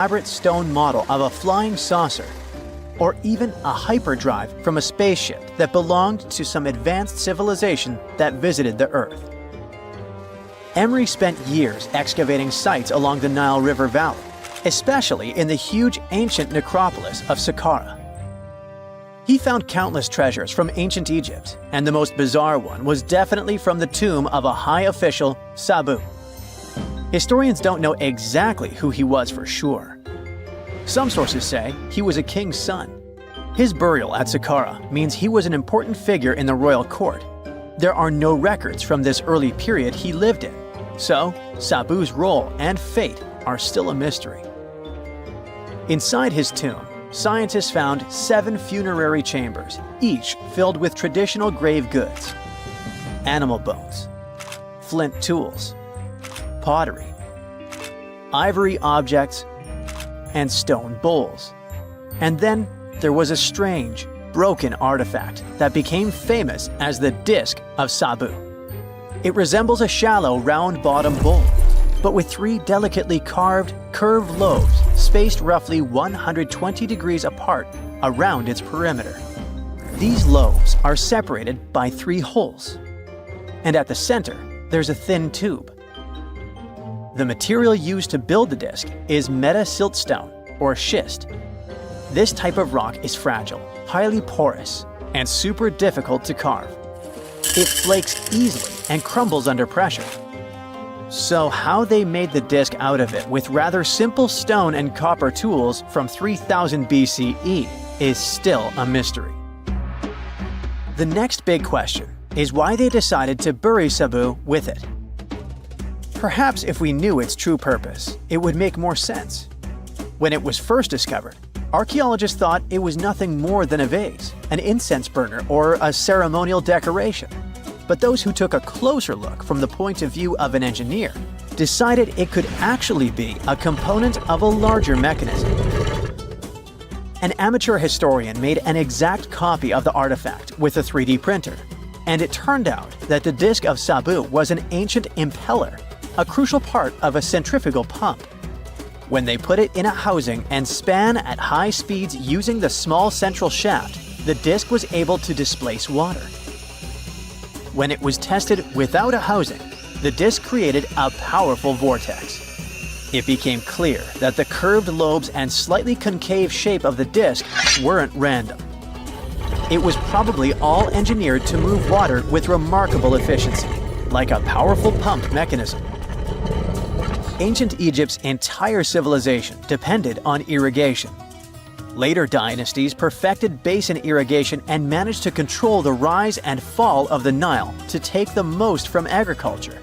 elaborate stone model of a flying saucer, or even a hyperdrive from a spaceship that belonged to some advanced civilization that visited the Earth. Emery spent years excavating sites along the Nile River Valley, especially in the huge ancient necropolis of Saqqara. He found countless treasures from ancient Egypt, and the most bizarre one was definitely from the tomb of a high official, Sabu. Historians don't know exactly who he was for sure. Some sources say he was a king's son. His burial at Saqqara means he was an important figure in the royal court. There are no records from this early period he lived in, so Sabu's role and fate are still a mystery. Inside his tomb, scientists found 7 funerary chambers, each filled with traditional grave goods: animal bones, flint tools, pottery, ivory objects, and stone bowls. And then there was a strange, broken artifact that became famous as the Disc of Sabu. It resembles a shallow, round-bottomed bowl, but with 3 delicately carved, curved lobes spaced roughly 120 degrees apart around its perimeter. These lobes are separated by 3 holes, and at the center, there's a thin tube. The material used to build the disc is meta-siltstone, or schist. This type of rock is fragile, highly porous, and super difficult to carve. It flakes easily and crumbles under pressure. So how they made the disc out of it with rather simple stone and copper tools from 3000 BCE is still a mystery. The next big question is why they decided to bury Sabu with it. Perhaps if we knew its true purpose, it would make more sense. When it was first discovered, archaeologists thought it was nothing more than a vase, an incense burner, or a ceremonial decoration. But those who took a closer look from the point of view of an engineer decided it could actually be a component of a larger mechanism. An amateur historian made an exact copy of the artifact with a 3D printer, and it turned out that the Disc of Sabu was an ancient impeller, a crucial part of a centrifugal pump. When they put it in a housing and span at high speeds using the small central shaft, the disc was able to displace water. When it was tested without a housing, the disc created a powerful vortex. It became clear that the curved lobes and slightly concave shape of the disc weren't random. It was probably all engineered to move water with remarkable efficiency, like a powerful pump mechanism. Ancient Egypt's entire civilization depended on irrigation. Later dynasties perfected basin irrigation and managed to control the rise and fall of the Nile to take the most from agriculture.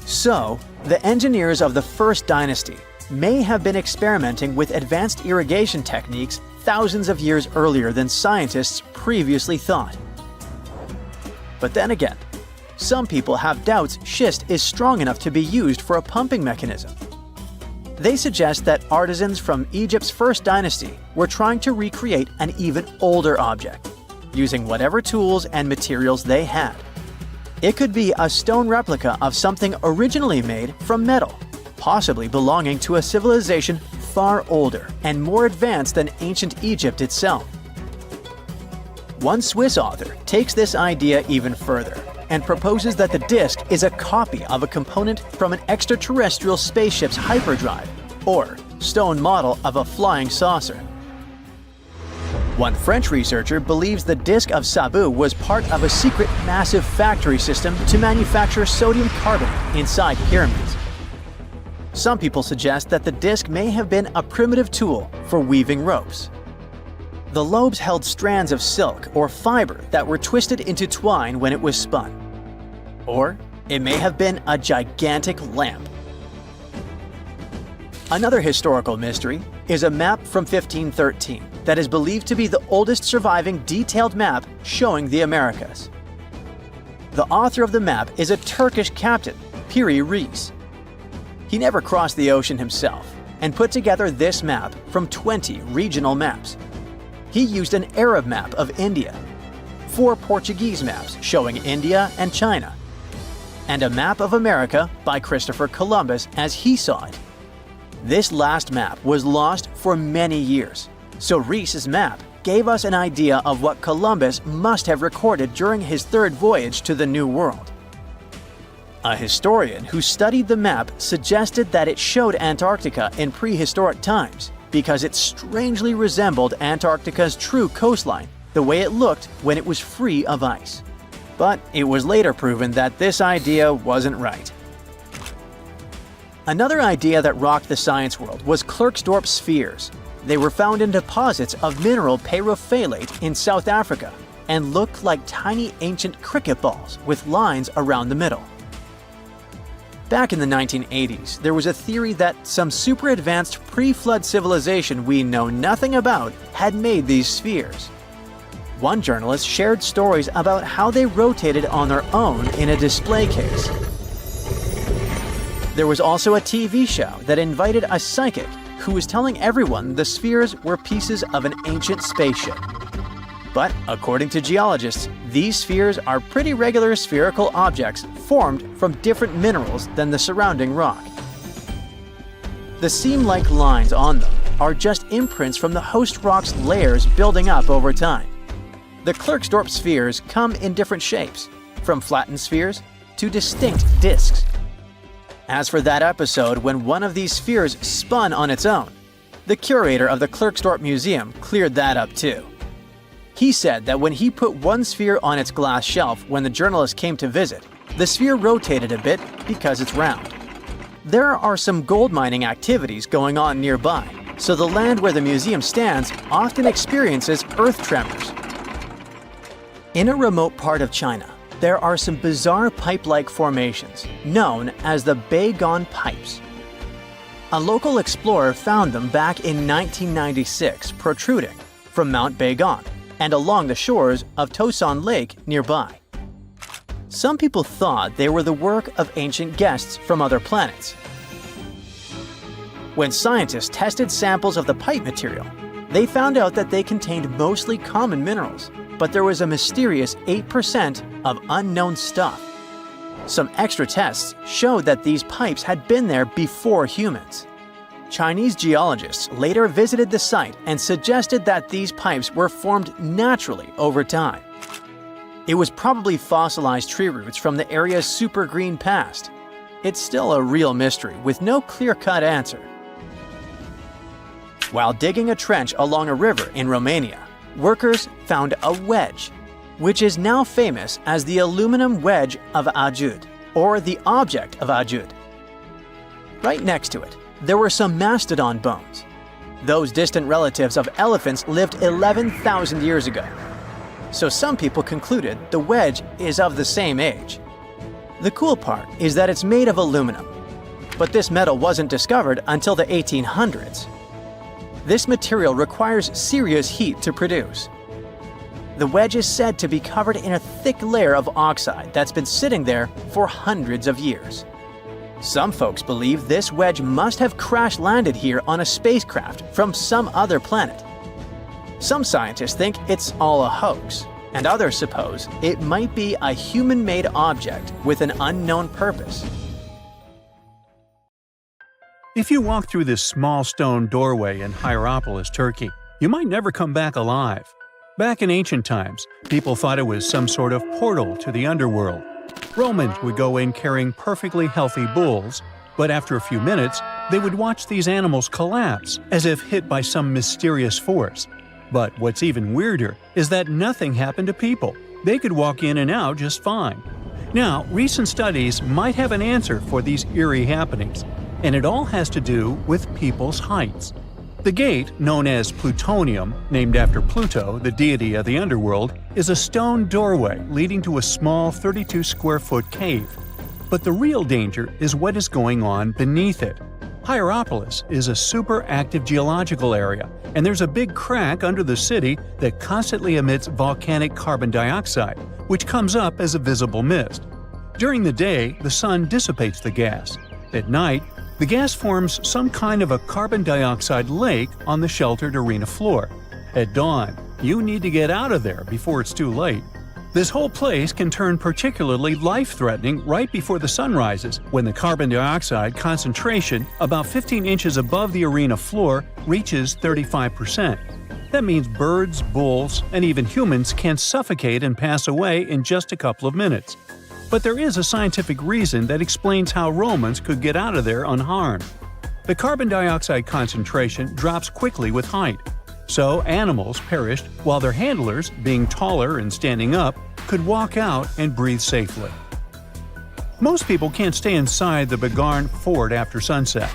So, the engineers of the first dynasty may have been experimenting with advanced irrigation techniques thousands of years earlier than scientists previously thought. But then again, some people have doubts schist is strong enough to be used for a pumping mechanism. They suggest that artisans from Egypt's first dynasty were trying to recreate an even older object, using whatever tools and materials they had. It could be a stone replica of something originally made from metal, possibly belonging to a civilization far older and more advanced than ancient Egypt itself. One Swiss author takes this idea even further and proposes that the disc is a copy of a component from an extraterrestrial spaceship's hyperdrive, or stone model of a flying saucer. One French researcher believes the Disc of Sabu was part of a secret massive factory system to manufacture sodium carbonate inside pyramids. Some people suggest that the disc may have been a primitive tool for weaving ropes. The lobes held strands of silk or fiber that were twisted into twine when it was spun. Or it may have been a gigantic lamp. Another historical mystery is a map from 1513 that is believed to be the oldest surviving detailed map showing the Americas. The author of the map is a Turkish captain, Piri Reis. He never crossed the ocean himself and put together this map from 20 regional maps. He used an Arab map of India, 4 Portuguese maps showing India and China, and a map of America by Christopher Columbus as he saw it. This last map was lost for many years, so Rees's map gave us an idea of what Columbus must have recorded during his third voyage to the New World. A historian who studied the map suggested that it showed Antarctica in prehistoric times because it strangely resembled Antarctica's true coastline, the way it looked when it was free of ice. But it was later proven that this idea wasn't right. Another idea that rocked the science world was Klerksdorp spheres. They were found in deposits of mineral pyrophyllite in South Africa and looked like tiny ancient cricket balls with lines around the middle. Back in the 1980s, there was a theory that some super advanced pre-flood civilization we know nothing about had made these spheres. One journalist shared stories about how they rotated on their own in a display case. There was also a TV show that invited a psychic who was telling everyone the spheres were pieces of an ancient spaceship. But according to geologists, these spheres are pretty regular spherical objects formed from different minerals than the surrounding rock. The seam-like lines on them are just imprints from the host rock's layers building up over time. The Klerksdorp spheres come in different shapes, from flattened spheres to distinct discs. As for that episode when one of these spheres spun on its own, the curator of the Klerksdorp Museum cleared that up too. He said that when he put one sphere on its glass shelf when the journalist came to visit, the sphere rotated a bit because it's round. There are some gold mining activities going on nearby, so the land where the museum stands often experiences earth tremors. In a remote part of China, there are some bizarre pipe-like formations known as the Baigong Pipes. A local explorer found them back in 1996 protruding from Mount Baigong and along the shores of Tosan Lake nearby. Some people thought they were the work of ancient guests from other planets. When scientists tested samples of the pipe material, they found out that they contained mostly common minerals, but there was a mysterious 8% of unknown stuff. Some extra tests showed that these pipes had been there before humans. Chinese geologists later visited the site and suggested that these pipes were formed naturally over time. It was probably fossilized tree roots from the area's super green past. It's still a real mystery with no clear-cut answer. While digging a trench along a river in Romania, workers found a wedge, which is now famous as the aluminum wedge of Ajud, or the object of Ajud. Right next to it, there were some mastodon bones. Those distant relatives of elephants lived 11,000 years ago. So some people concluded the wedge is of the same age. The cool part is that it's made of aluminum, but this metal wasn't discovered until the 1800s. This material requires serious heat to produce. The wedge is said to be covered in a thick layer of oxide that's been sitting there for hundreds of years. Some folks believe this wedge must have crash-landed here on a spacecraft from some other planet. Some scientists think it's all a hoax, and others suppose it might be a human-made object with an unknown purpose. If you walk through this small stone doorway in Hierapolis, Turkey, you might never come back alive. Back in ancient times, people thought it was some sort of portal to the underworld. Romans would go in carrying perfectly healthy bulls, but after a few minutes, they would watch these animals collapse as if hit by some mysterious force. But what's even weirder is that nothing happened to people. They could walk in and out just fine. Now, recent studies might have an answer for these eerie happenings, and it all has to do with people's heights. The gate, known as Plutonium, named after Pluto, the deity of the underworld, is a stone doorway leading to a small 32-square-foot cave. But the real danger is what is going on beneath it. Hierapolis is a super active geological area, and there's a big crack under the city that constantly emits volcanic carbon dioxide, which comes up as a visible mist. During the day, the sun dissipates the gas. At night, the gas forms some kind of a carbon dioxide lake on the sheltered arena floor. At dawn, you need to get out of there before it's too late. This whole place can turn particularly life-threatening right before the sun rises, when the carbon dioxide concentration, about 15 inches above the arena floor, reaches 35%. That means birds, bulls, and even humans can suffocate and pass away in just a couple of minutes. But there is a scientific reason that explains how Romans could get out of there unharmed. The carbon dioxide concentration drops quickly with height, so animals perished while their handlers, being taller and standing up, could walk out and breathe safely. Most people can't stay inside the Begarn fort after sunset.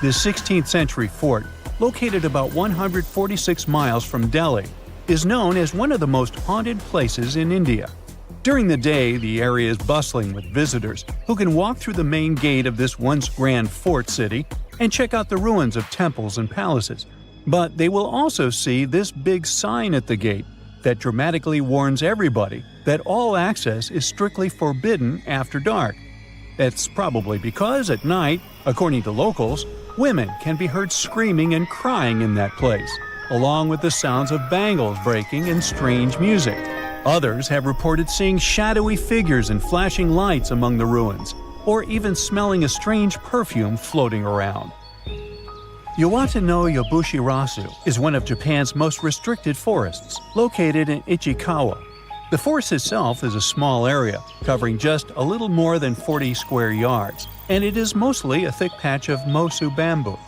This 16th century fort, located about 146 miles from Delhi, is known as one of the most haunted places in India. During the day, the area is bustling with visitors who can walk through the main gate of this once grand fort city and check out the ruins of temples and palaces. But they will also see this big sign at the gate that dramatically warns everybody that all access is strictly forbidden after dark. That's probably because at night, according to locals, women can be heard screaming and crying in that place, along with the sounds of bangles breaking and strange music. Others have reported seeing shadowy figures and flashing lights among the ruins, or even smelling a strange perfume floating around. Yawata no Yabushirasu is one of Japan's most restricted forests, located in Ichikawa. The forest itself is a small area, covering just a little more than 40 square yards, and it is mostly a thick patch of mosu bamboo.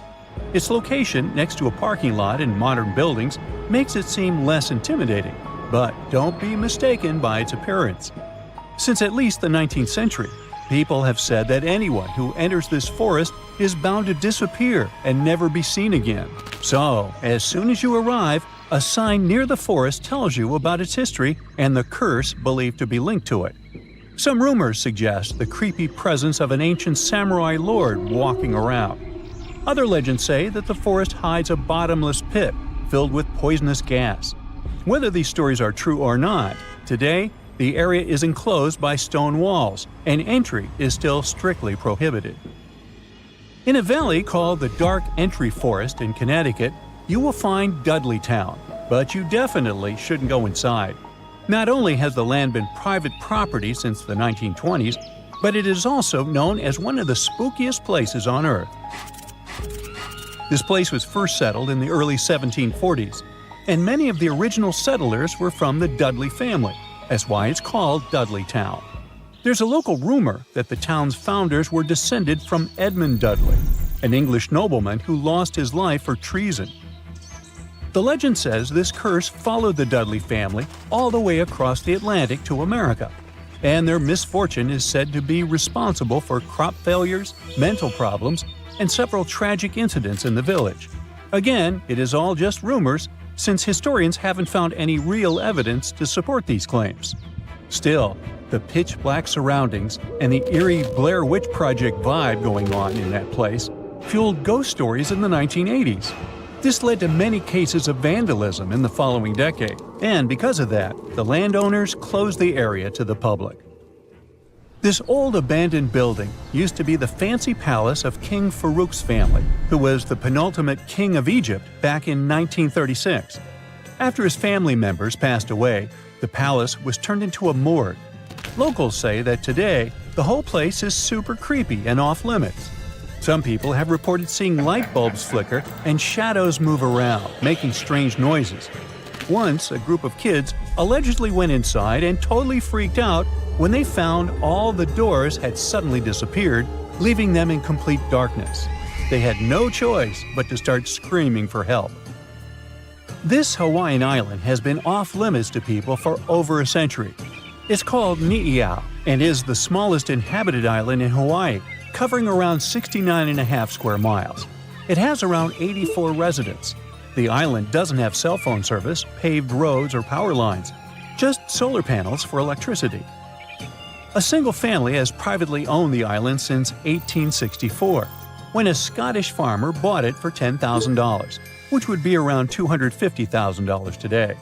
Its location next to a parking lot and modern buildings makes it seem less intimidating, but don't be mistaken by its appearance. Since at least the 19th century, people have said that anyone who enters this forest is bound to disappear and never be seen again. So, as soon as you arrive, a sign near the forest tells you about its history and the curse believed to be linked to it. Some rumors suggest the creepy presence of an ancient samurai lord walking around. Other legends say that the forest hides a bottomless pit filled with poisonous gas. Whether these stories are true or not, today, the area is enclosed by stone walls, and entry is still strictly prohibited. In a valley called the Dark Entry Forest in Connecticut, you will find Dudleytown, but you definitely shouldn't go inside. Not only has the land been private property since the 1920s, but it is also known as one of the spookiest places on Earth. This place was first settled in the early 1740s, and many of the original settlers were from the Dudley family. That's why it's called Dudleytown. There's a local rumor that the town's founders were descended from Edmund Dudley, an English nobleman who lost his life for treason. The legend says this curse followed the Dudley family all the way across the Atlantic to America, and their misfortune is said to be responsible for crop failures, mental problems, and several tragic incidents in the village. Again, it is all just rumors, since historians haven't found any real evidence to support these claims. Still, the pitch-black surroundings and the eerie Blair Witch Project vibe going on in that place fueled ghost stories in the 1980s. This led to many cases of vandalism in the following decade, and because of that, the landowners closed the area to the public. This old abandoned building used to be the fancy palace of King Farouk's family, who was the penultimate king of Egypt back in 1936. After his family members passed away, the palace was turned into a morgue. Locals say that today, the whole place is super creepy and off-limits. Some people have reported seeing light bulbs flicker and shadows move around, making strange noises. Once, a group of kids allegedly went inside and totally freaked out when they found all the doors had suddenly disappeared, leaving them in complete darkness. They had no choice but to start screaming for help. This Hawaiian island has been off-limits to people for over a century. It's called Ni'iau and is the smallest inhabited island in Hawaii, covering around 69.5 square miles. It has around 84 residents. The island doesn't have cell phone service, paved roads, or power lines, just solar panels for electricity. A single family has privately owned the island since 1864, when a Scottish farmer bought it for $10,000, which would be around $250,000 today.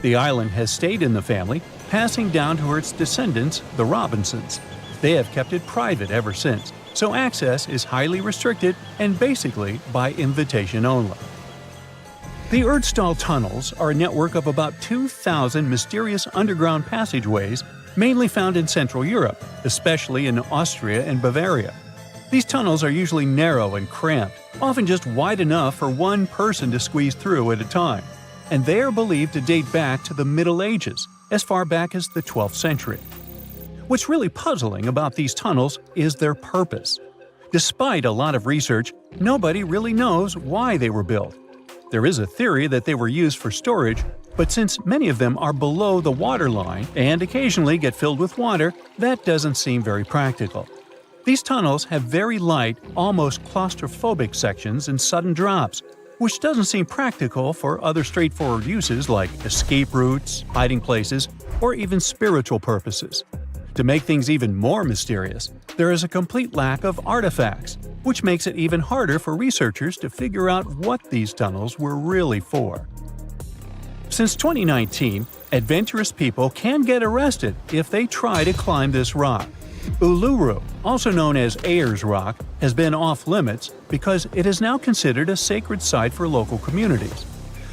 The island has stayed in the family, passing down to its descendants, the Robinsons. They have kept it private ever since, so access is highly restricted and basically by invitation only. The Erdstall tunnels are a network of about 2,000 mysterious underground passageways mainly found in Central Europe, especially in Austria and Bavaria. These tunnels are usually narrow and cramped, often just wide enough for one person to squeeze through at a time, and they are believed to date back to the Middle Ages, as far back as the 12th century. What's really puzzling about these tunnels is their purpose. Despite a lot of research, nobody really knows why they were built. There is a theory that they were used for storage, but since many of them are below the waterline and occasionally get filled with water, that doesn't seem very practical. These tunnels have very light, almost claustrophobic sections and sudden drops, which doesn't seem practical for other straightforward uses like escape routes, hiding places, or even spiritual purposes. To make things even more mysterious, there is a complete lack of artifacts, which makes it even harder for researchers to figure out what these tunnels were really for. Since 2019, adventurous people can get arrested if they try to climb this rock. Uluru, also known as Ayers Rock, has been off-limits because it is now considered a sacred site for local communities.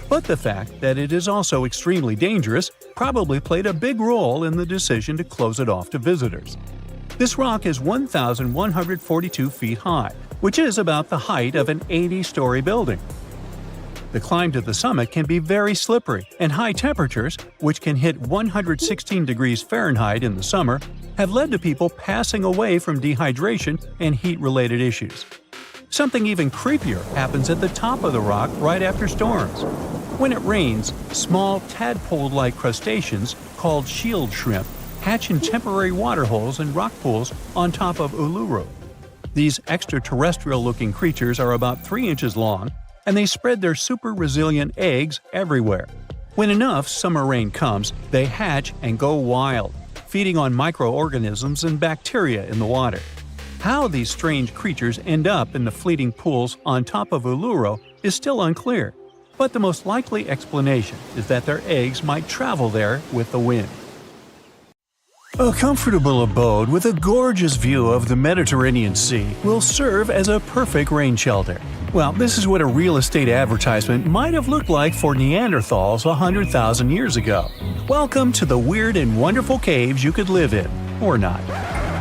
But the fact that it is also extremely dangerous probably played a big role in the decision to close it off to visitors. This rock is 1,142 feet high, which is about the height of an 80-story building. The climb to the summit can be very slippery, and high temperatures, which can hit 116 degrees Fahrenheit in the summer, have led to people passing away from dehydration and heat-related issues. Something even creepier happens at the top of the rock right after storms. When it rains, small tadpole-like crustaceans called shield shrimp hatch in temporary waterholes and rock pools on top of Uluru. These extraterrestrial-looking creatures are about 3 inches long, and they spread their super-resilient eggs everywhere. When enough summer rain comes, they hatch and go wild, feeding on microorganisms and bacteria in the water. How these strange creatures end up in the fleeting pools on top of Uluru is still unclear, but the most likely explanation is that their eggs might travel there with the wind. A comfortable abode with a gorgeous view of the Mediterranean Sea will serve as a perfect rain shelter. Well, this is what a real estate advertisement might have looked like for Neanderthals 100,000 years ago. Welcome to the weird and wonderful caves you could live in, or not.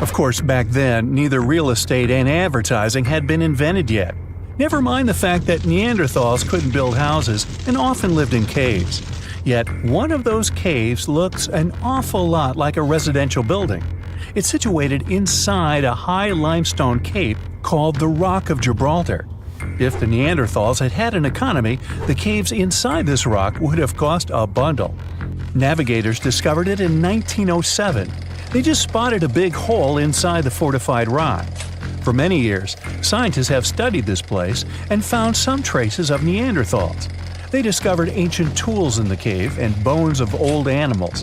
Of course, back then, neither real estate and advertising had been invented yet. Never mind the fact that Neanderthals couldn't build houses and often lived in caves. Yet, one of those caves looks an awful lot like a residential building. It's situated inside a high limestone cape called the Rock of Gibraltar. If the Neanderthals had had an economy, the caves inside this rock would have cost a bundle. Navigators discovered it in 1907. They just spotted a big hole inside the fortified rock. For many years, scientists have studied this place and found some traces of Neanderthals. They discovered ancient tools in the cave and bones of old animals.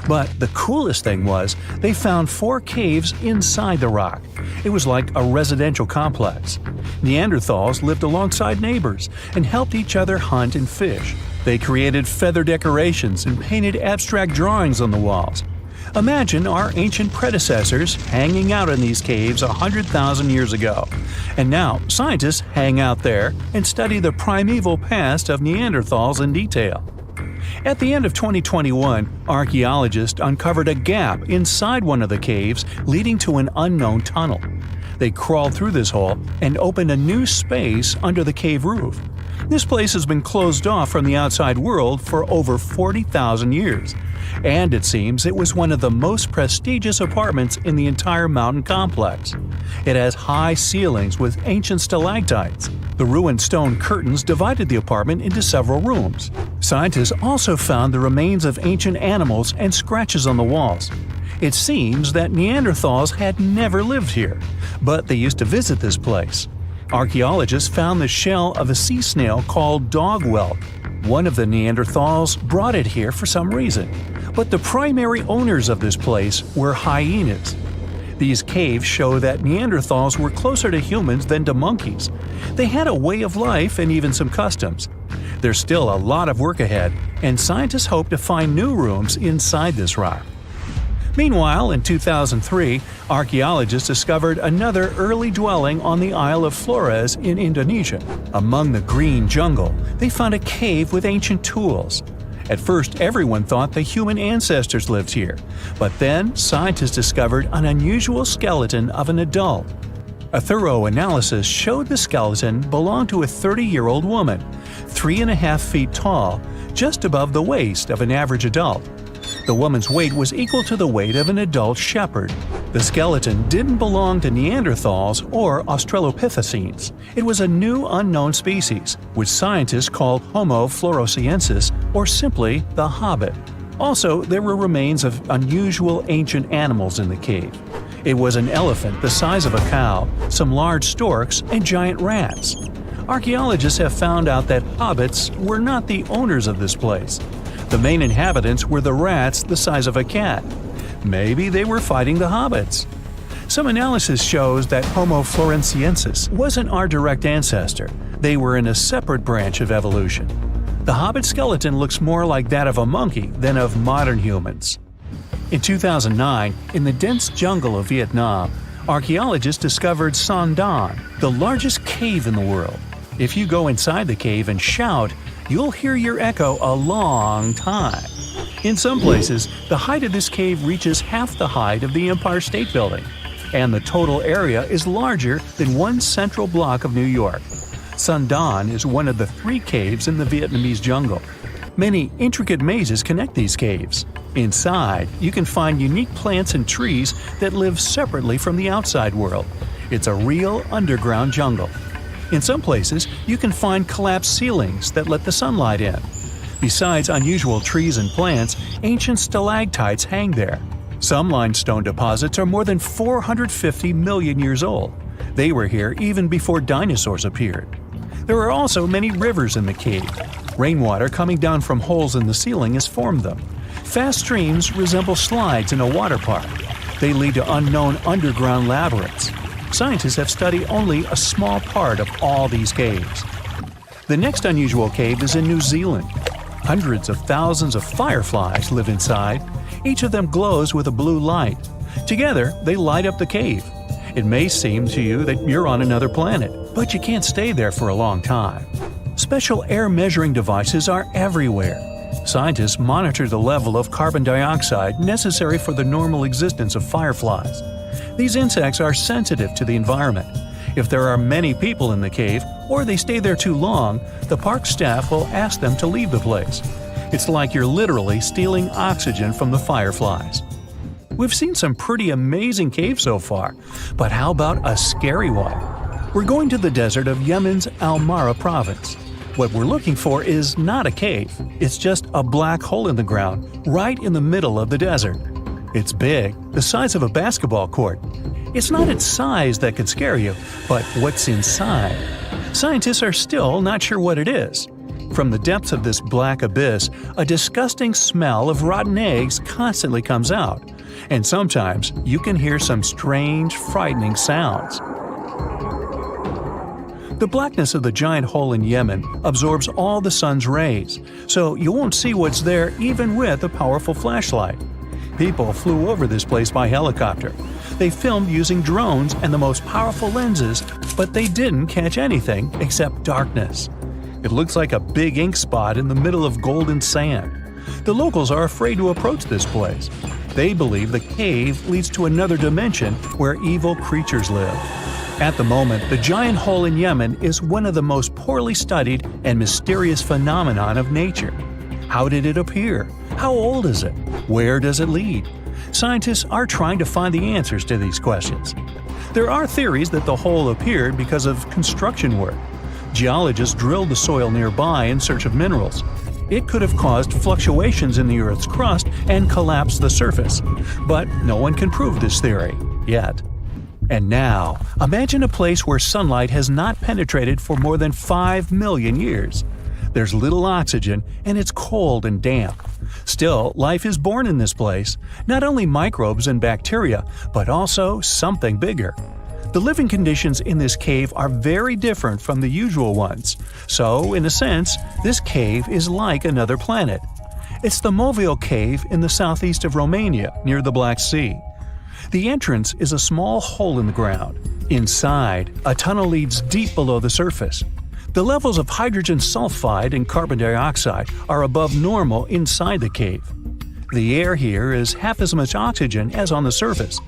But the coolest thing was, they found 4 caves inside the rock. It was like a residential complex. Neanderthals lived alongside neighbors and helped each other hunt and fish. They created feather decorations and painted abstract drawings on the walls. Imagine our ancient predecessors hanging out in these caves 100,000 years ago. And now, scientists hang out there and study the primeval past of Neanderthals in detail. At the end of 2021, archaeologists uncovered a gap inside one of the caves leading to an unknown tunnel. They crawled through this hole and opened a new space under the cave roof. This place has been closed off from the outside world for over 40,000 years. And it seems it was one of the most prestigious apartments in the entire mountain complex. It has high ceilings with ancient stalactites. The ruined stone curtains divided the apartment into several rooms. Scientists also found the remains of ancient animals and scratches on the walls. It seems that Neanderthals had never lived here, but they used to visit this place. Archaeologists found the shell of a sea snail called dog whelk. One of the Neanderthals brought it here for some reason, but the primary owners of this place were hyenas. These caves show that Neanderthals were closer to humans than to monkeys. They had a way of life and even some customs. There's still a lot of work ahead, and scientists hope to find new rooms inside this rock. Meanwhile, in 2003, archaeologists discovered another early dwelling on the Isle of Flores in Indonesia. Among the green jungle, they found a cave with ancient tools. At first, everyone thought the human ancestors lived here, but then scientists discovered an unusual skeleton of an adult. A thorough analysis showed the skeleton belonged to a 30-year-old woman, 3.5 feet tall, just above the waist of an average adult. The woman's weight was equal to the weight of an adult shepherd. The skeleton didn't belong to Neanderthals or Australopithecines. It was a new unknown species, which scientists called Homo floresiensis, or simply the Hobbit. Also, there were remains of unusual ancient animals in the cave. It was an elephant the size of a cow, some large storks, and giant rats. Archaeologists have found out that hobbits were not the owners of this place. The main inhabitants were the rats the size of a cat. Maybe they were fighting the hobbits. Some analysis shows that Homo floresiensis wasn't our direct ancestor. They were in a separate branch of evolution. The hobbit skeleton looks more like that of a monkey than of modern humans. In 2009, in the dense jungle of Vietnam, archaeologists discovered Son Don, the largest cave in the world. If you go inside the cave and shout, you'll hear your echo a long time. In some places, the height of this cave reaches half the height of the Empire State Building, and the total area is larger than one central block of New York. Son Don is one of the 3 caves in the Vietnamese jungle. Many intricate mazes connect these caves. Inside, you can find unique plants and trees that live separately from the outside world. It's a real underground jungle. In some places, you can find collapsed ceilings that let the sunlight in. Besides unusual trees and plants, ancient stalactites hang there. Some limestone deposits are more than 450 million years old. They were here even before dinosaurs appeared. There are also many rivers in the cave. Rainwater coming down from holes in the ceiling has formed them. Fast streams resemble slides in a water park. They lead to unknown underground labyrinths. Scientists have studied only a small part of all these caves. The next unusual cave is in New Zealand. Hundreds of thousands of fireflies live inside. Each of them glows with a blue light. Together, they light up the cave. It may seem to you that you're on another planet, but you can't stay there for a long time. Special air measuring devices are everywhere. Scientists monitor the level of carbon dioxide necessary for the normal existence of fireflies. These insects are sensitive to the environment. If there are many people in the cave, or they stay there too long, the park staff will ask them to leave the place. It's like you're literally stealing oxygen from the fireflies. We've seen some pretty amazing caves so far, but how about a scary one? We're going to the desert of Yemen's Al-Mara province. What we're looking for is not a cave, it's just a black hole in the ground, right in the middle of the desert. It's big, the size of a basketball court. It's not its size that could scare you, but what's inside. Scientists are still not sure what it is. From the depths of this black abyss, a disgusting smell of rotten eggs constantly comes out, and sometimes you can hear some strange, frightening sounds. The blackness of the giant hole in Yemen absorbs all the sun's rays, so you won't see what's there even with a powerful flashlight. People flew over this place by helicopter. They filmed using drones and the most powerful lenses, but they didn't catch anything except darkness. It looks like a big ink spot in the middle of golden sand. The locals are afraid to approach this place. They believe the cave leads to another dimension where evil creatures live. At the moment, the giant hole in Yemen is one of the most poorly studied and mysterious phenomenon of nature. How did it appear? How old is it? Where does it lead? Scientists are trying to find the answers to these questions. There are theories that the hole appeared because of construction work. Geologists drilled the soil nearby in search of minerals. It could have caused fluctuations in the Earth's crust and collapsed the surface. But no one can prove this theory, yet. And now, imagine a place where sunlight has not penetrated for more than 5 million years. There's little oxygen, and it's cold and damp. Still, life is born in this place, not only microbes and bacteria, but also something bigger. The living conditions in this cave are very different from the usual ones, so, in a sense, this cave is like another planet. It's the Movil Cave in the southeast of Romania, near the Black Sea. The entrance is a small hole in the ground. Inside, a tunnel leads deep below the surface. The levels of hydrogen sulfide and carbon dioxide are above normal inside the cave. The air here is half as much oxygen as on the surface.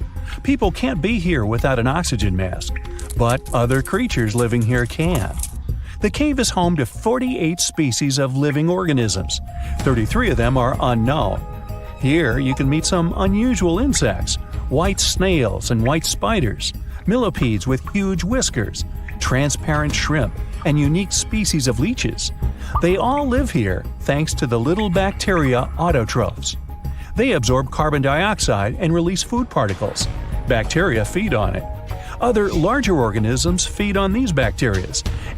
People can't be here without an oxygen mask, but other creatures living here can. The cave is home to 48 species of living organisms. 33 of them are unknown. Here you can meet some unusual insects: white snails and white spiders, millipedes with huge whiskers, transparent shrimp, and unique species of leeches. They all live here thanks to the little bacteria autotrophs. They absorb carbon dioxide and release food particles. Bacteria feed on it. Other larger organisms feed on these bacteria,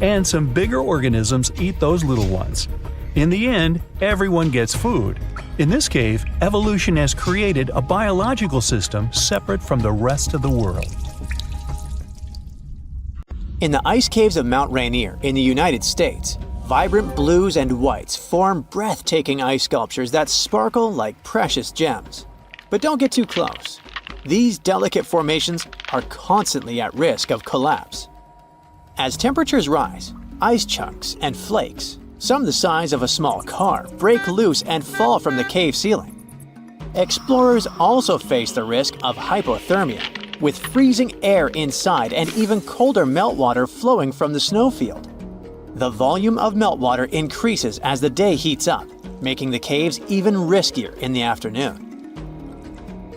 and some bigger organisms eat those little ones. In the end, everyone gets food. In this cave, evolution has created a biological system separate from the rest of the world. In the ice caves of Mount Rainier in the United States, vibrant blues and whites form breathtaking ice sculptures that sparkle like precious gems. But don't get too close. These delicate formations are constantly at risk of collapse. As temperatures rise, ice chunks and flakes, some the size of a small car, break loose and fall from the cave ceiling. Explorers also face the risk of hypothermia, with freezing air inside and even colder meltwater flowing from the snowfield. The volume of meltwater increases as the day heats up, making the caves even riskier in the afternoon.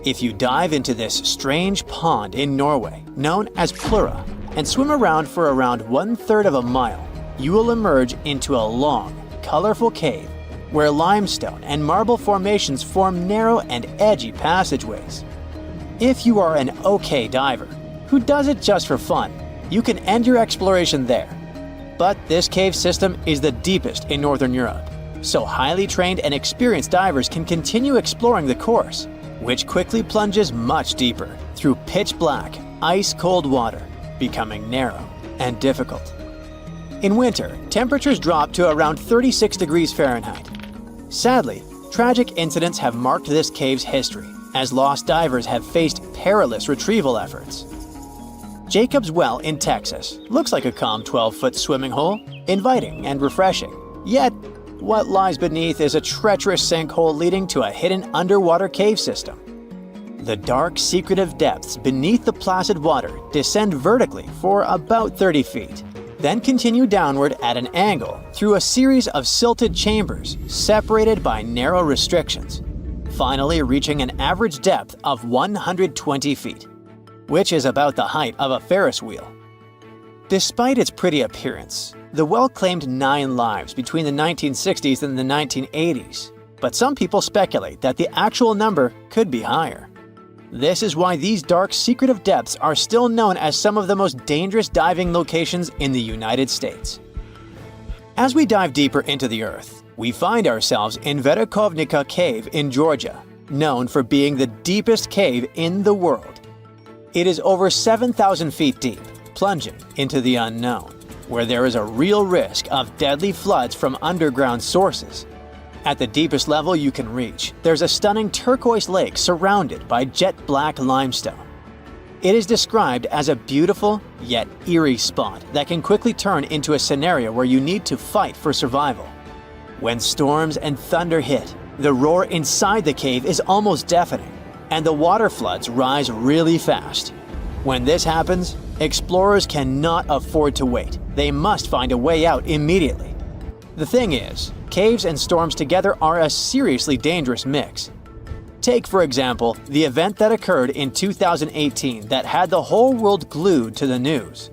If you dive into this strange pond in Norway, known as Plura, and swim around for around 1/3 of a mile, you will emerge into a long, colorful cave where limestone and marble formations form narrow and edgy passageways. If you are an okay diver, who does it just for fun, you can end your exploration there. But this cave system is the deepest in Northern Europe, so highly trained and experienced divers can continue exploring the course, which quickly plunges much deeper through pitch-black, ice-cold water, becoming narrow and difficult. In winter, temperatures drop to around 36 degrees Fahrenheit. Sadly, tragic incidents have marked this cave's history, as lost divers have faced perilous retrieval efforts. Jacob's Well in Texas looks like a calm 12-foot swimming hole, inviting and refreshing. Yet, what lies beneath is a treacherous sinkhole leading to a hidden underwater cave system. The dark, secretive depths beneath the placid water descend vertically for about 30 feet, then continue downward at an angle through a series of silted chambers separated by narrow restrictions, finally reaching an average depth of 120 feet, which is about the height of a Ferris wheel. Despite its pretty appearance, the well claimed 9 lives between the 1960s and the 1980s, but some people speculate that the actual number could be higher. This is why these dark, secretive depths are still known as some of the most dangerous diving locations in the United States. As we dive deeper into the Earth, we find ourselves in Verkhovnica Cave in Georgia, known for being the deepest cave in the world. It is over 7,000 feet deep, plunging into the unknown, where there is a real risk of deadly floods from underground sources. At the deepest level you can reach, there's a stunning turquoise lake surrounded by jet-black limestone. It is described as a beautiful yet eerie spot that can quickly turn into a scenario where you need to fight for survival. When storms and thunder hit, the roar inside the cave is almost deafening, and the water floods rise really fast. When this happens, explorers cannot afford to wait. They must find a way out immediately. The thing is, caves and storms together are a seriously dangerous mix. Take, for example, the event that occurred in 2018 that had the whole world glued to the news.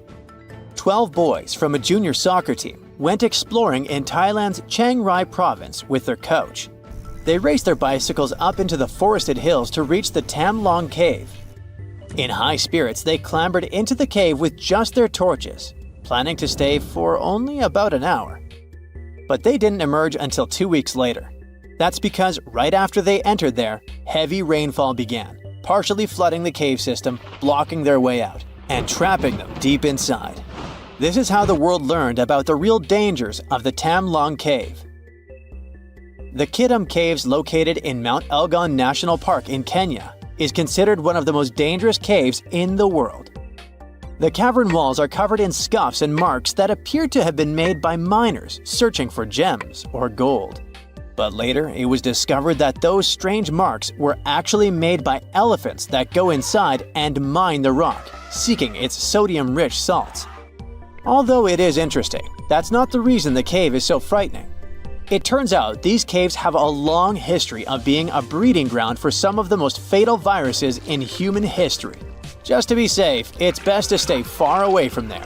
12 boys from a junior soccer team went exploring in Thailand's Chiang Rai province with their coach. They raced their bicycles up into the forested hills to reach the Tam Long Cave. In high spirits, they clambered into the cave with just their torches, planning to stay for only about an hour. But they didn't emerge until 2 weeks later. That's because right after they entered there, heavy rainfall began, partially flooding the cave system, blocking their way out, and trapping them deep inside. This is how the world learned about the real dangers of the Tam Long Cave. The Kidum Caves, located in Mount Elgon National Park in Kenya, is considered one of the most dangerous caves in the world. The cavern walls are covered in scuffs and marks that appear to have been made by miners searching for gems or gold. But later, it was discovered that those strange marks were actually made by elephants that go inside and mine the rock, seeking its sodium-rich salts. Although it is interesting, that's not the reason the cave is so frightening. It turns out these caves have a long history of being a breeding ground for some of the most fatal viruses in human history. Just to be safe, it's best to stay far away from there.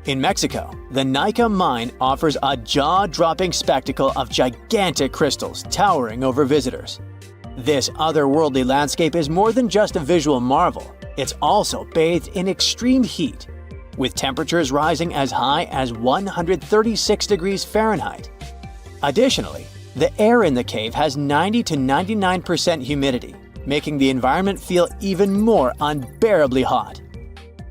In Mexico, the Nika mine offers a jaw-dropping spectacle of gigantic crystals towering over visitors. This otherworldly landscape is more than just a visual marvel. It's also bathed in extreme heat, with temperatures rising as high as 136 degrees Fahrenheit. Additionally, the air in the cave has 90 to 99% humidity, making the environment feel even more unbearably hot.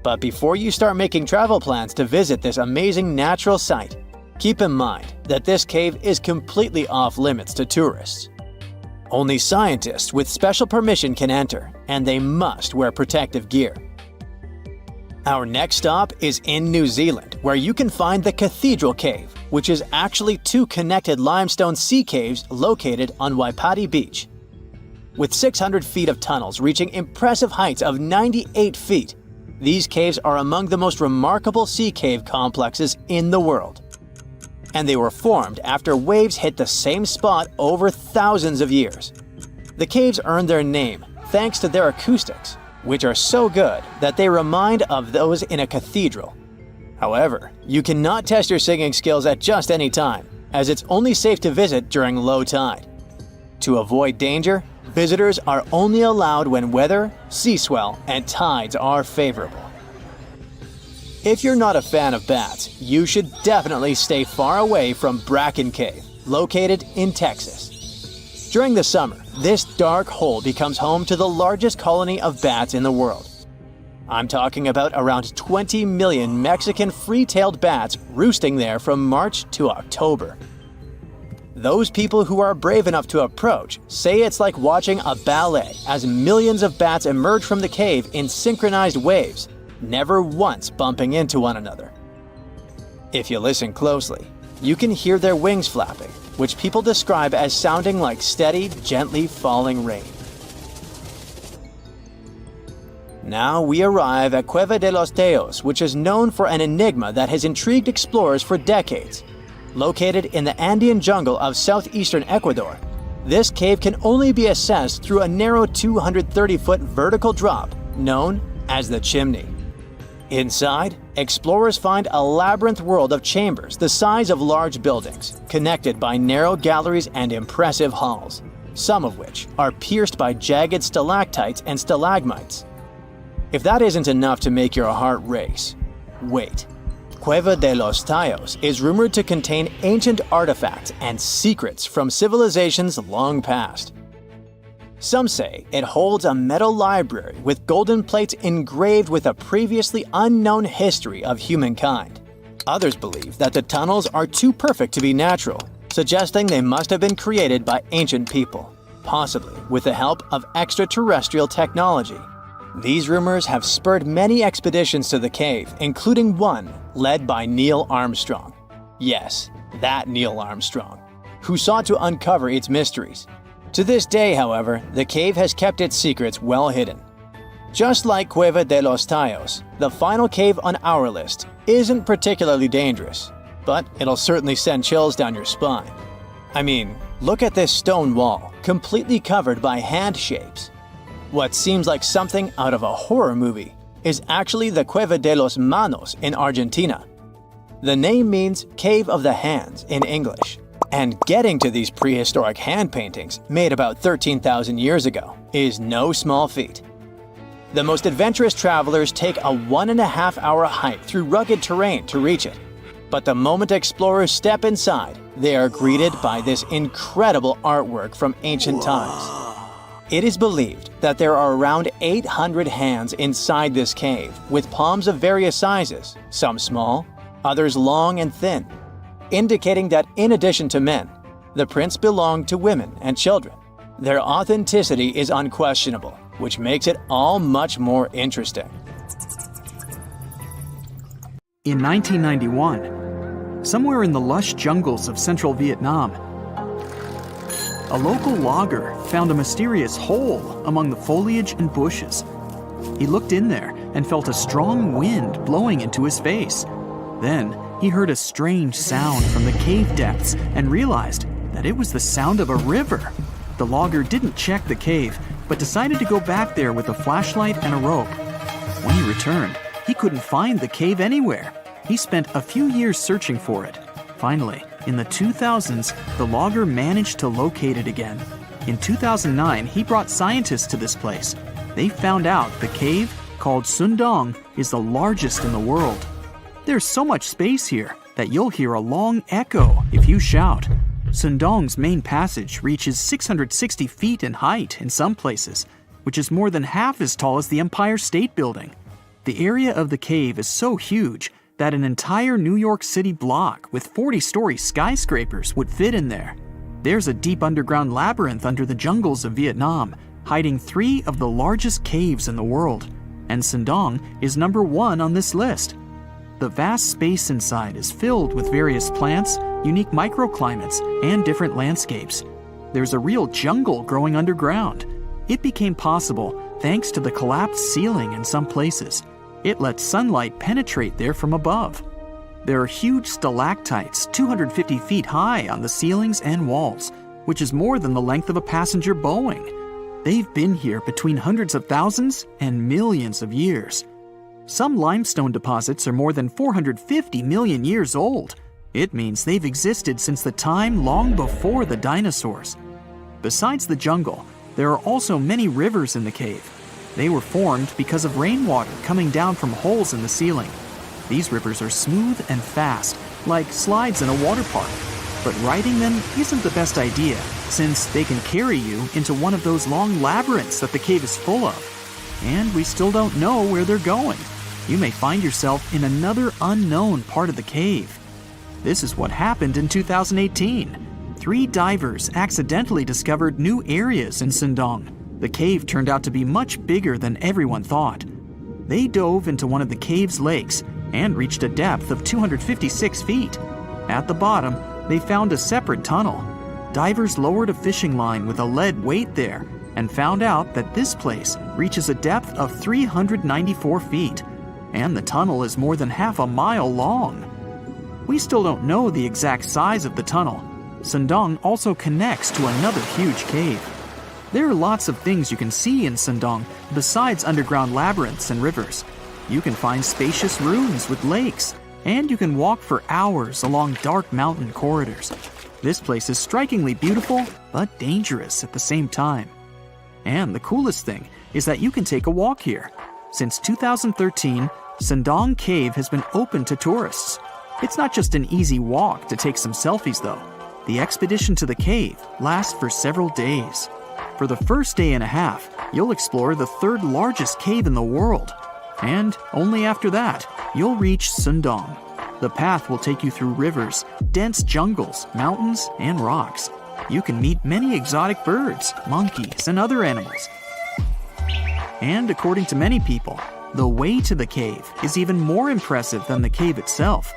But before you start making travel plans to visit this amazing natural site, keep in mind that this cave is completely off limits to tourists. Only scientists with special permission can enter, and they must wear protective gear. Our next stop is in New Zealand, where you can find the Cathedral Cave, which is actually two connected limestone sea caves located on Waipati Beach. With 600 feet of tunnels reaching impressive heights of 98 feet, these caves are among the most remarkable sea cave complexes in the world. And they were formed after waves hit the same spot over thousands of years. The caves earned their name thanks to their acoustics, which are so good that they remind of those in a cathedral. However, you cannot test your singing skills at just any time, as it's only safe to visit during low tide. To avoid danger, visitors are only allowed when weather, sea swell, and tides are favorable. If you're not a fan of bats, you should definitely stay far away from Bracken Cave, located in Texas. During the summer, this dark hole becomes home to the largest colony of bats in the world. I'm talking about around 20 million Mexican free-tailed bats roosting there from March to October. Those people who are brave enough to approach say it's like watching a ballet as millions of bats emerge from the cave in synchronized waves, never once bumping into one another. If you listen closely, you can hear their wings flapping, which people describe as sounding like steady, gently falling rain. Now we arrive at Cueva de los Teos, which is known for an enigma that has intrigued explorers for decades. Located in the Andean jungle of southeastern Ecuador, this cave can only be accessed through a narrow 230-foot vertical drop known as the chimney. Inside, explorers find a labyrinth world of chambers the size of large buildings, connected by narrow galleries and impressive halls, some of which are pierced by jagged stalactites and stalagmites. If that isn't enough to make your heart race, wait. Cueva de los Teos is rumored to contain ancient artifacts and secrets from civilizations long past. Some say it holds a metal library with golden plates engraved with a previously unknown history of humankind. Others believe that the tunnels are too perfect to be natural, suggesting they must have been created by ancient people, possibly with the help of extraterrestrial technology. These rumors have spurred many expeditions to the cave, including one led by Neil Armstrong. Yes, that Neil Armstrong, who sought to uncover its mysteries. To this day, however, the cave has kept its secrets well hidden. Just like Cueva de los Teos, the final cave on our list isn't particularly dangerous, but it'll certainly send chills down your spine. I mean, look at this stone wall, completely covered by hand shapes. What seems like something out of a horror movie is actually the Cueva de los Manos in Argentina. The name means Cave of the Hands in English. And getting to these prehistoric hand paintings, made about 13,000 years ago, is no small feat. The most adventurous travelers take a 1.5-hour hike through rugged terrain to reach it. But the moment explorers step inside, they are greeted by this incredible artwork from ancient times. It is believed that there are around 800 hands inside this cave, with palms of various sizes, some small, others long and thin, indicating that in addition to men, The prints belonged to women and children. Their authenticity is unquestionable, which makes it all much more interesting. In 1991, somewhere in the lush jungles of central Vietnam, a local logger found a mysterious hole among the foliage and bushes. He looked in there and felt a strong wind blowing into his face. Then he heard a strange sound from the cave depths and realized that it was the sound of a river. The logger didn't check the cave, but decided to go back there with a flashlight and a rope. When he returned, he couldn't find the cave anywhere. He spent a few years searching for it. Finally, in the 2000s, the logger managed to locate it again. In 2009, he brought scientists to this place. They found out the cave, called Sundong, is the largest in the world. There's so much space here that you'll hear a long echo if you shout. Sundong's main passage reaches 660 feet in height in some places, which is more than half as tall as the Empire State Building. The area of the cave is so huge that an entire New York City block with 40-story skyscrapers would fit in there. There's a deep underground labyrinth under the jungles of Vietnam, hiding 3 of the largest caves in the world, and Sundong is number 1 on this list. The vast space inside is filled with various plants, unique microclimates, and different landscapes. There's a real jungle growing underground. It became possible thanks to the collapsed ceiling in some places. It lets sunlight penetrate there from above. There are huge stalactites 250 feet high on the ceilings and walls, which is more than the length of a passenger Boeing. They've been here between hundreds of thousands and millions of years. Some limestone deposits are more than 450 million years old. It means they've existed since the time long before the dinosaurs. Besides the jungle, there are also many rivers in the cave. They were formed because of rainwater coming down from holes in the ceiling. These rivers are smooth and fast, like slides in a water park. But riding them isn't the best idea, since they can carry you into one of those long labyrinths that the cave is full of. And we still don't know where they're going. You may find yourself in another unknown part of the cave. This is what happened in 2018. 3 divers accidentally discovered new areas in Sundong. The cave turned out to be much bigger than everyone thought. They dove into one of the cave's lakes and reached a depth of 256 feet. At the bottom, they found a separate tunnel. Divers lowered a fishing line with a lead weight there and found out that this place reaches a depth of 394 feet, and the tunnel is more than half a mile long. We still don't know the exact size of the tunnel. Sundong also connects to another huge cave. There are lots of things you can see in Sundong besides underground labyrinths and rivers. You can find spacious rooms with lakes, and you can walk for hours along dark mountain corridors. This place is strikingly beautiful, but dangerous at the same time. And the coolest thing is that you can take a walk here. Since 2013, Sundong Cave has been open to tourists. It's not just an easy walk to take some selfies, though. The expedition to the cave lasts for several days. For the first day and a half, you'll explore the 3rd largest cave in the world. And only after that, you'll reach Sundong. The path will take you through rivers, dense jungles, mountains, and rocks. You can meet many exotic birds, monkeys, and other animals. And according to many people, the way to the cave is even more impressive than the cave itself.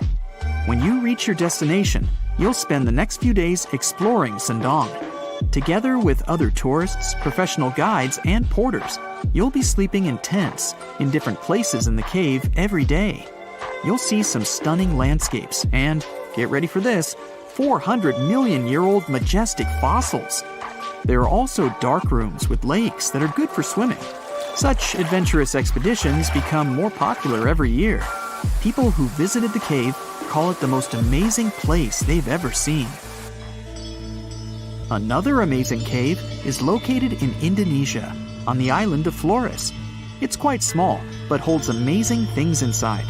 When you reach your destination, you'll spend the next few days exploring Sundong. Together with other tourists, professional guides, and porters, you'll be sleeping in tents in different places in the cave every day. You'll see some stunning landscapes and, get ready for this, 400-million-year-old majestic fossils. There are also dark rooms with lakes that are good for swimming. Such adventurous expeditions become more popular every year. People who visited the cave call it the most amazing place they've ever seen. Another amazing cave is located in Indonesia, on the island of Flores. It's quite small, but holds amazing things inside.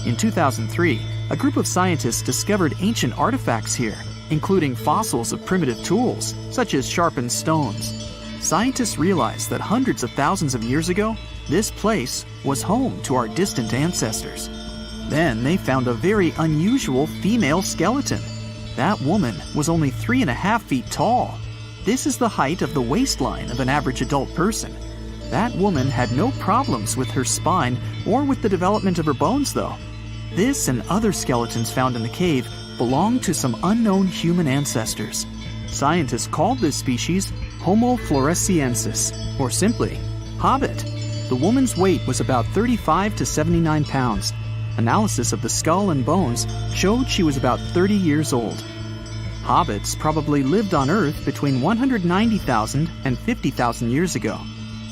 In 2003, a group of scientists discovered ancient artifacts here, including fossils of primitive tools, such as sharpened stones. Scientists realized that hundreds of thousands of years ago, this place was home to our distant ancestors. Then they found a very unusual female skeleton. That woman was only 3.5 feet tall. This is the height of the waistline of an average adult person. That woman had no problems with her spine or with the development of her bones, though. This and other skeletons found in the cave belong to some unknown human ancestors. Scientists called this species Homo floresiensis, or simply, Hobbit. The woman's weight was about 35 to 79 pounds. Analysis of the skull and bones showed she was about 30 years old. Hobbits probably lived on Earth between 190,000 and 50,000 years ago.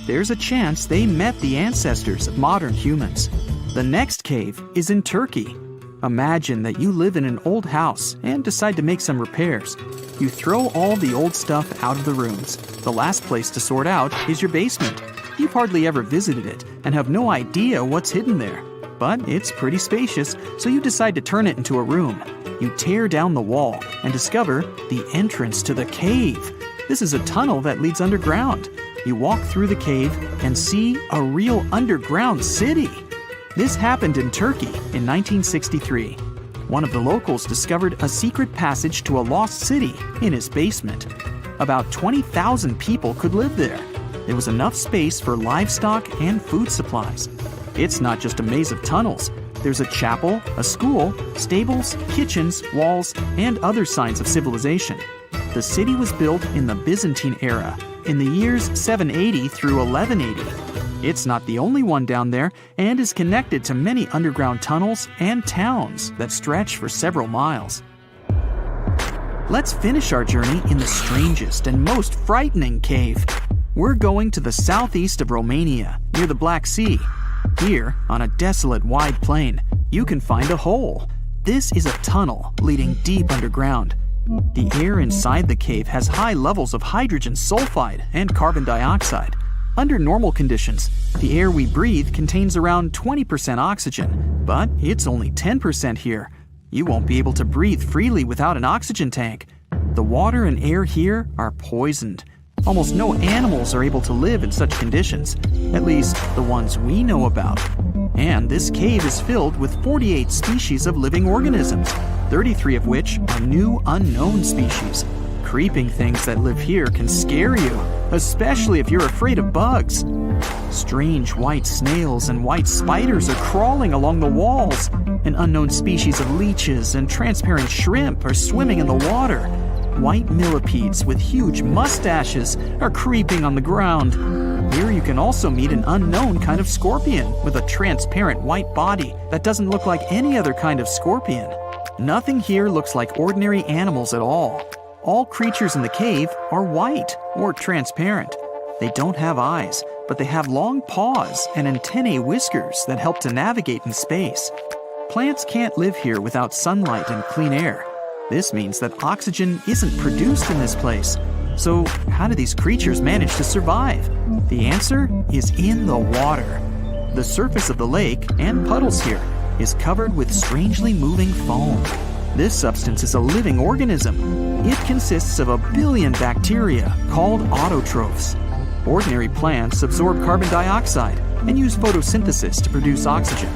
There's a chance they met the ancestors of modern humans. The next cave is in Turkey. Imagine that you live in an old house and decide to make some repairs. You throw all the old stuff out of the rooms. The last place to sort out is your basement. You've hardly ever visited it and have no idea what's hidden there. But it's pretty spacious, so you decide to turn it into a room. You tear down the wall and discover the entrance to the cave. This is a tunnel that leads underground. You walk through the cave and see a real underground city. This happened in Turkey in 1963. One of the locals discovered a secret passage to a lost city in his basement. About 20,000 people could live there. There was enough space for livestock and food supplies. It's not just a maze of tunnels. There's a chapel, a school, stables, kitchens, walls, and other signs of civilization. The city was built in the Byzantine era, in the years 780 through 1180. It's not the only one down there and is connected to many underground tunnels and towns that stretch for several miles. Let's finish our journey in the strangest and most frightening cave. We're going to the southeast of Romania, near the Black Sea. Here, on a desolate wide plain, you can find a hole. This is a tunnel leading deep underground. The air inside the cave has high levels of hydrogen sulfide and carbon dioxide. Under normal conditions, the air we breathe contains around 20% oxygen, but it's only 10% here. You won't be able to breathe freely without an oxygen tank. The water and air here are poisoned. Almost no animals are able to live in such conditions, at least the ones we know about. And this cave is filled with 48 species of living organisms, 33 of which are new unknown species. Creeping things that live here can scare you, especially if you're afraid of bugs. Strange white snails and white spiders are crawling along the walls. An unknown species of leeches and transparent shrimp are swimming in the water. White millipedes with huge mustaches are creeping on the ground. Here you can also meet an unknown kind of scorpion with a transparent white body that doesn't look like any other kind of scorpion. Nothing here looks like ordinary animals at all. All creatures in the cave are white or transparent. They don't have eyes, but they have long paws and antennae whiskers that help to navigate in space. Plants can't live here without sunlight and clean air. This means that oxygen isn't produced in this place. So how do these creatures manage to survive? The answer is in the water. The surface of the lake and puddles here is covered with strangely moving foam. This substance is a living organism. It consists of 1 billion bacteria called autotrophs. Ordinary plants absorb carbon dioxide and use photosynthesis to produce oxygen.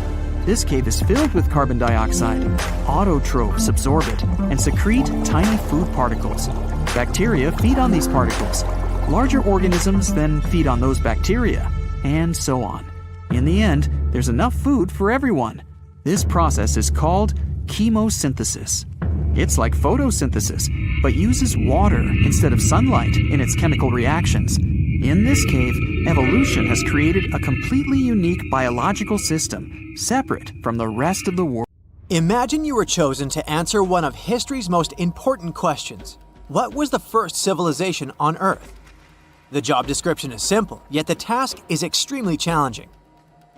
This cave is filled with carbon dioxide. Autotrophs absorb it and secrete tiny food particles. Bacteria feed on these particles. Larger organisms then feed on those bacteria, and so on. In the end, there's enough food for everyone. This process is called chemosynthesis. It's like photosynthesis, but uses water instead of sunlight in its chemical reactions. In this cave, evolution has created a completely unique biological system, separate from the rest of the world. Imagine you were chosen to answer one of history's most important questions. What was the first civilization on Earth? The job description is simple, yet the task is extremely challenging.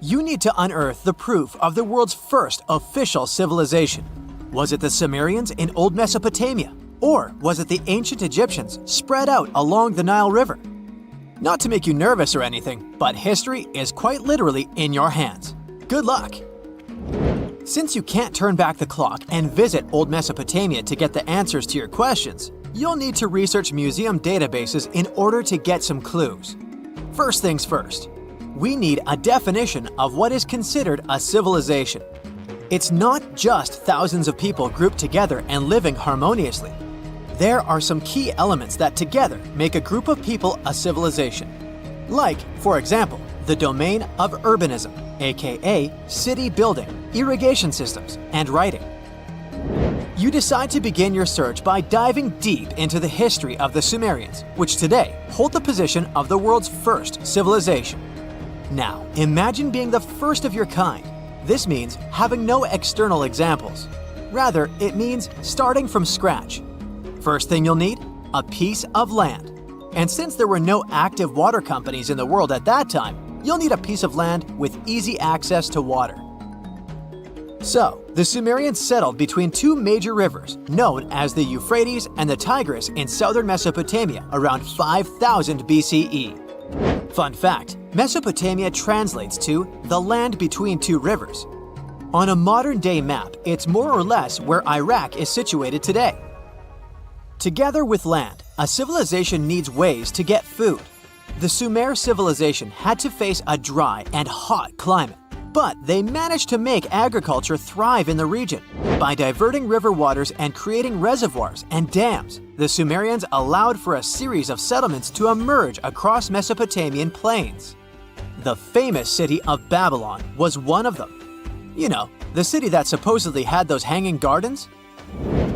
You need to unearth the proof of the world's first official civilization. Was it the Sumerians in Old Mesopotamia? Or was it the ancient Egyptians spread out along the Nile River? Not to make you nervous or anything, but history is quite literally in your hands. Good luck! Since you can't turn back the clock and visit Old Mesopotamia to get the answers to your questions, you'll need to research museum databases in order to get some clues. First things first, we need a definition of what is considered a civilization. It's not just thousands of people grouped together and living harmoniously. There are some key elements that together make a group of people a civilization. Like, for example, the domain of urbanism, aka city building, irrigation systems, and writing. You decide to begin your search by diving deep into the history of the Sumerians, which today hold the position of the world's first civilization. Now, imagine being the first of your kind. This means having no external examples. Rather, it means starting from scratch. First thing you'll need? A piece of land. And since there were no active water companies in the world at that time, you'll need a piece of land with easy access to water. So, the Sumerians settled between two major rivers, known as the Euphrates and the Tigris in southern Mesopotamia around 5000 BCE. Fun fact, Mesopotamia translates to the land between two rivers. On a modern-day map, it's more or less where Iraq is situated today. Together with land, a civilization needs ways to get food. The Sumer civilization had to face a dry and hot climate, but they managed to make agriculture thrive in the region. By diverting river waters and creating reservoirs and dams, the Sumerians allowed for a series of settlements to emerge across Mesopotamian plains. The famous city of Babylon was one of them. You know, the city that supposedly had those hanging gardens?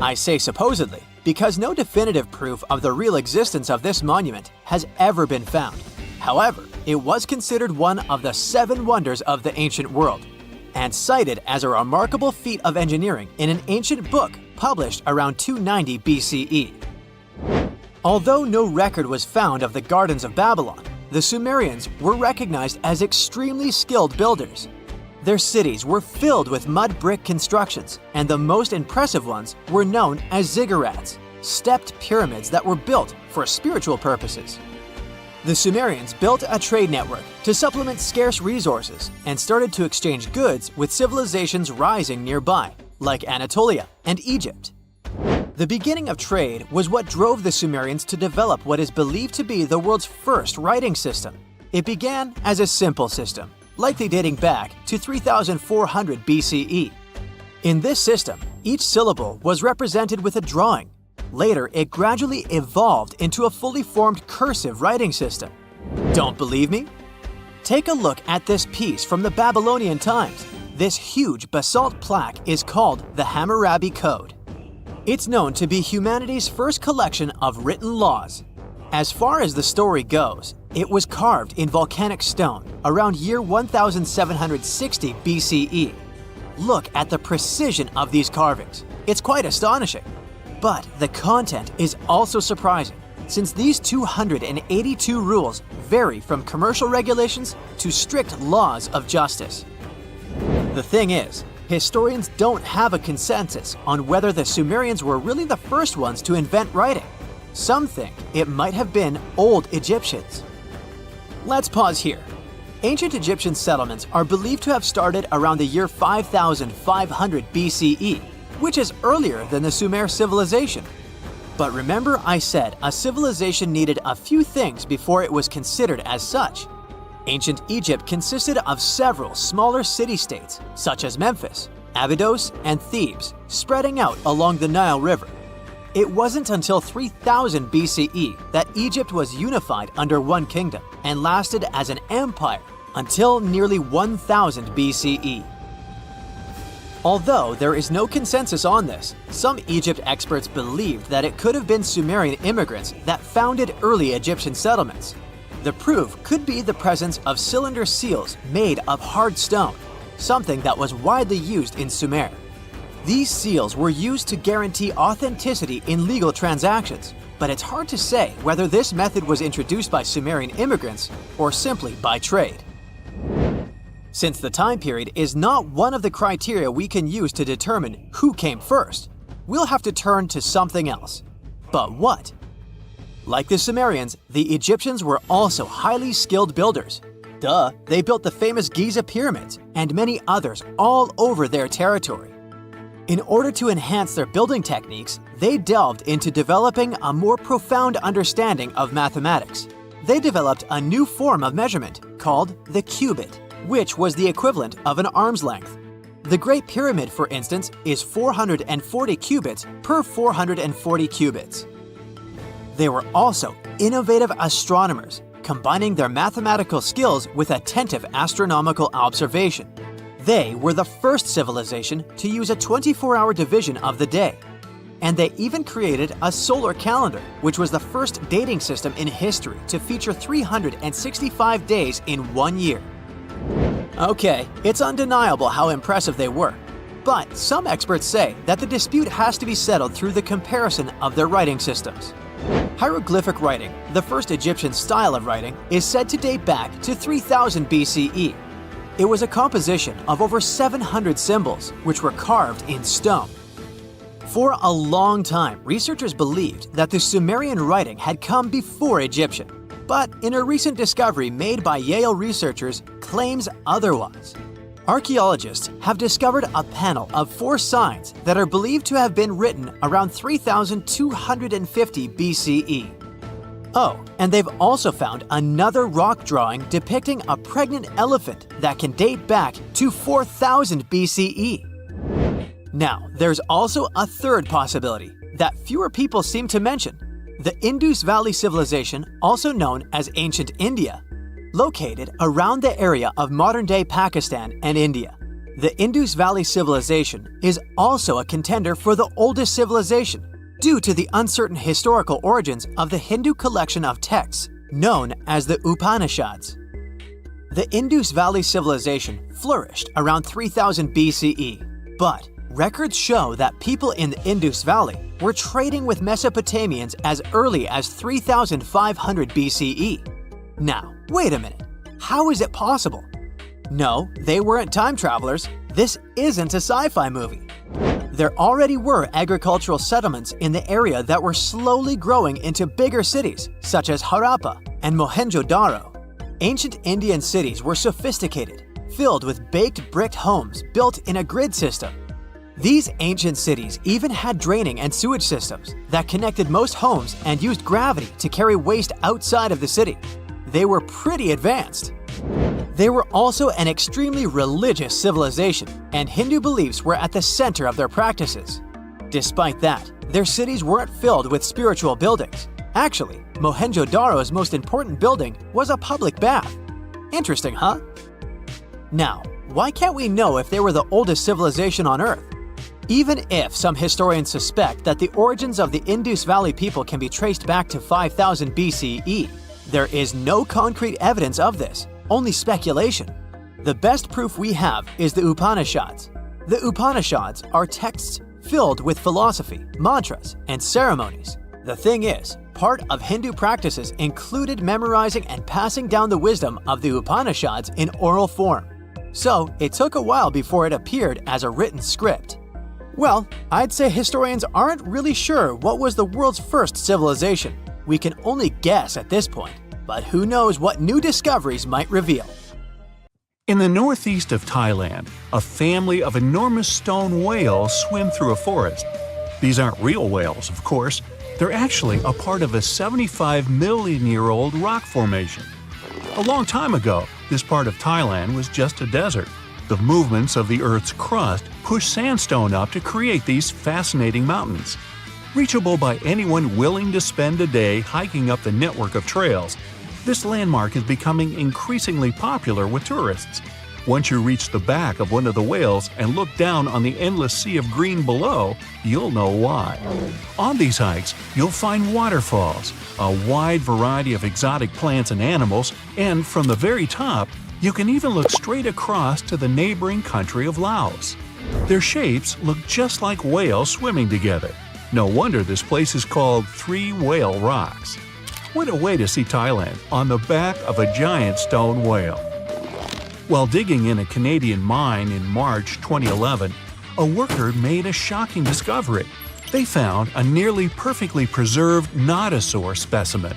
I say supposedly because no definitive proof of the real existence of this monument has ever been found. However, it was considered one of the 7 wonders of the ancient world, and cited as a remarkable feat of engineering in an ancient book published around 290 BCE. Although no record was found of the Gardens of Babylon, the Sumerians were recognized as extremely skilled builders. Their cities were filled with mud brick constructions, and the most impressive ones were known as ziggurats, stepped pyramids that were built for spiritual purposes. The Sumerians built a trade network to supplement scarce resources and started to exchange goods with civilizations rising nearby, like Anatolia and Egypt. The beginning of trade was what drove the Sumerians to develop what is believed to be the world's first writing system. It began as a simple system, likely dating back to 3400 BCE. In this system, each syllable was represented with a drawing. Later, it gradually evolved into a fully formed cursive writing system. Don't believe me? Take a look at this piece from the Babylonian times. This huge basalt plaque is called the Hammurabi Code. It's known to be humanity's first collection of written laws. As far as the story goes, it was carved in volcanic stone around year 1760 BCE. Look at the precision of these carvings. It's quite astonishing. But the content is also surprising, since these 282 rules vary from commercial regulations to strict laws of justice. The thing is, historians don't have a consensus on whether the Sumerians were really the first ones to invent writing. Some think it might have been old Egyptians. Let's pause here. Ancient Egyptian settlements are believed to have started around the year 5500 BCE, which is earlier than the Sumer civilization. But remember I said a civilization needed a few things before it was considered as such. Ancient Egypt consisted of several smaller city-states, such as Memphis, Abydos, and Thebes, spreading out along the Nile River. It wasn't until 3000 BCE that Egypt was unified under one kingdom and lasted as an empire until nearly 1000 BCE. Although there is no consensus on this, some Egypt experts believed that it could have been Sumerian immigrants that founded early Egyptian settlements. The proof could be the presence of cylinder seals made of hard stone, something that was widely used in Sumer. These seals were used to guarantee authenticity in legal transactions, but it's hard to say whether this method was introduced by Sumerian immigrants or simply by trade. Since the time period is not one of the criteria we can use to determine who came first, we'll have to turn to something else. But what? Like the Sumerians, the Egyptians were also highly skilled builders. Duh, they built the famous Giza pyramids and many others all over their territory. In order to enhance their building techniques, they delved into developing a more profound understanding of mathematics. They developed a new form of measurement called the cubit, which was the equivalent of an arm's length. The Great Pyramid, for instance, is 440 cubits per 440 cubits. They were also innovative astronomers, combining their mathematical skills with attentive astronomical observation. They were the first civilization to use a 24-hour division of the day. And they even created a solar calendar, which was the first dating system in history to feature 365 days in 1 year. Okay, it's undeniable how impressive they were. But some experts say that the dispute has to be settled through the comparison of their writing systems. Hieroglyphic writing, the first Egyptian style of writing, is said to date back to 3000 BCE. It was a composition of over 700 symbols, which were carved in stone. For a long time, researchers believed that the Sumerian writing had come before Egyptian, but in a recent discovery made by Yale researchers claims otherwise. Archaeologists have discovered a panel of 4 signs that are believed to have been written around 3250 BCE. Oh, and they've also found another rock drawing depicting a pregnant elephant that can date back to 4000 BCE. Now, there's also a third possibility that fewer people seem to mention: the Indus Valley Civilization, also known as Ancient India, located around the area of modern-day Pakistan and India. The Indus Valley Civilization is also a contender for the oldest civilization due to the uncertain historical origins of the Hindu collection of texts known as the Upanishads. The Indus Valley Civilization flourished around 3000 BCE, but records show that people in the Indus Valley were trading with Mesopotamians as early as 3500 BCE. Now, wait a minute. How is it possible? No, they weren't time travelers. This isn't a sci-fi movie. There already were agricultural settlements in the area that were slowly growing into bigger cities, such as Harappa and Mohenjo-Daro. Ancient Indian cities were sophisticated, filled with baked brick homes built in a grid system. These ancient cities even had draining and sewage systems that connected most homes and used gravity to carry waste outside of the city. They were pretty advanced. They were also an extremely religious civilization, and Hindu beliefs were at the center of their practices. Despite that, their cities weren't filled with spiritual buildings. Actually, Mohenjo-Daro's most important building was a public bath. Interesting, huh? Now, why can't we know if they were the oldest civilization on Earth? Even if some historians suspect that the origins of the Indus Valley people can be traced back to 5000 BCE, there is no concrete evidence of this, only speculation. The best proof we have is the Upanishads. The Upanishads are texts filled with philosophy, mantras, and ceremonies. The thing is, part of Hindu practices included memorizing and passing down the wisdom of the Upanishads in oral form. So it took a while before it appeared as a written script. Well, I'd say historians aren't really sure what was the world's first civilization. We can only guess at this point, but who knows what new discoveries might reveal. In the northeast of Thailand, a family of enormous stone whales swim through a forest. These aren't real whales, of course. They're actually a part of a 75-million-year-old rock formation. A long time ago, this part of Thailand was just a desert. The movements of the Earth's crust pushed sandstone up to create these fascinating mountains. Reachable by anyone willing to spend a day hiking up the network of trails, this landmark is becoming increasingly popular with tourists. Once you reach the back of one of the whales and look down on the endless sea of green below, you'll know why. On these hikes, you'll find waterfalls, a wide variety of exotic plants and animals, and from the very top, you can even look straight across to the neighboring country of Laos. Their shapes look just like whales swimming together. No wonder this place is called Three Whale Rocks. What a way to see Thailand on the back of a giant stone whale. While digging in a Canadian mine in March 2011, a worker made a shocking discovery. They found a nearly perfectly preserved nodosaur specimen.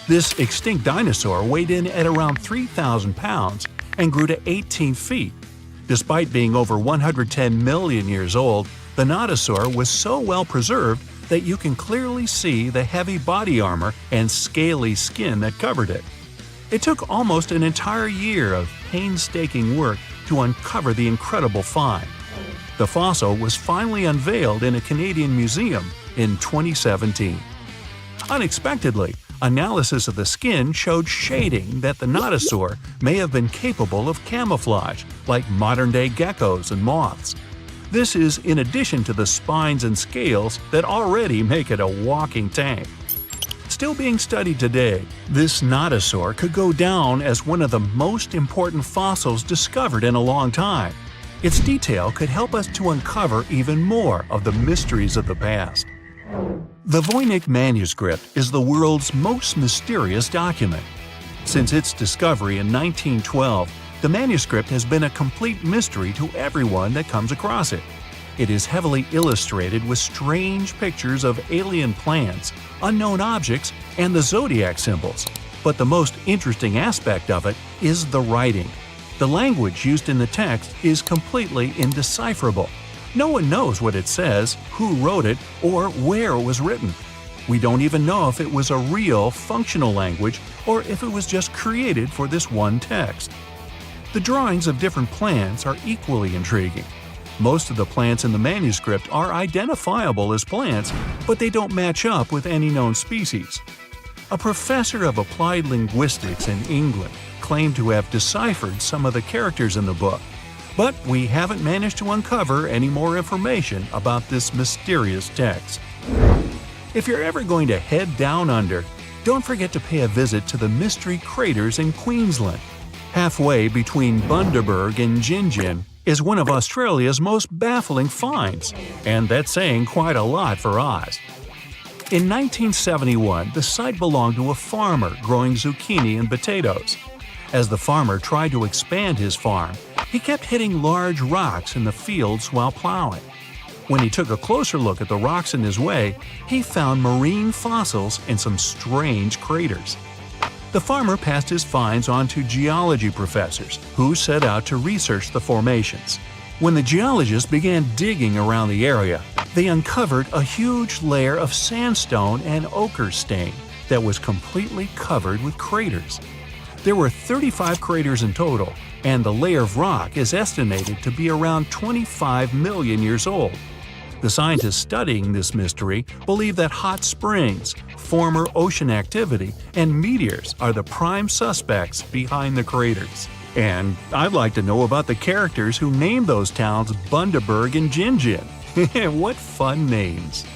This extinct dinosaur weighed in at around 3,000 pounds and grew to 18 feet. Despite being over 110 million years old, the nodosaur was so well preserved that you can clearly see the heavy body armor and scaly skin that covered it. It took almost an entire year of painstaking work to uncover the incredible find. The fossil was finally unveiled in a Canadian museum in 2017. Unexpectedly, analysis of the skin showed shading that the nodosaur may have been capable of camouflage, like modern-day geckos and moths. This is in addition to the spines and scales that already make it a walking tank. Still being studied today, this nodosaur could go down as one of the most important fossils discovered in a long time. Its detail could help us to uncover even more of the mysteries of the past. The Voynich manuscript is the world's most mysterious document. Since its discovery in 1912, the manuscript has been a complete mystery to everyone that comes across it. It is heavily illustrated with strange pictures of alien plants, unknown objects, and the zodiac symbols. But the most interesting aspect of it is the writing. The language used in the text is completely indecipherable. No one knows what it says, who wrote it, or where it was written. We don't even know if it was a real, functional language or if it was just created for this one text. The drawings of different plants are equally intriguing. Most of the plants in the manuscript are identifiable as plants, but they don't match up with any known species. A professor of applied linguistics in England claimed to have deciphered some of the characters in the book, but we haven't managed to uncover any more information about this mysterious text. If you're ever going to head down under, don't forget to pay a visit to the Mystery Craters in Queensland. Halfway between Bundaberg and Gingin is one of Australia's most baffling finds, and that's saying quite a lot for Oz. In 1971, the site belonged to a farmer growing zucchini and potatoes. As the farmer tried to expand his farm, he kept hitting large rocks in the fields while plowing. When he took a closer look at the rocks in his way, he found marine fossils and some strange craters. The farmer passed his finds on to geology professors, who set out to research the formations. When the geologists began digging around the area, they uncovered a huge layer of sandstone and ochre stain that was completely covered with craters. There were 35 craters in total, and the layer of rock is estimated to be around 25 million years old. The scientists studying this mystery believe that hot springs, former ocean activity, and meteors are the prime suspects behind the craters. And I'd like to know about the characters who named those towns Bundaberg and Gingin. What fun names!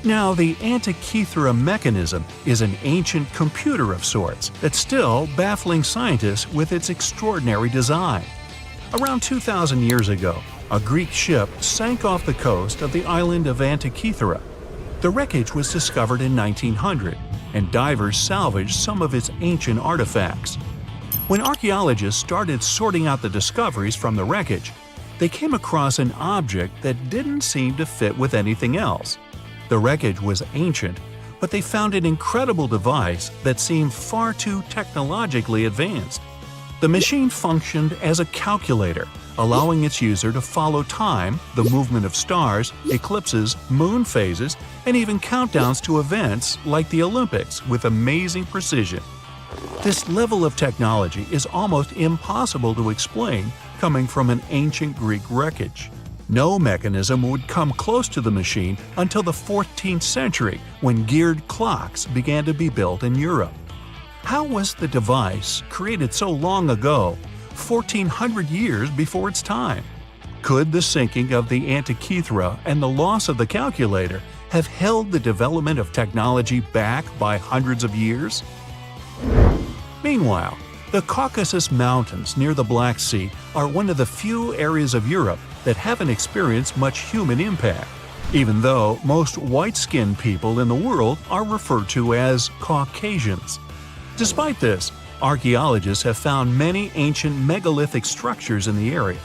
Now, the Antikythera mechanism is an ancient computer of sorts that's still baffling scientists with its extraordinary design. Around 2,000 years ago, a Greek ship sank off the coast of the island of Antikythera. The wreckage was discovered in 1900, and divers salvaged some of its ancient artifacts. When archaeologists started sorting out the discoveries from the wreckage, they came across an object that didn't seem to fit with anything else. The wreckage was ancient, but they found an incredible device that seemed far too technologically advanced. The machine functioned as a calculator, allowing its user to follow time, the movement of stars, eclipses, moon phases, and even countdowns to events like the Olympics with amazing precision. This level of technology is almost impossible to explain coming from an ancient Greek wreckage. No mechanism would come close to the machine until the 14th century, when geared clocks began to be built in Europe. How was the device created so long ago, 1,400 years before its time? Could the sinking of the Antikythera and the loss of the calculator have held the development of technology back by hundreds of years? Meanwhile, the Caucasus Mountains near the Black Sea are one of the few areas of Europe that haven't experienced much human impact, even though most white-skinned people in the world are referred to as Caucasians. Despite this, archaeologists have found many ancient megalithic structures in the area.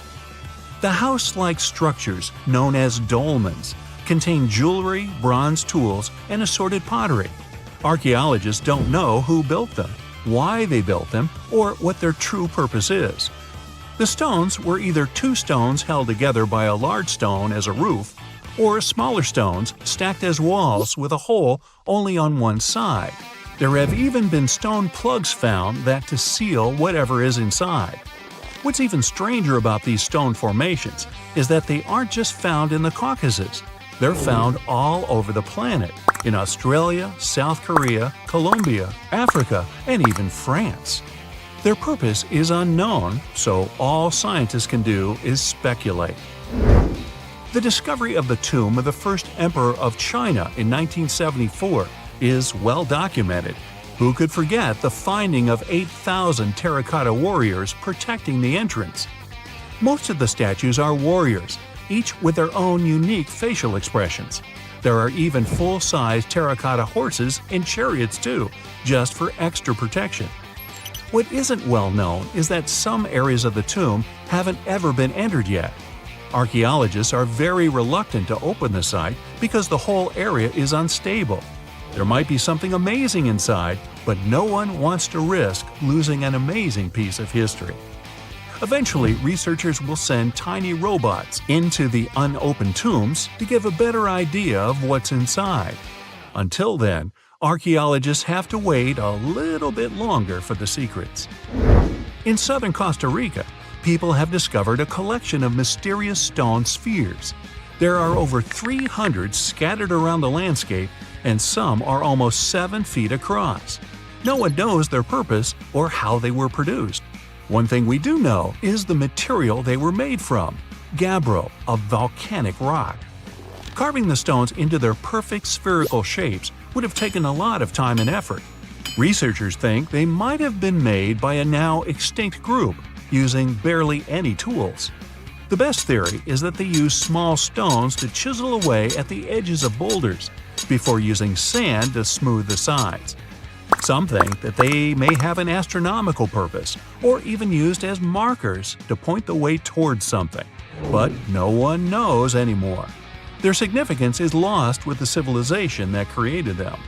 The house-like structures, known as dolmens, contain jewelry, bronze tools, and assorted pottery. Archaeologists don't know who built them, why they built them, or what their true purpose is. The stones were either two stones held together by a large stone as a roof, or smaller stones stacked as walls with a hole only on one side. There have even been stone plugs found that to seal whatever is inside. What's even stranger about these stone formations is that they aren't just found in the Caucasus. They're found all over the planet, in Australia, South Korea, Colombia, Africa, and even France. Their purpose is unknown, so all scientists can do is speculate. The discovery of the tomb of the first emperor of China in 1974 is well documented. Who could forget the finding of 8,000 terracotta warriors protecting the entrance? Most of the statues are warriors, each with their own unique facial expressions. There are even full-size terracotta horses and chariots too, just for extra protection. What isn't well known is that some areas of the tomb haven't ever been entered yet. Archaeologists are very reluctant to open the site because the whole area is unstable. There might be something amazing inside, but no one wants to risk losing an amazing piece of history. Eventually, researchers will send tiny robots into the unopened tombs to give a better idea of what's inside. Until then, archaeologists have to wait a little bit longer for the secrets. In southern Costa Rica, people have discovered a collection of mysterious stone spheres. There are over 300 scattered around the landscape, and some are almost 7 feet across. No one knows their purpose or how they were produced. One thing we do know is the material they were made from: gabbro, a volcanic rock. Carving the stones into their perfect spherical shapes would have taken a lot of time and effort. Researchers think they might have been made by a now extinct group, using barely any tools. The best theory is that they used small stones to chisel away at the edges of boulders, before using sand to smooth the sides. Some think that they may have an astronomical purpose, or even used as markers to point the way towards something. But no one knows anymore. Their significance is lost with the civilization that created them.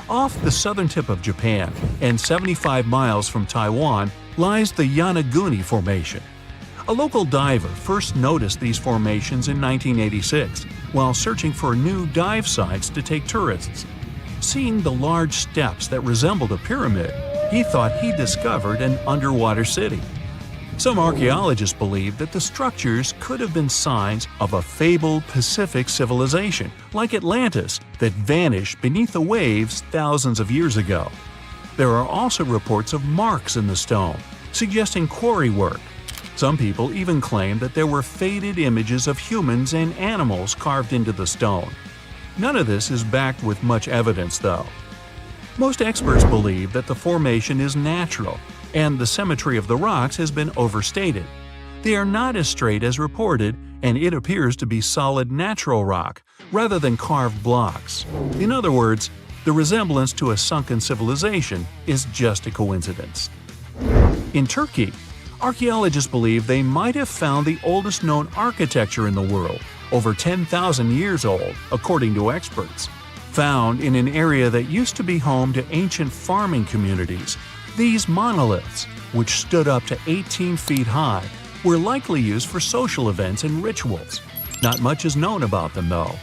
Off the southern tip of Japan, and 75 miles from Taiwan, lies the Yonaguni Formation. A local diver first noticed these formations in 1986 while searching for new dive sites to take tourists. Seeing the large steps that resembled a pyramid, he thought he discovered an underwater city. Some archaeologists believe that the structures could have been signs of a fabled Pacific civilization, like Atlantis, that vanished beneath the waves thousands of years ago. There are also reports of marks in the stone, suggesting quarry work. Some people even claim that there were faded images of humans and animals carved into the stone. None of this is backed with much evidence, though. Most experts believe that the formation is natural, and the symmetry of the rocks has been overstated. They are not as straight as reported, and it appears to be solid natural rock, rather than carved blocks. In other words, the resemblance to a sunken civilization is just a coincidence. In Turkey, archaeologists believe they might have found the oldest known architecture in the world, over 10,000 years old, according to experts. Found in an area that used to be home to ancient farming communities, these monoliths, which stood up to 18 feet high, were likely used for social events and rituals. Not much is known about them, though.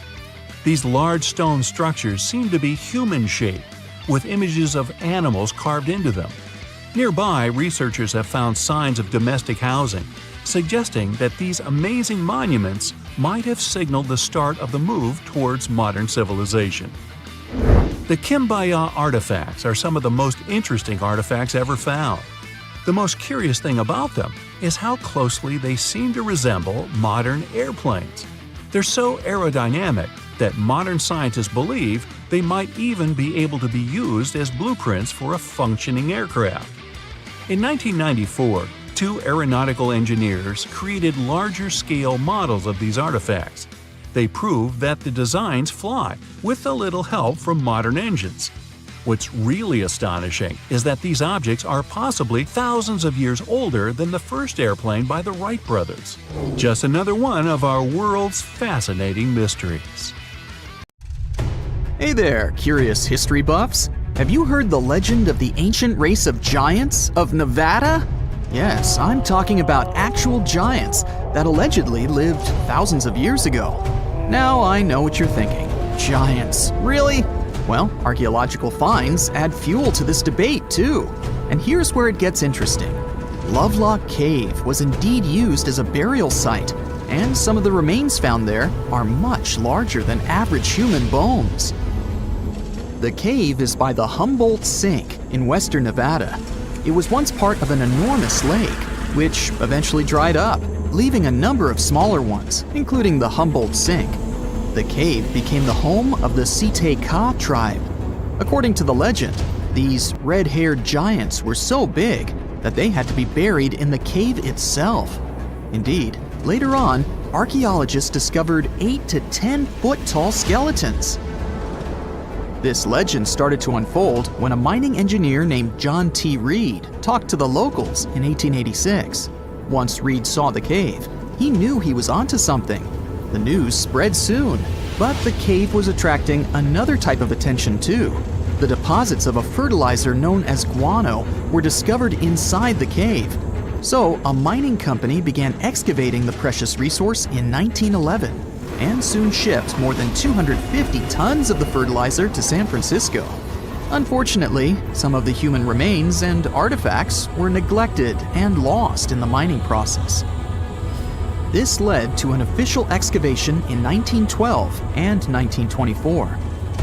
These large stone structures seem to be human-shaped, with images of animals carved into them. Nearby, researchers have found signs of domestic housing, suggesting that these amazing monuments might have signaled the start of the move towards modern civilization. The Kimbaya artifacts are some of the most interesting artifacts ever found. The most curious thing about them is how closely they seem to resemble modern airplanes. They're so aerodynamic that modern scientists believe they might even be able to be used as blueprints for a functioning aircraft. In 1994, 2 aeronautical engineers created larger-scale models of these artifacts. They proved that the designs fly, with a little help from modern engines. What's really astonishing is that these objects are possibly thousands of years older than the first airplane by the Wright brothers. Just another one of our world's fascinating mysteries. Hey there, curious history buffs! Have you heard the legend of the ancient race of giants of Nevada? Yes, I'm talking about actual giants that allegedly lived thousands of years ago. Now I know what you're thinking. Giants, really? Well, archaeological finds add fuel to this debate too. And here's where it gets interesting. Lovelock Cave was indeed used as a burial site, and some of the remains found there are much larger than average human bones. The cave is by the Humboldt Sink in western Nevada. It was once part of an enormous lake, which eventually dried up, leaving a number of smaller ones, including the Humboldt Sink. The cave became the home of the Site-Ka tribe. According to the legend, these red-haired giants were so big that they had to be buried in the cave itself. Indeed, later on, archaeologists discovered 8 to 10 foot tall skeletons. This legend started to unfold when a mining engineer named John T. Reed talked to the locals in 1886. Once Reed saw the cave, he knew he was onto something. The news spread soon, but the cave was attracting another type of attention too. The deposits of a fertilizer known as guano were discovered inside the cave. So a mining company began excavating the precious resource in 1911 and soon shipped more than 250 tons of the fertilizer to San Francisco. Unfortunately, some of the human remains and artifacts were neglected and lost in the mining process. This led to an official excavation in 1912 and 1924.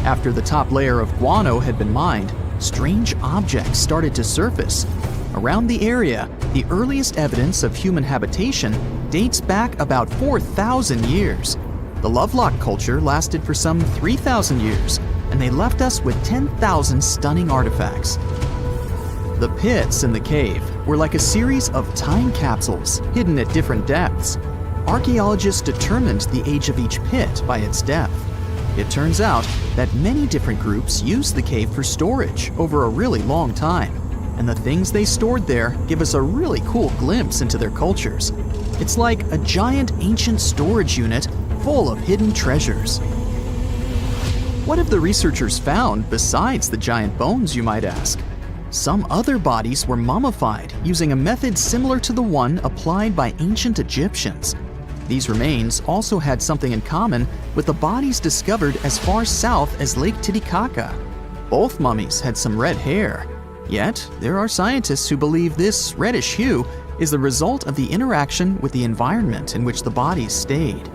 After the top layer of guano had been mined, strange objects started to surface. Around the area, the earliest evidence of human habitation dates back about 4,000 years. The Lovelock culture lasted for some 3,000 years, and they left us with 10,000 stunning artifacts. The pits in the cave were like a series of time capsules hidden at different depths. Archaeologists determined the age of each pit by its depth. It turns out that many different groups used the cave for storage over a really long time, and the things they stored there give us a really cool glimpse into their cultures. It's like a giant ancient storage unit full of hidden treasures. What have the researchers found besides the giant bones, you might ask? Some other bodies were mummified using a method similar to the one applied by ancient Egyptians. These remains also had something in common with the bodies discovered as far south as Lake Titicaca. Both mummies had some red hair. Yet, there are scientists who believe this reddish hue is the result of the interaction with the environment in which the bodies stayed.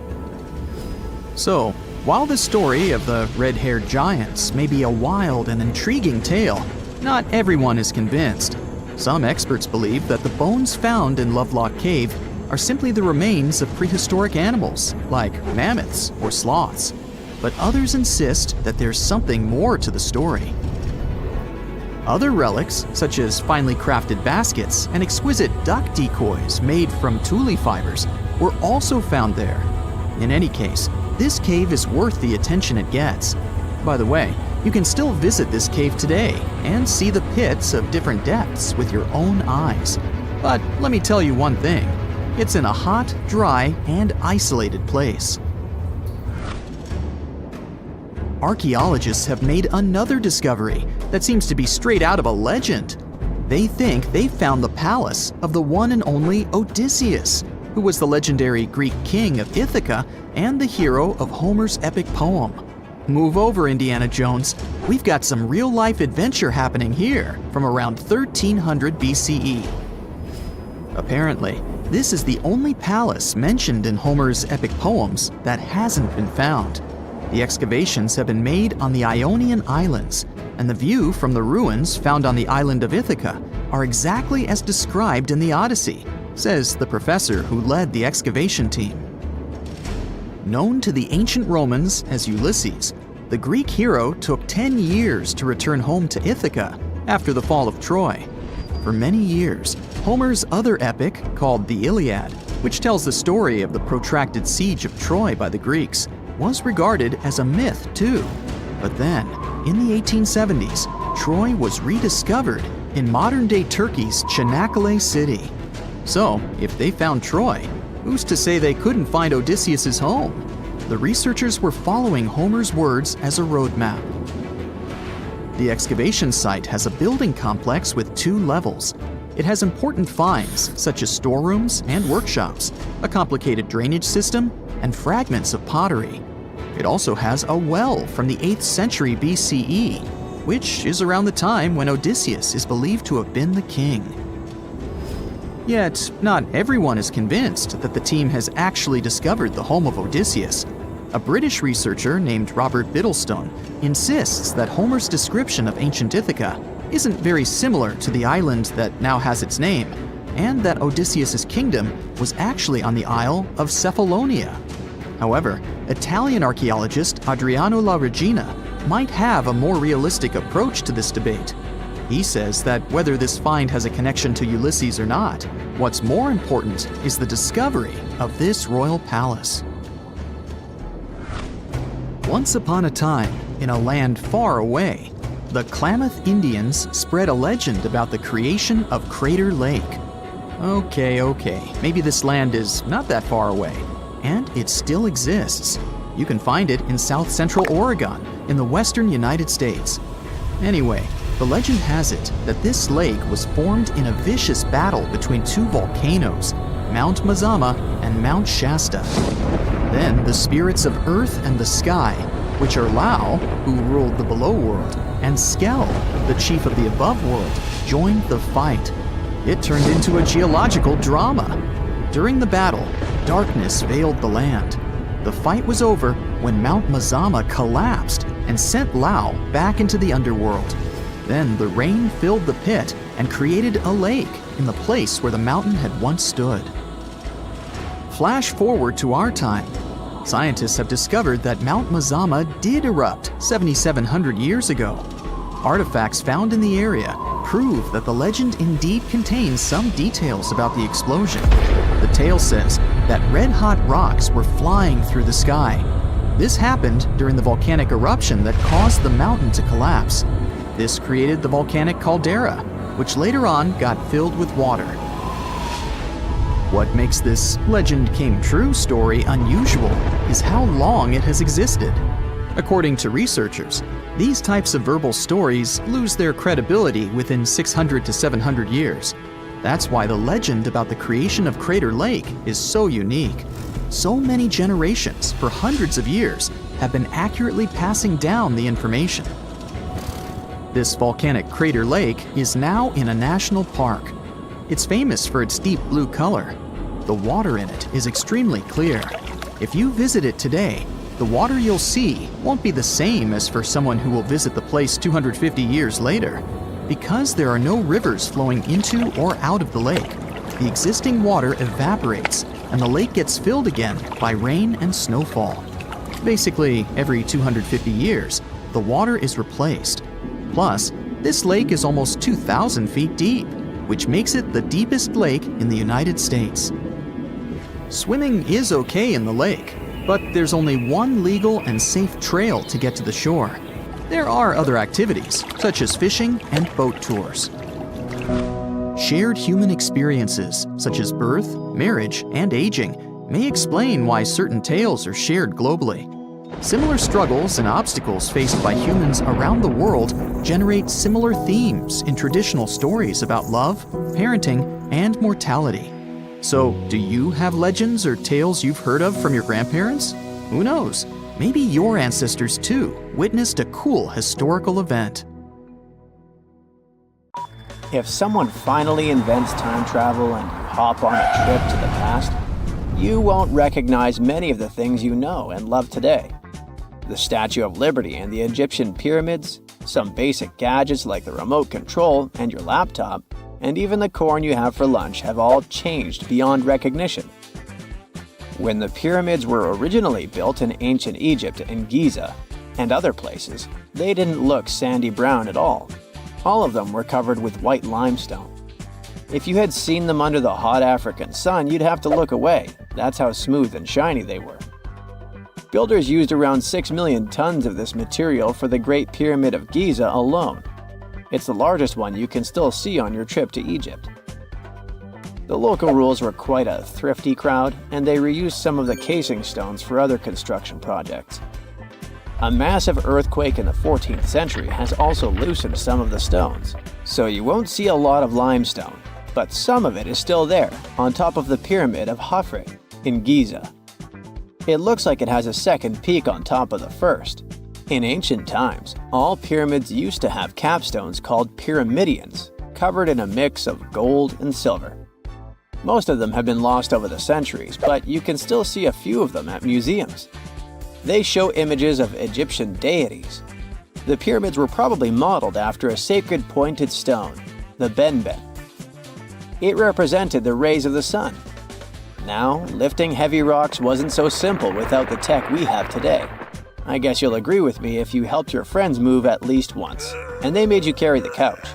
So, while the story of the red-haired giants may be a wild and intriguing tale, not everyone is convinced. Some experts believe that the bones found in Lovelock Cave are simply the remains of prehistoric animals, like mammoths or sloths. But others insist that there's something more to the story. Other relics, such as finely crafted baskets and exquisite duck decoys made from tule fibers, were also found there. In any case, this cave is worth the attention it gets. By the way, you can still visit this cave today and see the pits of different depths with your own eyes. But let me tell you one thing. It's in a hot, dry, and isolated place. Archaeologists have made another discovery that seems to be straight out of a legend. They think they found the palace of the one and only Odysseus, who was the legendary Greek king of Ithaca and the hero of Homer's epic poem. Move over, Indiana Jones. We've got some real-life adventure happening here from around 1300 BCE. Apparently, this is the only palace mentioned in Homer's epic poems that hasn't been found. The excavations have been made on the Ionian Islands, and the view from the ruins found on the island of Ithaca are exactly as described in the Odyssey, says the professor who led the excavation team. Known to the ancient Romans as Ulysses, the Greek hero took 10 years to return home to Ithaca after the fall of Troy. For many years, Homer's other epic, called the Iliad, which tells the story of the protracted siege of Troy by the Greeks, was regarded as a myth too. But then, in the 1870s, Troy was rediscovered in modern-day Turkey's Çanakkale city. So, if they found Troy, who's to say they couldn't find Odysseus' home? The researchers were following Homer's words as a roadmap. The excavation site has a building complex with 2 levels. It has important finds, such as storerooms and workshops, a complicated drainage system, and fragments of pottery. It also has a well from the 8th century BCE, which is around the time when Odysseus is believed to have been the king. Yet, not everyone is convinced that the team has actually discovered the home of Odysseus. A British researcher named Robert Biddlestone insists that Homer's description of ancient Ithaca isn't very similar to the island that now has its name, and that Odysseus's kingdom was actually on the Isle of Cephalonia. However, Italian archaeologist Adriano La Regina might have a more realistic approach to this debate. He says that whether this find has a connection to Ulysses or not, what's more important is the discovery of this royal palace. Once upon a time, in a land far away, the Klamath Indians spread a legend about the creation of Crater Lake. Okay, maybe this land is not that far away, and it still exists. You can find it in south central Oregon, in the western United States. Anyway, the legend has it that this lake was formed in a vicious battle between two volcanoes, Mount Mazama and Mount Shasta. Then the spirits of earth and the sky, which are Lao, who ruled the below world, and Skell, the chief of the above world, joined the fight. It turned into a geological drama. During the battle, darkness veiled the land. The fight was over when Mount Mazama collapsed and sent Lao back into the underworld. Then the rain filled the pit and created a lake in the place where the mountain had once stood. Flash forward to our time. Scientists have discovered that Mount Mazama did erupt 7,700 years ago. Artifacts found in the area prove that the legend indeed contains some details about the explosion. The tale says that red-hot rocks were flying through the sky. This happened during the volcanic eruption that caused the mountain to collapse. This created the volcanic caldera, which later on got filled with water. What makes this legend came true story unusual is how long it has existed. According to researchers, these types of verbal stories lose their credibility within 600 to 700 years. That's why the legend about the creation of Crater Lake is so unique. So many generations, for hundreds of years, have been accurately passing down the information. This volcanic crater lake is now in a national park. It's famous for its deep blue color. The water in it is extremely clear. If you visit it today, the water you'll see won't be the same as for someone who will visit the place 250 years later. Because there are no rivers flowing into or out of the lake, the existing water evaporates and the lake gets filled again by rain and snowfall. Basically, every 250 years, the water is replaced. Plus, this lake is almost 2,000 feet deep, which makes it the deepest lake in the United States. Swimming is okay in the lake, but there's only one legal and safe trail to get to the shore. There are other activities, such as fishing and boat tours. Shared human experiences, such as birth, marriage, and aging, may explain why certain tales are shared globally. Similar struggles and obstacles faced by humans around the world generate similar themes in traditional stories about love, parenting, and mortality. So, do you have legends or tales you've heard of from your grandparents? Who knows? Maybe your ancestors too witnessed a cool historical event. If someone finally invents time travel and you hop on a trip to the past, you won't recognize many of the things you know and love today. The Statue of Liberty and the Egyptian pyramids, some basic gadgets like the remote control and your laptop, and even the corn you have for lunch have all changed beyond recognition. When the pyramids were originally built in ancient Egypt and Giza and other places, they didn't look sandy brown at all. All of them were covered with white limestone. If you had seen them under the hot African sun, you'd have to look away. That's how smooth and shiny they were. Builders used around 6 million tons of this material for the Great Pyramid of Giza alone. It's the largest one you can still see on your trip to Egypt. The local rules were quite a thrifty crowd, and they reused some of the casing stones for other construction projects. A massive earthquake in the 14th century has also loosened some of the stones, so you won't see a lot of limestone, but some of it is still there, on top of the Pyramid of Khafre in Giza. It looks like it has a second peak on top of the first. In ancient times, all pyramids used to have capstones called pyramidions, covered in a mix of gold and silver. Most of them have been lost over the centuries, but you can still see a few of them at museums. They show images of Egyptian deities. The pyramids were probably modeled after a sacred pointed stone, the benben. It represented the rays of the sun. Now, lifting heavy rocks wasn't so simple without the tech we have today. I guess you'll agree with me if you helped your friends move at least once, and they made you carry the couch.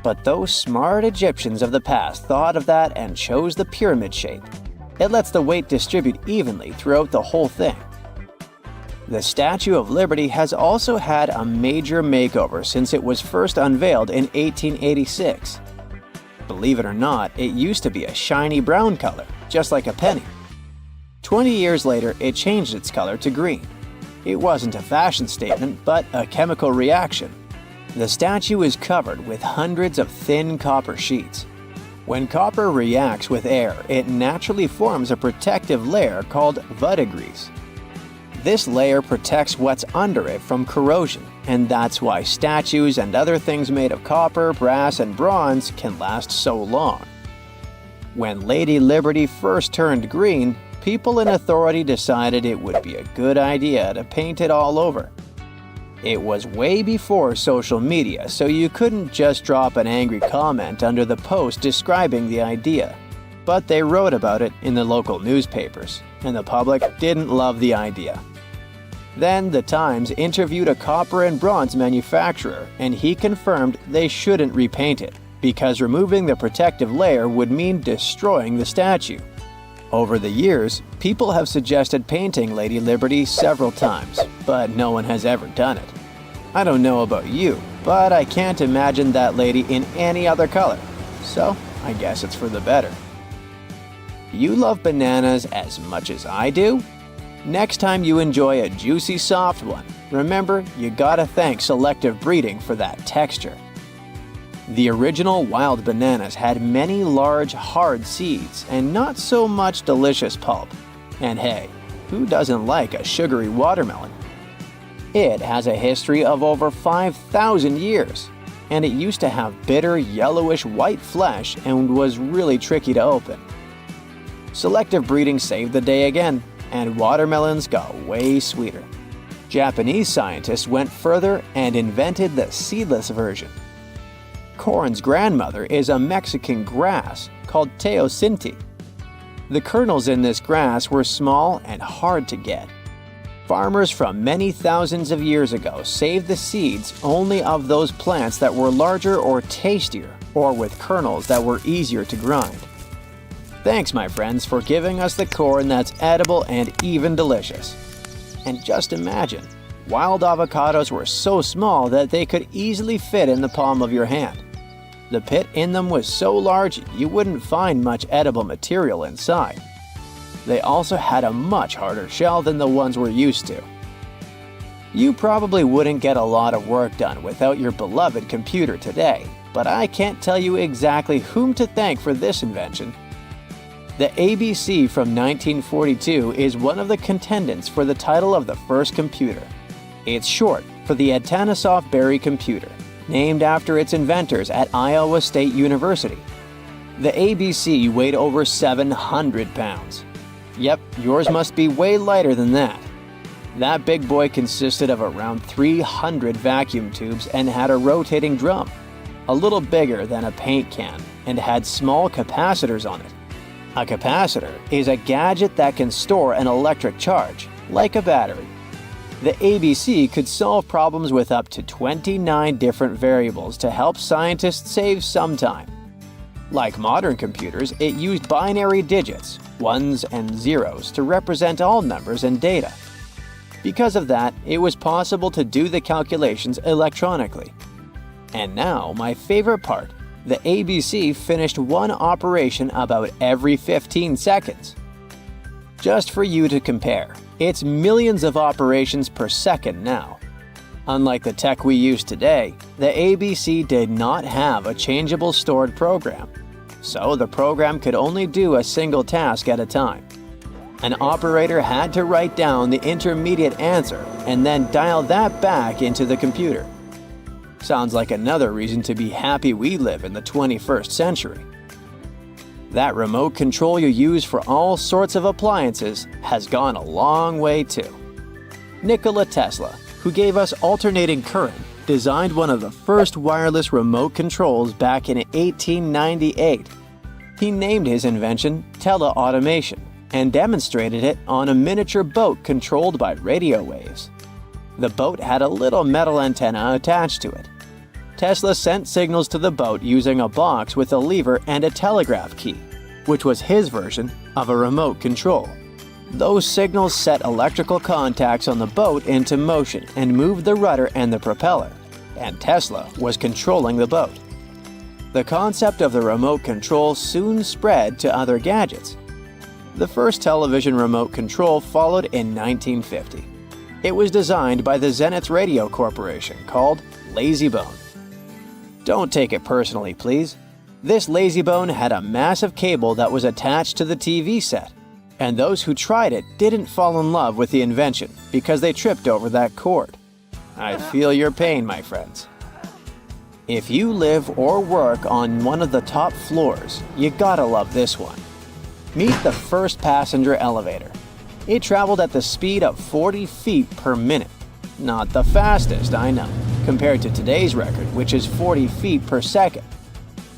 But those smart Egyptians of the past thought of that and chose the pyramid shape. It lets the weight distribute evenly throughout the whole thing. The Statue of Liberty has also had a major makeover since it was first unveiled in 1886. Believe it or not, it used to be a shiny brown color, just like a penny. 20 years later, it changed its color to green. It wasn't a fashion statement, but a chemical reaction. The statue is covered with hundreds of thin copper sheets. When copper reacts with air, it naturally forms a protective layer called verdigris. This layer protects what's under it from corrosion, and that's why statues and other things made of copper, brass, and bronze can last so long. When Lady Liberty first turned green, people in authority decided it would be a good idea to paint it all over. It was way before social media, so you couldn't just drop an angry comment under the post describing the idea. But they wrote about it in the local newspapers, and the public didn't love the idea. Then the Times interviewed a copper and bronze manufacturer, and he confirmed they shouldn't repaint it, because removing the protective layer would mean destroying the statue. Over the years, people have suggested painting Lady Liberty several times, but no one has ever done it. I don't know about you, but I can't imagine that lady in any other color, so I guess it's for the better. You love bananas as much as I do? Next time you enjoy a juicy soft one, remember you gotta thank selective breeding for that texture. The original wild bananas had many large, hard seeds and not so much delicious pulp. And hey, who doesn't like a sugary watermelon? It has a history of over 5,000 years, and it used to have bitter, yellowish white flesh and was really tricky to open. Selective breeding saved the day again, and watermelons got way sweeter. Japanese scientists went further and invented the seedless version. Corn's grandmother is a Mexican grass called teosinte. The kernels in this grass were small and hard to get. Farmers from many thousands of years ago saved the seeds only of those plants that were larger or tastier, or with kernels that were easier to grind. Thanks, my friends, for giving us the corn that's edible and even delicious. And just imagine, wild avocados were so small that they could easily fit in the palm of your hand. The pit in them was so large you wouldn't find much edible material inside. They also had a much harder shell than the ones we're used to. You probably wouldn't get a lot of work done without your beloved computer today, but I can't tell you exactly whom to thank for this invention. The ABC from 1942 is one of the contendants for the title of the first computer. It's short for the Atanasoff Berry computer, named after its inventors at Iowa State University. The ABC weighed over 700 pounds. Yep, yours must be way lighter than that. That big boy consisted of around 300 vacuum tubes and had a rotating drum, a little bigger than a paint can, and had small capacitors on it. A capacitor is a gadget that can store an electric charge, like a battery. The ABC could solve problems with up to 29 different variables to help scientists save some time. Like modern computers, it used binary digits, ones and zeros, to represent all numbers and data. Because of that, it was possible to do the calculations electronically. And now, my favorite part, the ABC finished one operation about every 15 seconds. Just for you to compare, it's millions of operations per second now. Unlike the tech we use today, the ABC did not have a changeable stored program, so the program could only do a single task at a time. An operator had to write down the intermediate answer and then dial that back into the computer. Sounds like another reason to be happy we live in the 21st century. That remote control you use for all sorts of appliances has gone a long way too. Nikola Tesla, who gave us alternating current, designed one of the first wireless remote controls back in 1898. He named his invention teleautomation and demonstrated it on a miniature boat controlled by radio waves. The boat had a little metal antenna attached to it. Tesla sent signals to the boat using a box with a lever and a telegraph key, which was his version of a remote control. Those signals set electrical contacts on the boat into motion and moved the rudder and the propeller, and Tesla was controlling the boat. The concept of the remote control soon spread to other gadgets. The first television remote control followed in 1950. It was designed by the Zenith Radio Corporation, called LazyBone. Don't take it personally, please. This LazyBone had a massive cable that was attached to the TV set, and those who tried it didn't fall in love with the invention because they tripped over that cord. I feel your pain, my friends. If you live or work on one of the top floors, you gotta love this one. Meet the first passenger elevator. It traveled at the speed of 40 feet per minute. Not the fastest, I know, compared to today's record, which is 40 feet per second.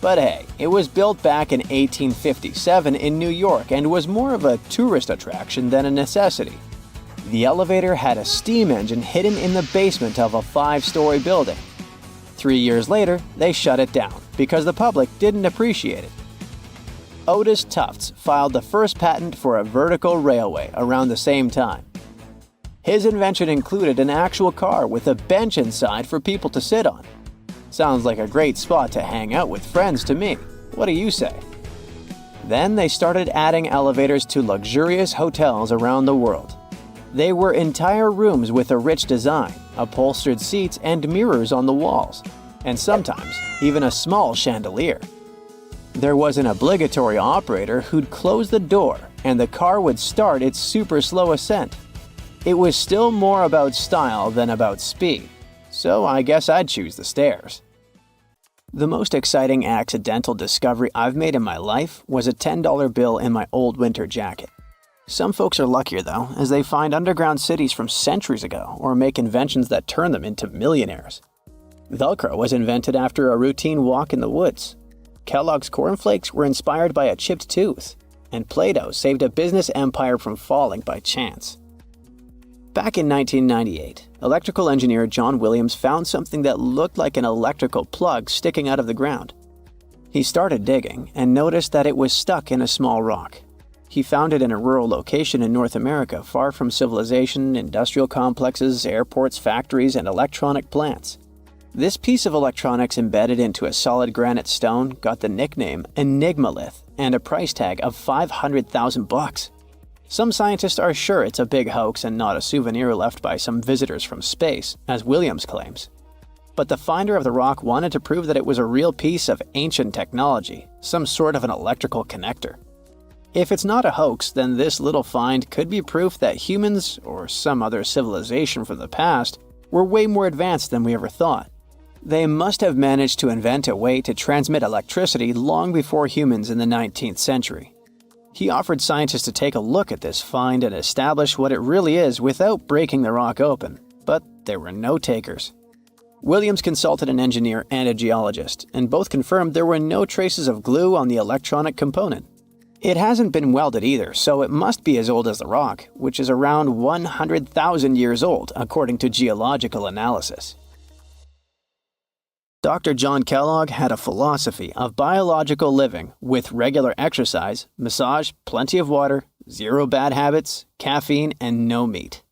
But hey, it was built back in 1857 in New York and was more of a tourist attraction than a necessity. The elevator had a steam engine hidden in the basement of a 5-story building. 3 years later, they shut it down because the public didn't appreciate it. Otis Tufts filed the first patent for a vertical railway around the same time. His invention included an actual car with a bench inside for people to sit on. Sounds like a great spot to hang out with friends to me. What do you say? Then they started adding elevators to luxurious hotels around the world. They were entire rooms with a rich design, upholstered seats and mirrors on the walls, and sometimes even a small chandelier. There was an obligatory operator who'd close the door and the car would start its super slow ascent. It was still more about style than about speed, so I guess I'd choose the stairs. The most exciting accidental discovery I've made in my life was a $10 bill in my old winter jacket. Some folks are luckier though, as they find underground cities from centuries ago or make inventions that turn them into millionaires. Velcro was invented after a routine walk in the woods. Kellogg's cornflakes were inspired by a chipped tooth, and Play-Doh saved a business empire from falling by chance. Back in 1998, electrical engineer John Williams found something that looked like an electrical plug sticking out of the ground. He started digging and noticed that it was stuck in a small rock. He found it in a rural location in North America, far from civilization, industrial complexes, airports, factories, and electronic plants. This piece of electronics embedded into a solid granite stone got the nickname Enigmalith and a price tag of $500,000. Some scientists are sure it's a big hoax and not a souvenir left by some visitors from space, as Williams claims. But the finder of the rock wanted to prove that it was a real piece of ancient technology, some sort of an electrical connector. If it's not a hoax, then this little find could be proof that humans, or some other civilization from the past, were way more advanced than we ever thought. They must have managed to invent a way to transmit electricity long before humans in the 19th century. He offered scientists to take a look at this find and establish what it really is without breaking the rock open, but there were no takers. Williams consulted an engineer and a geologist, and both confirmed there were no traces of glue on the electronic component. It hasn't been welded either, so it must be as old as the rock, which is around 100,000 years old, according to geological analysis. Dr. John Kellogg had a philosophy of biological living with regular exercise, massage, plenty of water, zero bad habits, caffeine, and no meat.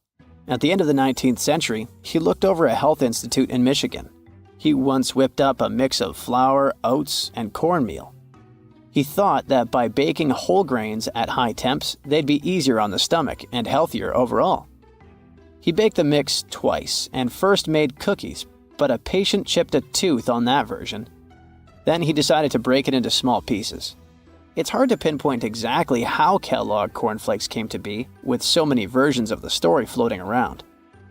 At the end of the 19th century, he looked over a health institute in Michigan. He once whipped up a mix of flour, oats, and cornmeal. He thought that by baking whole grains at high temps, they'd be easier on the stomach and healthier overall. He baked the mix twice and first made cookies, but a patient chipped a tooth on that version. Then he decided to break it into small pieces. It's hard to pinpoint exactly how Kellogg cornflakes came to be, with so many versions of the story floating around.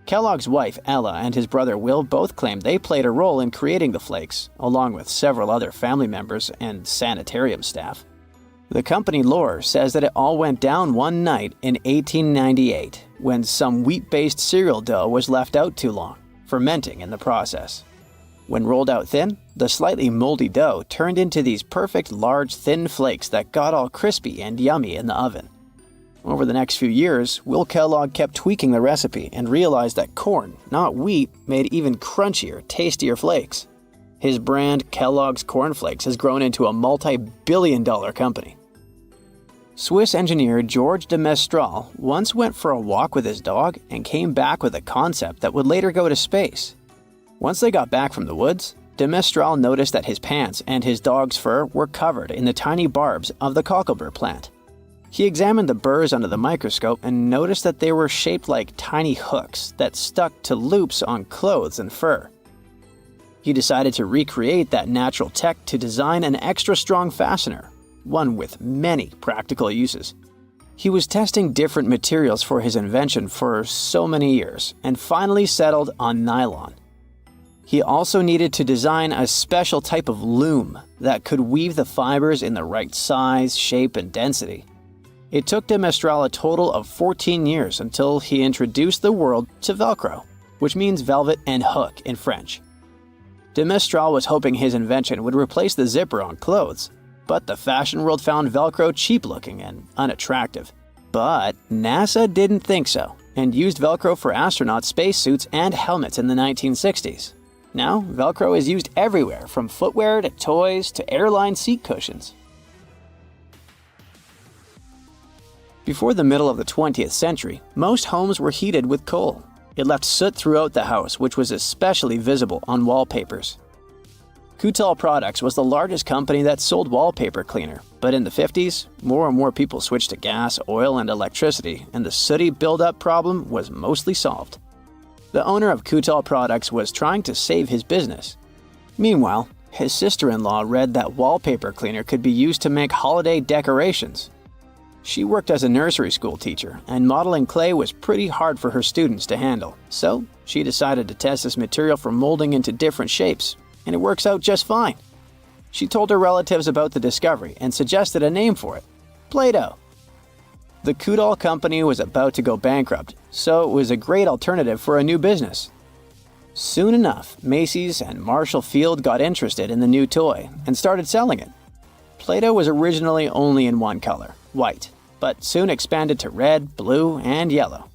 Kellogg's wife, Ella, and his brother Will both claimed they played a role in creating the flakes, along with several other family members and sanitarium staff. The company lore says that it all went down one night in 1898 when some wheat-based cereal dough was left out too long, fermenting in the process. When rolled out thin, the slightly moldy dough turned into these perfect large thin flakes that got all crispy and yummy in the oven. Over the next few years, Will Kellogg kept tweaking the recipe and realized that corn, not wheat, made even crunchier, tastier flakes. His brand, Kellogg's Corn Flakes, has grown into a multi-billion-dollar company. Swiss engineer George de Mestral once went for a walk with his dog and came back with a concept that would later go to space. Once they got back from the woods, de Mestral noticed that his pants and his dog's fur were covered in the tiny barbs of the cocklebur plant. He examined the burrs under the microscope and noticed that they were shaped like tiny hooks that stuck to loops on clothes and fur. He decided to recreate that natural tech to design an extra strong fastener, one with many practical uses. He was testing different materials for his invention for so many years and finally settled on nylon. He also needed to design a special type of loom that could weave the fibers in the right size, shape, and density. It took de Mestral a total of 14 years until he introduced the world to Velcro, which means velvet and hook in French. De Mestral was hoping his invention would replace the zipper on clothes, but the fashion world found Velcro cheap-looking and unattractive. But NASA didn't think so, and used Velcro for astronaut spacesuits and helmets in the 1960s. Now, Velcro is used everywhere, from footwear to toys to airline seat cushions. Before the middle of the 20th century, most homes were heated with coal. It left soot throughout the house, which was especially visible on wallpapers. Coutal Products was the largest company that sold wallpaper cleaner, but in the 50s, more and more people switched to gas, oil, and electricity, and the sooty buildup problem was mostly solved. The owner of Coutal Products was trying to save his business. Meanwhile, his sister-in-law read that wallpaper cleaner could be used to make holiday decorations. She worked as a nursery school teacher, and modeling clay was pretty hard for her students to handle, so she decided to test this material for molding into different shapes, and it works out just fine. She told her relatives about the discovery and suggested a name for it: Play-Doh. The Coutal company was about to go bankrupt, so it was a great alternative for a new business. Soon enough, Macy's and Marshall Field got interested in the new toy and started selling it. Play-Doh was originally only in one color, white, but soon expanded to red, blue, and yellow.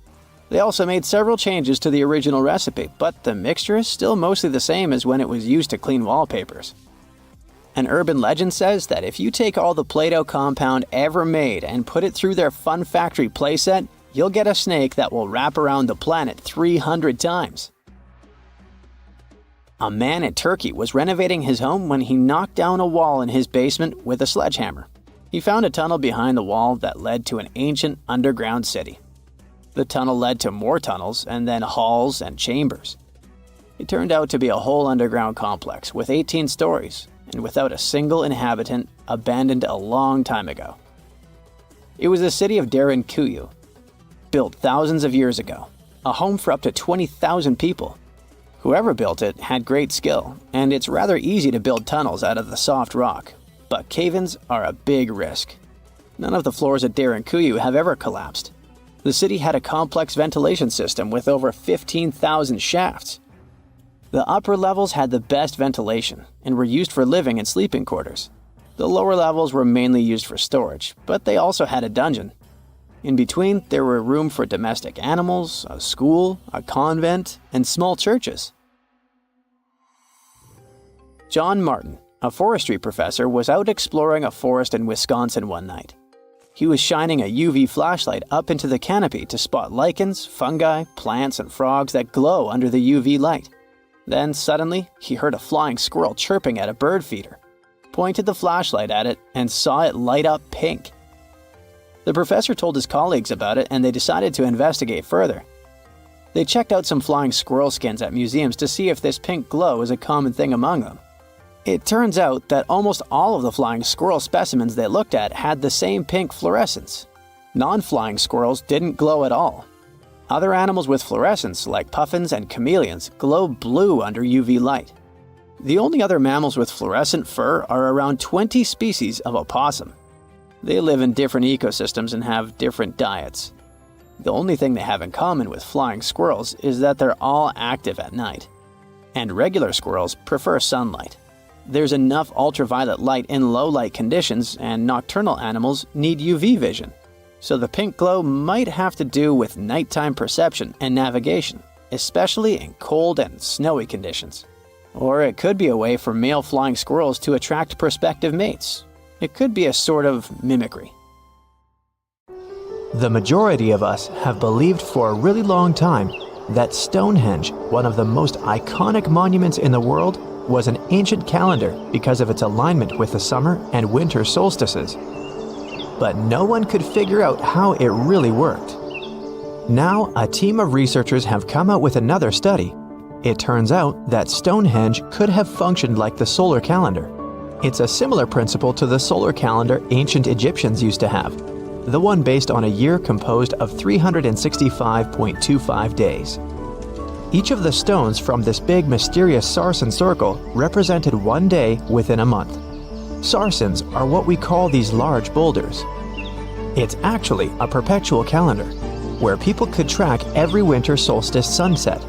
They also made several changes to the original recipe, but the mixture is still mostly the same as when it was used to clean wallpapers. An urban legend says that if you take all the Play-Doh compound ever made and put it through their Fun Factory playset, you'll get a snake that will wrap around the planet 300 times. A man in Turkey was renovating his home when he knocked down a wall in his basement with a sledgehammer. He found a tunnel behind the wall that led to an ancient underground city. The tunnel led to more tunnels and then halls and chambers. It turned out to be a whole underground complex with 18 stories and without a single inhabitant, abandoned a long time ago. It was the city of Derinkuyu, built thousands of years ago, a home for up to 20,000 people. Whoever built it had great skill, and it's rather easy to build tunnels out of the soft rock, but cave-ins are a big risk. None of the floors at Derinkuyu have ever collapsed. The city had a complex ventilation system with over 15,000 shafts. The upper levels had the best ventilation and were used for living and sleeping quarters. The lower levels were mainly used for storage, but they also had a dungeon. In between, there were room for domestic animals, a school, a convent, and small churches. John Martin, a forestry professor, was out exploring a forest in Wisconsin one night. He was shining a UV flashlight up into the canopy to spot lichens, fungi, plants, and frogs that glow under the UV light. Then, suddenly, he heard a flying squirrel chirping at a bird feeder, pointed the flashlight at it, and saw it light up pink. The professor told his colleagues about it, and they decided to investigate further. They checked out some flying squirrel skins at museums to see if this pink glow is a common thing among them. It turns out that almost all of the flying squirrel specimens they looked at had the same pink fluorescence. Non-flying squirrels didn't glow at all. Other animals with fluorescence, like puffins and chameleons, glow blue under UV light. The only other mammals with fluorescent fur are around 20 species of opossum. They live in different ecosystems and have different diets. The only thing they have in common with flying squirrels is that they're all active at night. And regular squirrels prefer sunlight. There's enough ultraviolet light in low light conditions, and nocturnal animals need UV vision. So the pink glow might have to do with nighttime perception and navigation, especially in cold and snowy conditions. Or it could be a way for male flying squirrels to attract prospective mates. It could be a sort of mimicry. The majority of us have believed for a really long time that Stonehenge, one of the most iconic monuments in the world, was an ancient calendar because of its alignment with the summer and winter solstices. But no one could figure out how it really worked. Now, a team of researchers have come out with another study. It turns out that Stonehenge could have functioned like the solar calendar. It's a similar principle to the solar calendar ancient Egyptians used to have, the one based on a year composed of 365.25 days. Each of the stones from this big mysterious sarsen circle represented one day within a month. Sarsens are what we call these large boulders. It's actually a perpetual calendar, where people could track every winter solstice sunset.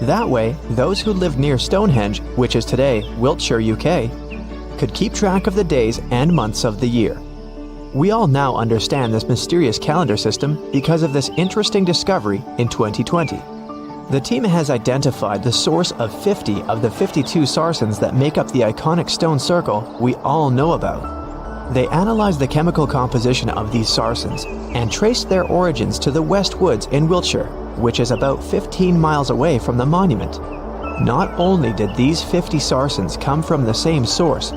That way, those who lived near Stonehenge, which is today Wiltshire, UK, could keep track of the days and months of the year. We all now understand this mysterious calendar system because of this interesting discovery in 2020. The team has identified the source of 50 of the 52 sarsens that make up the iconic stone circle we all know about. They analyzed the chemical composition of these sarsens and traced their origins to the West Woods in Wiltshire, which is about 15 miles away from the monument. Not only did these 50 sarsens come from the same source,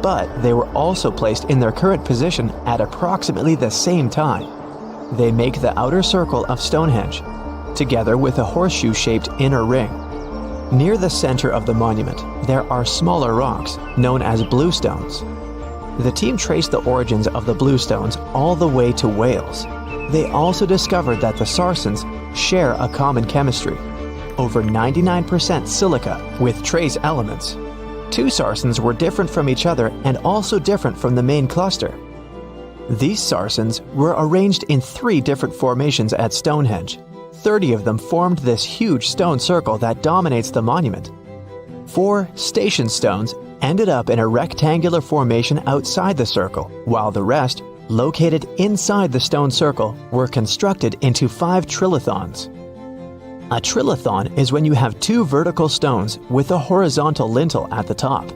but they were also placed in their current position at approximately the same time. They make the outer circle of Stonehenge, together with a horseshoe-shaped inner ring. Near the center of the monument, there are smaller rocks, known as bluestones. The team traced the origins of the bluestones all the way to Wales. They also discovered that the sarsens share a common chemistry, over 99% silica with trace elements. Two sarsens were different from each other and also different from the main cluster. These sarsens were arranged in 3 different formations at Stonehenge. 30 of them formed this huge stone circle that dominates the monument. 4 station stones ended up in a rectangular formation outside the circle, while the rest, located inside the stone circle, were constructed into 5 trilithons. A trilithon is when you have 2 vertical stones with a horizontal lintel at the top.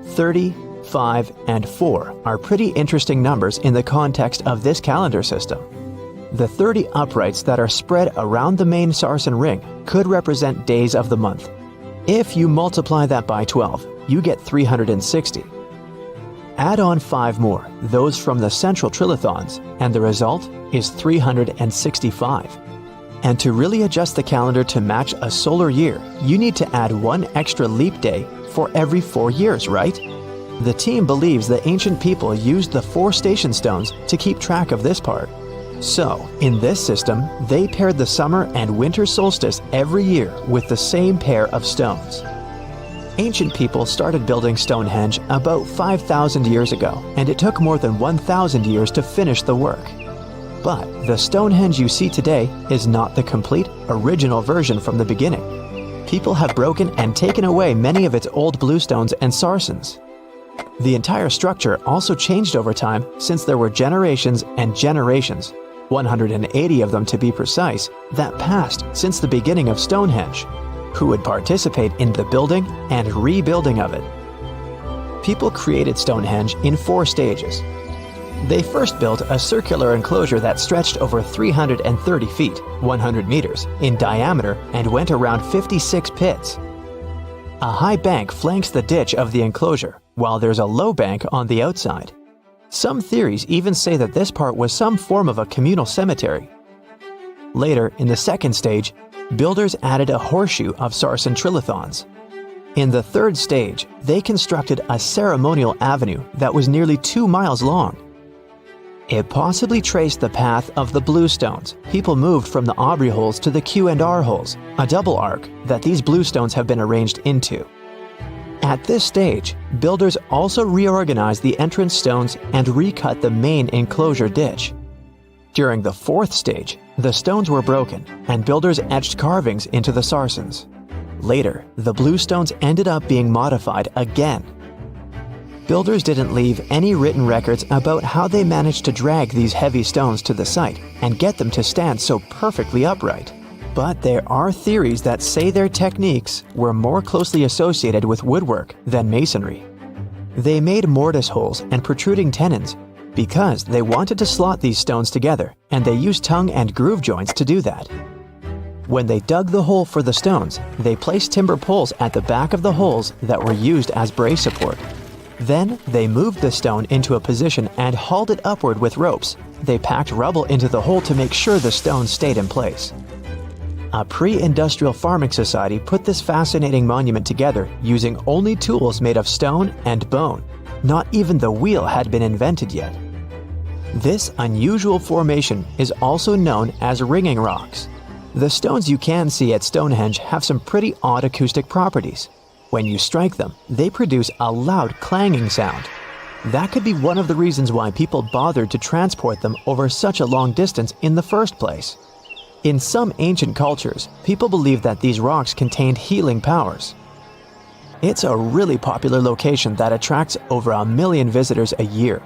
30, 5, and 4 are pretty interesting numbers in the context of this calendar system. The 30 uprights that are spread around the main sarsen ring could represent days of the month. If you multiply that by 12, you get 360. Add on 5 more, those from the central trilithons, and the result is 365. And to really adjust the calendar to match a solar year, you need to add 1 extra leap day for every 4 years, right? The team believes the ancient people used the 4 station stones to keep track of this part. So, in this system, they paired the summer and winter solstice every year with the same pair of stones. Ancient people started building Stonehenge about 5,000 years ago, and it took more than 1,000 years to finish the work. But the Stonehenge you see today is not the complete, original version from the beginning. People have broken and taken away many of its old bluestones and sarsens. The entire structure also changed over time since there were generations and generations, 180 of them to be precise, that passed since the beginning of Stonehenge, who would participate in the building and rebuilding of it. People created Stonehenge in 4 stages. They first built a circular enclosure that stretched over 330 feet, 100 meters, in diameter and went around 56 pits. A high bank flanks the ditch of the enclosure, while there's a low bank on the outside. Some theories even say that this part was some form of a communal cemetery. Later, in the second stage, builders added a horseshoe of sarsen trilithons. In the third stage, they constructed a ceremonial avenue that was nearly 2 miles long. It possibly traced the path of the bluestones. People moved from the Aubrey holes to the Q&R holes, a double arc that these bluestones have been arranged into. At this stage, builders also reorganized the entrance stones and recut the main enclosure ditch. During the fourth stage, the stones were broken and builders etched carvings into the sarsens. Later, the blue stones ended up being modified again. Builders didn't leave any written records about how they managed to drag these heavy stones to the site and get them to stand so perfectly upright. But there are theories that say their techniques were more closely associated with woodwork than masonry. They made mortise holes and protruding tenons because they wanted to slot these stones together, and they used tongue and groove joints to do that. When they dug the hole for the stones, they placed timber poles at the back of the holes that were used as brace support. Then they moved the stone into a position and hauled it upward with ropes. They packed rubble into the hole to make sure the stone stayed in place. A pre-industrial farming society put this fascinating monument together using only tools made of stone and bone. Not even the wheel had been invented yet. This unusual formation is also known as ringing rocks. The stones you can see at Stonehenge have some pretty odd acoustic properties. When you strike them, they produce a loud clanging sound. That could be one of the reasons why people bothered to transport them over such a long distance in the first place. In some ancient cultures, people believed that these rocks contained healing powers. It's a really popular location that attracts over 1 million visitors a year.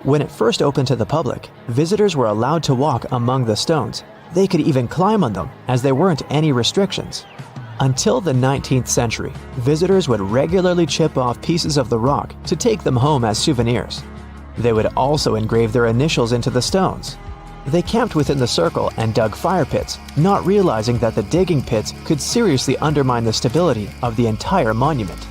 When it first opened to the public, visitors were allowed to walk among the stones. They could even climb on them, as there weren't any restrictions. Until the 19th century, visitors would regularly chip off pieces of the rock to take them home as souvenirs. They would also engrave their initials into the stones. They camped within the circle and dug fire pits, not realizing that the digging pits could seriously undermine the stability of the entire monument.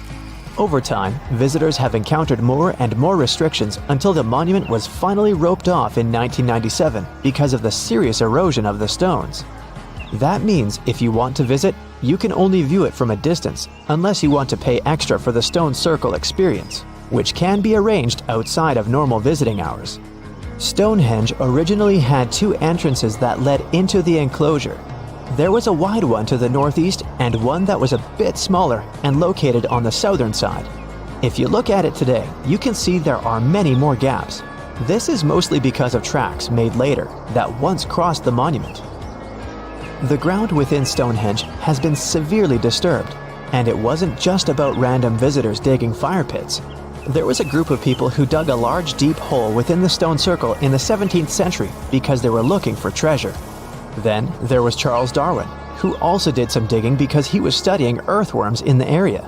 Over time, visitors have encountered more and more restrictions until the monument was finally roped off in 1997 because of the serious erosion of the stones. That means if you want to visit, you can only view it from a distance unless you want to pay extra for the stone circle experience, which can be arranged outside of normal visiting hours. Stonehenge originally had 2 entrances that led into the enclosure. There was a wide one to the northeast and one that was a bit smaller and located on the southern side. If you look at it today, you can see there are many more gaps. This is mostly because of tracks made later that once crossed the monument. The ground within Stonehenge has been severely disturbed, and it wasn't just about random visitors digging fire pits. There was a group of people who dug a large deep hole within the stone circle in the 17th century because they were looking for treasure. Then there was Charles Darwin, who also did some digging because he was studying earthworms in the area.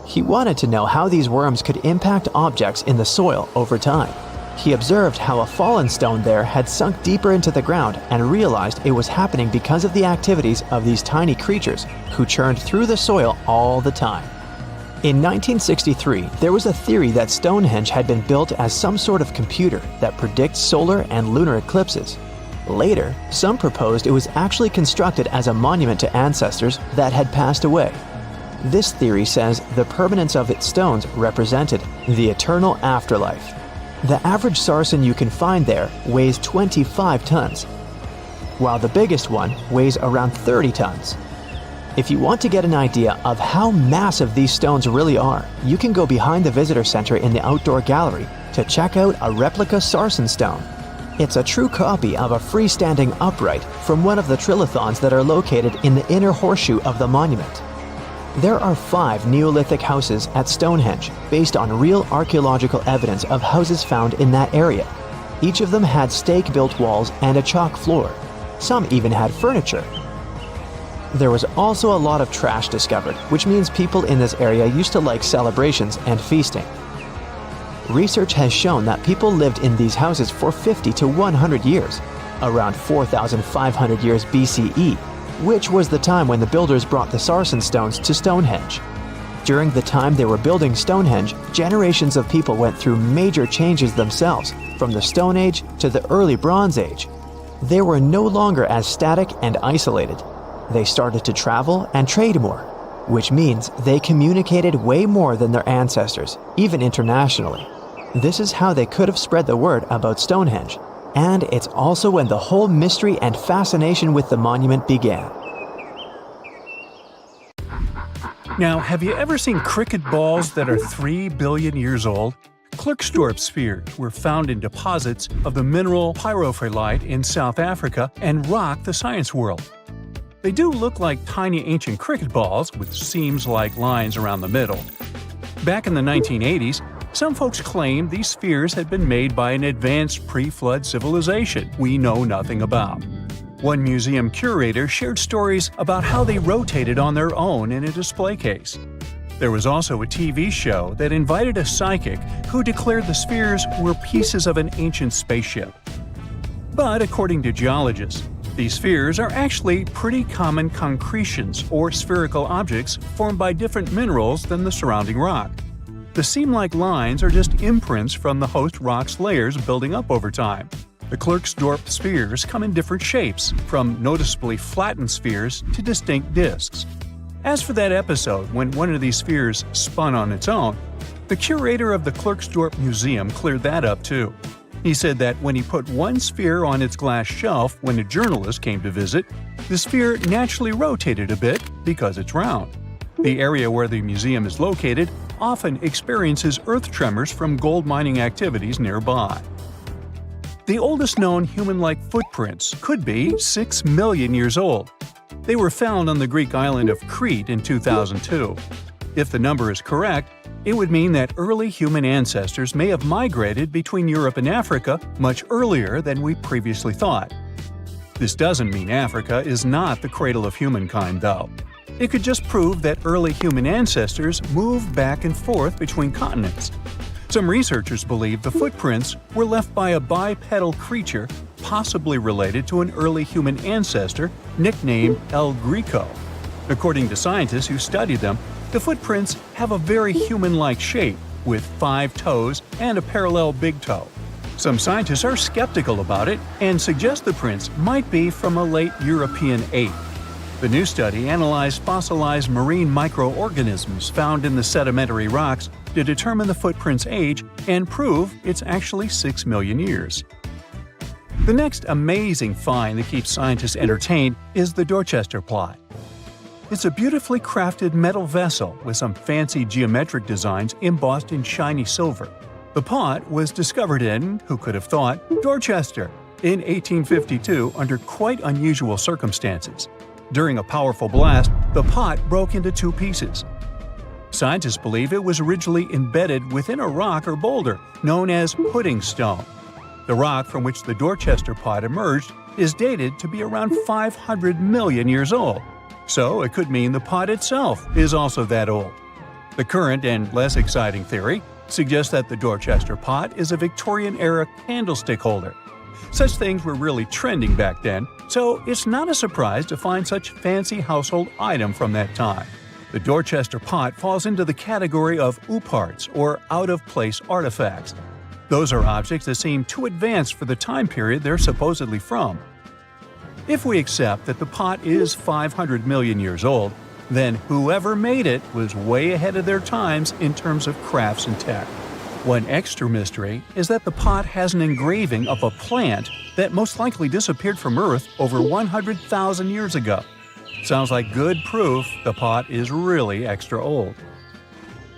He wanted to know how these worms could impact objects in the soil over time. He observed how a fallen stone there had sunk deeper into the ground and realized it was happening because of the activities of these tiny creatures who churned through the soil all the time. In 1963, there was a theory that Stonehenge had been built as some sort of computer that predicts solar and lunar eclipses. Later, some proposed it was actually constructed as a monument to ancestors that had passed away. This theory says the permanence of its stones represented the eternal afterlife. The average sarsen you can find there weighs 25 tons, while the biggest one weighs around 30 tons. If you want to get an idea of how massive these stones really are, you can go behind the visitor center in the outdoor gallery to check out a replica sarsen stone. It's a true copy of a freestanding upright from one of the trilithons that are located in the inner horseshoe of the monument. There are 5 Neolithic houses at Stonehenge based on real archaeological evidence of houses found in that area. Each of them had stake-built walls and a chalk floor. Some even had furniture. There was also a lot of trash discovered, which means people in this area used to like celebrations and feasting. Research has shown that people lived in these houses for 50 to 100 years, around 4,500 years BCE, which was the time when the builders brought the sarsen stones to Stonehenge. During the time they were building Stonehenge, generations of people went through major changes themselves, from the Stone Age to the early Bronze Age. They were no longer as static and isolated. They started to travel and trade more, which means they communicated way more than their ancestors, even internationally. This is how they could have spread the word about Stonehenge, and it's also when the whole mystery and fascination with the monument began. Now, have you ever seen cricket balls that are 3 billion years old? Klerksdorp spheres were found in deposits of the mineral pyrophyllite in South Africa and rock the science world. They do look like tiny ancient cricket balls with seams-like lines around the middle. Back in the 1980s, some folks claimed these spheres had been made by an advanced pre-flood civilization we know nothing about. One museum curator shared stories about how they rotated on their own in a display case. There was also a TV show that invited a psychic who declared the spheres were pieces of an ancient spaceship. But according to geologists, these spheres are actually pretty common concretions or spherical objects formed by different minerals than the surrounding rock. The seam-like lines are just imprints from the host rock's layers building up over time. The Klerksdorp spheres come in different shapes, from noticeably flattened spheres to distinct disks. As for that episode when one of these spheres spun on its own, the curator of the Klerksdorp Museum cleared that up too. He said that when he put one sphere on its glass shelf when a journalist came to visit, the sphere naturally rotated a bit because it's round. The area where the museum is located often experiences earth tremors from gold mining activities nearby. The oldest known human-like footprints could be 6 million years old. They were found on the Greek island of Crete in 2002. If the number is correct, it would mean that early human ancestors may have migrated between Europe and Africa much earlier than we previously thought. This doesn't mean Africa is not the cradle of humankind, though. It could just prove that early human ancestors moved back and forth between continents. Some researchers believe the footprints were left by a bipedal creature possibly related to an early human ancestor nicknamed El Greco. According to scientists who studied them, the footprints have a very human-like shape, with 5 toes and a parallel big toe. Some scientists are skeptical about it and suggest the prints might be from a late European ape. The new study analyzed fossilized marine microorganisms found in the sedimentary rocks to determine the footprint's age and prove it's actually 6 million years. The next amazing find that keeps scientists entertained is the Dorchester plot. It's a beautifully crafted metal vessel with some fancy geometric designs embossed in shiny silver. The pot was discovered in, who could have thought, Dorchester in 1852 under quite unusual circumstances. During a powerful blast, the pot broke into 2 pieces. Scientists believe it was originally embedded within a rock or boulder known as pudding stone. The rock from which the Dorchester pot emerged is dated to be around 500 million years old. So it could mean the pot itself is also that old. The current and less exciting theory suggests that the Dorchester pot is a Victorian-era candlestick holder. Such things were really trending back then, so it's not a surprise to find such fancy household item from that time. The Dorchester pot falls into the category of ooparts, or out-of-place artifacts. Those are objects that seem too advanced for the time period they're supposedly from. If we accept that the pot is 500 million years old, then whoever made it was way ahead of their times in terms of crafts and tech. One extra mystery is that the pot has an engraving of a plant that most likely disappeared from Earth over 100,000 years ago. Sounds like good proof the pot is really extra old.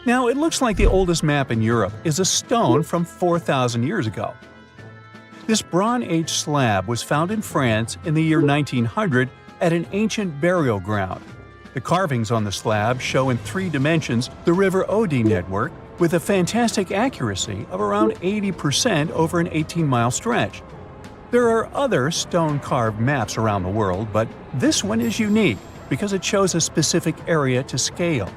Now, it looks like the oldest map in Europe is a stone from 4,000 years ago. This Bronze Age slab was found in France in the year 1900 at an ancient burial ground. The carvings on the slab show in 3 dimensions the River Odie network with a fantastic accuracy of around 80% over an 18-mile stretch. There are other stone-carved maps around the world, but this one is unique because it shows a specific area to scale.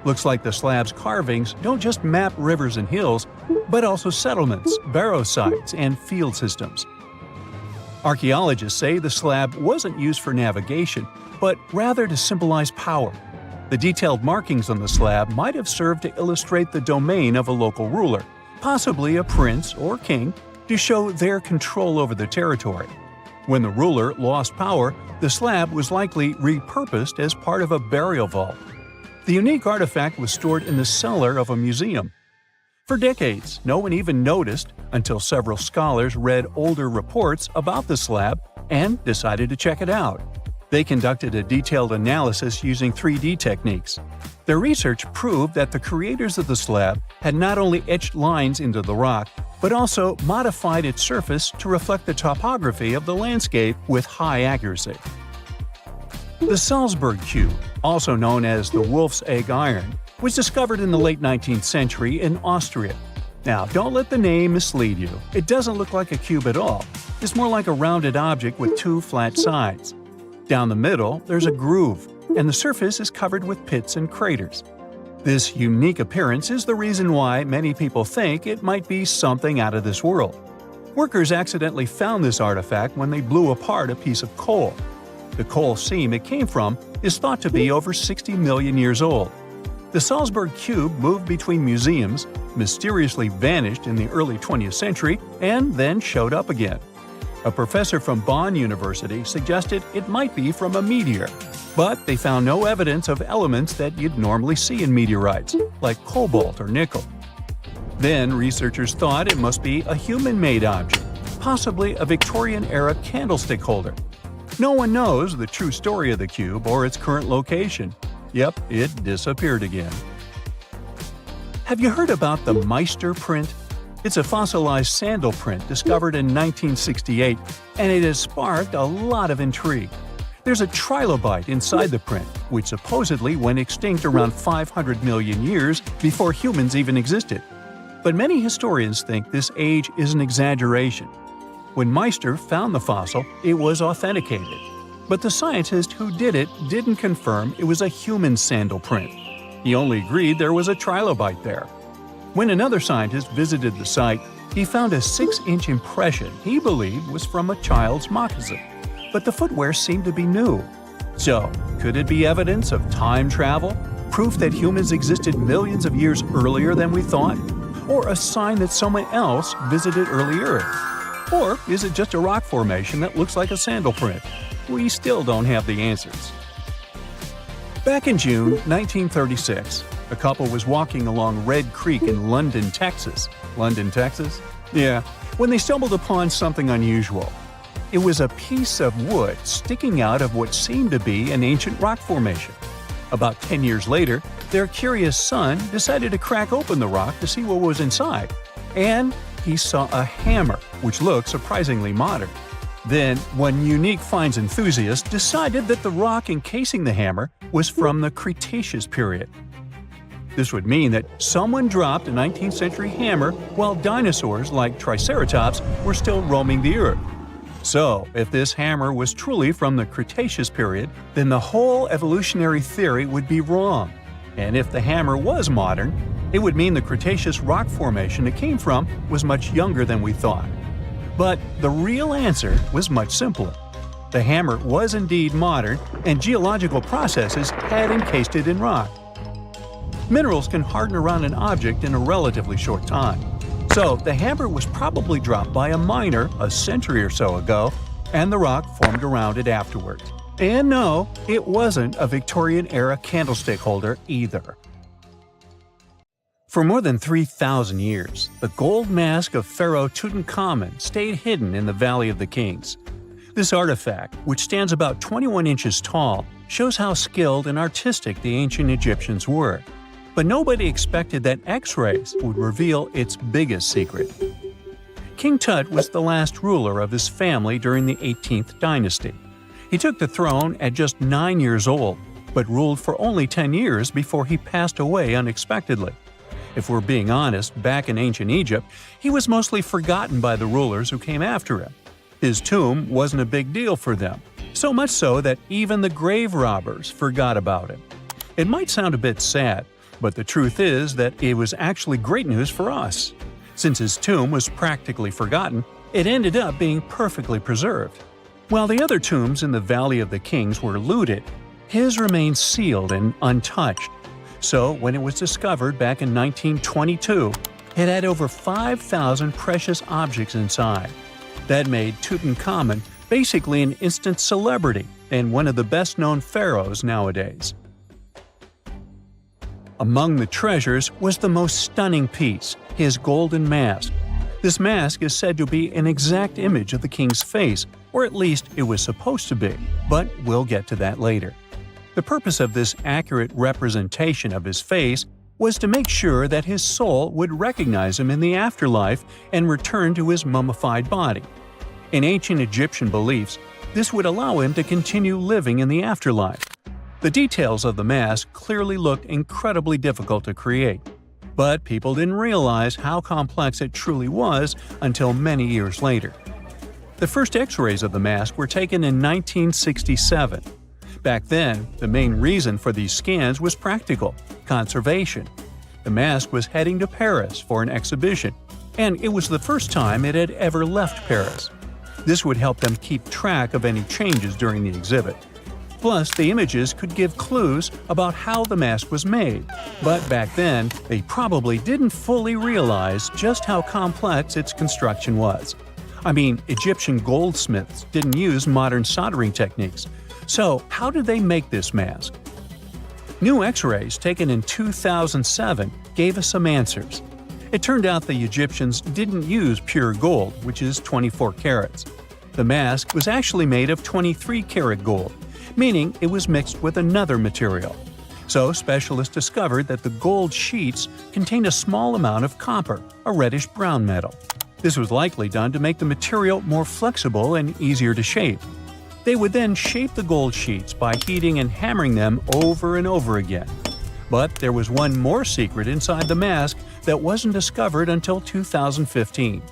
Looks like the slab's carvings don't just map rivers and hills, but also settlements, barrow sites, and field systems. Archaeologists say the slab wasn't used for navigation, but rather to symbolize power. The detailed markings on the slab might have served to illustrate the domain of a local ruler, possibly a prince or king, to show their control over the territory. When the ruler lost power, the slab was likely repurposed as part of a burial vault. The unique artifact was stored in the cellar of a museum. For decades, no one even noticed until several scholars read older reports about the slab and decided to check it out. They conducted a detailed analysis using 3D techniques. Their research proved that the creators of the slab had not only etched lines into the rock, but also modified its surface to reflect the topography of the landscape with high accuracy. The Salzburg Cube, also known as the Wolf's Egg Iron, was discovered in the late 19th century in Austria. Now, don't let the name mislead you. It doesn't look like a cube at all. It's more like a rounded object with two flat sides. Down the middle, there's a groove, and the surface is covered with pits and craters. This unique appearance is the reason why many people think it might be something out of this world. Workers accidentally found this artifact when they blew apart a piece of coal. The coal seam it came from is thought to be over 60 million years old. The Salzburg Cube moved between museums, mysteriously vanished in the early 20th century, and then showed up again. A professor from Bonn University suggested it might be from a meteor, but they found no evidence of elements that you'd normally see in meteorites, like cobalt or nickel. Then researchers thought it must be a human-made object, possibly a Victorian-era candlestick holder. No one knows the true story of the cube or its current location. Yep, it disappeared again. Have you heard about the Meister print? It's a fossilized sandal print discovered in 1968, and it has sparked a lot of intrigue. There's a trilobite inside the print, which supposedly went extinct around 500 million years before humans even existed. But many historians think this age is an exaggeration. When Meister found the fossil, it was authenticated. But the scientist who did it didn't confirm it was a human sandal print. He only agreed there was a trilobite there. When another scientist visited the site, he found a 6-inch impression he believed was from a child's moccasin. But the footwear seemed to be new. So, could it be evidence of time travel? Proof that humans existed millions of years earlier than we thought? Or a sign that someone else visited early Earth? Or is it just a rock formation that looks like a sandal print? We still don't have the answers. Back in June 1936, a couple was walking along Red Creek in London, Texas. London, Texas? Yeah, when they stumbled upon something unusual. It was a piece of wood sticking out of what seemed to be an ancient rock formation. About 10 years later, their curious son decided to crack open the rock to see what was inside. And he saw a hammer, which looked surprisingly modern. Then, one unique finds enthusiast decided that the rock encasing the hammer was from the Cretaceous period. This would mean that someone dropped a 19th century hammer while dinosaurs like Triceratops were still roaming the earth. So, if this hammer was truly from the Cretaceous period, then the whole evolutionary theory would be wrong. And if the hammer was modern, it would mean the Cretaceous rock formation it came from was much younger than we thought. But the real answer was much simpler. The hammer was indeed modern, and geological processes had encased it in rock. Minerals can harden around an object in a relatively short time. So the hammer was probably dropped by a miner a century or so ago, and the rock formed around it afterward. And no, it wasn't a Victorian-era candlestick holder either. For more than 3,000 years, the gold mask of Pharaoh Tutankhamun stayed hidden in the Valley of the Kings. This artifact, which stands about 21 inches tall, shows how skilled and artistic the ancient Egyptians were. But nobody expected that X-rays would reveal its biggest secret. King Tut was the last ruler of his family during the 18th dynasty. He took the throne at just 9 years old, but ruled for only 10 years before he passed away unexpectedly. If we're being honest, back in ancient Egypt, he was mostly forgotten by the rulers who came after him. His tomb wasn't a big deal for them, so much so that even the grave robbers forgot about him. It might sound a bit sad, but the truth is that it was actually great news for us. Since his tomb was practically forgotten, it ended up being perfectly preserved. While the other tombs in the Valley of the Kings were looted, his remained sealed and untouched. So when it was discovered back in 1922, it had over 5,000 precious objects inside. That made Tutankhamun basically an instant celebrity and one of the best-known pharaohs nowadays. Among the treasures was the most stunning piece, his golden mask. This mask is said to be an exact image of the king's face, Or at least it was supposed to be, but we'll get to that later. The purpose of this accurate representation of his face was to make sure that his soul would recognize him in the afterlife and return to his mummified body. In ancient Egyptian beliefs, this would allow him to continue living in the afterlife. The details of the mask clearly looked incredibly difficult to create, but people didn't realize how complex it truly was until many years later. The first X-rays of the mask were taken in 1967. Back then, the main reason for these scans was practical – conservation. The mask was heading to Paris for an exhibition, and it was the first time it had ever left Paris. This would help them keep track of any changes during the exhibit. Plus, the images could give clues about how the mask was made, but back then, they probably didn't fully realize just how complex its construction was. I mean, Egyptian goldsmiths didn't use modern soldering techniques. So, how did they make this mask? New X-rays taken in 2007 gave us some answers. It turned out the Egyptians didn't use pure gold, which is 24 carats. The mask was actually made of 23-karat gold, meaning it was mixed with another material. So specialists discovered that the gold sheets contained a small amount of copper, a reddish-brown metal. This was likely done to make the material more flexible and easier to shape. They would then shape the gold sheets by heating and hammering them over and over again. But there was one more secret inside the mask that wasn't discovered until 2015.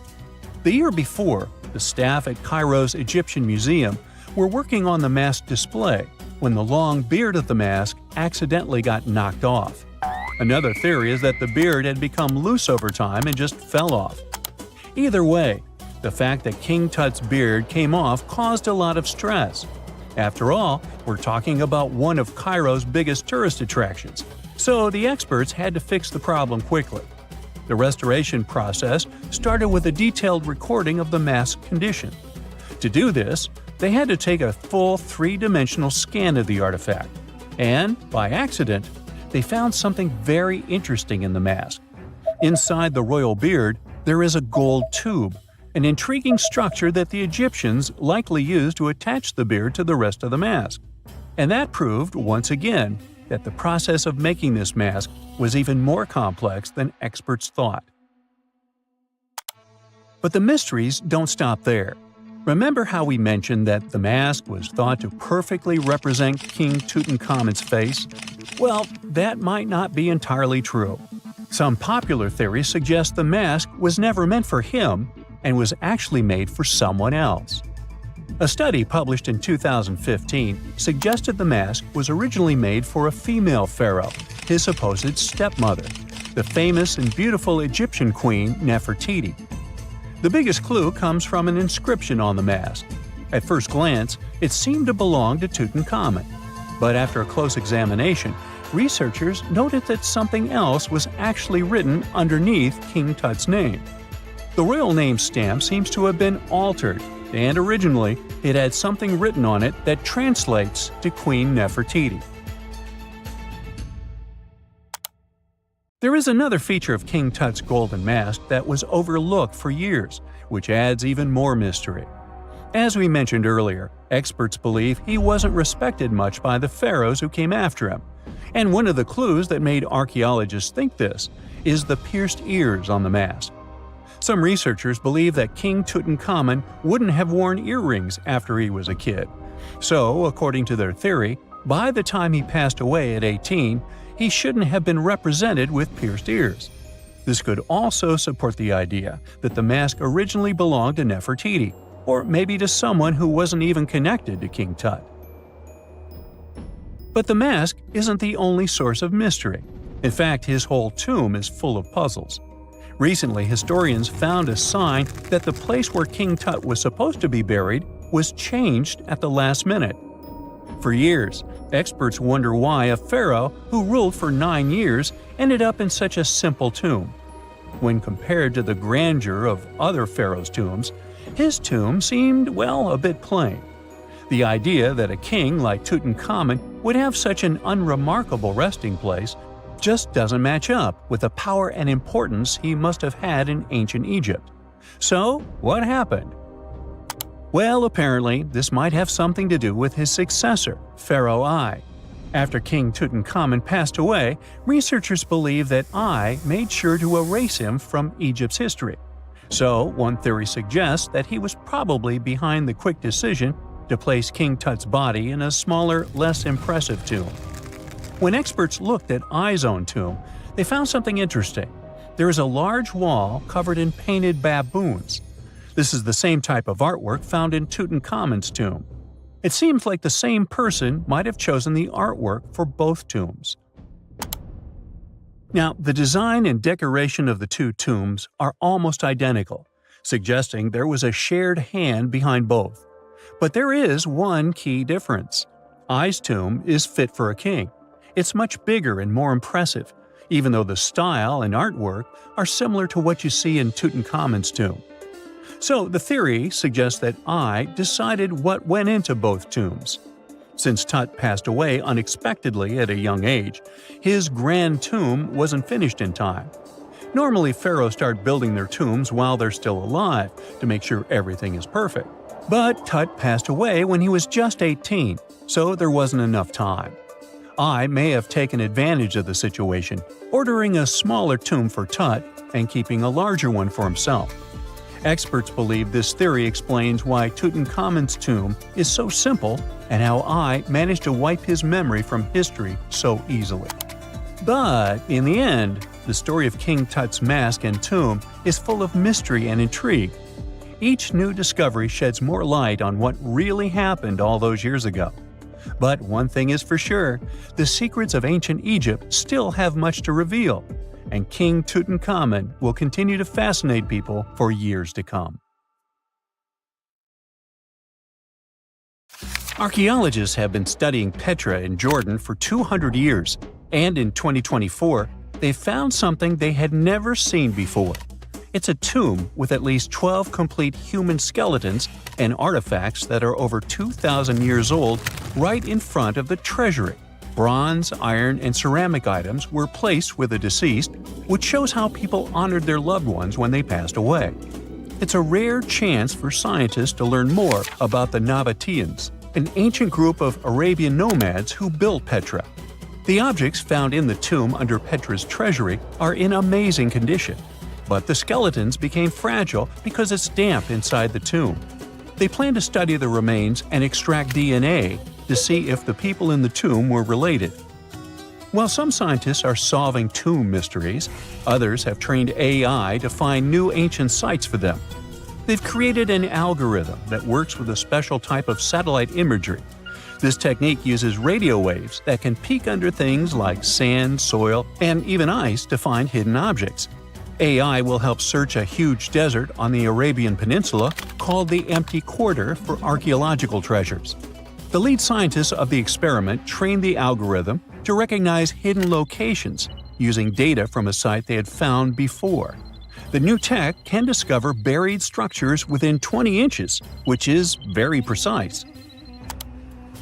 The year before, the staff at Cairo's Egyptian Museum were working on the mask display when the long beard of the mask accidentally got knocked off. Another theory is that the beard had become loose over time and just fell off. Either way, the fact that King Tut's beard came off caused a lot of stress. After all, we're talking about one of Cairo's biggest tourist attractions, so the experts had to fix the problem quickly. The restoration process started with a detailed recording of the mask's condition. To do this, they had to take a full three-dimensional scan of the artifact, and, by accident, they found something very interesting in the mask. Inside the royal beard, there is a gold tube, an intriguing structure that the Egyptians likely used to attach the beard to the rest of the mask. And that proved, once again, that the process of making this mask was even more complex than experts thought. But the mysteries don't stop there. Remember how we mentioned that the mask was thought to perfectly represent King Tutankhamun's face? Well, that might not be entirely true. Some popular theories suggest the mask was never meant for him and was actually made for someone else. A study published in 2015 suggested the mask was originally made for a female pharaoh, his supposed stepmother, the famous and beautiful Egyptian queen Nefertiti. The biggest clue comes from an inscription on the mask. At first glance, it seemed to belong to Tutankhamun, but after a close examination, researchers noted that something else was actually written underneath King Tut's name. The royal name stamp seems to have been altered, and originally it had something written on it that translates to Queen Nefertiti. There is another feature of King Tut's golden mask that was overlooked for years, which adds even more mystery. As we mentioned earlier, experts believe he wasn't respected much by the pharaohs who came after him. And one of the clues that made archaeologists think this is the pierced ears on the mask. Some researchers believe that King Tutankhamun wouldn't have worn earrings after he was a kid. So, according to their theory, by the time he passed away at 18, he shouldn't have been represented with pierced ears. This could also support the idea that the mask originally belonged to Nefertiti, or maybe to someone who wasn't even connected to King Tut. But the mask isn't the only source of mystery. In fact, his whole tomb is full of puzzles. Recently, historians found a sign that the place where King Tut was supposed to be buried was changed at the last minute. For years, experts wonder why a pharaoh who ruled for 9 years ended up in such a simple tomb. When compared to the grandeur of other pharaohs' tombs, his tomb seemed, well, a bit plain. The idea that a king like Tutankhamun would have such an unremarkable resting place just doesn't match up with the power and importance he must have had in ancient Egypt. So, what happened? Well, apparently, this might have something to do with his successor, Pharaoh I. After King Tutankhamun passed away, researchers believe that I made sure to erase him from Egypt's history. So, one theory suggests that he was probably behind the quick decision to place King Tut's body in a smaller, less impressive tomb. When experts looked at I's own tomb, they found something interesting. There is a large wall covered in painted baboons. This is the same type of artwork found in Tutankhamun's tomb. It seems like the same person might have chosen the artwork for both tombs. Now, the design and decoration of the two tombs are almost identical, suggesting there was a shared hand behind both. But there is one key difference. I's tomb is fit for a king. It's much bigger and more impressive, even though the style and artwork are similar to what you see in Tutankhamun's tomb. So the theory suggests that I decided what went into both tombs. Since Tut passed away unexpectedly at a young age, his grand tomb wasn't finished in time. Normally, pharaohs start building their tombs while they're still alive to make sure everything is perfect. But Tut passed away when he was just 18, so there wasn't enough time. I may have taken advantage of the situation, ordering a smaller tomb for Tut and keeping a larger one for himself. Experts believe this theory explains why Tutankhamun's tomb is so simple and how I managed to wipe his memory from history so easily. But in the end, the story of King Tut's mask and tomb is full of mystery and intrigue. Each new discovery sheds more light on what really happened all those years ago. But one thing is for sure, the secrets of ancient Egypt still have much to reveal, and King Tutankhamun will continue to fascinate people for years to come. Archaeologists have been studying Petra in Jordan for 200 years, and in 2024, they found something they had never seen before. It's a tomb with at least 12 complete human skeletons and artifacts that are over 2,000 years old right in front of the treasury. Bronze, iron, and ceramic items were placed with the deceased, which shows how people honored their loved ones when they passed away. It's a rare chance for scientists to learn more about the Nabateans, an ancient group of Arabian nomads who built Petra. The objects found in the tomb under Petra's treasury are in amazing condition, but the skeletons became fragile because it's damp inside the tomb. They plan to study the remains and extract DNA to see if the people in the tomb were related. While some scientists are solving tomb mysteries, others have trained AI to find new ancient sites for them. They've created an algorithm that works with a special type of satellite imagery. This technique uses radio waves that can peek under things like sand, soil, and even ice to find hidden objects. AI will help search a huge desert on the Arabian Peninsula called the Empty Quarter for archaeological treasures. The lead scientists of the experiment trained the algorithm to recognize hidden locations using data from a site they had found before. The new tech can discover buried structures within 20 inches, which is very precise.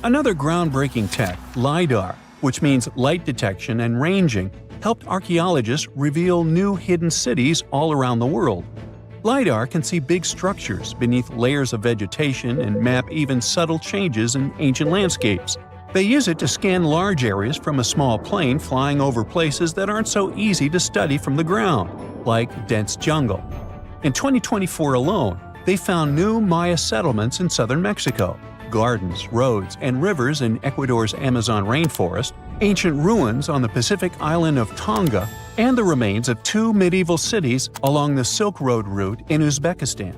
Another groundbreaking tech, LiDAR, which means light detection and ranging, helped archaeologists reveal new hidden cities all around the world. LiDAR can see big structures beneath layers of vegetation and map even subtle changes in ancient landscapes. They use it to scan large areas from a small plane flying over places that aren't so easy to study from the ground, like dense jungle. In 2024 alone, they found new Maya settlements in southern Mexico, gardens, roads, and rivers in Ecuador's Amazon rainforest, ancient ruins on the Pacific island of Tonga, and the remains of 2 medieval cities along the Silk Road route in Uzbekistan.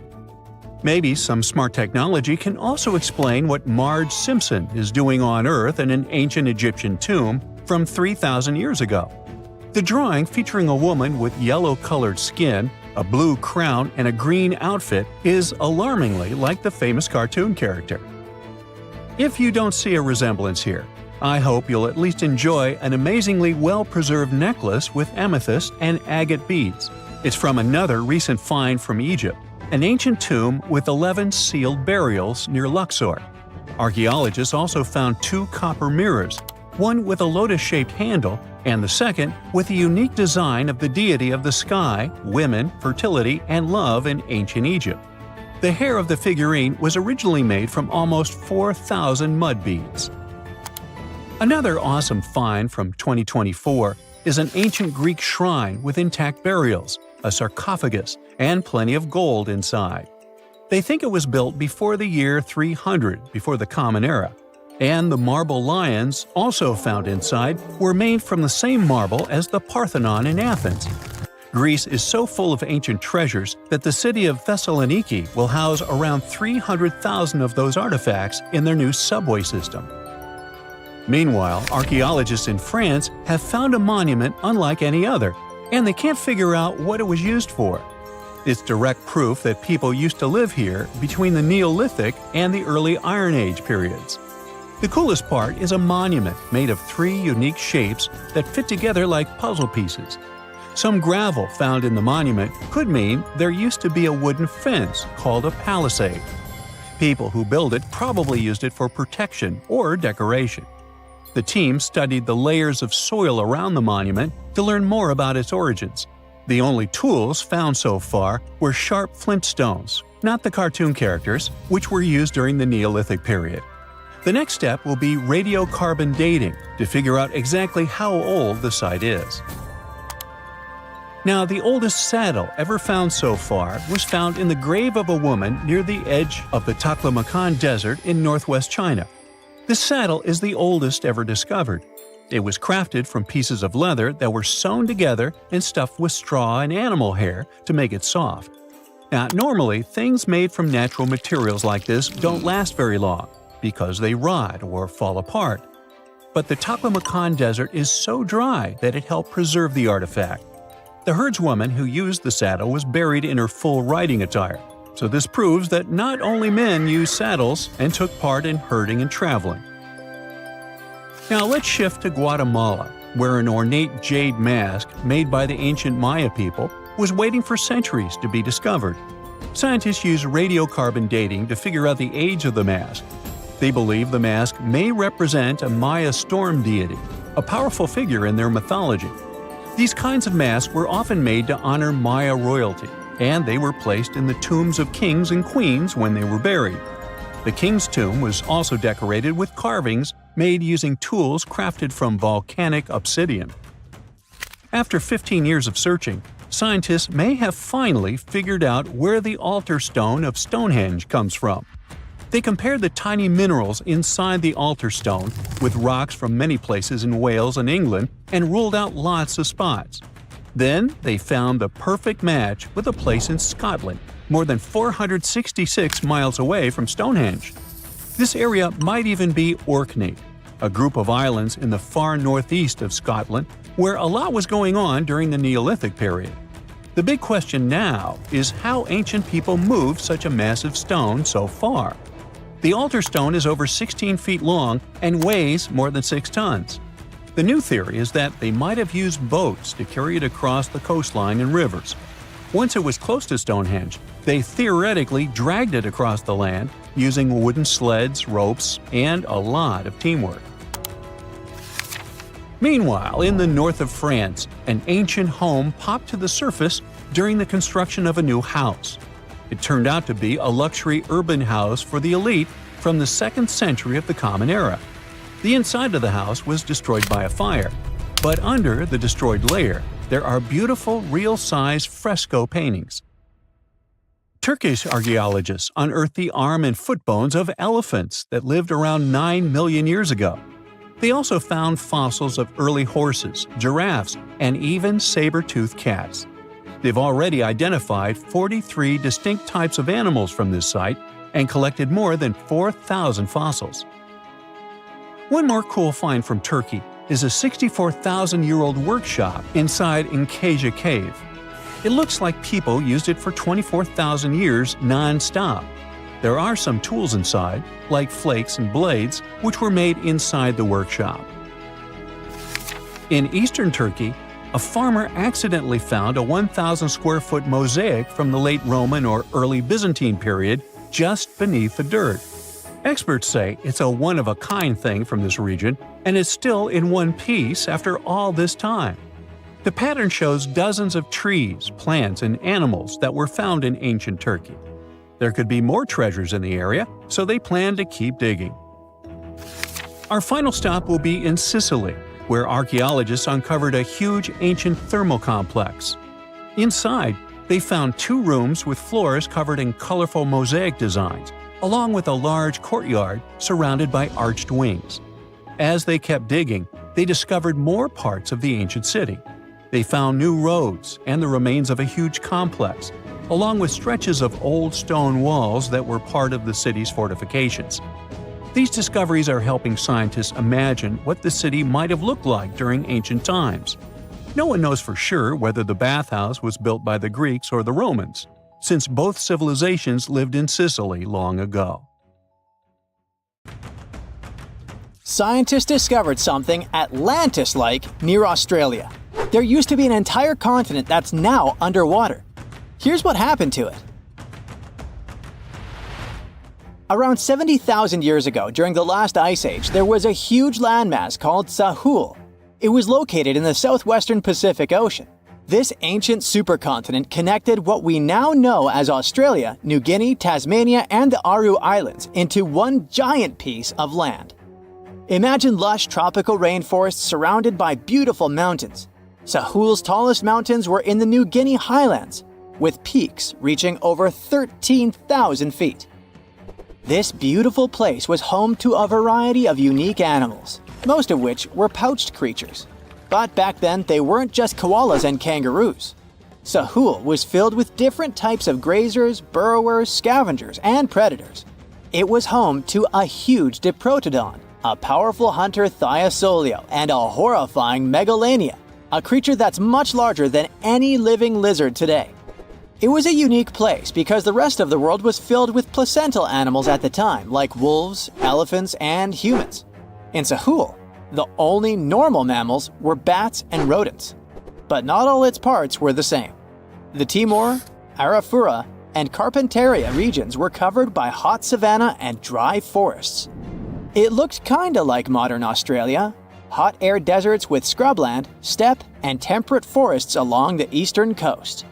Maybe some smart technology can also explain what Marge Simpson is doing on Earth in an ancient Egyptian tomb from 3,000 years ago. The drawing, featuring a woman with yellow-colored skin, a blue crown, and a green outfit, is alarmingly like the famous cartoon character. If you don't see a resemblance here, I hope you'll at least enjoy an amazingly well-preserved necklace with amethyst and agate beads. It's from another recent find from Egypt, an ancient tomb with 11 sealed burials near Luxor. Archaeologists also found 2 copper mirrors, one with a lotus-shaped handle and the second with a unique design of the deity of the sky, women, fertility, and love in ancient Egypt. The hair of the figurine was originally made from almost 4,000 mud beads. Another awesome find from 2024 is an ancient Greek shrine with intact burials, a sarcophagus, and plenty of gold inside. They think it was built before the year 300 before the Common Era, and the marble lions, also found inside, were made from the same marble as the Parthenon in Athens. Greece is so full of ancient treasures that the city of Thessaloniki will house around 300,000 of those artifacts in their new subway system. Meanwhile, archaeologists in France have found a monument unlike any other, and they can't figure out what it was used for. It's direct proof that people used to live here between the Neolithic and the early Iron Age periods. The coolest part is a monument made of 3 unique shapes that fit together like puzzle pieces. Some gravel found in the monument could mean there used to be a wooden fence called a palisade. People who built it probably used it for protection or decoration. The team studied the layers of soil around the monument to learn more about its origins. The only tools found so far were sharp flint stones, not the cartoon characters, which were used during the Neolithic period. The next step will be radiocarbon dating to figure out exactly how old the site is. Now, the oldest saddle ever found so far was found in the grave of a woman near the edge of the Taklamakan Desert in northwest China. This saddle is the oldest ever discovered. It was crafted from pieces of leather that were sewn together and stuffed with straw and animal hair to make it soft. Now, normally, things made from natural materials like this don't last very long because they rot or fall apart. But the Taklamakan Desert is so dry that it helped preserve the artifact. The herdswoman who used the saddle was buried in her full riding attire, so this proves that not only men used saddles and took part in herding and traveling. Now let's shift to Guatemala, where an ornate jade mask made by the ancient Maya people was waiting for centuries to be discovered. Scientists use radiocarbon dating to figure out the age of the mask. They believe the mask may represent a Maya storm deity, a powerful figure in their mythology. These kinds of masks were often made to honor Maya royalty, and they were placed in the tombs of kings and queens when they were buried. The king's tomb was also decorated with carvings made using tools crafted from volcanic obsidian. After 15 years of searching, scientists may have finally figured out where the altar stone of Stonehenge comes from. They compared the tiny minerals inside the altar stone with rocks from many places in Wales and England and ruled out lots of spots. Then they found the perfect match with a place in Scotland, more than 466 miles away from Stonehenge. This area might even be Orkney, a group of islands in the far northeast of Scotland where a lot was going on during the Neolithic period. The big question now is how ancient people moved such a massive stone so far. The altar stone is over 16 feet long and weighs more than 6 tons. The new theory is that they might have used boats to carry it across the coastline and rivers. Once it was close to Stonehenge, they theoretically dragged it across the land using wooden sleds, ropes, and a lot of teamwork. Meanwhile, in the north of France, an ancient home popped to the surface during the construction of a new house. It turned out to be a luxury urban house for the elite from the 2nd century of the Common Era. The inside of the house was destroyed by a fire, but under the destroyed layer, there are beautiful, real-size fresco paintings. Turkish archaeologists unearthed the arm and foot bones of elephants that lived around 9 million years ago. They also found fossils of early horses, giraffes, and even saber-toothed cats. They've already identified 43 distinct types of animals from this site and collected more than 4,000 fossils. One more cool find from Turkey is a 64,000-year-old workshop inside Incasia Cave. It looks like people used it for 24,000 years non-stop. There are some tools inside, like flakes and blades, which were made inside the workshop. In eastern Turkey, a farmer accidentally found a 1,000-square-foot mosaic from the late Roman or early Byzantine period just beneath the dirt. Experts say it's a one-of-a-kind thing from this region, and it's still in one piece after all this time. The pattern shows dozens of trees, plants, and animals that were found in ancient Turkey. There could be more treasures in the area, so they planned to keep digging. Our final stop will be in Sicily, where archaeologists uncovered a huge ancient thermal complex. Inside, they found 2 rooms with floors covered in colorful mosaic designs, along with a large courtyard surrounded by arched wings. As they kept digging, they discovered more parts of the ancient city. They found new roads and the remains of a huge complex, along with stretches of old stone walls that were part of the city's fortifications. These discoveries are helping scientists imagine what the city might have looked like during ancient times. No one knows for sure whether the bathhouse was built by the Greeks or the Romans, since both civilizations lived in Sicily long ago. Scientists discovered something Atlantis-like near Australia. There used to be an entire continent that's now underwater. Here's what happened to it. Around 70,000 years ago, during the last ice age, there was a huge landmass called Sahul. It was located in the southwestern Pacific Ocean. This ancient supercontinent connected what we now know as Australia, New Guinea, Tasmania, and the Aru Islands into one giant piece of land. Imagine lush tropical rainforests surrounded by beautiful mountains. Sahul's tallest mountains were in the New Guinea highlands, with peaks reaching over 13,000 feet. This beautiful place was home to a variety of unique animals, most of which were pouched creatures. But back then, they weren't just koalas and kangaroos. Sahul was filled with different types of grazers, burrowers, scavengers, and predators. It was home to a huge diprotodon, a powerful hunter Thiosolio, and a horrifying Megalania, a creature that's much larger than any living lizard today. It was a unique place because the rest of the world was filled with placental animals at the time, like wolves, elephants, and humans. In Sahul, the only normal mammals were bats and rodents. But not all its parts were the same. The Timor, Arafura, and Carpentaria regions were covered by hot savanna and dry forests. It looked kinda like modern Australia, hot air deserts with scrubland, steppe, and temperate forests along the eastern coast.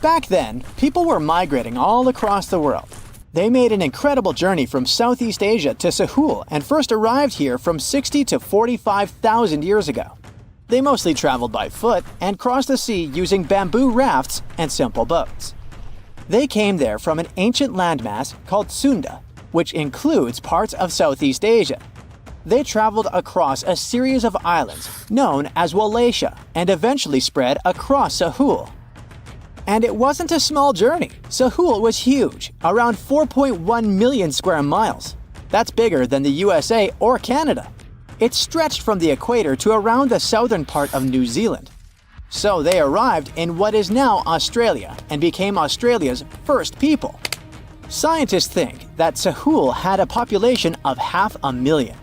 Back then, people were migrating all across the world. They made an incredible journey from Southeast Asia to Sahul and first arrived here from 60 to 45,000 years ago. They mostly traveled by foot and crossed the sea using bamboo rafts and simple boats. They came there from an ancient landmass called Sunda, which includes parts of Southeast Asia. They traveled across a series of islands known as Wallachia and eventually spread across Sahul. And it wasn't a small journey. Sahul was huge, around 4.1 million square miles. That's bigger than the USA or Canada. It stretched from the equator to around the southern part of New Zealand. So they arrived in what is now Australia and became Australia's first people. Scientists think that Sahul had a population of 500,000.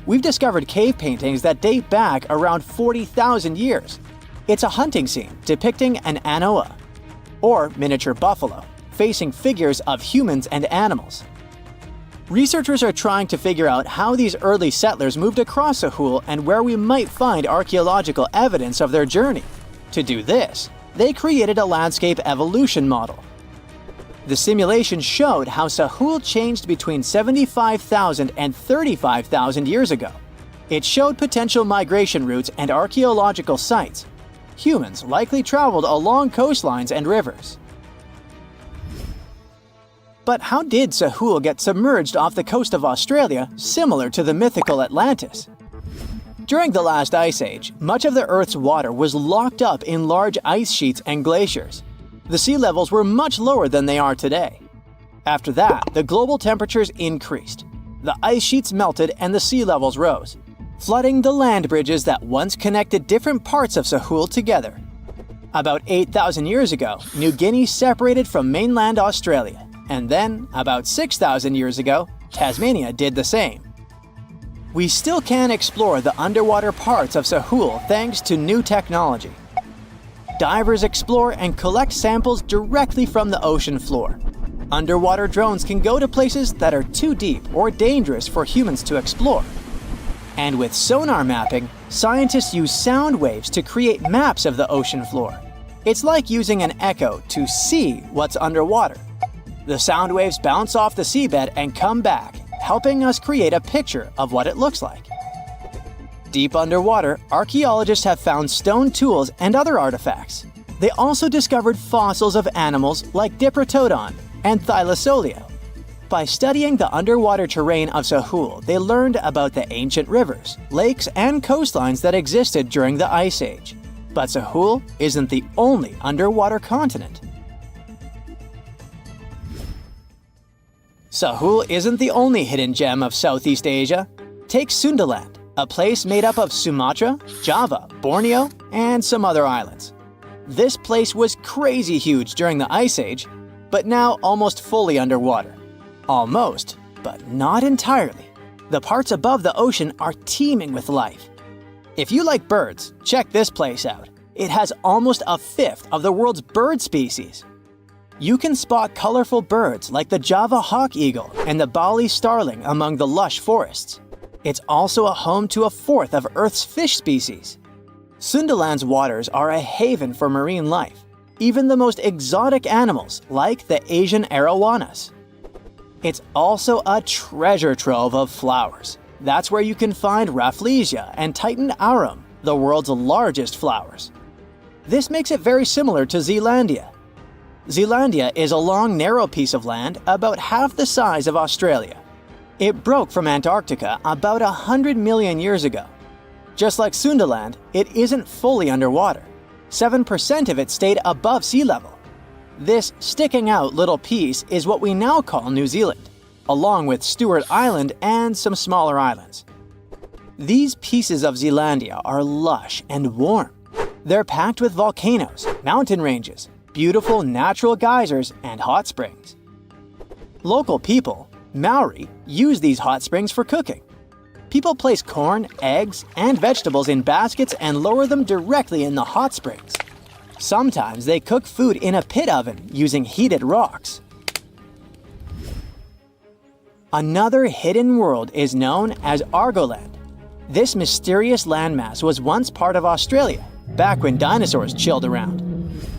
We've discovered cave paintings that date back around 40,000 years. It's a hunting scene depicting an anoa, or miniature buffalo, facing figures of humans and animals. Researchers are trying to figure out how these early settlers moved across Sahul and where we might find archaeological evidence of their journey. To do this, they created a landscape evolution model. The simulation showed how Sahul changed between 75,000 and 35,000 years ago. It showed potential migration routes and archaeological sites. Humans likely traveled along coastlines and rivers. But how did Sahul get submerged off the coast of Australia, similar to the mythical Atlantis? During the last ice age, much of the Earth's water was locked up in large ice sheets and glaciers. The sea levels were much lower than they are today. After that, the global temperatures increased. The ice sheets melted and the sea levels rose, flooding the land bridges that once connected different parts of Sahul together. About 8,000 years ago, New Guinea separated from mainland Australia, and then, about 6,000 years ago, Tasmania did the same. We still can explore the underwater parts of Sahul thanks to new technology. Divers explore and collect samples directly from the ocean floor. Underwater drones can go to places that are too deep or dangerous for humans to explore. And with sonar mapping, scientists use sound waves to create maps of the ocean floor. It's like using an echo to see what's underwater. The sound waves bounce off the seabed and come back, helping us create a picture of what it looks like. Deep underwater, archaeologists have found stone tools and other artifacts. They also discovered fossils of animals like Diprotodon and Thylacoleo. By studying the underwater terrain of Sahul, they learned about the ancient rivers, lakes, and coastlines that existed during the Ice Age. But Sahul isn't the only underwater continent. Sahul isn't the only hidden gem of Southeast Asia. Take Sundaland, a place made up of Sumatra, Java, Borneo, and some other islands. This place was crazy huge during the Ice Age, but now almost fully underwater. Almost, but not entirely. The parts above the ocean are teeming with life. If you like birds, check this place out. It has almost a fifth of the world's bird species. You can spot colorful birds like the Java hawk eagle and the Bali starling among the lush forests. It's also a home to a fourth of Earth's fish species. Sundaland's waters are a haven for marine life, even the most exotic animals like the Asian arowanas. It's also a treasure trove of flowers. That's where you can find Rafflesia and Titan arum, the world's largest flowers. This makes it very similar to Zealandia. Zealandia is a long, narrow piece of land about half the size of Australia. It broke from Antarctica about 100 million years ago. Just like Sundaland, it isn't fully underwater. 7% of it stayed above sea level. This sticking out little piece is what we now call New Zealand, along with Stewart Island and some smaller islands. These pieces of Zealandia are lush and warm. They're packed with volcanoes, mountain ranges, beautiful natural geysers, and hot springs. Local people, Maori, use these hot springs for cooking. People place corn, eggs, and vegetables in baskets and lower them directly in the hot springs. Sometimes they cook food in a pit oven using heated rocks. Another hidden world is known as Argoland. This mysterious landmass was once part of Australia, back when dinosaurs chilled around.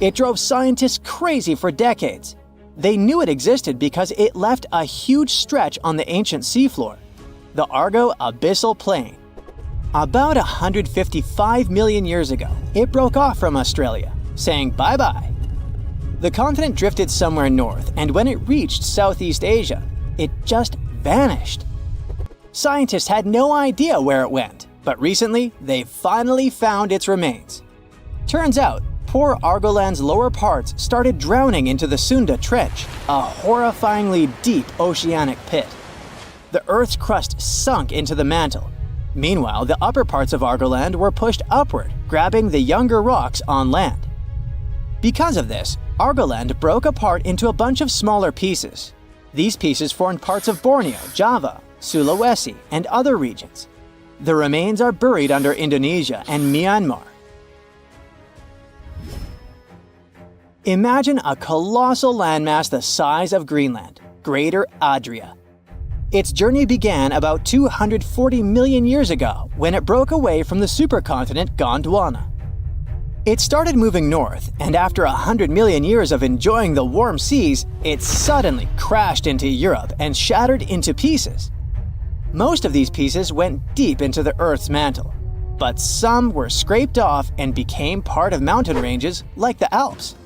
It drove scientists crazy for decades. They knew it existed because it left a huge stretch on the ancient seafloor, the Argo Abyssal Plain. About 155 million years ago, it broke off from Australia, saying bye-bye. The continent drifted somewhere north, and when it reached Southeast Asia, it just vanished. Scientists had no idea where it went, but recently they finally found its remains. Turns out, poor Argoland's lower parts started drowning into the Sunda Trench, a horrifyingly deep oceanic pit. The Earth's crust sunk into the mantle. Meanwhile, the upper parts of Argoland were pushed upward, grabbing the younger rocks on land. Because of this, Argoland broke apart into a bunch of smaller pieces. These pieces formed parts of Borneo, Java, Sulawesi, and other regions. The remains are buried under Indonesia and Myanmar. Imagine a colossal landmass the size of Greenland, Greater Adria. Its journey began about 240 million years ago when it broke away from the supercontinent Gondwana. It started moving north, and after 100 million years of enjoying the warm seas, it suddenly crashed into Europe and shattered into pieces. Most of these pieces went deep into the Earth's mantle, but some were scraped off and became part of mountain ranges like the Alps.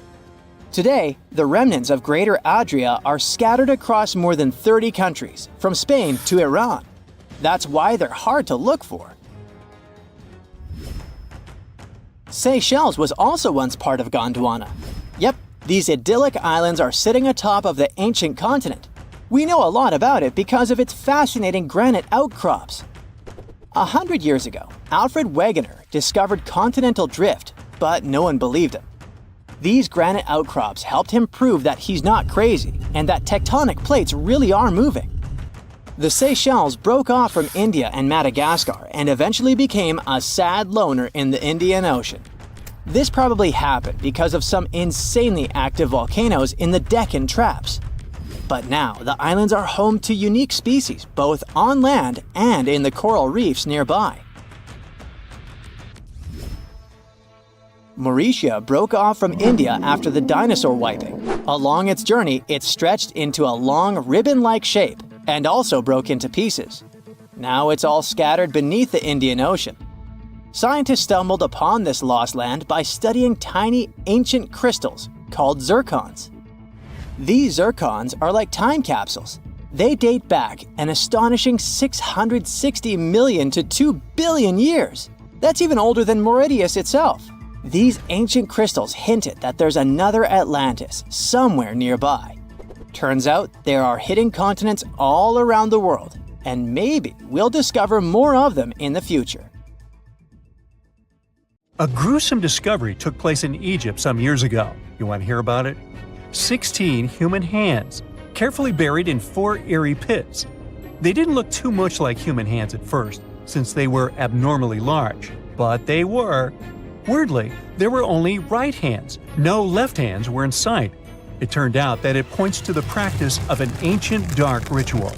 Today, the remnants of Greater Adria are scattered across more than 30 countries, from Spain to Iran. That's why they're hard to look for. Seychelles was also once part of Gondwana. Yep, these idyllic islands are sitting atop of the ancient continent. We know a lot about it because of its fascinating granite outcrops. 100 years ago, Alfred Wegener discovered continental drift, but no one believed him. These granite outcrops helped him prove that he's not crazy and that tectonic plates really are moving. The Seychelles broke off from India and Madagascar and eventually became a sad loner in the Indian Ocean. This probably happened because of some insanely active volcanoes in the Deccan Traps. But now, the islands are home to unique species both on land and in the coral reefs nearby. Mauritia broke off from India after the dinosaur wiping. Along its journey, it stretched into a long ribbon-like shape and also broke into pieces. Now it's all scattered beneath the Indian Ocean. Scientists stumbled upon this lost land by studying tiny ancient crystals called zircons. These zircons are like time capsules. They date back an astonishing 660 million to 2 billion years. That's even older than Mauritius itself. These ancient crystals hinted that there's another Atlantis somewhere nearby. Turns out there are hidden continents all around the world, and maybe we'll discover more of them in the future. A gruesome discovery took place in Egypt some years ago. You want to hear about it? 16 human hands, carefully buried in 4 eerie pits. They didn't look too much like human hands at first, since they were abnormally large, but they were. Weirdly, there were only right hands. No left hands were in sight. It turned out that it points to the practice of an ancient dark ritual.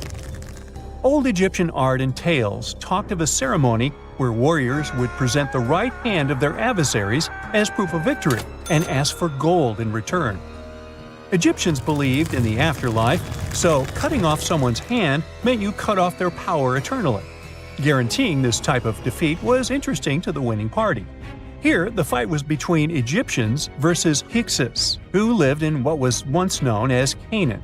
Old Egyptian art and tales talked of a ceremony where warriors would present the right hand of their adversaries as proof of victory and ask for gold in return. Egyptians believed in the afterlife, so cutting off someone's hand meant you cut off their power eternally. Guaranteeing this type of defeat was interesting to the winning party. Here, the fight was between Egyptians versus Hyksos, who lived in what was once known as Canaan.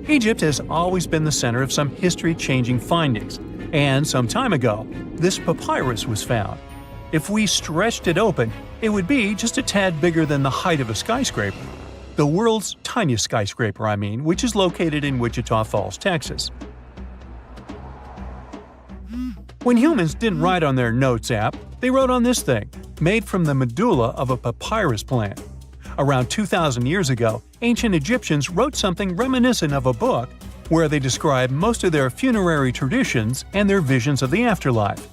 Egypt has always been the center of some history-changing findings, and some time ago, this papyrus was found. If we stretched it open, it would be just a tad bigger than the height of a skyscraper. The world's tiniest skyscraper, which is located in Wichita Falls, Texas. When humans didn't write on their notes app, they wrote on this thing, made from the medulla of a papyrus plant. Around 2,000 years ago, ancient Egyptians wrote something reminiscent of a book where they describe most of their funerary traditions and their visions of the afterlife.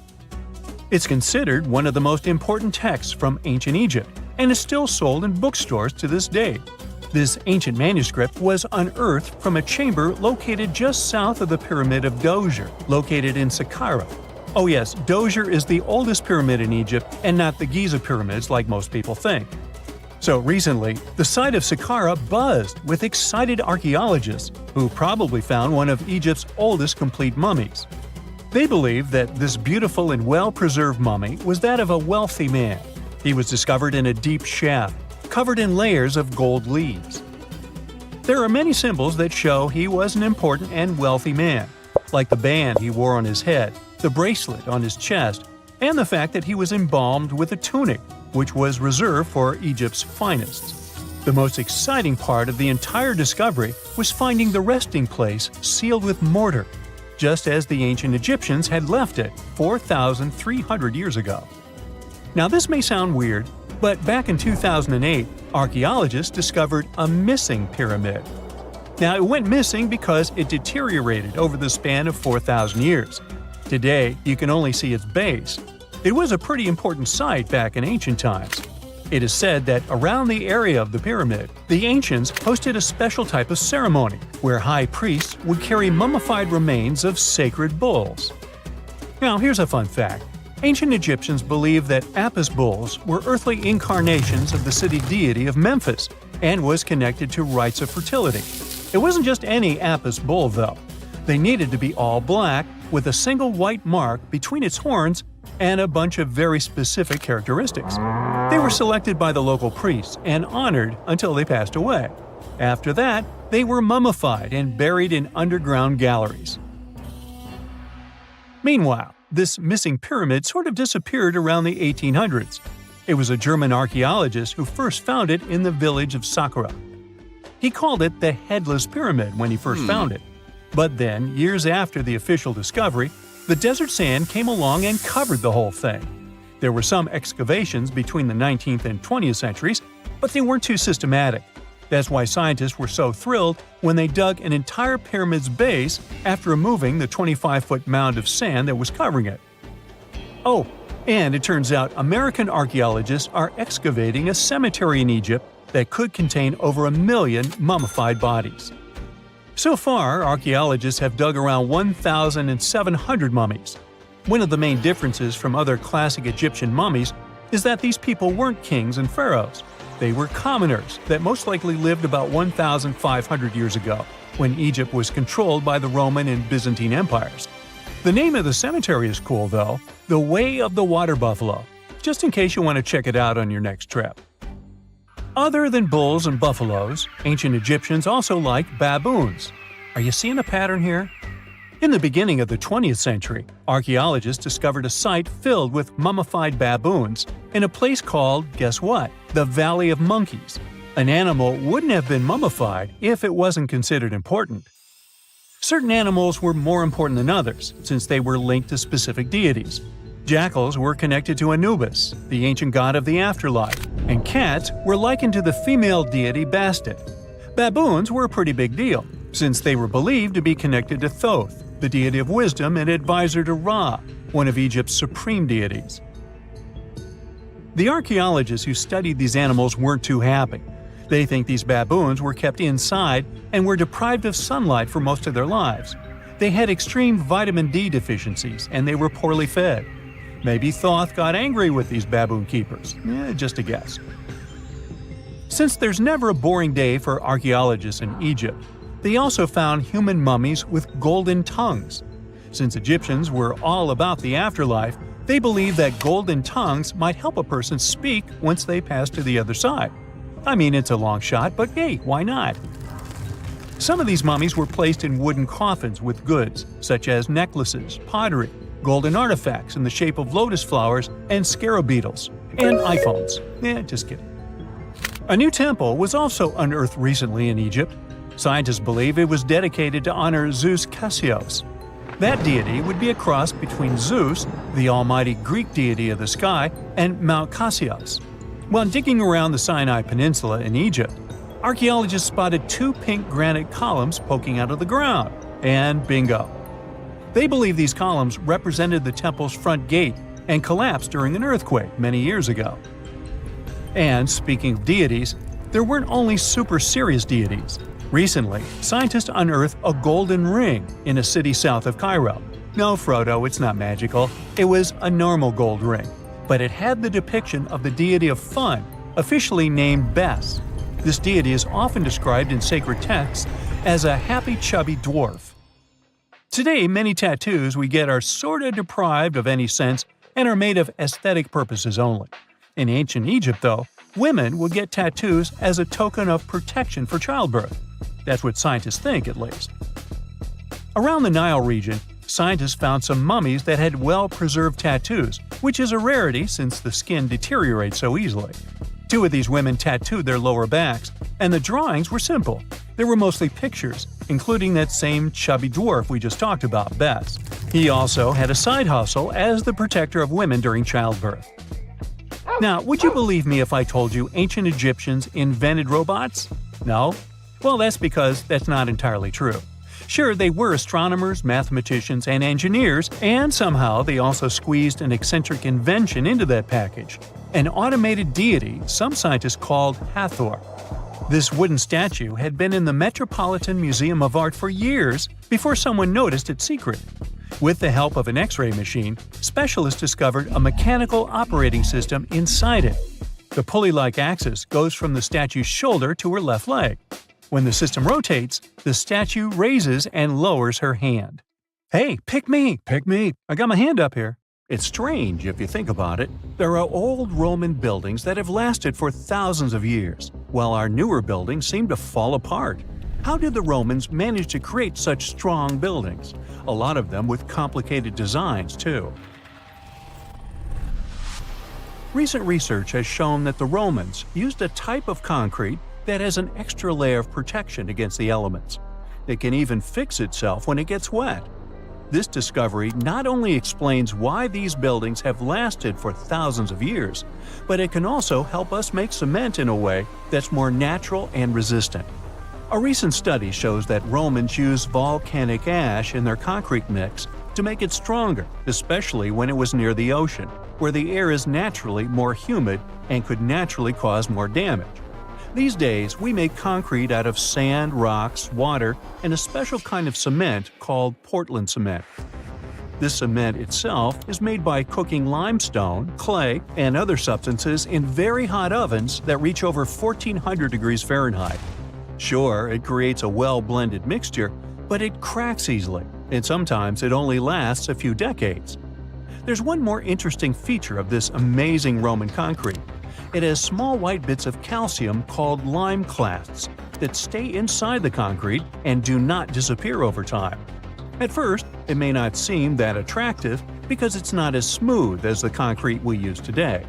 It's considered one of the most important texts from ancient Egypt and is still sold in bookstores to this day. This ancient manuscript was unearthed from a chamber located just south of the Pyramid of Djoser, located in Saqqara. Oh yes, Djoser is the oldest pyramid in Egypt and not the Giza pyramids like most people think. So recently, the site of Saqqara buzzed with excited archaeologists who probably found one of Egypt's oldest complete mummies. They believe that this beautiful and well-preserved mummy was that of a wealthy man. He was discovered in a deep shaft, covered in layers of gold leaves. There are many symbols that show he was an important and wealthy man, like the band he wore on his head, the bracelet on his chest, and the fact that he was embalmed with a tunic, which was reserved for Egypt's finest. The most exciting part of the entire discovery was finding the resting place sealed with mortar, just as the ancient Egyptians had left it 4,300 years ago. Now this may sound weird, but back in 2008, archaeologists discovered a missing pyramid. Now it went missing because it deteriorated over the span of 4,000 years. Today, you can only see its base. It was a pretty important site back in ancient times. It is said that around the area of the pyramid, the ancients hosted a special type of ceremony where high priests would carry mummified remains of sacred bulls. Now here's a fun fact. Ancient Egyptians believed that Apis bulls were earthly incarnations of the city deity of Memphis and was connected to rites of fertility. It wasn't just any Apis bull though. They needed to be all black with a single white mark between its horns and a bunch of very specific characteristics. They were selected by the local priests and honored until they passed away. After that, they were mummified and buried in underground galleries. Meanwhile, this missing pyramid sort of disappeared around the 1800s. It was a German archaeologist who first found it in the village of Saqqara. He called it the Headless Pyramid when he first found it. But then, years after the official discovery, the desert sand came along and covered the whole thing. There were some excavations between the 19th and 20th centuries, but they weren't too systematic. That's why scientists were so thrilled when they dug an entire pyramid's base after removing the 25-foot mound of sand that was covering it. Oh, and it turns out American archaeologists are excavating a cemetery in Egypt that could contain over 1 million mummified bodies. So far, archaeologists have dug around 1,700 mummies. One of the main differences from other classic Egyptian mummies is that these people weren't kings and pharaohs. They were commoners that most likely lived about 1,500 years ago, when Egypt was controlled by the Roman and Byzantine empires. The name of the cemetery is cool, though, the Way of the Water Buffalo, just in case you want to check it out on your next trip. Other than bulls and buffaloes, ancient Egyptians also liked baboons. Are you seeing a pattern here? In the beginning of the 20th century, archaeologists discovered a site filled with mummified baboons in a place called, guess what? The Valley of Monkeys. An animal wouldn't have been mummified if it wasn't considered important. Certain animals were more important than others, since they were linked to specific deities. Jackals were connected to Anubis, the ancient god of the afterlife, and cats were likened to the female deity Bastet. Baboons were a pretty big deal, since they were believed to be connected to Thoth, the deity of wisdom and advisor to Ra, one of Egypt's supreme deities. The archaeologists who studied these animals weren't too happy. They think these baboons were kept inside and were deprived of sunlight for most of their lives. They had extreme vitamin D deficiencies and they were poorly fed. Maybe Thoth got angry with these baboon keepers. Just a guess. Since there's never a boring day for archaeologists in Egypt, they also found human mummies with golden tongues. Since Egyptians were all about the afterlife, they believed that golden tongues might help a person speak once they pass to the other side. I mean, it's a long shot, but hey, why not? Some of these mummies were placed in wooden coffins with goods, such as necklaces, pottery, golden artifacts in the shape of lotus flowers, and scarab beetles, and iPhones. Just kidding. A new temple was also unearthed recently in Egypt. Scientists believe it was dedicated to honor Zeus Cassius. That deity would be a cross between Zeus, the almighty Greek deity of the sky, and Mount Cassius. While digging around the Sinai Peninsula in Egypt, archaeologists spotted 2 pink granite columns poking out of the ground, and bingo. They believe these columns represented the temple's front gate and collapsed during an earthquake many years ago. And speaking of deities, there weren't only super serious deities. Recently, scientists unearthed a golden ring in a city south of Cairo. No, Frodo, it's not magical. It was a normal gold ring, but it had the depiction of the deity of fun, officially named Bes. This deity is often described in sacred texts as a happy chubby dwarf. Today, many tattoos we get are sorta deprived of any sense and are made of aesthetic purposes only. In ancient Egypt, though, women would get tattoos as a token of protection for childbirth. That's what scientists think, at least. Around the Nile region, scientists found some mummies that had well-preserved tattoos, which is a rarity since the skin deteriorates so easily. 2 of these women tattooed their lower backs, and the drawings were simple. They were mostly pictures, including that same chubby dwarf we just talked about, Bes. He also had a side hustle as the protector of women during childbirth. Now, would you believe me if I told you ancient Egyptians invented robots? No? Well, that's because that's not entirely true. Sure, they were astronomers, mathematicians, and engineers, and somehow they also squeezed an eccentric invention into that package. An automated deity some scientists called Hathor. This wooden statue had been in the Metropolitan Museum of Art for years before someone noticed its secret. With the help of an X-ray machine, specialists discovered a mechanical operating system inside it. The pulley-like axis goes from the statue's shoulder to her left leg. When the system rotates, the statue raises and lowers her hand. Hey, pick me! Pick me! I got my hand up here. It's strange if you think about it. There are old Roman buildings that have lasted for thousands of years, while our newer buildings seem to fall apart. How did the Romans manage to create such strong buildings? A lot of them with complicated designs, too. Recent research has shown that the Romans used a type of concrete that has an extra layer of protection against the elements. It can even fix itself when it gets wet. This discovery not only explains why these buildings have lasted for thousands of years, but it can also help us make cement in a way that's more natural and resistant. A recent study shows that Romans used volcanic ash in their concrete mix to make it stronger, especially when it was near the ocean, where the air is naturally more humid and could naturally cause more damage. These days, we make concrete out of sand, rocks, water, and a special kind of cement called Portland cement. This cement itself is made by cooking limestone, clay, and other substances in very hot ovens that reach over 1400 degrees Fahrenheit. Sure, it creates a well-blended mixture, but it cracks easily, and sometimes it only lasts a few decades. There's one more interesting feature of this amazing Roman concrete. It has small white bits of calcium called lime clasts that stay inside the concrete and do not disappear over time. At first, it may not seem that attractive because it's not as smooth as the concrete we use today.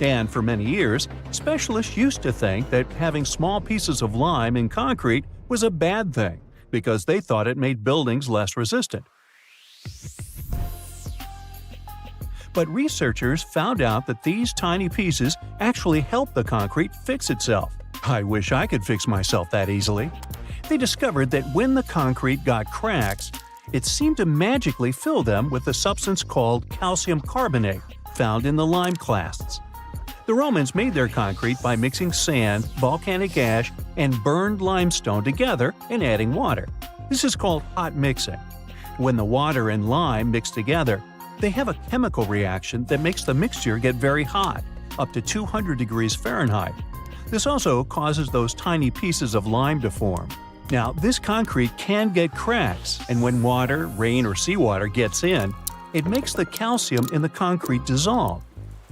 And for many years, specialists used to think that having small pieces of lime in concrete was a bad thing because they thought it made buildings less resistant. But researchers found out that these tiny pieces actually help the concrete fix itself. I wish I could fix myself that easily. They discovered that when the concrete got cracks, it seemed to magically fill them with a substance called calcium carbonate, found in the lime clasts. The Romans made their concrete by mixing sand, volcanic ash, and burned limestone together and adding water. This is called hot mixing. When the water and lime mix together, they have a chemical reaction that makes the mixture get very hot, up to 200 degrees Fahrenheit. This also causes those tiny pieces of lime to form. Now, this concrete can get cracks, and when water, rain, or seawater gets in, it makes the calcium in the concrete dissolve.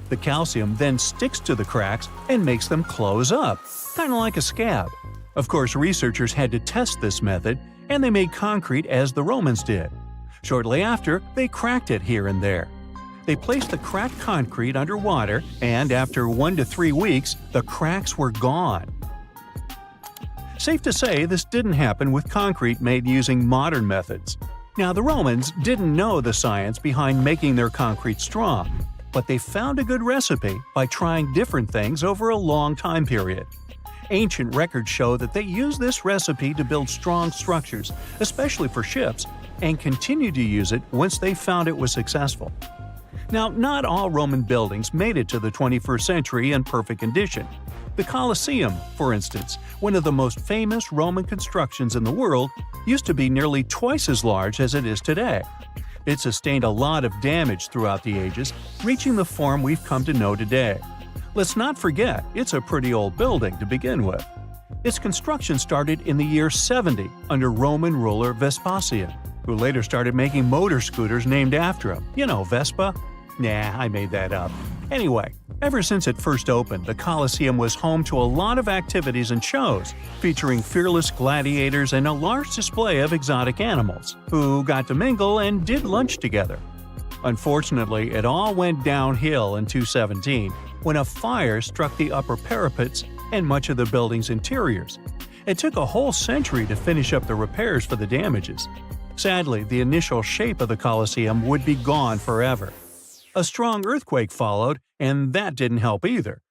The calcium then sticks to the cracks and makes them close up, kind of like a scab. Of course, researchers had to test this method, and they made concrete as the Romans did. Shortly after, they cracked it here and there. They placed the cracked concrete under water, and after 1 to 3 weeks, the cracks were gone. Safe to say, this didn't happen with concrete made using modern methods. Now, the Romans didn't know the science behind making their concrete strong, but they found a good recipe by trying different things over a long time period. Ancient records show that they used this recipe to build strong structures, especially for ships, and continued to use it once they found it was successful. Now, not all Roman buildings made it to the 21st century in perfect condition. The Colosseum, for instance, one of the most famous Roman constructions in the world, used to be nearly twice as large as it is today. It sustained a lot of damage throughout the ages, reaching the form we've come to know today. Let's not forget, it's a pretty old building to begin with. Its construction started in the year 70 under Roman ruler Vespasian, who later started making motor scooters named after him. You know, Vespa? Nah, I made that up. Anyway, ever since it first opened, the Colosseum was home to a lot of activities and shows, featuring fearless gladiators and a large display of exotic animals, who got to mingle and did lunch together. Unfortunately, it all went downhill in 217 when a fire struck the upper parapets and much of the building's interiors. It took a whole century to finish up the repairs for the damages. Sadly, the initial shape of the Colosseum would be gone forever. A strong earthquake followed, and that didn't help either.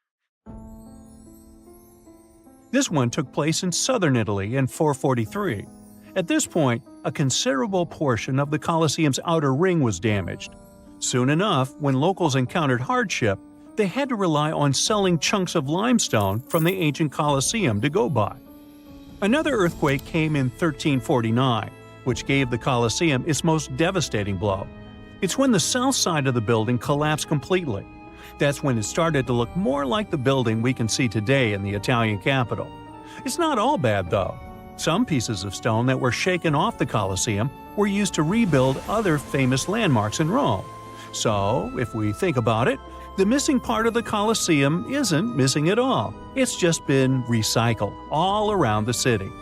This one took place in southern Italy in 443. At this point, a considerable portion of the Colosseum's outer ring was damaged. Soon enough, when locals encountered hardship, they had to rely on selling chunks of limestone from the ancient Colosseum to go by. Another earthquake came in 1349, which gave the Colosseum its most devastating blow. It's when the south side of the building collapsed completely. That's when it started to look more like the building we can see today in the Italian capital. It's not all bad, though. Some pieces of stone that were shaken off the Colosseum were used to rebuild other famous landmarks in Rome. So, if we think about it, the missing part of the Colosseum isn't missing at all. It's just been recycled all around the city.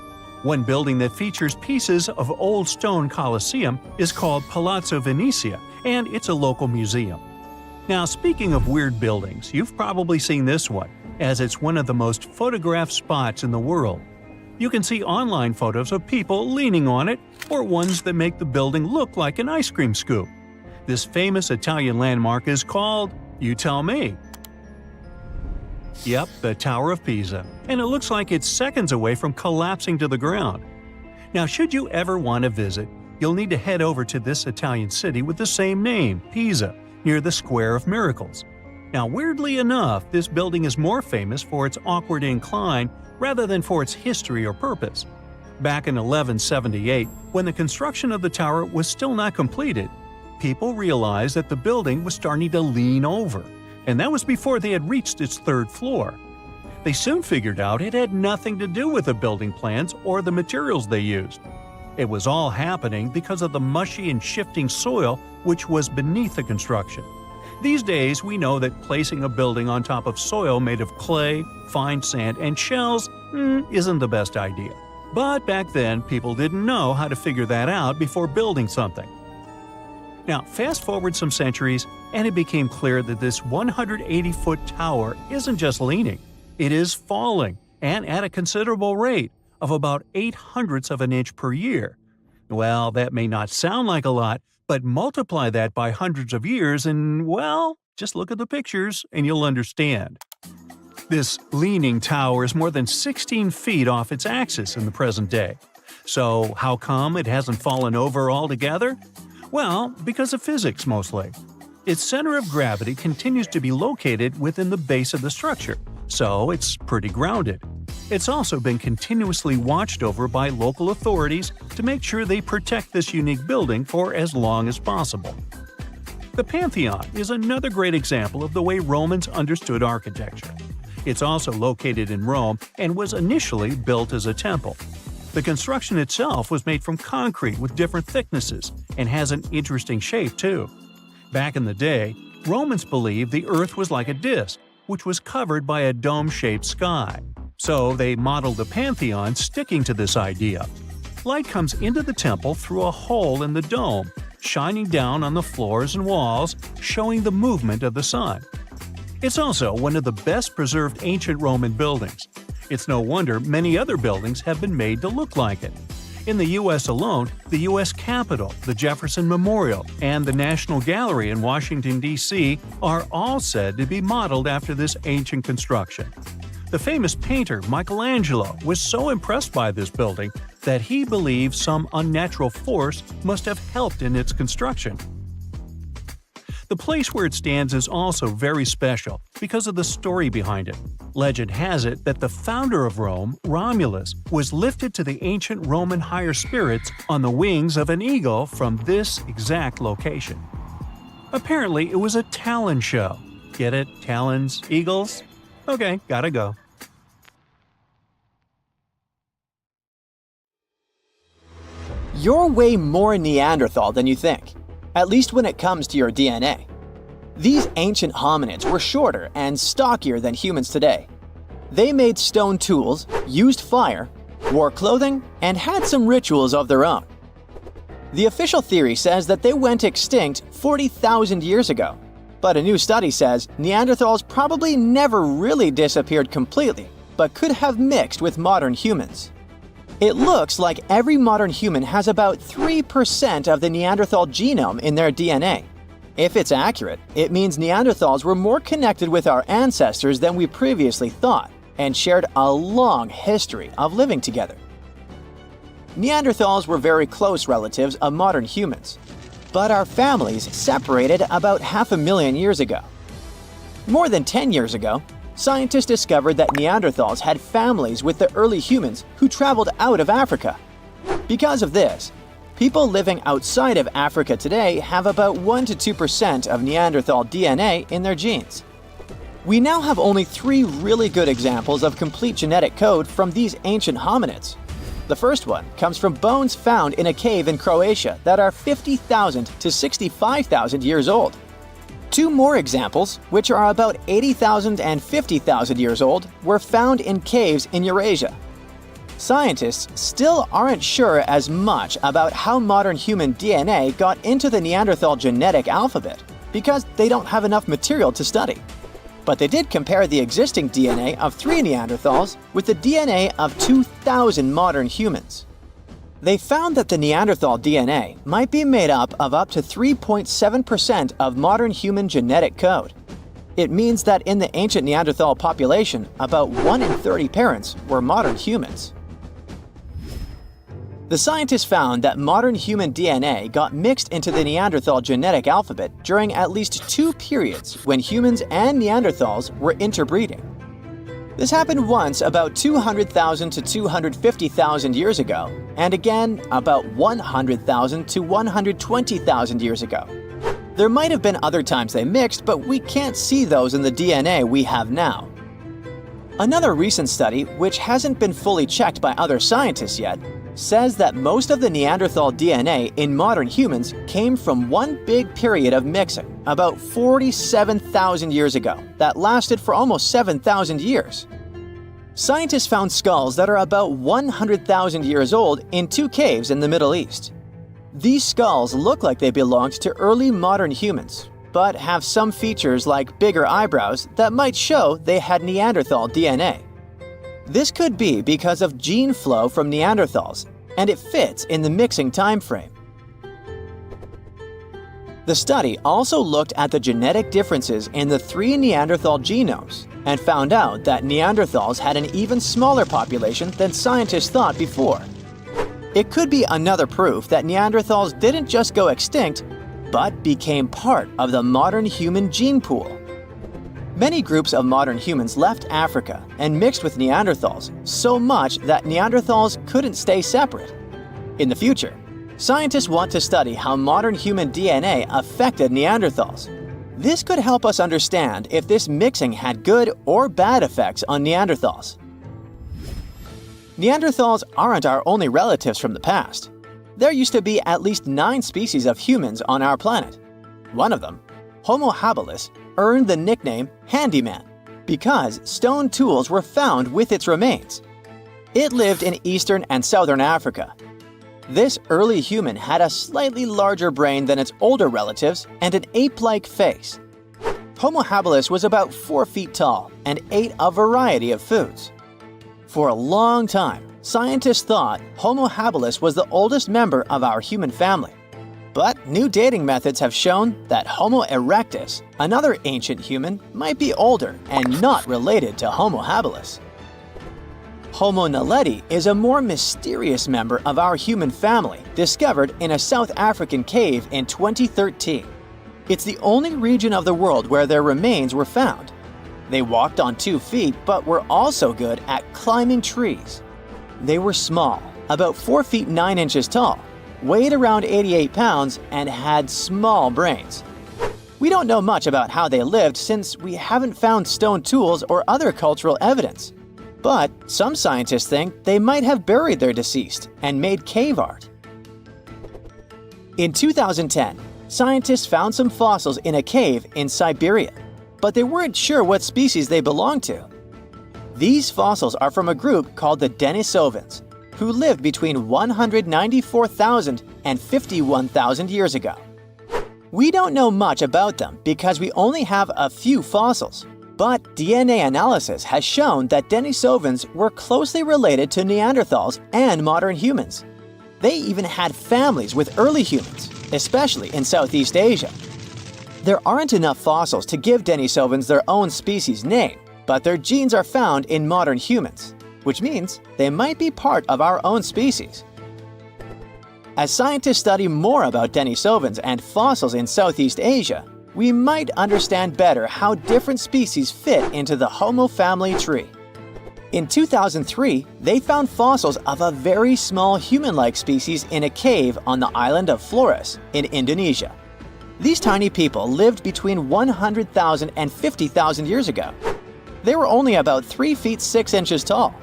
One building that features pieces of old stone Colosseum is called Palazzo Venezia, and it's a local museum. Now, speaking of weird buildings, you've probably seen this one, as it's one of the most photographed spots in the world. You can see online photos of people leaning on it, or ones that make the building look like an ice cream scoop. This famous Italian landmark is called, you tell me. Yep, the Tower of Pisa, and it looks like it's seconds away from collapsing to the ground. Now, should you ever want to visit, you'll need to head over to this Italian city with the same name, Pisa, near the Square of Miracles. Now, weirdly enough, this building is more famous for its awkward incline rather than for its history or purpose. Back in 1178, when the construction of the tower was still not completed, people realized that the building was starting to lean over, and that was before they had reached its third floor. They soon figured out it had nothing to do with the building plans or the materials they used. It was all happening because of the mushy and shifting soil which was beneath the construction. These days, we know that placing a building on top of soil made of clay, fine sand, and shells isn't the best idea. But back then, people didn't know how to figure that out before building something. Now, fast forward some centuries, and it became clear that this 180-foot tower isn't just leaning, it is falling, and at a considerable rate of about 0.08 of an inch per year. Well, that may not sound like a lot, but multiply that by hundreds of years and, well, just look at the pictures and you'll understand. This leaning tower is more than 16 feet off its axis in the present day. So how come it hasn't fallen over altogether? Well, because of physics mostly. Its center of gravity continues to be located within the base of the structure, so it's pretty grounded. It's also been continuously watched over by local authorities to make sure they protect this unique building for as long as possible. The Pantheon is another great example of the way Romans understood architecture. It's also located in Rome and was initially built as a temple. The construction itself was made from concrete with different thicknesses and has an interesting shape too. Back in the day, Romans believed the Earth was like a disc, which was covered by a dome-shaped sky. So they modeled the Pantheon sticking to this idea. Light comes into the temple through a hole in the dome, shining down on the floors and walls, showing the movement of the sun. It's also one of the best preserved ancient Roman buildings. It's no wonder many other buildings have been made to look like it. In the U.S. alone, the U.S. Capitol, the Jefferson Memorial, and the National Gallery in Washington, D.C. are all said to be modeled after this ancient construction. The famous painter Michelangelo was so impressed by this building that he believed some unnatural force must have helped in its construction. The place where it stands is also very special because of the story behind it. Legend has it that the founder of Rome, Romulus, was lifted to the ancient Roman higher spirits on the wings of an eagle from this exact location. Apparently, it was a talon show. Get it? Talons, eagles? Okay, gotta go. You're way more Neanderthal than you think, at least when it comes to your DNA. These ancient hominids were shorter and stockier than humans today. They made stone tools, used fire, wore clothing, and had some rituals of their own. The official theory says that they went extinct 40,000 years ago, but a new study says Neanderthals probably never really disappeared completely, but could have mixed with modern humans. It looks like every modern human has about 3% of the Neanderthal genome in their DNA. If it's accurate, it means Neanderthals were more connected with our ancestors than we previously thought, and shared a long history of living together. Neanderthals were very close relatives of modern humans, but our families separated about 500,000 years ago. More than 10 years ago, scientists discovered that Neanderthals had families with the early humans who traveled out of Africa. Because of this, people living outside of Africa today have about 1 to 2% of Neanderthal DNA in their genes. We now have only 3 really good examples of complete genetic code from these ancient hominids. The first one comes from bones found in a cave in Croatia that are 50,000 to 65,000 years old. 2 more examples, which are about 80,000 and 50,000 years old, were found in caves in Eurasia. Scientists still aren't sure as much about how modern human DNA got into the Neanderthal genetic alphabet because they don't have enough material to study. But they did compare the existing DNA of 3 Neanderthals with the DNA of 2,000 modern humans. They found that the Neanderthal DNA might be made up to 3.7% of modern human genetic code. It means that in the ancient Neanderthal population, about 1 in 30 parents were modern humans. The scientists found that modern human DNA got mixed into the Neanderthal genetic alphabet during at least 2 periods when humans and Neanderthals were interbreeding. This happened once about 200,000 to 250,000 years ago, and again about 100,000 to 120,000 years ago. There might have been other times they mixed, but we can't see those in the DNA we have now. Another recent study, which hasn't been fully checked by other scientists yet, says that most of the Neanderthal DNA in modern humans came from one big period of mixing, about 47,000 years ago, that lasted for almost 7,000 years. Scientists found skulls that are about 100,000 years old in two caves in the Middle East. These skulls look like they belonged to early modern humans, but have some features like bigger eyebrows that might show they had Neanderthal DNA. This could be because of gene flow from Neanderthals, and it fits in the mixing time frame. The study also looked at the genetic differences in the three Neanderthal genomes and found out that Neanderthals had an even smaller population than scientists thought before. It could be another proof that Neanderthals didn't just go extinct, but became part of the modern human gene pool. Many groups of modern humans left Africa and mixed with Neanderthals so much that Neanderthals couldn't stay separate. In the future, scientists want to study how modern human DNA affected Neanderthals. This could help us understand if this mixing had good or bad effects on Neanderthals. Neanderthals aren't our only relatives from the past. There used to be at least 9 species of humans on our planet. One of them, Homo habilis, earned the nickname Handyman because stone tools were found with its remains. It lived in eastern and southern Africa. This early human had a slightly larger brain than its older relatives and an ape-like face. Homo habilis was about 4 feet tall and ate a variety of foods. For a long time, scientists thought Homo habilis was the oldest member of our human family. But new dating methods have shown that Homo erectus, another ancient human, might be older and not related to Homo habilis. Homo naledi is a more mysterious member of our human family discovered in a South African cave in 2013. It's the only region of the world where their remains were found. They walked on 2 feet but were also good at climbing trees. They were small, about 4 feet 9 inches tall, weighed around 88 pounds, and had small brains. We don't know much about how they lived since we haven't found stone tools or other cultural evidence. But some scientists think they might have buried their deceased and made cave art. In 2010, scientists found some fossils in a cave in Siberia, but they weren't sure what species they belonged to. These fossils are from a group called the Denisovans, who lived between 194,000 and 51,000 years ago. We don't know much about them because we only have a few fossils, but DNA analysis has shown that Denisovans were closely related to Neanderthals and modern humans. They even had families with early humans, especially in Southeast Asia. There aren't enough fossils to give Denisovans their own species name, but their genes are found in modern humans, which means they might be part of our own species. As scientists study more about Denisovans and fossils in Southeast Asia, we might understand better how different species fit into the Homo family tree. In 2003, they found fossils of a very small human-like species in a cave on the island of Flores in Indonesia. These tiny people lived between 100,000 and 50,000 years ago. They were only about 3 feet 6 inches tall.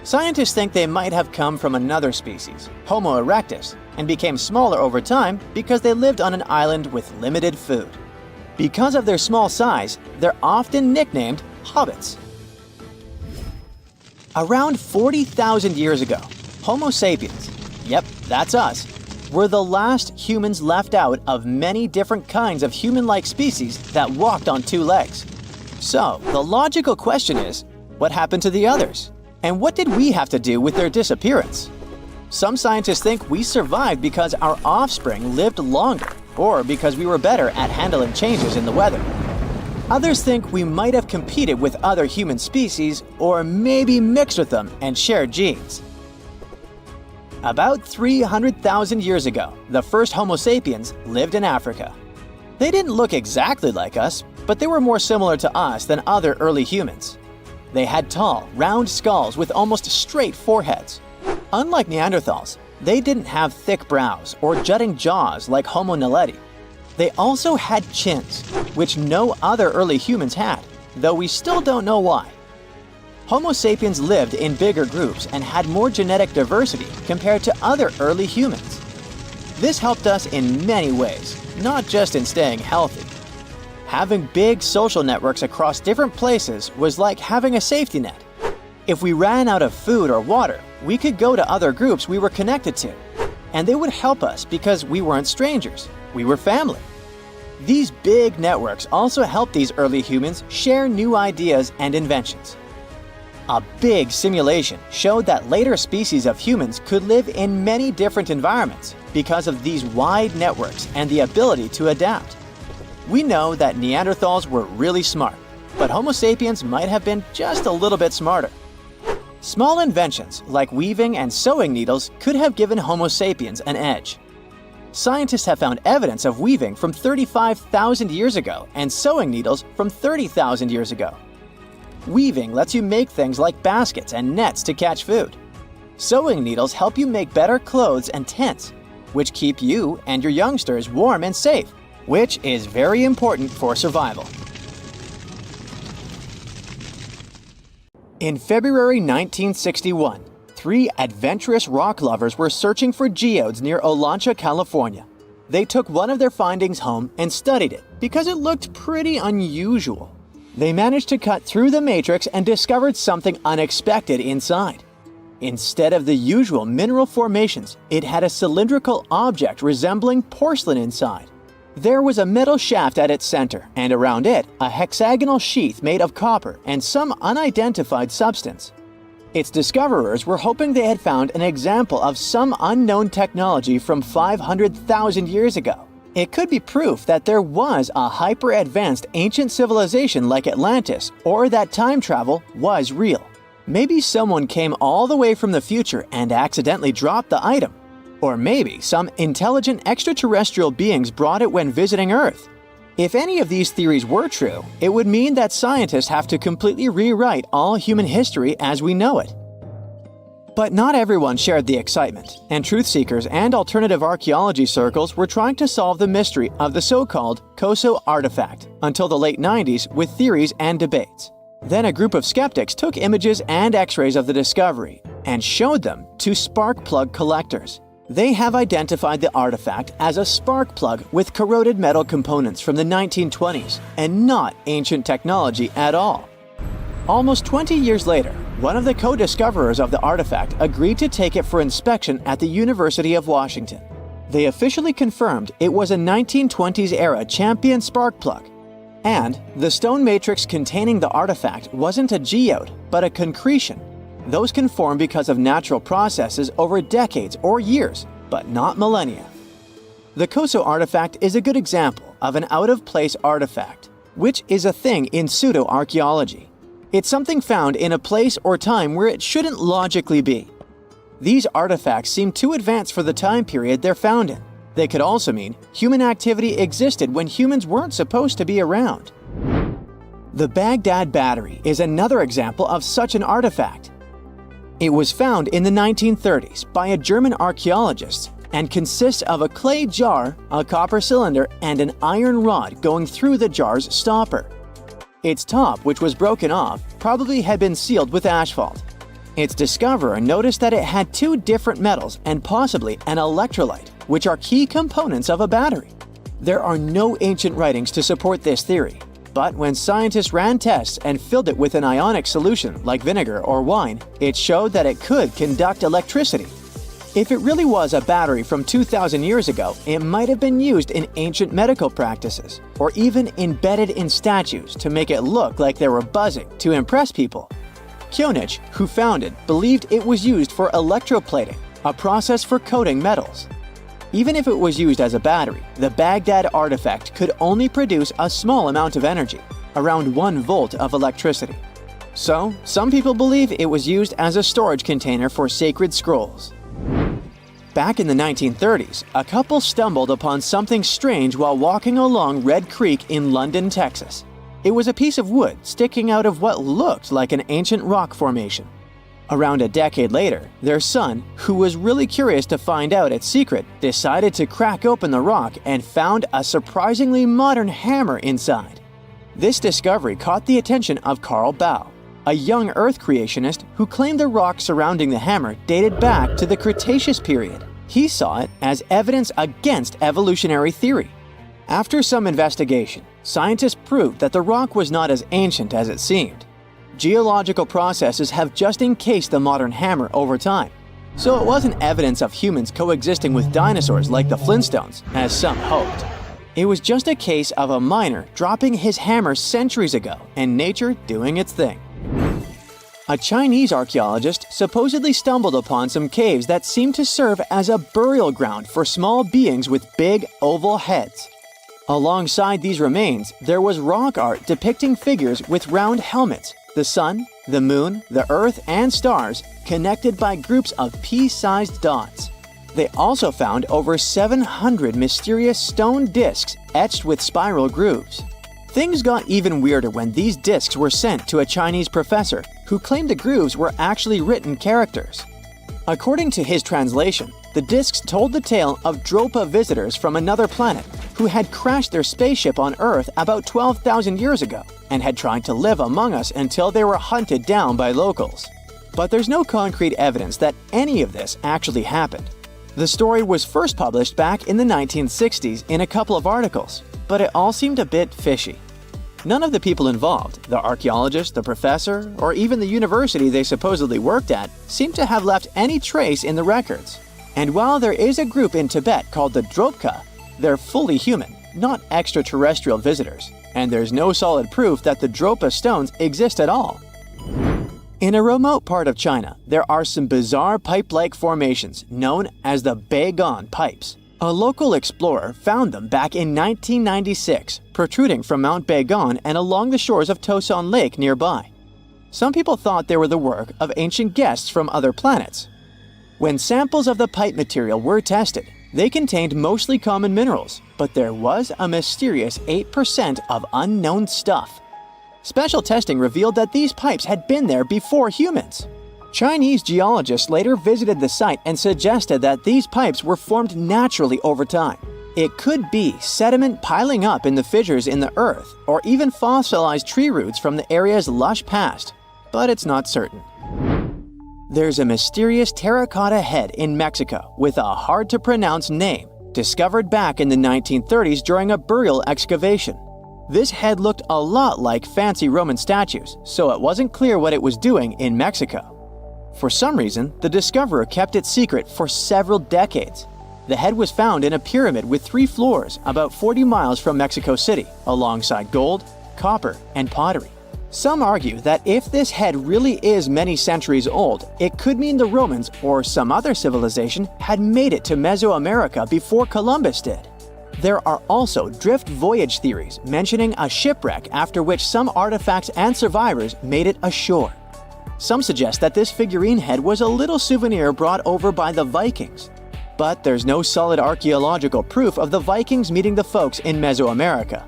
Scientists think they might have come from another species, Homo erectus, and became smaller over time because they lived on an island with limited food. Because of their small size, they're often nicknamed hobbits. Around 40,000 years ago, Homo sapiens, yep, that's us, were the last humans left out of many different kinds of human-like species that walked on 2 legs. So, the logical question is, what happened to the others? And what did we have to do with their disappearance? Some scientists think we survived because our offspring lived longer, or because we were better at handling changes in the weather. Others think we might have competed with other human species, or maybe mixed with them and shared genes. About 300,000 years ago, the first Homo sapiens lived in Africa. They didn't look exactly like us, but they were more similar to us than other early humans. They had tall, round skulls with almost straight foreheads. Unlike Neanderthals, they didn't have thick brows or jutting jaws like Homo naledi. They also had chins, which no other early humans had, though we still don't know why. Homo sapiens lived in bigger groups and had more genetic diversity compared to other early humans. This helped us in many ways, not just in staying healthy. Having big social networks across different places was like having a safety net. If we ran out of food or water, we could go to other groups we were connected to, and they would help us because we weren't strangers, we were family. These big networks also helped these early humans share new ideas and inventions. A big simulation showed that later species of humans could live in many different environments because of these wide networks and the ability to adapt. We know that Neanderthals were really smart, but Homo sapiens might have been just a little bit smarter. Small inventions like weaving and sewing needles could have given Homo sapiens an edge. Scientists have found evidence of weaving from 35,000 years ago and sewing needles from 30,000 years ago. Weaving lets you make things like baskets and nets to catch food. Sewing needles help you make better clothes and tents, which keep you and your youngsters warm and safe, which is very important for survival. In February 1961, 3 adventurous rock lovers were searching for geodes near Olancha, California. They took one of their findings home and studied it because it looked pretty unusual. They managed to cut through the matrix and discovered something unexpected inside. Instead of the usual mineral formations, it had a cylindrical object resembling porcelain inside. There was a metal shaft at its center, and around it, a hexagonal sheath made of copper and some unidentified substance. Its discoverers were hoping they had found an example of some unknown technology from 500,000 years ago. It could be proof that there was a hyper-advanced ancient civilization like Atlantis, or that time travel was real. Maybe someone came all the way from the future and accidentally dropped the item. Or maybe some intelligent extraterrestrial beings brought it when visiting Earth. If any of these theories were true, it would mean that scientists have to completely rewrite all human history as we know it. But not everyone shared the excitement, and truth seekers and alternative archaeology circles were trying to solve the mystery of the so-called Koso artifact until the late 90s with theories and debates. Then a group of skeptics took images and x-rays of the discovery and showed them to spark plug collectors. They have identified the artifact as a spark plug with corroded metal components from the 1920s and not ancient technology at all. Almost 20 years later, one of the co-discoverers of the artifact agreed to take it for inspection at the University of Washington. They officially confirmed it was a 1920s-era champion spark plug. And the stone matrix containing the artifact wasn't a geode, but a concretion. Those can form because of natural processes over decades or years, but not millennia. The Koso artifact is a good example of an out-of-place artifact, which is a thing in pseudo-archaeology. It's something found in a place or time where it shouldn't logically be. These artifacts seem too advanced for the time period they're found in. They could also mean human activity existed when humans weren't supposed to be around. The Baghdad Battery is another example of such an artifact. It was found in the 1930s by a German archaeologist and consists of a clay jar, a copper cylinder, and an iron rod going through the jar's stopper. Its top, which was broken off, probably had been sealed with asphalt. Its discoverer noticed that it had 2 different metals and possibly an electrolyte, which are key components of a battery. There are no ancient writings to support this theory, but when scientists ran tests and filled it with an ionic solution like vinegar or wine, it showed that it could conduct electricity. If it really was a battery from 2,000 years ago, it might have been used in ancient medical practices, or even embedded in statues to make it look like they were buzzing to impress people. Kionich, who found it, believed it was used for electroplating, a process for coating metals. Even if it was used as a battery, the Baghdad artifact could only produce a small amount of energy, around 1 volt of electricity. So, some people believe it was used as a storage container for sacred scrolls. Back in the 1930s, a couple stumbled upon something strange while walking along Red Creek in London, Texas. It was a piece of wood sticking out of what looked like an ancient rock formation. Around a decade later, their son, who was really curious to find out its secret, decided to crack open the rock and found a surprisingly modern hammer inside. This discovery caught the attention of Carl Baugh, a young Earth creationist who claimed the rock surrounding the hammer dated back to the Cretaceous period. He saw it as evidence against evolutionary theory. After some investigation, scientists proved that the rock was not as ancient as it seemed. Geological processes have just encased the modern hammer over time, so it wasn't evidence of humans coexisting with dinosaurs like the Flintstones, as some hoped. It was just a case of a miner dropping his hammer centuries ago and nature doing its thing. A Chinese archaeologist supposedly stumbled upon some caves that seemed to serve as a burial ground for small beings with big, oval heads. Alongside these remains, there was rock art depicting figures with round helmets, the sun, the moon, the earth, and stars connected by groups of pea-sized dots. They also found over 700 mysterious stone discs etched with spiral grooves. Things got even weirder when these discs were sent to a Chinese professor who claimed the grooves were actually written characters. According to his translation, the discs told the tale of Dropa visitors from another planet who had crashed their spaceship on Earth about 12,000 years ago and had tried to live among us until they were hunted down by locals. But there's no concrete evidence that any of this actually happened. The story was first published back in the 1960s in a couple of articles, but it all seemed a bit fishy. None of the people involved, the archaeologist, the professor, or even the university they supposedly worked at, seemed to have left any trace in the records. And while there is a group in Tibet called the Dropka, they're fully human, not extraterrestrial visitors, and there's no solid proof that the Dropa stones exist at all. In a remote part of China, there are some bizarre pipe-like formations known as the Beigan pipes. A local explorer found them back in 1996, protruding from Mount Beigan and along the shores of Tosan Lake nearby. Some people thought they were the work of ancient guests from other planets. When samples of the pipe material were tested, they contained mostly common minerals, but there was a mysterious 8% of unknown stuff. Special testing revealed that these pipes had been there before humans. Chinese geologists later visited the site and suggested that these pipes were formed naturally over time. It could be sediment piling up in the fissures in the earth, or even fossilized tree roots from the area's lush past, but it's not certain. There's a mysterious terracotta head in Mexico with a hard-to-pronounce name, discovered back in the 1930s during a burial excavation. This head looked a lot like fancy Roman statues, so it wasn't clear what it was doing in Mexico. For some reason, the discoverer kept it secret for several decades. The head was found in a pyramid with 3 floors about 40 miles from Mexico City, alongside gold, copper, and pottery. Some argue that if this head really is many centuries old, it could mean the Romans or some other civilization had made it to Mesoamerica before Columbus did. There are also drift voyage theories mentioning a shipwreck after which some artifacts and survivors made it ashore. Some suggest that this figurine head was a little souvenir brought over by the Vikings. But there's no solid archaeological proof of the Vikings meeting the folks in Mesoamerica.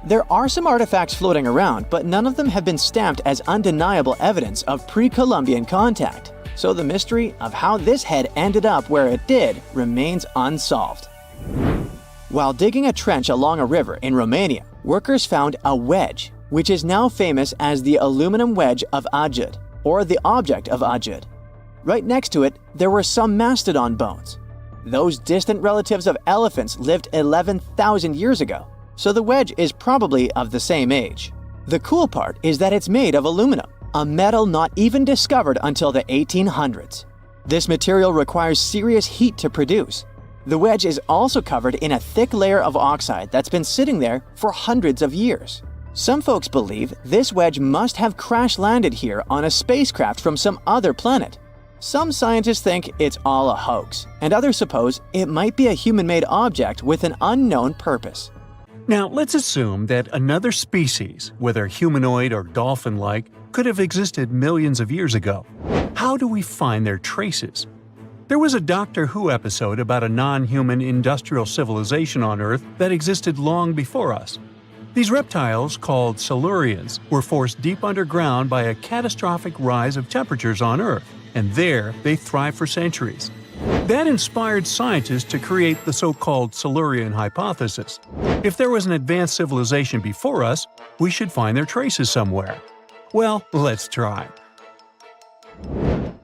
There are some artifacts floating around, but none of them have been stamped as undeniable evidence of pre-Columbian contact, so the mystery of how this head ended up where it did remains unsolved. While digging a trench along a river in Romania, workers found a wedge, which is now famous as the aluminum wedge of Ajud, or the object of Ajud. Right next to it, there were some mastodon bones. Those distant relatives of elephants lived 11,000 years ago, so the wedge is probably of the same age. The cool part is that it's made of aluminum, a metal not even discovered until the 1800s. This material requires serious heat to produce. The wedge is also covered in a thick layer of oxide that's been sitting there for hundreds of years. Some folks believe this wedge must have crash-landed here on a spacecraft from some other planet. Some scientists think it's all a hoax, and others suppose it might be a human-made object with an unknown purpose. Now, let's assume that another species, whether humanoid or dolphin-like, could have existed millions of years ago. How do we find their traces? There was a Doctor Who episode about a non-human industrial civilization on Earth that existed long before us. These reptiles, called Silurians, were forced deep underground by a catastrophic rise of temperatures on Earth, and there they thrived for centuries. That inspired scientists to create the so-called Silurian hypothesis. If there was an advanced civilization before us, we should find their traces somewhere. Well, let's try.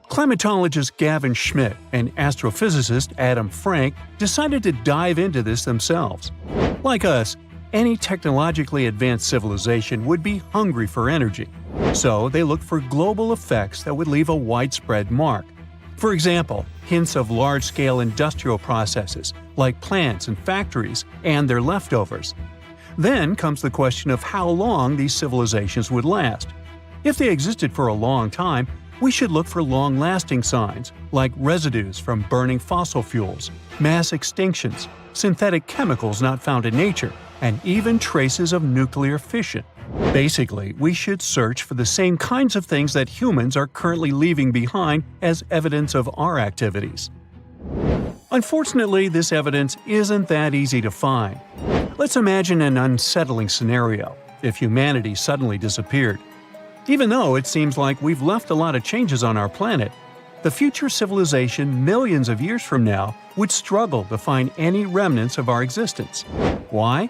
Climatologist Gavin Schmidt and astrophysicist Adam Frank decided to dive into this themselves. Like us, any technologically advanced civilization would be hungry for energy, so they looked for global effects that would leave a widespread mark. For example, hints of large-scale industrial processes, like plants and factories, and their leftovers. Then comes the question of how long these civilizations would last. If they existed for a long time, we should look for long-lasting signs, like residues from burning fossil fuels, mass extinctions, synthetic chemicals not found in nature, and even traces of nuclear fission. Basically, we should search for the same kinds of things that humans are currently leaving behind as evidence of our activities. Unfortunately, this evidence isn't that easy to find. Let's imagine an unsettling scenario if humanity suddenly disappeared. Even though it seems like we've left a lot of changes on our planet, the future civilization millions of years from now would struggle to find any remnants of our existence. Why?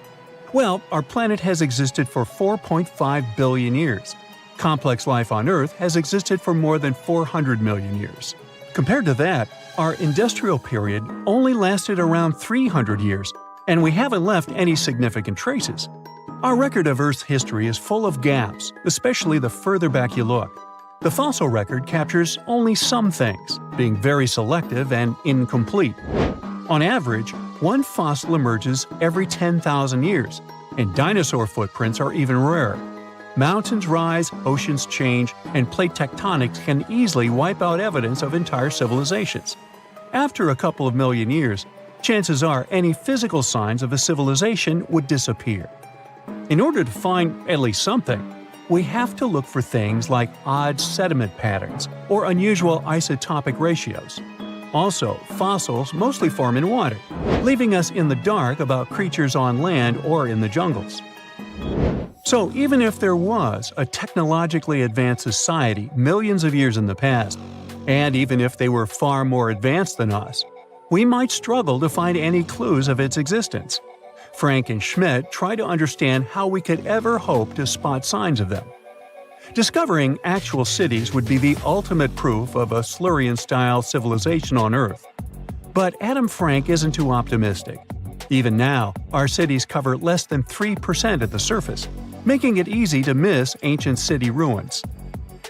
Well, our planet has existed for 4.5 billion years. Complex life on Earth has existed for more than 400 million years. Compared to that, our industrial period only lasted around 300 years, and we haven't left any significant traces. Our record of Earth's history is full of gaps, especially the further back you look. The fossil record captures only some things, being very selective and incomplete. On average, one fossil emerges every 10,000 years, and dinosaur footprints are even rarer. Mountains rise, oceans change, and plate tectonics can easily wipe out evidence of entire civilizations. After a couple of million years, chances are any physical signs of a civilization would disappear. In order to find at least something, we have to look for things like odd sediment patterns or unusual isotopic ratios. Also, fossils mostly form in water, leaving us in the dark about creatures on land or in the jungles. So even if there was a technologically advanced society millions of years in the past, and even if they were far more advanced than us, we might struggle to find any clues of its existence. Frank and Schmidt try to understand how we could ever hope to spot signs of them. Discovering actual cities would be the ultimate proof of a Silurian-style civilization on Earth. But Adam Frank isn't too optimistic. Even now, our cities cover less than 3% at the surface, making it easy to miss ancient city ruins.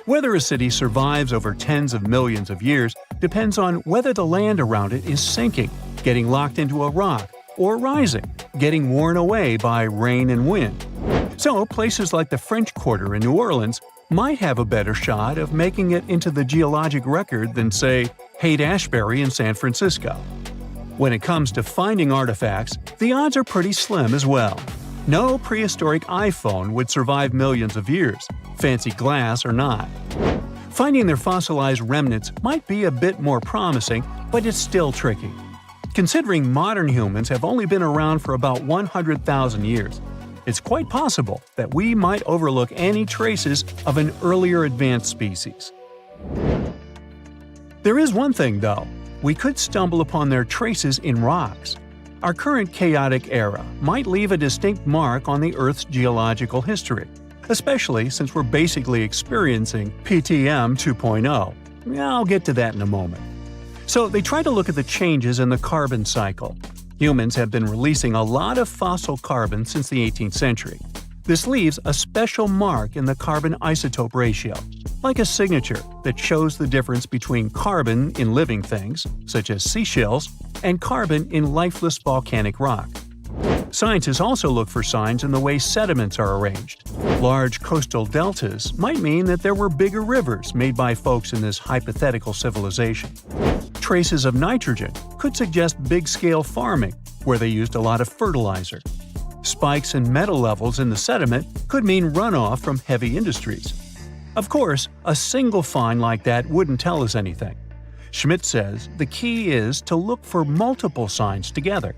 Whether a city survives over tens of millions of years depends on whether the land around it is sinking, getting locked into a rock, or rising, getting worn away by rain and wind. So places like the French Quarter in New Orleans might have a better shot of making it into the geologic record than, say, Haight-Ashbury in San Francisco. When it comes to finding artifacts, the odds are pretty slim as well. No prehistoric iPhone would survive millions of years, fancy glass or not. Finding their fossilized remnants might be a bit more promising, but it's still tricky. Considering modern humans have only been around for about 100,000 years, it's quite possible that we might overlook any traces of an earlier advanced species. There is one thing, though. We could stumble upon their traces in rocks. Our current chaotic era might leave a distinct mark on the Earth's geological history, especially since we're basically experiencing PTM 2.0. I'll get to that in a moment. So they try to look at the changes in the carbon cycle. Humans have been releasing a lot of fossil carbon since the 18th century. This leaves a special mark in the carbon isotope ratio, like a signature that shows the difference between carbon in living things, such as seashells, and carbon in lifeless volcanic rock. Scientists also look for signs in the way sediments are arranged. Large coastal deltas might mean that there were bigger rivers made by folks in this hypothetical civilization. Traces of nitrogen could suggest big-scale farming, where they used a lot of fertilizer. Spikes in metal levels in the sediment could mean runoff from heavy industries. Of course, a single find like that wouldn't tell us anything. Schmidt says the key is to look for multiple signs together.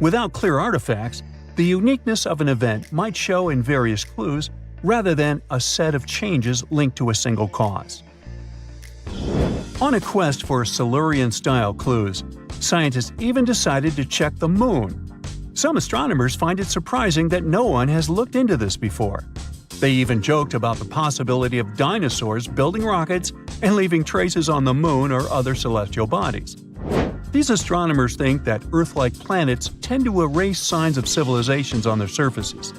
Without clear artifacts, The uniqueness of an event might show in various clues rather than a set of changes linked to a single cause. On a quest for Silurian-style clues, scientists even decided to check the moon. Some astronomers find it surprising that no one has looked into this before. They even joked about the possibility of dinosaurs building rockets and leaving traces on the moon or other celestial bodies. These astronomers think that Earth-like planets tend to erase signs of civilizations on their surfaces.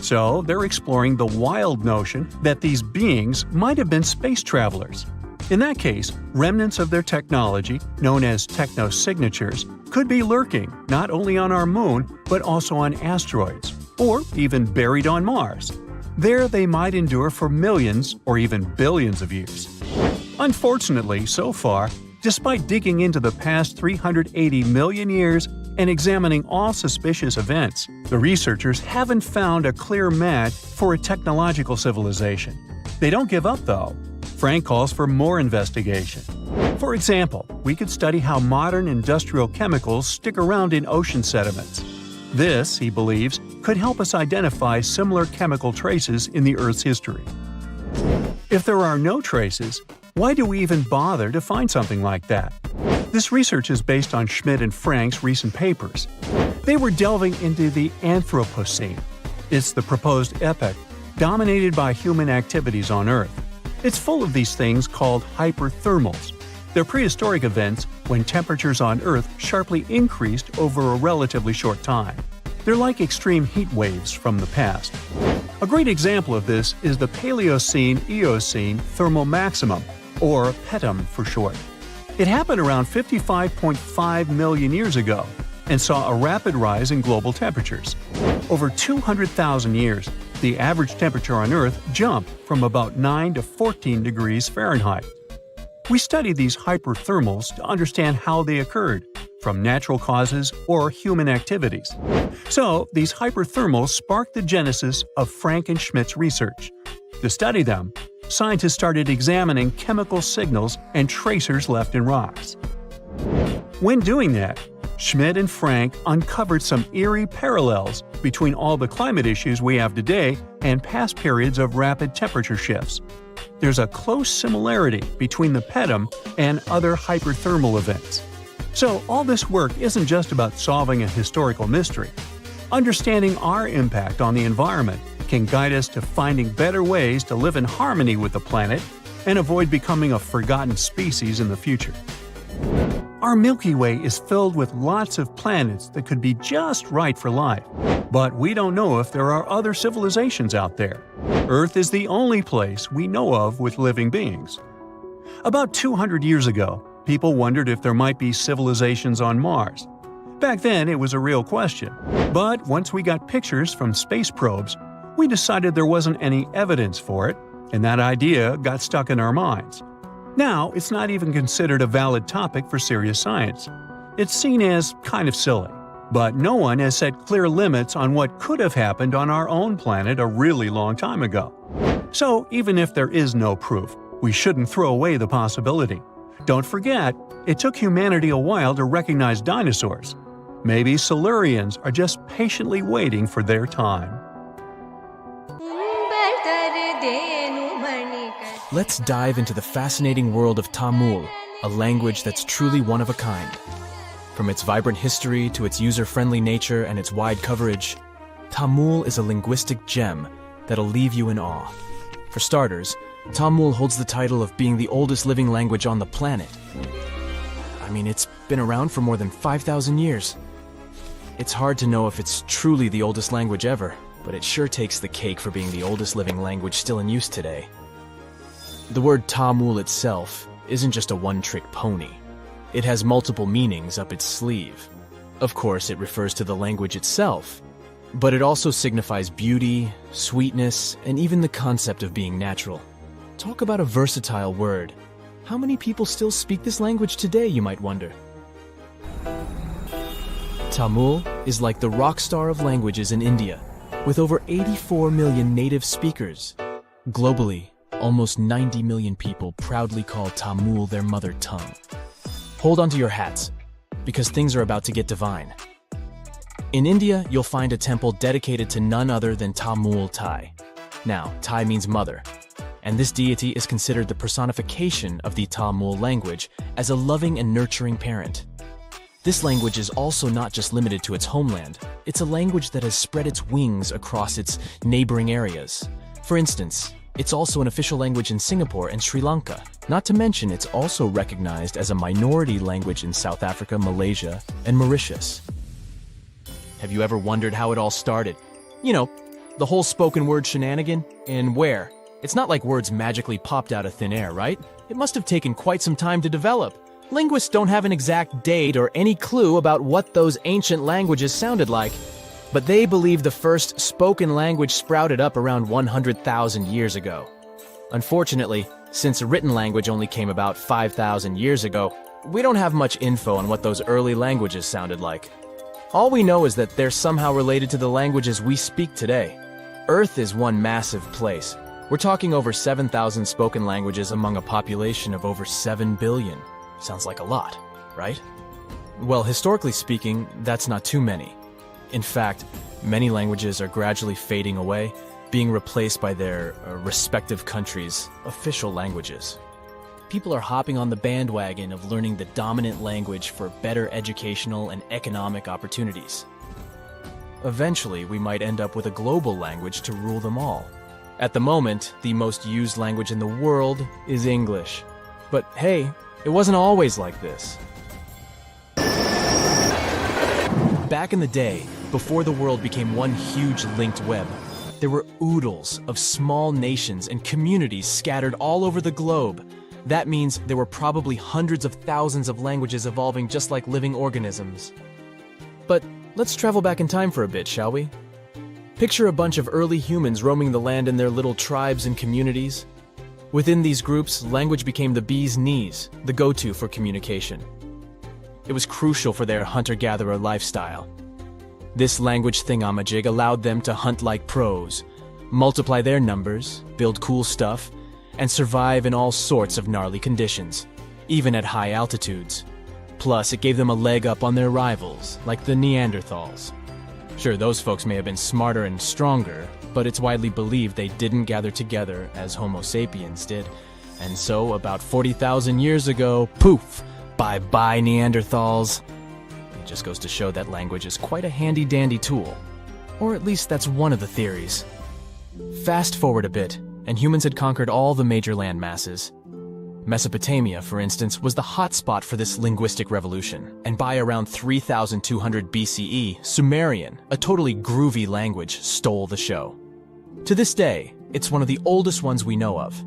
So they're exploring the wild notion that these beings might have been space travelers. In that case, remnants of their technology, known as technosignatures, could be lurking not only on our moon but also on asteroids, or even buried on Mars. There they might endure for millions or even billions of years. Unfortunately, so far, despite digging into the past 380 million years and examining all suspicious events, the researchers haven't found a clear match for a technological civilization. They don't give up, though. Frank calls for more investigation. For example, we could study how modern industrial chemicals stick around in ocean sediments. This, he believes, could help us identify similar chemical traces in the Earth's history. If there are no traces, why do we even bother to find something like that? This research is based on Schmidt and Frank's recent papers. They were delving into the Anthropocene. It's the proposed epoch dominated by human activities on Earth. It's full of these things called hyperthermals. They're prehistoric events when temperatures on Earth sharply increased over a relatively short time. They're like extreme heat waves from the past. A great example of this is the Paleocene-Eocene thermal maximum, or PETM for short. It happened around 55.5 million years ago and saw a rapid rise in global temperatures. Over 200,000 years, the average temperature on Earth jumped from about 9 to 14 degrees Fahrenheit. We study these hyperthermals to understand how they occurred, from natural causes or human activities. So, these hyperthermals sparked the genesis of Frank and Schmidt's research. To study them, scientists started examining chemical signals and tracers left in rocks. When doing that, Schmidt and Frank uncovered some eerie parallels between all the climate issues we have today and past periods of rapid temperature shifts. There's a close similarity between the PETM and other hyperthermal events. So all this work isn't just about solving a historical mystery. Understanding our impact on the environment can guide us to finding better ways to live in harmony with the planet and avoid becoming a forgotten species in the future. Our Milky Way is filled with lots of planets that could be just right for life, but we don't know if there are other civilizations out there. Earth is the only place we know of with living beings. About 200 years ago, people wondered if there might be civilizations on Mars. Back then, it was a real question. But once we got pictures from space probes, we decided there wasn't any evidence for it, and that idea got stuck in our minds. Now, it's not even considered a valid topic for serious science. It's seen as kind of silly. But no one has set clear limits on what could have happened on our own planet a really long time ago. So, even if there is no proof, we shouldn't throw away the possibility. Don't forget, it took humanity a while to recognize dinosaurs. Maybe Silurians are just patiently waiting for their time. Let's dive into the fascinating world of Tamil, a language that's truly one of a kind. From its vibrant history to its user-friendly nature and its wide coverage, Tamil is a linguistic gem that'll leave you in awe. For starters, Tamil holds the title of being the oldest living language on the planet. I mean, it's been around for more than 5,000 years. It's hard to know if it's truly the oldest language ever, but it sure takes the cake for being the oldest living language still in use today. The word Tamil itself isn't just a one-trick pony. It has multiple meanings up its sleeve. Of course, it refers to the language itself, but it also signifies beauty, sweetness, and even the concept of being natural. Talk about a versatile word. How many people still speak this language today, you might wonder? Tamil is like the rock star of languages in India, with over 84 million native speakers. Globally, almost 90 million people proudly call Tamil their mother tongue. Hold on to your hats, because things are about to get divine. In India, you'll find a temple dedicated to none other than Tamul Tai. Now, Tai means mother, and this deity is considered the personification of the Tamul language as a loving and nurturing parent. This language is also not just limited to its homeland. It's a language that has spread its wings across its neighboring areas. For instance, it's also an official language in Singapore and Sri Lanka. Not to mention, it's also recognized as a minority language in South Africa, Malaysia, and Mauritius. Have you ever wondered how it all started? You know, the whole spoken word shenanigan? And where? It's not like words magically popped out of thin air, right? It must have taken quite some time to develop. Linguists don't have an exact date or any clue about what those ancient languages sounded like, but they believe the first spoken language sprouted up around 100,000 years ago. Unfortunately, since a written language only came about 5,000 years ago, we don't have much info on what those early languages sounded like. All we know is that they're somehow related to the languages we speak today. Earth is one massive place. We're talking over 7,000 spoken languages among a population of over 7 billion. Sounds like a lot, right? Well, historically speaking, that's not too many. In fact, many languages are gradually fading away, being replaced by their respective countries' official languages. People are hopping on the bandwagon of learning the dominant language for better educational and economic opportunities. Eventually, we might end up with a global language to rule them all. At the moment, the most used language in the world is English. But hey, it wasn't always like this. Back in the day, before the world became one huge linked web, there were oodles of small nations and communities scattered all over the globe. That means there were probably hundreds of thousands of languages evolving just like living organisms. But let's travel back in time for a bit, shall we? Picture a bunch of early humans roaming the land in their little tribes and communities. Within these groups, language became the bee's knees, the go-to for communication. It was crucial for their hunter-gatherer lifestyle. This language thingamajig allowed them to hunt like pros, multiply their numbers, build cool stuff, and survive in all sorts of gnarly conditions, even at high altitudes. Plus, it gave them a leg up on their rivals, like the Neanderthals. Sure, those folks may have been smarter and stronger, but it's widely believed they didn't gather together as Homo sapiens did. And so, about 40,000 years ago, poof, bye-bye Neanderthals. It just goes to show that language is quite a handy-dandy tool. Or at least that's one of the theories. Fast forward a bit, and humans had conquered all the major land masses. Mesopotamia, for instance, was the hotspot for this linguistic revolution, and by around 3,200 BCE, Sumerian, a totally groovy language, stole the show. To this day, it's one of the oldest ones we know of,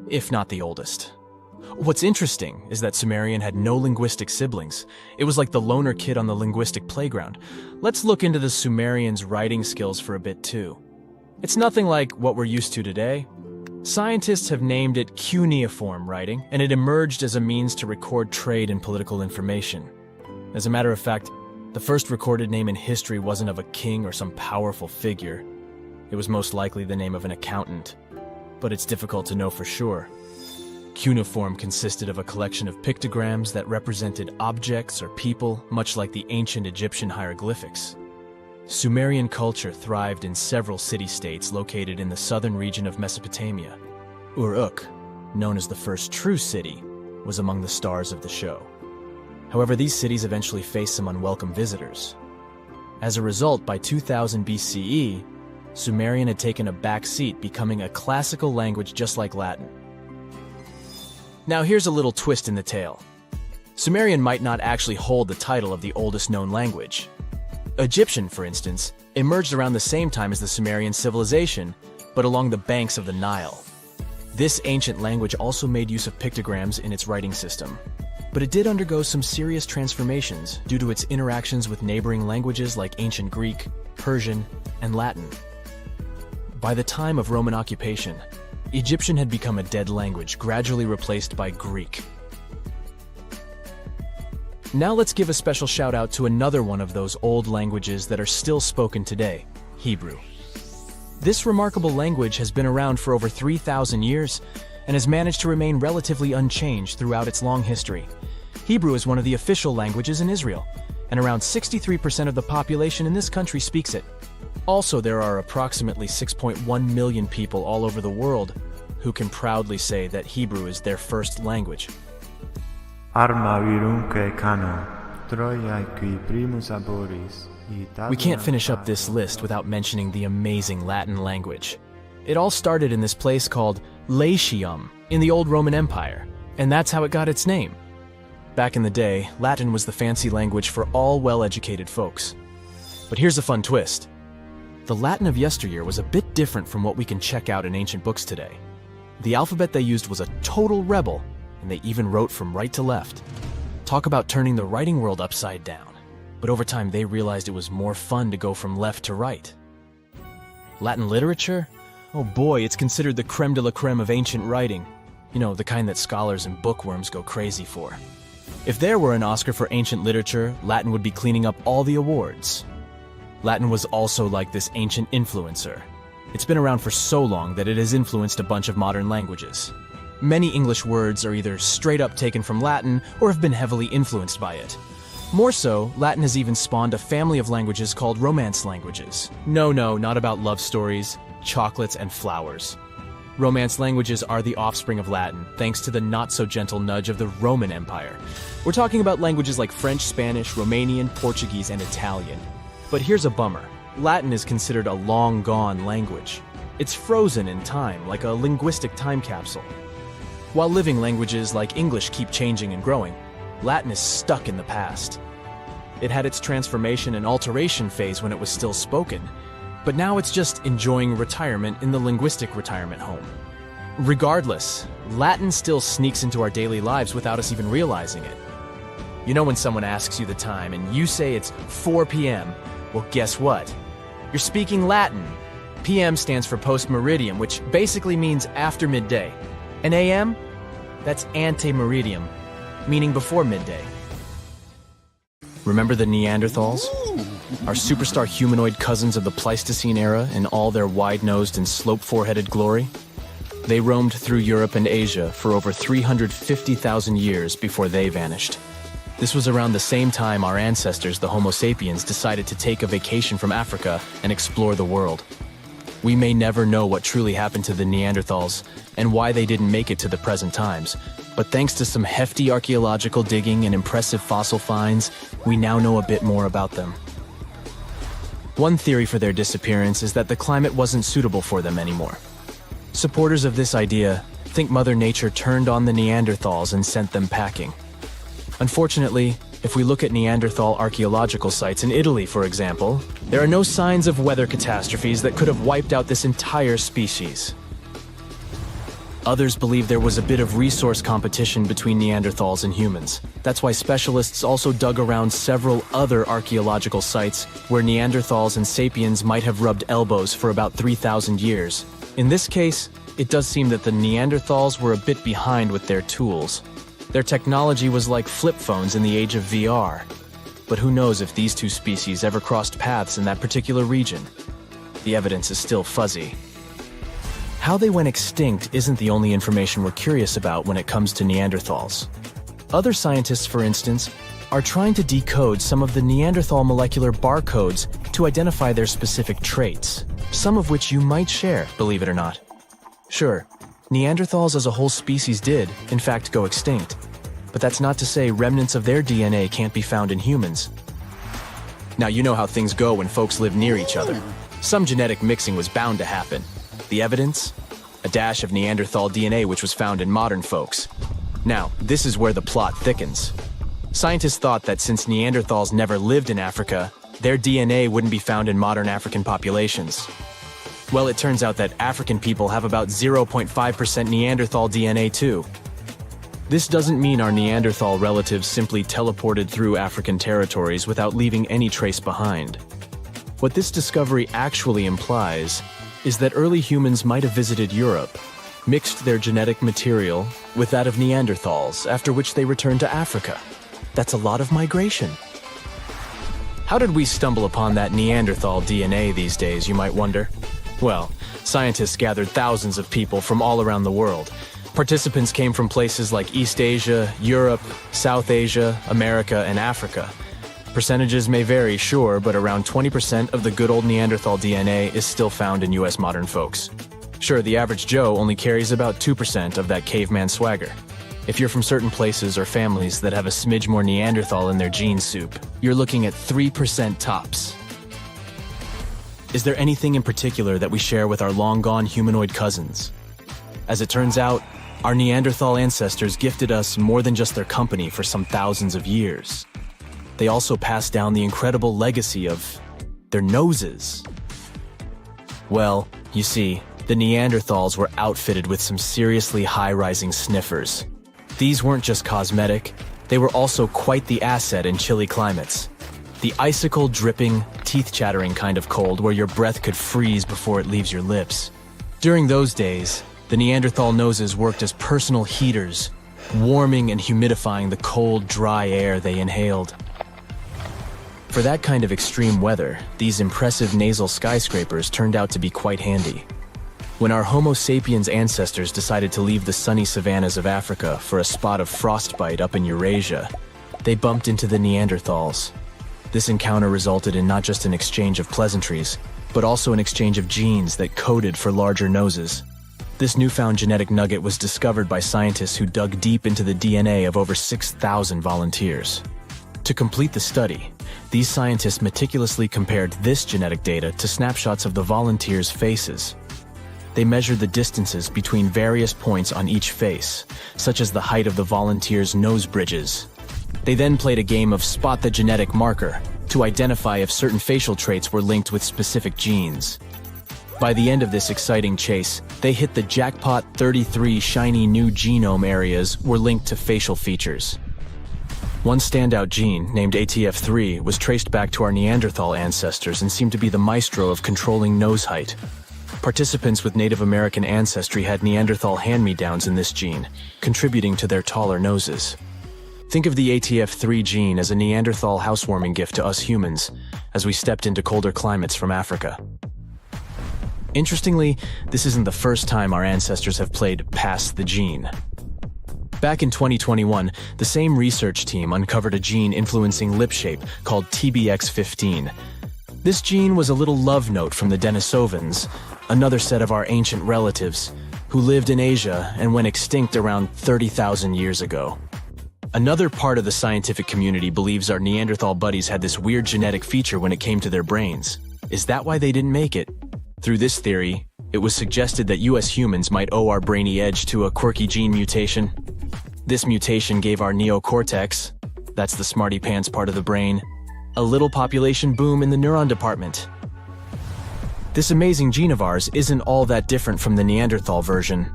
if not the oldest. What's interesting is that Sumerian had no linguistic siblings. It was like the loner kid on the linguistic playground. Let's look into the Sumerians' writing skills for a bit too. It's nothing like what we're used to today. Scientists have named it cuneiform writing, and it emerged as a means to record trade and political information. As a matter of fact, the first recorded name in history wasn't of a king or some powerful figure. It was most likely the name of an accountant. But it's difficult to know for sure. Cuneiform consisted of a collection of pictograms that represented objects or people, much like the ancient Egyptian hieroglyphics. Sumerian culture thrived in several city-states located in the southern region of Mesopotamia. Uruk, known as the first true city, was among the stars of the show. However, these cities eventually faced some unwelcome visitors. As a result, by 2000 BCE, Sumerian had taken a back seat, becoming a classical language just like Latin. Now here's a little twist in the tale. Sumerian might not actually hold the title of the oldest known language. Egyptian, for instance, emerged around the same time as the Sumerian civilization, but along the banks of the Nile. This ancient language also made use of pictograms in its writing system, but it did undergo some serious transformations due to its interactions with neighboring languages like ancient Greek, Persian, and Latin. By the time of Roman occupation, Egyptian had become a dead language, gradually replaced by Greek. Now let's give a special shout out to another one of those old languages that are still spoken today, Hebrew. This remarkable language has been around for over 3,000 years and has managed to remain relatively unchanged throughout its long history. Hebrew is one of the official languages in Israel. and around 63% of the population in this country speaks it. Also, there are approximately 6.1 million people all over the world who can proudly say that Hebrew is their first language. We can't finish up this list without mentioning the amazing Latin language. It all started in this place called Latium in the old Roman Empire, and that's how it got its name. Back in the day, Latin was the fancy language for all well-educated folks. But here's a fun twist. The Latin of yesteryear was a bit different from what we can check out in ancient books today. The alphabet they used was a total rebel, and they even wrote from right to left. Talk about turning the writing world upside down. But over time, they realized it was more fun to go from left to right. Latin literature? Oh boy, it's considered the creme de la creme of ancient writing. You know, the kind that scholars and bookworms go crazy for. If there were an Oscar for ancient literature, Latin would be cleaning up all the awards. Latin was also like this ancient influencer. It's been around for so long that it has influenced a bunch of modern languages. Many English words are either straight up taken from Latin or have been heavily influenced by it. More so, Latin has even spawned a family of languages called Romance languages. No, not about love stories, chocolates, and flowers. Romance languages are the offspring of Latin, thanks to the not-so-gentle nudge of the Roman Empire. We're talking about languages like French, Spanish, Romanian, Portuguese, and Italian. But here's a bummer. Latin is considered a long-gone language. It's frozen in time, like a linguistic time capsule. While living languages like English keep changing and growing, Latin is stuck in the past. It had its transformation and alteration phase when it was still spoken, but now it's just enjoying retirement in the linguistic retirement home. Regardless, Latin still sneaks into our daily lives without us even realizing it. You know when someone asks you the time and you say it's 4 p.m., well, guess what? You're speaking Latin. PM stands for post-meridium, which basically means after midday. And AM? That's ante-meridium, meaning before midday. Remember the Neanderthals? Our superstar humanoid cousins of the Pleistocene era in all their wide-nosed and slope-foreheaded glory? They roamed through Europe and Asia for over 350,000 years before they vanished. This was around the same time our ancestors, the Homo sapiens, decided to take a vacation from Africa and explore the world. We may never know what truly happened to the Neanderthals and why they didn't make it to the present times, but thanks to some hefty archaeological digging and impressive fossil finds, we now know a bit more about them. One theory for their disappearance is that the climate wasn't suitable for them anymore. Supporters of this idea think Mother Nature turned on the Neanderthals and sent them packing. Unfortunately, if we look at Neanderthal archaeological sites in Italy, for example, there are no signs of weather catastrophes that could have wiped out this entire species. Others believe there was a bit of resource competition between Neanderthals and humans. That's why specialists also dug around several other archaeological sites where Neanderthals and sapiens might have rubbed elbows for about 3,000 years. In this case, it does seem that the Neanderthals were a bit behind with their tools. Their technology was like flip phones in the age of VR. But who knows if these two species ever crossed paths in that particular region? The evidence is still fuzzy. How they went extinct isn't the only information we're curious about when it comes to Neanderthals. Other scientists, for instance, are trying to decode some of the Neanderthal molecular barcodes to identify their specific traits, some of which you might share, believe it or not. Sure, Neanderthals as a whole species did, in fact, go extinct. But that's not to say remnants of their DNA can't be found in humans. Now, you know how things go when folks live near each other. Some genetic mixing was bound to happen. The evidence? A dash of Neanderthal DNA which was found in modern folks. Now, this is where the plot thickens. Scientists thought that since Neanderthals never lived in Africa, their DNA wouldn't be found in modern African populations. Well, it turns out that African people have about 0.5% Neanderthal DNA too. This doesn't mean our Neanderthal relatives simply teleported through African territories without leaving any trace behind. What this discovery actually implies is that early humans might have visited Europe, mixed their genetic material with that of Neanderthals, after which they returned to Africa. That's a lot of migration. How did we stumble upon that Neanderthal DNA these days, you might wonder? Well, scientists gathered thousands of people from all around the world. Participants came from places like East Asia, Europe, South Asia, America, and Africa. Percentages may vary, sure, but around 20% of the good old Neanderthal DNA is still found in US modern folks. Sure, the average Joe only carries about 2% of that caveman swagger. If you're from certain places or families that have a smidge more Neanderthal in their gene soup, you're looking at 3% tops. Is there anything in particular that we share with our long-gone humanoid cousins? As it turns out, our Neanderthal ancestors gifted us more than just their company for some thousands of years. They also passed down the incredible legacy of their noses. Well, you see, the Neanderthals were outfitted with some seriously high-rising sniffers. These weren't just cosmetic, they were also quite the asset in chilly climates. The icicle-dripping, teeth-chattering kind of cold where your breath could freeze before it leaves your lips. During those days, the Neanderthal noses worked as personal heaters, warming and humidifying the cold, dry air they inhaled. For that kind of extreme weather, these impressive nasal skyscrapers turned out to be quite handy. When our Homo sapiens ancestors decided to leave the sunny savannas of Africa for a spot of frostbite up in Eurasia, they bumped into the Neanderthals. This encounter resulted in not just an exchange of pleasantries, but also an exchange of genes that coded for larger noses. This newfound genetic nugget was discovered by scientists who dug deep into the DNA of over 6,000 volunteers. To complete the study, these scientists meticulously compared this genetic data to snapshots of the volunteers' faces. They measured the distances between various points on each face, such as the height of the volunteers' nose bridges. They then played a game of spot the genetic marker to identify if certain facial traits were linked with specific genes. By the end of this exciting chase, they hit the jackpot. 33 shiny new genome areas were linked to facial features. One standout gene, named ATF3, was traced back to our Neanderthal ancestors and seemed to be the maestro of controlling nose height. Participants with Native American ancestry had Neanderthal hand-me-downs in this gene, contributing to their taller noses. Think of the ATF3 gene as a Neanderthal housewarming gift to us humans, as we stepped into colder climates from Africa. Interestingly, this isn't the first time our ancestors have played pass the gene. Back in 2021, the same research team uncovered a gene influencing lip shape called TBX15. This gene was a little love note from the Denisovans, another set of our ancient relatives, who lived in Asia and went extinct around 30,000 years ago. Another part of the scientific community believes our Neanderthal buddies had this weird genetic feature when it came to their brains. Is that why they didn't make it? Through this theory, it was suggested that US humans might owe our brainy edge to a quirky gene mutation. This mutation gave our neocortex, that's the smarty pants part of the brain, a little population boom in the neuron department. This amazing gene of ours isn't all that different from the Neanderthal version.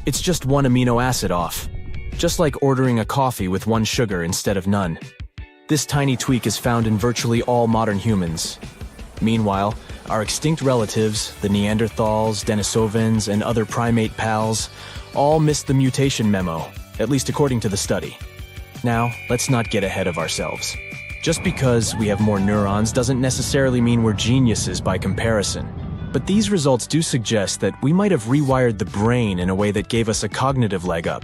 It's just one amino acid off, just like ordering a coffee with one sugar instead of none. This tiny tweak is found in virtually all modern humans. Meanwhile, our extinct relatives, the Neanderthals, Denisovans, and other primate pals, all missed the mutation memo, at least according to the study. Now, let's not get ahead of ourselves. Just because we have more neurons doesn't necessarily mean we're geniuses by comparison. But these results do suggest that we might have rewired the brain in a way that gave us a cognitive leg up.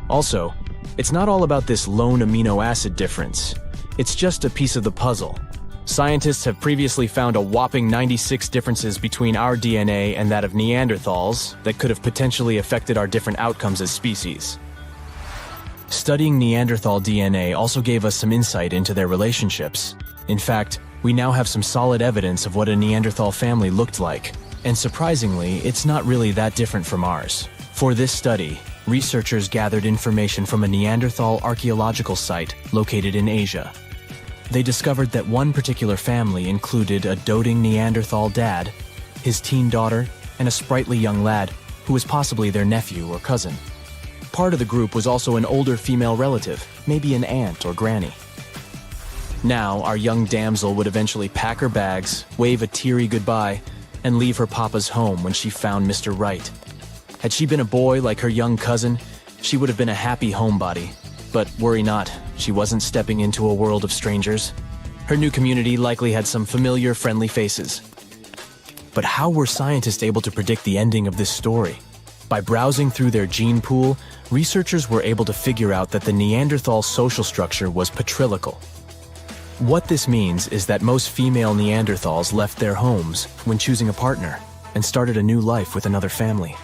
Also, it's not all about this lone amino acid difference. It's just a piece of the puzzle. Scientists have previously found a whopping 96 differences between our DNA and that of Neanderthals that could have potentially affected our different outcomes as species. Studying Neanderthal DNA also gave us some insight into their relationships. In fact, we now have some solid evidence of what a Neanderthal family looked like. And surprisingly, it's not really that different from ours. For this study, researchers gathered information from a Neanderthal archaeological site located in Asia. They discovered that one particular family included a doting Neanderthal dad, his teen daughter, and a sprightly young lad who was possibly their nephew or cousin. Part of the group was also an older female relative, maybe an aunt or granny. Now, our young damsel would eventually pack her bags, wave a teary goodbye, and leave her papa's home when she found Mr. Right. Had she been a boy like her young cousin, she would have been a happy homebody. But worry not, she wasn't stepping into a world of strangers. Her new community likely had some familiar, friendly faces. But how were scientists able to predict the ending of this story? By browsing through their gene pool, researchers were able to figure out that the Neanderthal social structure was patrilical. What this means is that most female Neanderthals left their homes when choosing a partner and started a new life with another family.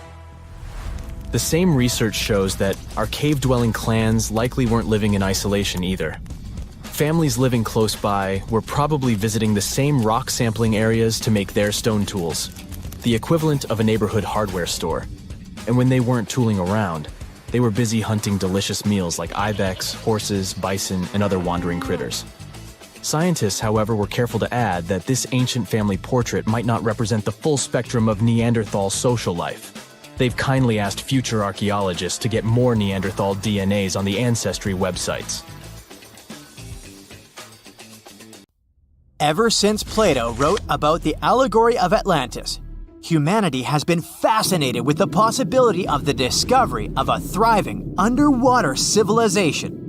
The same research shows that our cave-dwelling clans likely weren't living in isolation either. Families living close by were probably visiting the same rock sampling areas to make their stone tools, the equivalent of a neighborhood hardware store. And when they weren't tooling around, they were busy hunting delicious meals like ibex, horses, bison, and other wandering critters. Scientists, however, were careful to add that this ancient family portrait might not represent the full spectrum of Neanderthal social life. They've kindly asked future archaeologists to get more Neanderthal DNAs on the Ancestry websites. Ever since Plato wrote about the allegory of Atlantis, humanity has been fascinated with the possibility of the discovery of a thriving underwater civilization.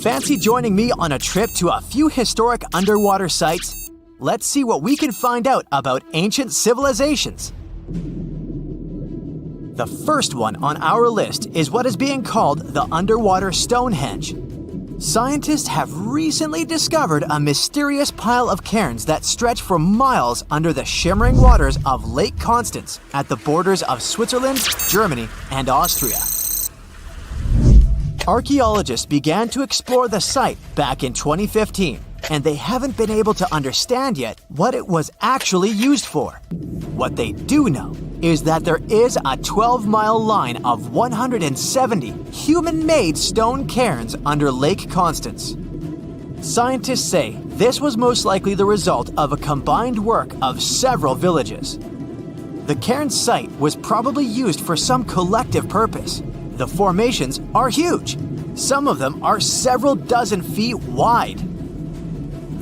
Fancy joining me on a trip to a few historic underwater sites? Let's see what we can find out about ancient civilizations. The first one on our list is what is being called the underwater Stonehenge. Scientists have recently discovered a mysterious pile of cairns that stretch for miles under the shimmering waters of Lake Constance at the borders of Switzerland, Germany, and Austria. Archaeologists began to explore the site back in 2015, and they haven't been able to understand yet what it was actually used for. What they do know is that there is a 12-mile line of 170 human-made stone cairns under Lake Constance. Scientists say this was most likely the result of a combined work of several villages. The cairn site was probably used for some collective purpose. The formations are huge. Some of them are several dozen feet wide.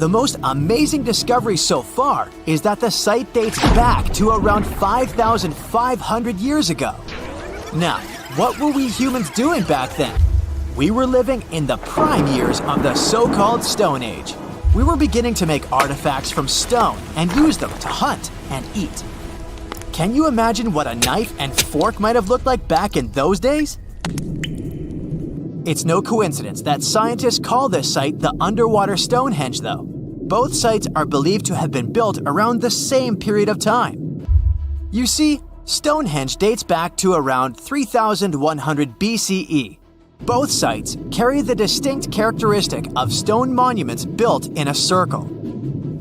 The most amazing discovery so far is that the site dates back to around 5,500 years ago. Now, what were we humans doing back then? We were living in the prime years of the so-called Stone Age. We were beginning to make artifacts from stone and use them to hunt and eat. Can you imagine what a knife and fork might have looked like back in those days? It's no coincidence that scientists call this site the underwater Stonehenge, though. Both sites are believed to have been built around the same period of time. You see, Stonehenge dates back to around 3,100 BCE. Both sites carry the distinct characteristic of stone monuments built in a circle.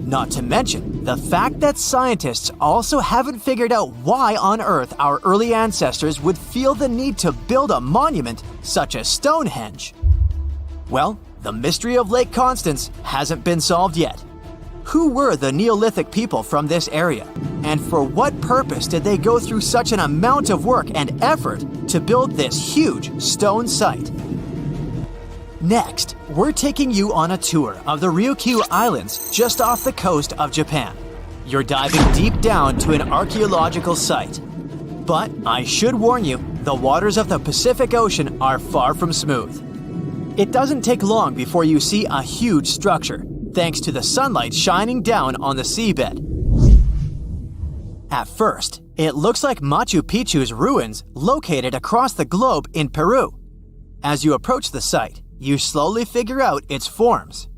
Not to mention the fact that scientists also haven't figured out why on earth our early ancestors would feel the need to build a monument such as Stonehenge. Well, the mystery of Lake Constance hasn't been solved yet. Who were the Neolithic people from this area? And for what purpose did they go through such an amount of work and effort to build this huge stone site? Next, we're taking you on a tour of the Ryukyu Islands just off the coast of Japan. You're diving deep down to an archaeological site. But I should warn you, the waters of the Pacific Ocean are far from smooth. It doesn't take long before you see a huge structure, thanks to the sunlight shining down on the seabed. At first, it looks like Machu Picchu's ruins located across the globe in Peru. As you approach the site, you slowly figure out its forms.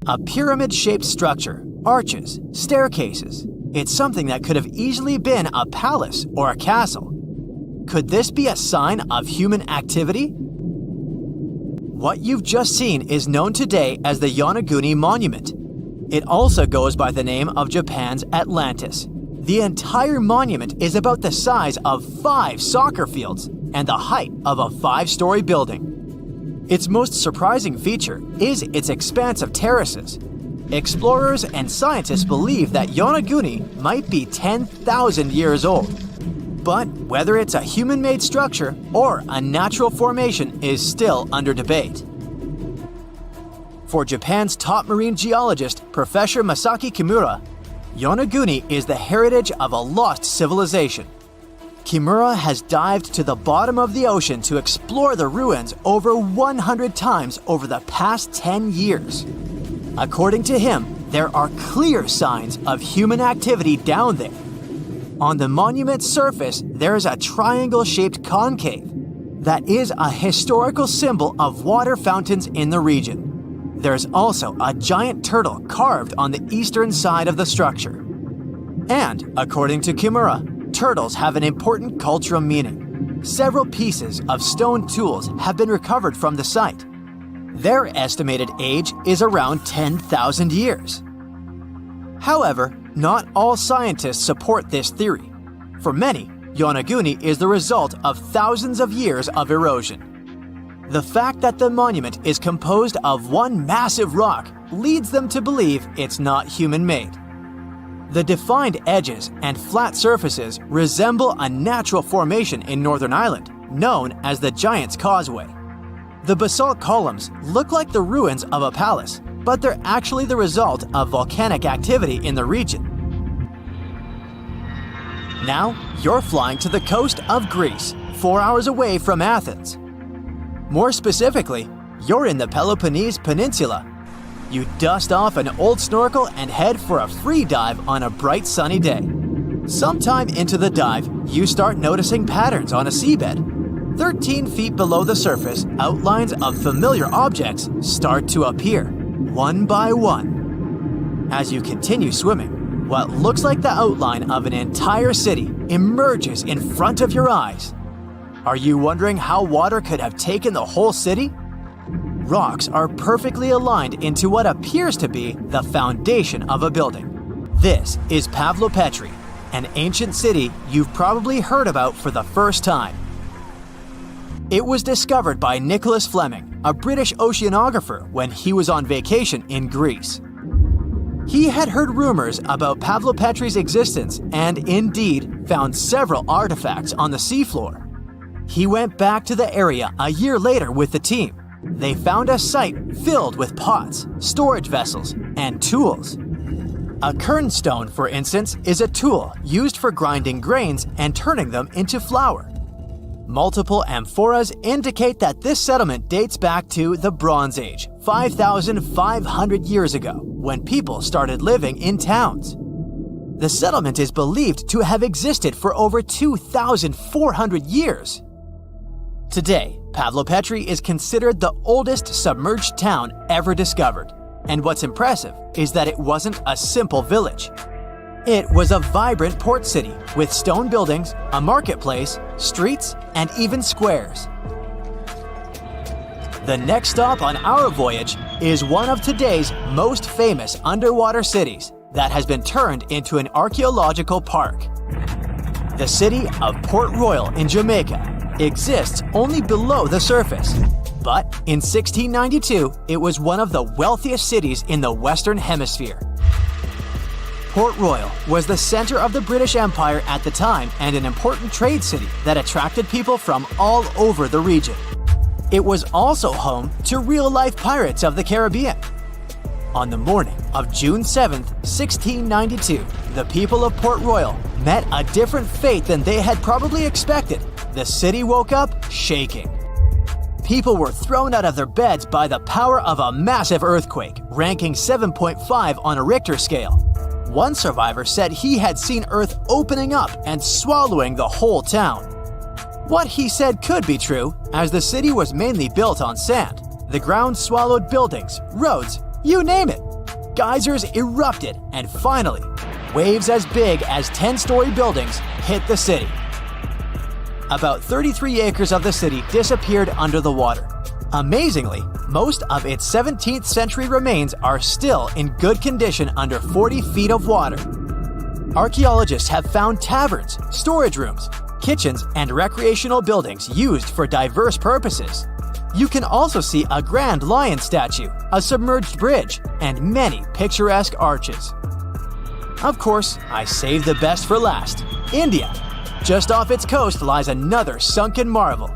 A pyramid-shaped structure, arches, staircases. It's something that could have easily been a palace or a castle. Could this be a sign of human activity? What you've just seen is known today as the Yonaguni Monument. It also goes by the name of Japan's Atlantis. The entire monument is about the size of 5 soccer fields and the height of a 5-story building. Its most surprising feature is its expanse of terraces. Explorers and scientists believe that Yonaguni might be 10,000 years old. But whether it's a human-made structure or a natural formation is still under debate. For Japan's top marine geologist, Professor Masaki Kimura, Yonaguni is the heritage of a lost civilization. Kimura has dived to the bottom of the ocean to explore the ruins over 100 times over the past 10 years. According to him, there are clear signs of human activity down there. On the monument's surface, there is a triangle-shaped concave that is a historical symbol of water fountains in the region. There's also a giant turtle carved on the eastern side of the structure. And, according to Kimura, turtles have an important cultural meaning. Several pieces of stone tools have been recovered from the site. Their estimated age is around 10,000 years. However, not all scientists support this theory. For many, Yonaguni is the result of thousands of years of erosion. The fact that the monument is composed of one massive rock leads them to believe it's not human-made. The defined edges and flat surfaces resemble a natural formation in Northern Ireland, known as the Giant's Causeway. The basalt columns look like the ruins of a palace, but they're actually the result of volcanic activity in the region. Now, you're flying to the coast of Greece, 4 hours away from Athens. More specifically, you're in the Peloponnese Peninsula. You dust off an old snorkel and head for a free dive on a bright sunny day. Sometime into the dive, you start noticing patterns on a seabed. 13 feet below the surface, outlines of familiar objects start to appear, one by one. As you continue swimming, what looks like the outline of an entire city emerges in front of your eyes. Are you wondering how water could have taken the whole city? Rocks are perfectly aligned into what appears to be the foundation of a building. This is Pavlopetri, an ancient city you've probably heard about for the first time. It was discovered by Nicholas Fleming, a British oceanographer, when he was on vacation in Greece. He had heard rumors about Pavlopetri's existence and indeed found several artifacts on the seafloor. He went back to the area a year later with the team. They found a site filled with pots, storage vessels, and tools. A kernstone, for instance, is a tool used for grinding grains and turning them into flour. Multiple amphoras indicate that this settlement dates back to the Bronze Age, 5,500 years ago, when people started living in towns. The settlement is believed to have existed for over 2,400 years. Today, Pavlopetri is considered the oldest submerged town ever discovered, and what's impressive is that it wasn't a simple village. It was a vibrant port city with stone buildings, a marketplace, streets, and even squares. The next stop on our voyage is one of today's most famous underwater cities that has been turned into an archaeological park. The city of Port Royal in Jamaica exists only below the surface, but in 1692 it was one of the wealthiest cities in the Western Hemisphere. Port Royal was the center of the British Empire at the time and an important trade city that attracted people from all over the region. It was also home to real-life pirates of the Caribbean. On the morning of June 7, 1692, the people of Port Royal met a different fate than they had probably expected. The city woke up shaking. People were thrown out of their beds by the power of a massive earthquake, ranking 7.5 on a Richter scale. One survivor said he had seen Earth opening up and swallowing the whole town. What he said could be true, as the city was mainly built on sand. The ground swallowed buildings, roads, you name it. Geysers erupted, and finally, waves as big as 10-story buildings hit the city. About 33 acres of the city disappeared under the water. Amazingly, most of its 17th century remains are still in good condition under 40 feet of water. Archaeologists have found taverns, storage rooms, kitchens, and recreational buildings used for diverse purposes. You can also see a grand lion statue, a submerged bridge, and many picturesque arches. Of course, I saved the best for last: India. Just off its coast lies another sunken marvel.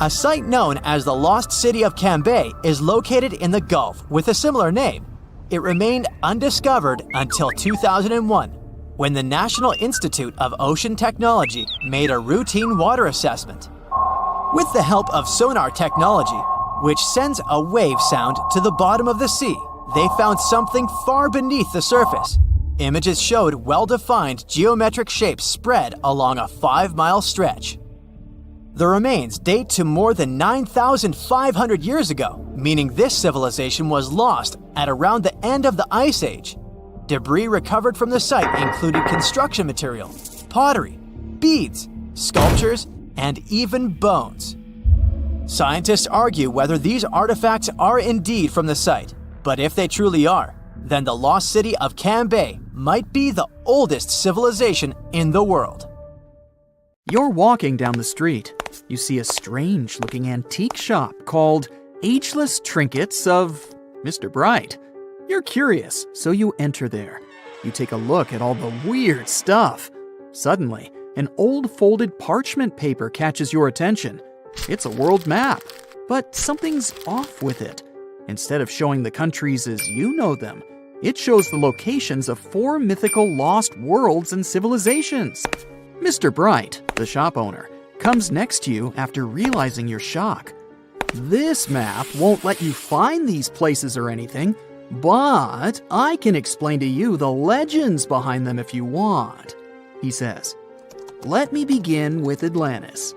A site known as the Lost City of Cambay is located in the Gulf with a similar name. It remained undiscovered until 2001, when the National Institute of Ocean Technology made a routine water assessment. With the help of sonar technology, which sends a wave sound to the bottom of the sea, they found something far beneath the surface. Images showed well-defined geometric shapes spread along a 5-mile stretch. The remains date to more than 9,500 years ago, meaning this civilization was lost at around the end of the Ice Age. Debris recovered from the site included construction material, pottery, beads, sculptures, and even bones. Scientists argue whether these artifacts are indeed from the site, but if they truly are, then the lost city of Cambay might be the oldest civilization in the world. You're walking down the street. You see a strange-looking antique shop called Ageless Trinkets of Mr. Bright. You're curious, so you enter there. You take a look at all the weird stuff. Suddenly, an old folded parchment paper catches your attention. It's a world map, but something's off with it. Instead of showing the countries as you know them, it shows the locations of 4 mythical lost worlds and civilizations. Mr. Bright, the shop owner, comes next to you after realizing your shock. This map won't let you find these places or anything, but I can explain to you the legends behind them if you want, he says. Let me begin with Atlantis.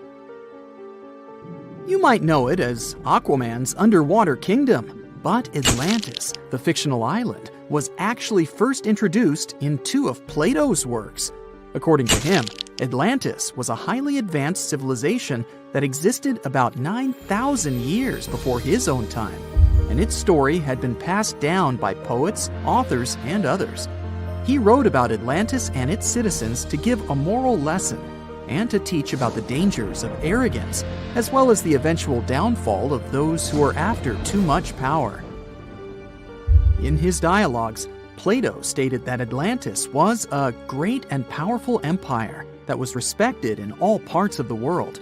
You might know it as Aquaman's underwater kingdom, but Atlantis, the fictional island, was actually first introduced in 2 of Plato's works. According to him, Atlantis was a highly advanced civilization that existed about 9,000 years before his own time, and its story had been passed down by poets, authors, and others. He wrote about Atlantis and its citizens to give a moral lesson and to teach about the dangers of arrogance, as well as the eventual downfall of those who are after too much power. In his dialogues, Plato stated that Atlantis was a great and powerful empire that was respected in all parts of the world.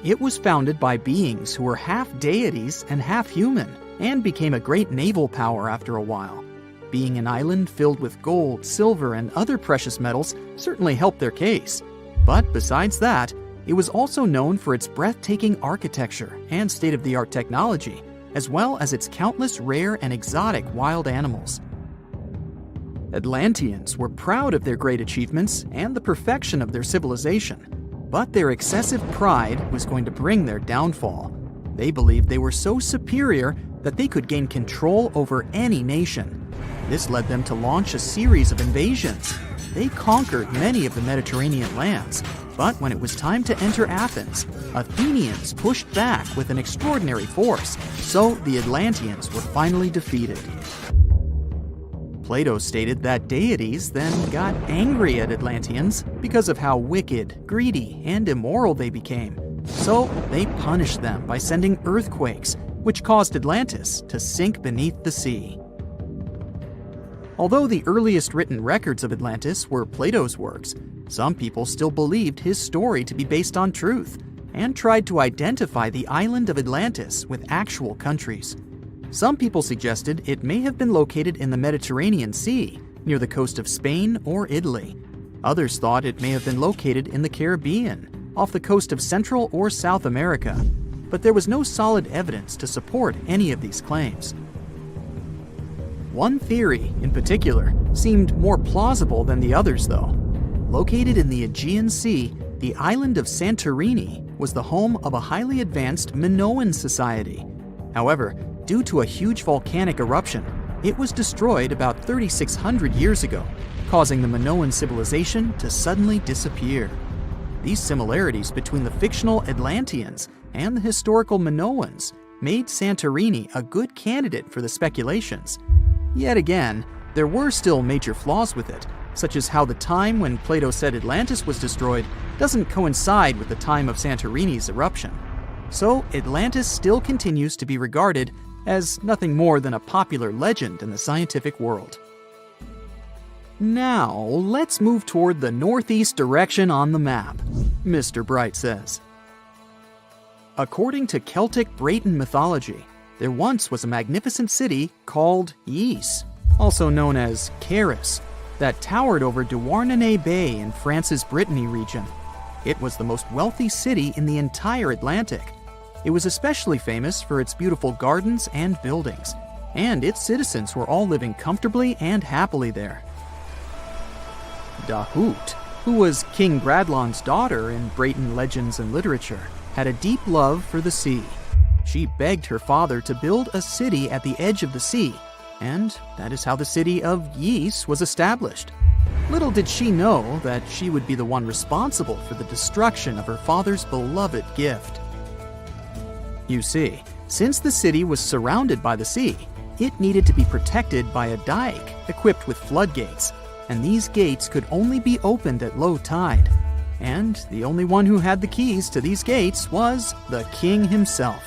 It was founded by beings who were half deities and half human, and became a great naval power after a while. Being an island filled with gold, silver, and other precious metals certainly helped their case. But besides that, it was also known for its breathtaking architecture and state-of-the-art technology, as well as its countless rare and exotic wild animals. Atlanteans were proud of their great achievements and the perfection of their civilization, but their excessive pride was going to bring their downfall. They believed they were so superior that they could gain control over any nation. This led them to launch a series of invasions. They conquered many of the Mediterranean lands, but when it was time to enter Athens, Athenians pushed back with an extraordinary force, so the Atlanteans were finally defeated. Plato stated that deities then got angry at Atlanteans because of how wicked, greedy, and immoral they became. So they punished them by sending earthquakes, which caused Atlantis to sink beneath the sea. Although the earliest written records of Atlantis were Plato's works, some people still believed his story to be based on truth and tried to identify the island of Atlantis with actual countries. Some people suggested it may have been located in the Mediterranean Sea, near the coast of Spain or Italy. Others thought it may have been located in the Caribbean, off the coast of Central or South America, but there was no solid evidence to support any of these claims. One theory, in particular, seemed more plausible than the others, though. Located in the Aegean Sea, the island of Santorini was the home of a highly advanced Minoan society. However, due to a huge volcanic eruption, it was destroyed about 3,600 years ago, causing the Minoan civilization to suddenly disappear. These similarities between the fictional Atlanteans and the historical Minoans made Santorini a good candidate for the speculations. Yet again, there were still major flaws with it, such as how the time when Plato said Atlantis was destroyed doesn't coincide with the time of Santorini's eruption. So Atlantis still continues to be regarded as nothing more than a popular legend in the scientific world. Now, let's move toward the northeast direction on the map, Mr. Bright says. According to Celtic Breton mythology, there once was a magnificent city called Ys, also known as Caris, that towered over Douarnenez Bay in France's Brittany region. It was the most wealthy city in the entire Atlantic. It was especially famous for its beautiful gardens and buildings, and its citizens were all living comfortably and happily there. Dahut, who was King Bradlon's daughter in Breton legends and literature, had a deep love for the sea. She begged her father to build a city at the edge of the sea, and that is how the city of Ys was established. Little did she know that she would be the one responsible for the destruction of her father's beloved gift. You see, since the city was surrounded by the sea, it needed to be protected by a dike equipped with floodgates, and these gates could only be opened at low tide. And the only one who had the keys to these gates was the king himself.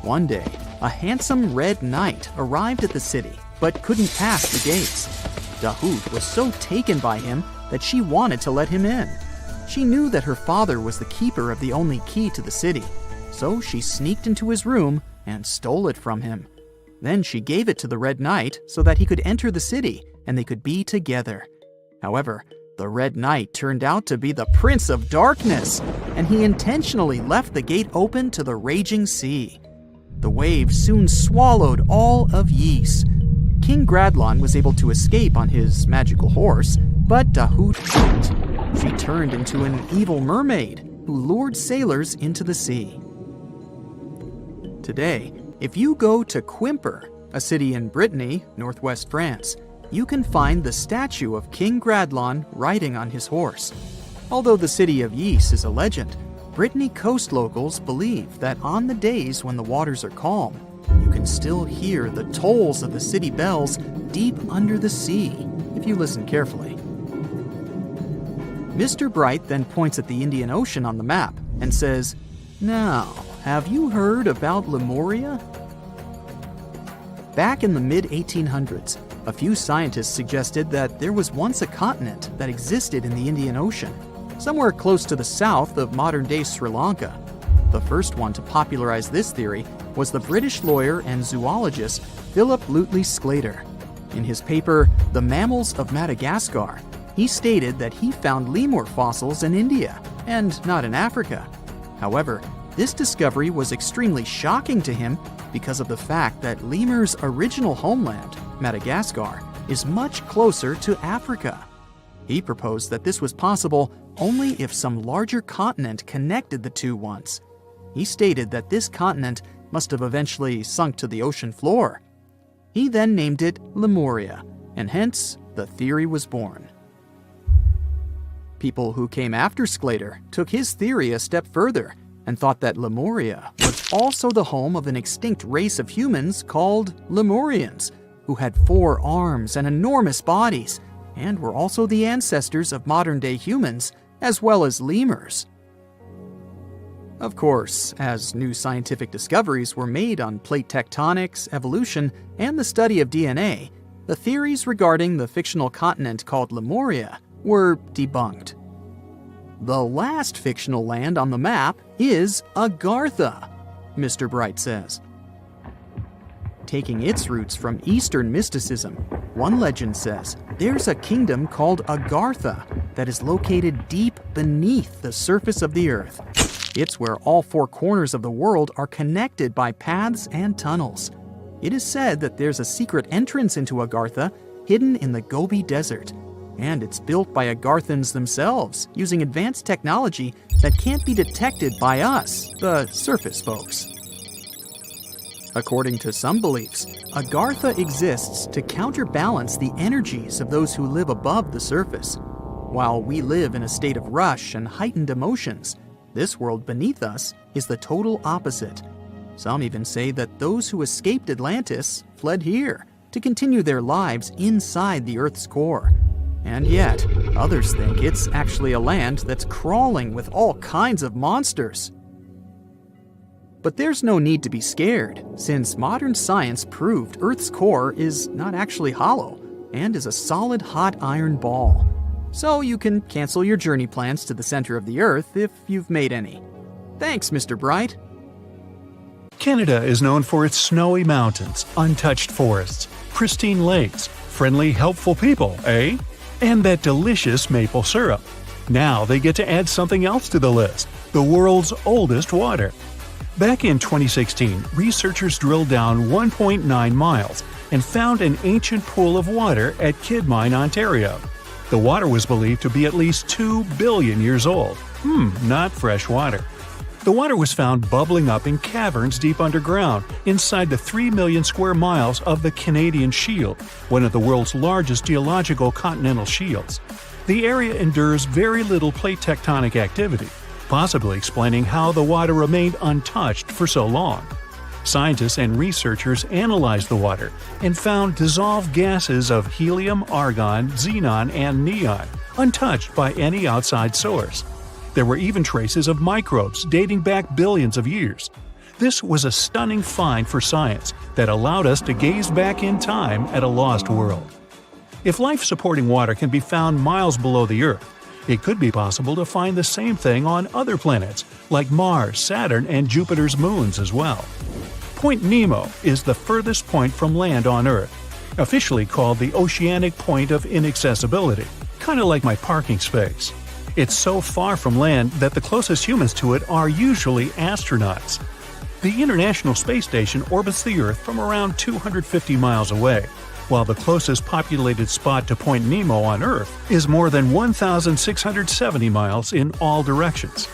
One day, a handsome red knight arrived at the city, but couldn't pass the gates. Dahoud was so taken by him that she wanted to let him in. She knew that her father was the keeper of the only key to the city, so she sneaked into his room and stole it from him. Then she gave it to the Red Knight so that he could enter the city and they could be together. However, the Red Knight turned out to be the Prince of Darkness, and he intentionally left the gate open to the raging sea. The waves soon swallowed all of Ys. King Gradlon was able to escape on his magical horse, but Dahoud couldn't. She turned into an evil mermaid who lured sailors into the sea. Today, if you go to Quimper, a city in Brittany, northwest France, you can find the statue of King Gradlon riding on his horse. Although the city of Ys is a legend, Brittany coast locals believe that on the days when the waters are calm, you can still hear the tolls of the city bells deep under the sea, if you listen carefully. Mr. Bright then points at the Indian Ocean on the map and says, "Now, have you heard about Lemuria?" Back in the mid-1800s, a few scientists suggested that there was once a continent that existed in the Indian Ocean, somewhere close to the south of modern-day Sri Lanka. The first one to popularize this theory was the British lawyer and zoologist Philip Lutley Sclater. In his paper, The Mammals of Madagascar, he stated that he found lemur fossils in India, and not in Africa. However, this discovery was extremely shocking to him because of the fact that lemurs' original homeland, Madagascar, is much closer to Africa. He proposed that this was possible only if some larger continent connected the two once. He stated that this continent must have eventually sunk to the ocean floor. He then named it Lemuria, and hence the theory was born. People who came after Sclater took his theory a step further and thought that Lemuria was also the home of an extinct race of humans called Lemurians, who had 4 arms and enormous bodies, and were also the ancestors of modern-day humans, as well as lemurs. Of course, as new scientific discoveries were made on plate tectonics, evolution, and the study of DNA, the theories regarding the fictional continent called Lemuria were debunked. The last fictional land on the map is Agartha, Mr. Bright says. Taking its roots from Eastern mysticism, one legend says there's a kingdom called Agartha that is located deep beneath the surface of the earth. It's where all 4 corners of the world are connected by paths and tunnels. It is said that there's a secret entrance into Agartha hidden in the Gobi Desert, and it's built by Agarthans themselves using advanced technology that can't be detected by us, the surface folks. According to some beliefs, Agartha exists to counterbalance the energies of those who live above the surface. While we live in a state of rush and heightened emotions, this world beneath us is the total opposite. Some even say that those who escaped Atlantis fled here to continue their lives inside the Earth's core. And yet, others think it's actually a land that's crawling with all kinds of monsters. But there's no need to be scared, since modern science proved Earth's core is not actually hollow and is a solid hot iron ball. So you can cancel your journey plans to the center of the Earth if you've made any. Thanks, Mr. Bright. Canada is known for its snowy mountains, untouched forests, pristine lakes, friendly, helpful people, eh? And that delicious maple syrup. Now they get to add something else to the list: the world's oldest water. Back in 2016, researchers drilled down 1.9 miles and found an ancient pool of water at Kidmine, Ontario. The water was believed to be at least 2 billion years old, Not fresh water. The water was found bubbling up in caverns deep underground, inside the 3 million square miles of the Canadian Shield, one of the world's largest geological continental shields. The area endures very little plate tectonic activity, possibly explaining how the water remained untouched for so long. Scientists and researchers analyzed the water and found dissolved gases of helium, argon, xenon, and neon, untouched by any outside source. There were even traces of microbes dating back billions of years. This was a stunning find for science that allowed us to gaze back in time at a lost world. If life-supporting water can be found miles below the Earth, it could be possible to find the same thing on other planets like Mars, Saturn, and Jupiter's moons as well. Point Nemo is the furthest point from land on Earth, officially called the Oceanic Point of Inaccessibility, kind of like my parking space. It's so far from land that the closest humans to it are usually astronauts. The International Space Station orbits the Earth from around 250 miles away, while the closest populated spot to Point Nemo on Earth is more than 1,670 miles in all directions.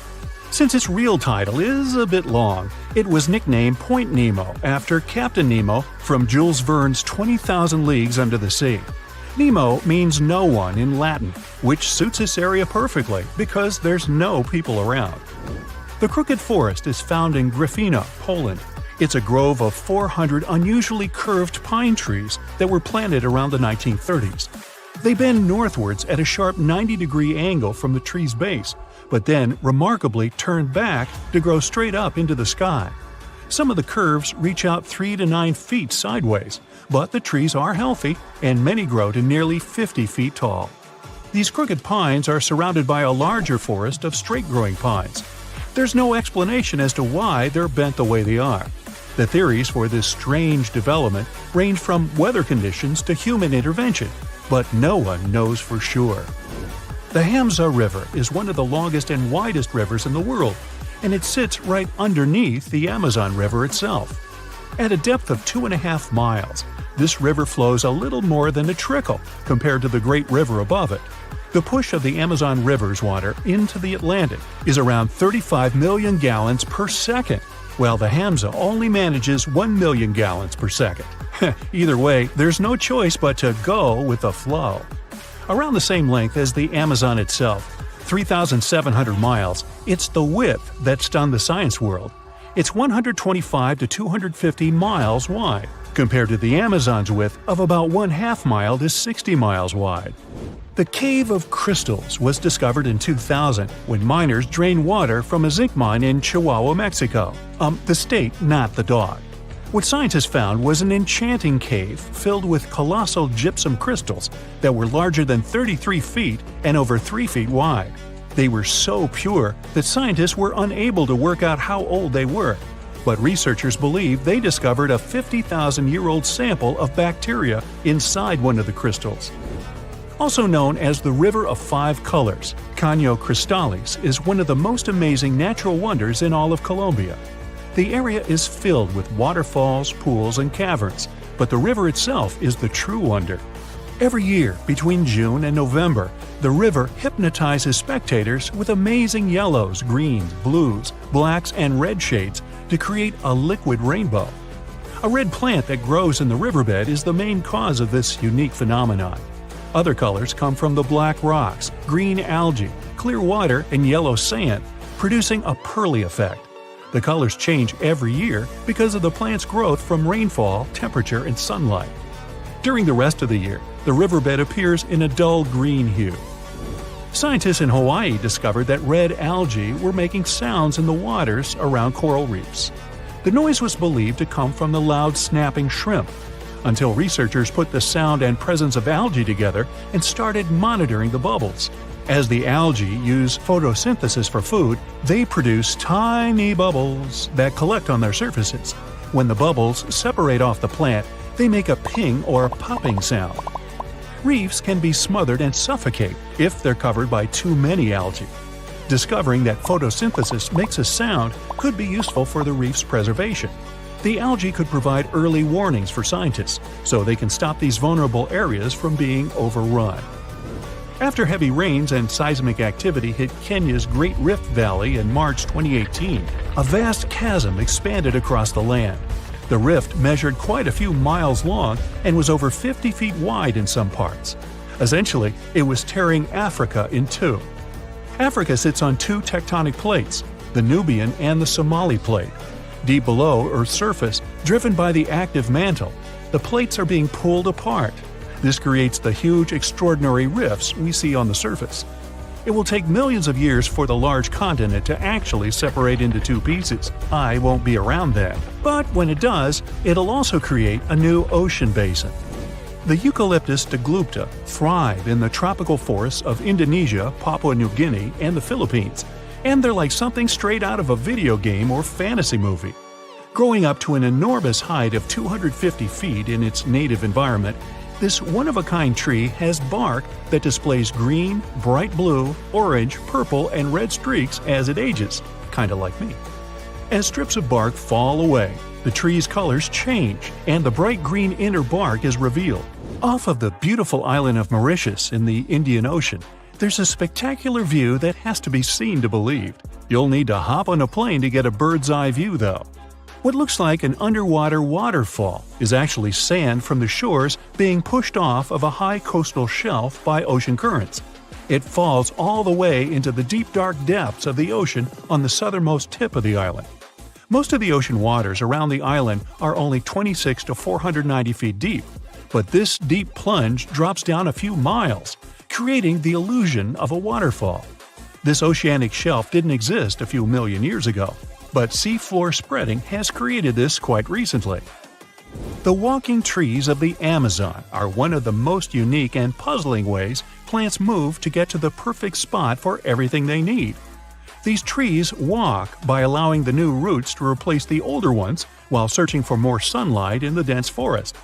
Since its real title is a bit long, it was nicknamed Point Nemo after Captain Nemo from Jules Verne's 20,000 Leagues Under the Sea. Nemo means no one in Latin, which suits this area perfectly because there's no people around. The Crooked Forest is found in Gryfino, Poland. It's a grove of 400 unusually curved pine trees that were planted around the 1930s. They bend northwards at a sharp 90-degree angle from the tree's base, but then remarkably turn back to grow straight up into the sky. Some of the curves reach out 3 to 9 feet sideways, but the trees are healthy and many grow to nearly 50 feet tall. These crooked pines are surrounded by a larger forest of straight-growing pines. There's no explanation as to why they're bent the way they are. The theories for this strange development range from weather conditions to human intervention, but no one knows for sure. The Hamza River is one of the longest and widest rivers in the world, and it sits right underneath the Amazon River itself. At a depth of 2.5 miles, this river flows a little more than a trickle compared to the Great River above it. The push of the Amazon River's water into the Atlantic is around 35 million gallons per second, while the Hamza only manages 1 million gallons per second. Either way, there's no choice but to go with the flow. Around the same length as the Amazon itself, 3,700 miles, it's the width that stunned the science world. It's 125 to 250 miles wide, compared to the Amazon's width of about 1/2 mile to 60 miles wide. The Cave of Crystals was discovered in 2000 when miners drained water from a zinc mine in Chihuahua, Mexico. The state, not the dog. What scientists found was an enchanting cave filled with colossal gypsum crystals that were larger than 33 feet and over 3 feet wide. They were so pure that scientists were unable to work out how old they were, but researchers believe they discovered a 50,000-year-old sample of bacteria inside one of the crystals. Also known as the River of Five Colors, Caño Cristales is one of the most amazing natural wonders in all of Colombia. The area is filled with waterfalls, pools, and caverns, but the river itself is the true wonder. Every year, between June and November, the river hypnotizes spectators with amazing yellows, greens, blues, blacks, and red shades to create a liquid rainbow. A red plant that grows in the riverbed is the main cause of this unique phenomenon. Other colors come from the black rocks, green algae, clear water, and yellow sand, producing a pearly effect. The colors change every year because of the plant's growth from rainfall, temperature, and sunlight. During the rest of the year, the riverbed appears in a dull green hue. Scientists in Hawaii discovered that red algae were making sounds in the waters around coral reefs. The noise was believed to come from the loud snapping shrimp, until researchers put the sound and presence of algae together and started monitoring the bubbles. As the algae use photosynthesis for food, they produce tiny bubbles that collect on their surfaces. When the bubbles separate off the plant, they make a ping or popping sound. Reefs can be smothered and suffocate if they're covered by too many algae. Discovering that photosynthesis makes a sound could be useful for the reef's preservation. The algae could provide early warnings for scientists, so they can stop these vulnerable areas from being overrun. After heavy rains and seismic activity hit Kenya's Great Rift Valley in March 2018, a vast chasm expanded across the land. The rift measured quite a few miles long and was over 50 feet wide in some parts. Essentially, it was tearing Africa in two. Africa sits on two tectonic plates, the Nubian and the Somali plate. Deep below Earth's surface, driven by the active mantle, the plates are being pulled apart. This creates the huge, extraordinary rifts we see on the surface. It will take millions of years for the large continent to actually separate into two pieces. I won't be around then. But when it does, it'll also create a new ocean basin. The Eucalyptus deglupta thrive in the tropical forests of Indonesia, Papua New Guinea, and the Philippines, and they're like something straight out of a video game or fantasy movie. Growing up to an enormous height of 250 feet in its native environment, this one-of-a-kind tree has bark that displays green, bright blue, orange, purple, and red streaks as it ages, kinda like me. As strips of bark fall away, the tree's colors change, and the bright green inner bark is revealed. Off of the beautiful island of Mauritius in the Indian Ocean, there's a spectacular view that has to be seen to believe. You'll need to hop on a plane to get a bird's-eye view, though. What looks like an underwater waterfall is actually sand from the shores being pushed off of a high coastal shelf by ocean currents. It falls all the way into the deep dark depths of the ocean on the southernmost tip of the island. Most of the ocean waters around the island are only 26 to 490 feet deep, but this deep plunge drops down a few miles, creating the illusion of a waterfall. This oceanic shelf didn't exist a few million years ago, but seafloor spreading has created this quite recently. The walking trees of the Amazon are one of the most unique and puzzling ways plants move to get to the perfect spot for everything they need. These trees walk by allowing the new roots to replace the older ones while searching for more sunlight in the dense forest.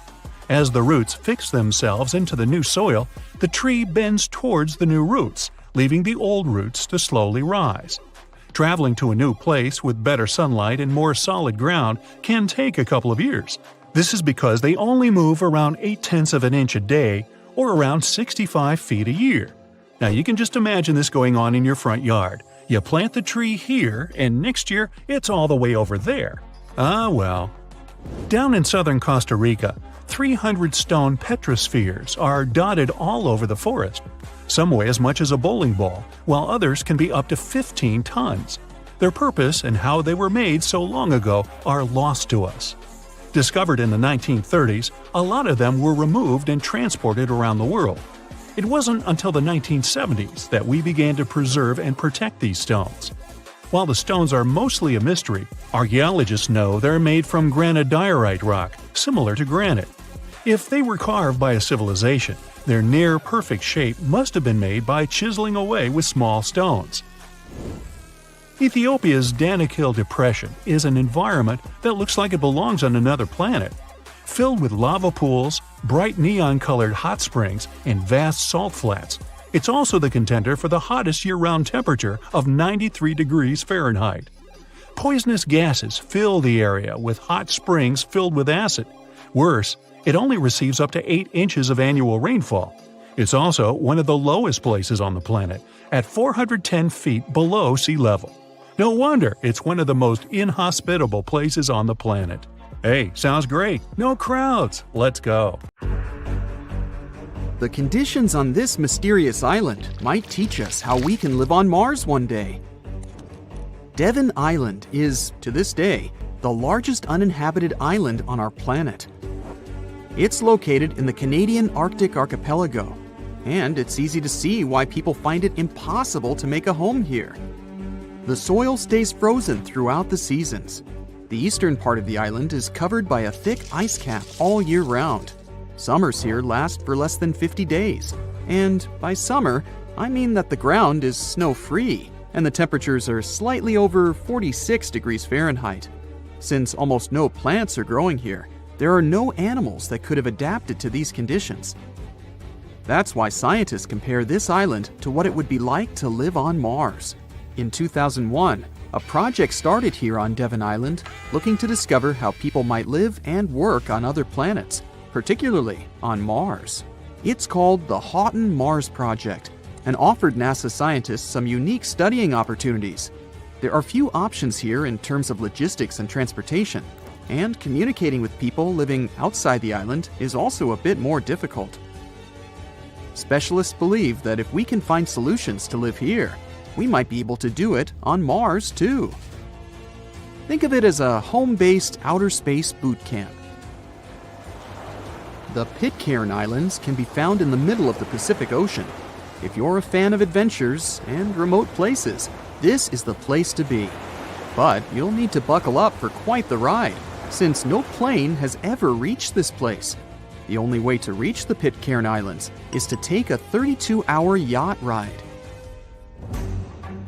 As the roots fix themselves into the new soil, the tree bends towards the new roots, leaving the old roots to slowly rise. Traveling to a new place with better sunlight and more solid ground can take a couple of years. This is because they only move around 0.8 of an inch a day, or around 65 feet a year. Now you can just imagine this going on in your front yard. You plant the tree here, and next year it's all the way over there. Ah well. Down in southern Costa Rica, 300 stone petrospheres are dotted all over the forest. Some weigh as much as a bowling ball, while others can be up to 15 tons. Their purpose and how they were made so long ago are lost to us. Discovered in the 1930s, a lot of them were removed and transported around the world. It wasn't until the 1970s that we began to preserve and protect these stones. While the stones are mostly a mystery, archaeologists know they're made from granodiorite rock, similar to granite. If they were carved by a civilization, their near-perfect shape must have been made by chiseling away with small stones. Ethiopia's Danakil Depression is an environment that looks like it belongs on another planet. Filled with lava pools, bright neon-colored hot springs, and vast salt flats, it's also the contender for the hottest year-round temperature of 93 degrees Fahrenheit. Poisonous gases fill the area with hot springs filled with acid. Worse, it only receives up to 8 inches of annual rainfall. It's also one of the lowest places on the planet, at 410 feet below sea level. No wonder it's one of the most inhospitable places on the planet. Hey, sounds great. No crowds. Let's go. The conditions on this mysterious island might teach us how we can live on Mars one day. Devon Island is, to this day, the largest uninhabited island on our planet. It's located in the Canadian Arctic archipelago, and it's easy to see why people find it impossible to make a home here. The soil stays frozen throughout the seasons. The eastern part of the island is covered by a thick ice cap all year round. Summers here last for less than 50 days. And by summer, I mean that the ground is snow-free, and the temperatures are slightly over 46 degrees Fahrenheit. Since almost no plants are growing here, there are no animals that could have adapted to these conditions. That's why scientists compare this island to what it would be like to live on Mars. In 2001, a project started here on Devon Island looking to discover how people might live and work on other planets, particularly on Mars. It's called the Houghton Mars Project, and offered NASA scientists some unique studying opportunities. There are few options here in terms of logistics and transportation, and communicating with people living outside the island is also a bit more difficult. Specialists believe that if we can find solutions to live here, we might be able to do it on Mars too. Think of it as a home-based outer space boot camp. The Pitcairn Islands can be found in the middle of the Pacific Ocean. If you're a fan of adventures and remote places, this is the place to be. But you'll need to buckle up for quite the ride, since no plane has ever reached this place. The only way to reach the Pitcairn Islands is to take a 32-hour yacht ride.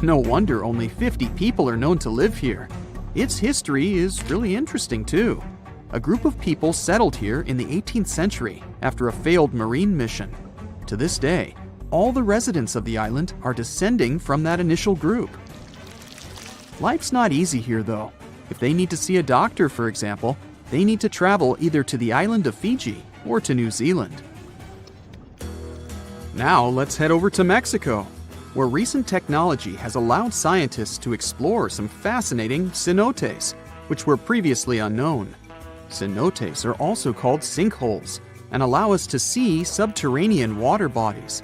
No wonder only 50 people are known to live here. Its history is really interesting too. A group of people settled here in the 18th century after a failed marine mission. To this day, all the residents of the island are descending from that initial group. Life's not easy here though. If they need to see a doctor, for example, they need to travel either to the island of Fiji or to New Zealand. Now let's head over to Mexico, where recent technology has allowed scientists to explore some fascinating cenotes, which were previously unknown. Cenotes are also called sinkholes and allow us to see subterranean water bodies.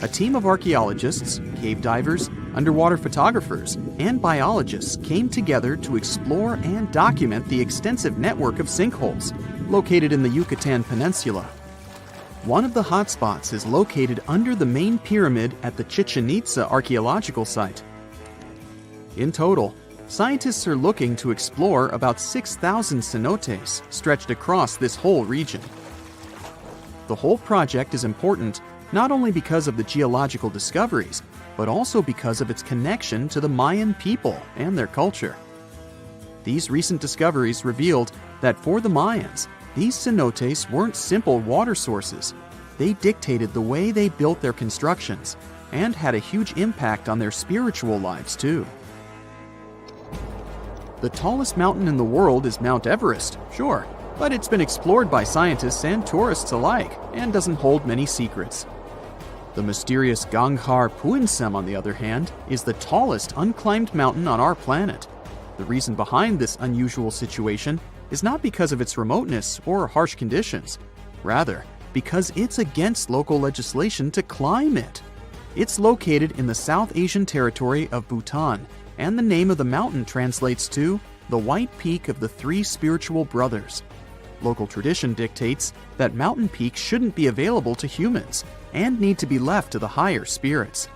A team of archaeologists, cave divers, underwater photographers, and biologists came together to explore and document the extensive network of sinkholes located in the Yucatan Peninsula. One of the hotspots is located under the main pyramid at the Chichen Itza archaeological site. In total, scientists are looking to explore about 6,000 cenotes stretched across this whole region. The whole project is important not only because of the geological discoveries, but also because of its connection to the Mayan people and their culture. These recent discoveries revealed that for the Mayans, these cenotes weren't simple water sources. They dictated the way they built their constructions and had a huge impact on their spiritual lives too. The tallest mountain in the world is Mount Everest, sure, but it's been explored by scientists and tourists alike and doesn't hold many secrets. The mysterious Ganghar Puensem, on the other hand, is the tallest unclimbed mountain on our planet. The reason behind this unusual situation is not because of its remoteness or harsh conditions. Rather, because it's against local legislation to climb it. It's located in the South Asian territory of Bhutan, and the name of the mountain translates to the White Peak of the Three Spiritual Brothers. Local tradition dictates that mountain peaks shouldn't be available to humans and need to be left to the higher spirits.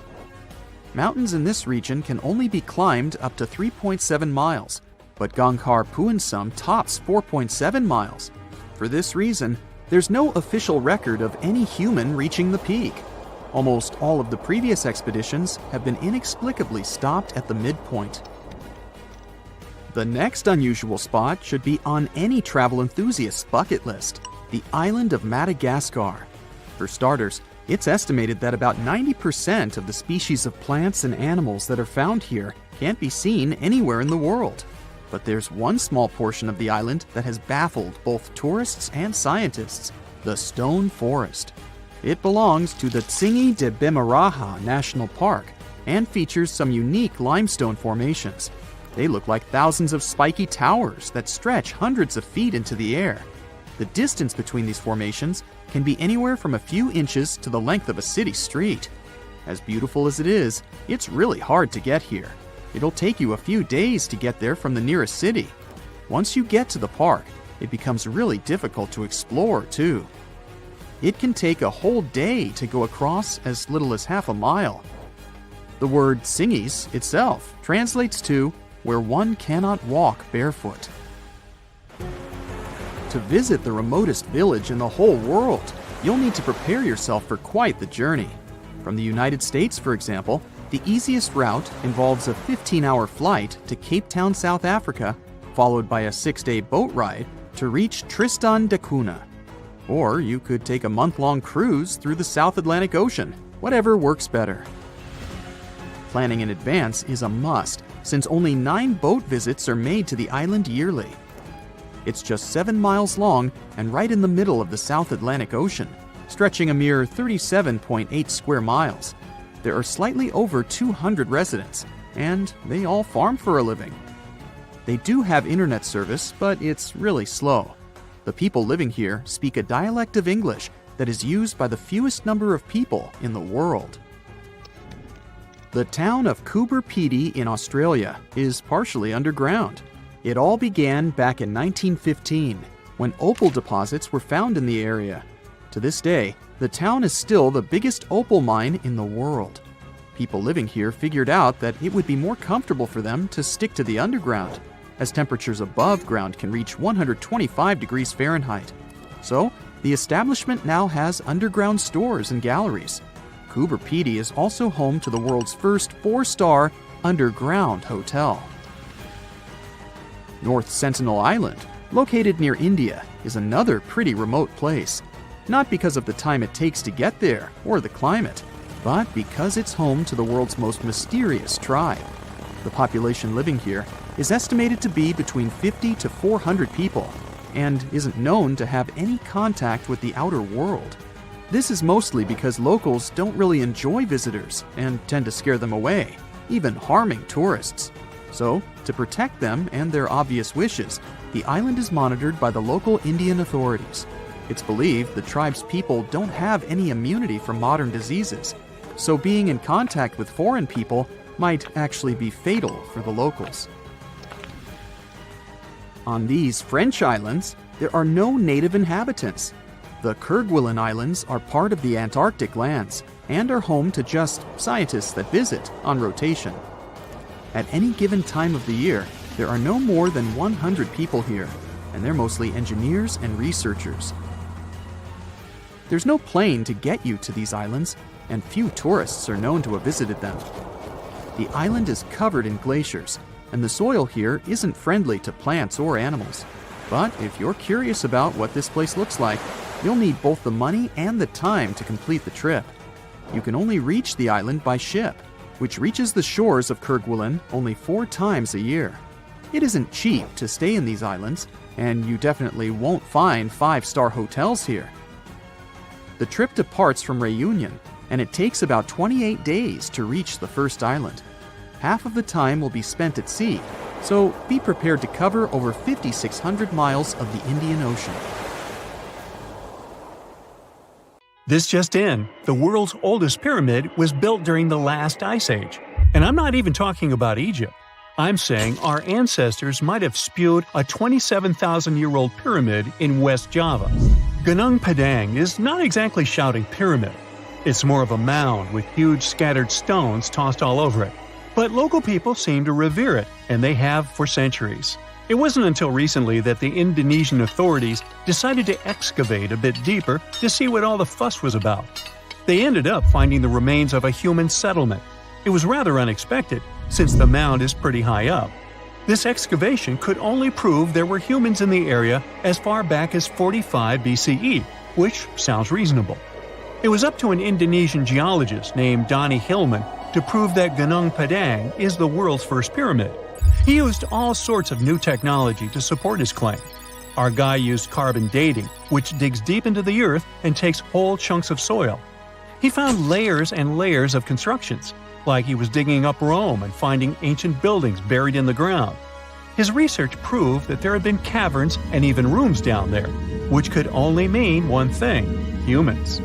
Mountains in this region can only be climbed up to 3.7 miles, but Ganghar Puensem tops 4.7 miles. For this reason, there's no official record of any human reaching the peak. Almost all of the previous expeditions have been inexplicably stopped at the midpoint. The next unusual spot should be on any travel enthusiast's bucket list, the island of Madagascar. For starters, it's estimated that about 90% of the species of plants and animals that are found here can't be seen anywhere in the world. But there's one small portion of the island that has baffled both tourists and scientists, the Stone Forest. It belongs to the Tsingy de Bemaraha National Park and features some unique limestone formations. They look like thousands of spiky towers that stretch hundreds of feet into the air. The distance between these formations can be anywhere from a few inches to the length of a city street. As beautiful as it is, it's really hard to get here. It'll take you a few days to get there from the nearest city. Once you get to the park, it becomes really difficult to explore too. It can take a whole day to go across as little as half a mile. The word Tsingys itself translates to where one cannot walk barefoot. To visit the remotest village in the whole world, you'll need to prepare yourself for quite the journey. From the United States, for example, the easiest route involves a 15-hour flight to Cape Town, South Africa, followed by a 6-day boat ride to reach Tristan da Cunha. Or you could take a month-long cruise through the South Atlantic Ocean, whatever works better. Planning in advance is a must, since only 9 boat visits are made to the island yearly. It's just 7 miles long and right in the middle of the South Atlantic Ocean. stretching a mere 37.8 square miles. There are slightly over 200 residents, and they all farm for a living. They do have internet service, but it's really slow. The people living here speak a dialect of English that is used by the fewest number of people in the world. The town of Coober Pedy in Australia is partially underground. It all began back in 1915, when opal deposits were found in the area. To this day, the town is still the biggest opal mine in the world. People living here figured out that it would be more comfortable for them to stick to the underground, as temperatures above ground can reach 125 degrees Fahrenheit. So, the establishment now has underground stores and galleries. Coober Pedy is also home to the world's first 4-star underground hotel. North Sentinel Island, located near India, is another pretty remote place. Not because of the time it takes to get there or the climate, but because it's home to the world's most mysterious tribe. The population living here is estimated to be between 50 to 400 people and isn't known to have any contact with the outer world. This is mostly because locals don't really enjoy visitors and tend to scare them away, even harming tourists. So, to protect them and their obvious wishes, the island is monitored by the local Indian authorities. It's believed the tribe's people don't have any immunity from modern diseases, so being in contact with foreign people might actually be fatal for the locals. On these French islands, there are no native inhabitants. The Kerguelen Islands are part of the Antarctic lands and are home to just scientists that visit on rotation. At any given time of the year, there are no more than 100 people here, and they're mostly engineers and researchers. There's no plane to get you to these islands, and few tourists are known to have visited them. The island is covered in glaciers, and the soil here isn't friendly to plants or animals. But if you're curious about what this place looks like, you'll need both the money and the time to complete the trip. You can only reach the island by ship, which reaches the shores of Kerguelen only 4 times a year. It isn't cheap to stay in these islands, and you definitely won't find 5-star hotels here. The trip departs from Réunion, and it takes about 28 days to reach the first island. Half of the time will be spent at sea, so be prepared to cover over 5,600 miles of the Indian Ocean. This just in, the world's oldest pyramid was built during the last ice age. And I'm not even talking about Egypt. I'm saying our ancestors might have spewed a 27,000-year-old pyramid in West Java. Gunung Padang is not exactly shouting pyramid. It's more of a mound with huge scattered stones tossed all over it. But local people seem to revere it, and they have for centuries. It wasn't until recently that the Indonesian authorities decided to excavate a bit deeper to see what all the fuss was about. They ended up finding the remains of a human settlement. It was rather unexpected, since the mound is pretty high up. This excavation could only prove there were humans in the area as far back as 45 BCE, which sounds reasonable. It was up to an Indonesian geologist named Donnie Hillman to prove that Gunung Padang is the world's first pyramid. He used all sorts of new technology to support his claim. Our guy used carbon dating, which digs deep into the earth and takes whole chunks of soil. He found layers and layers of constructions, like he was digging up Rome and finding ancient buildings buried in the ground. His research proved that there had been caverns and even rooms down there, which could only mean one thing: humans.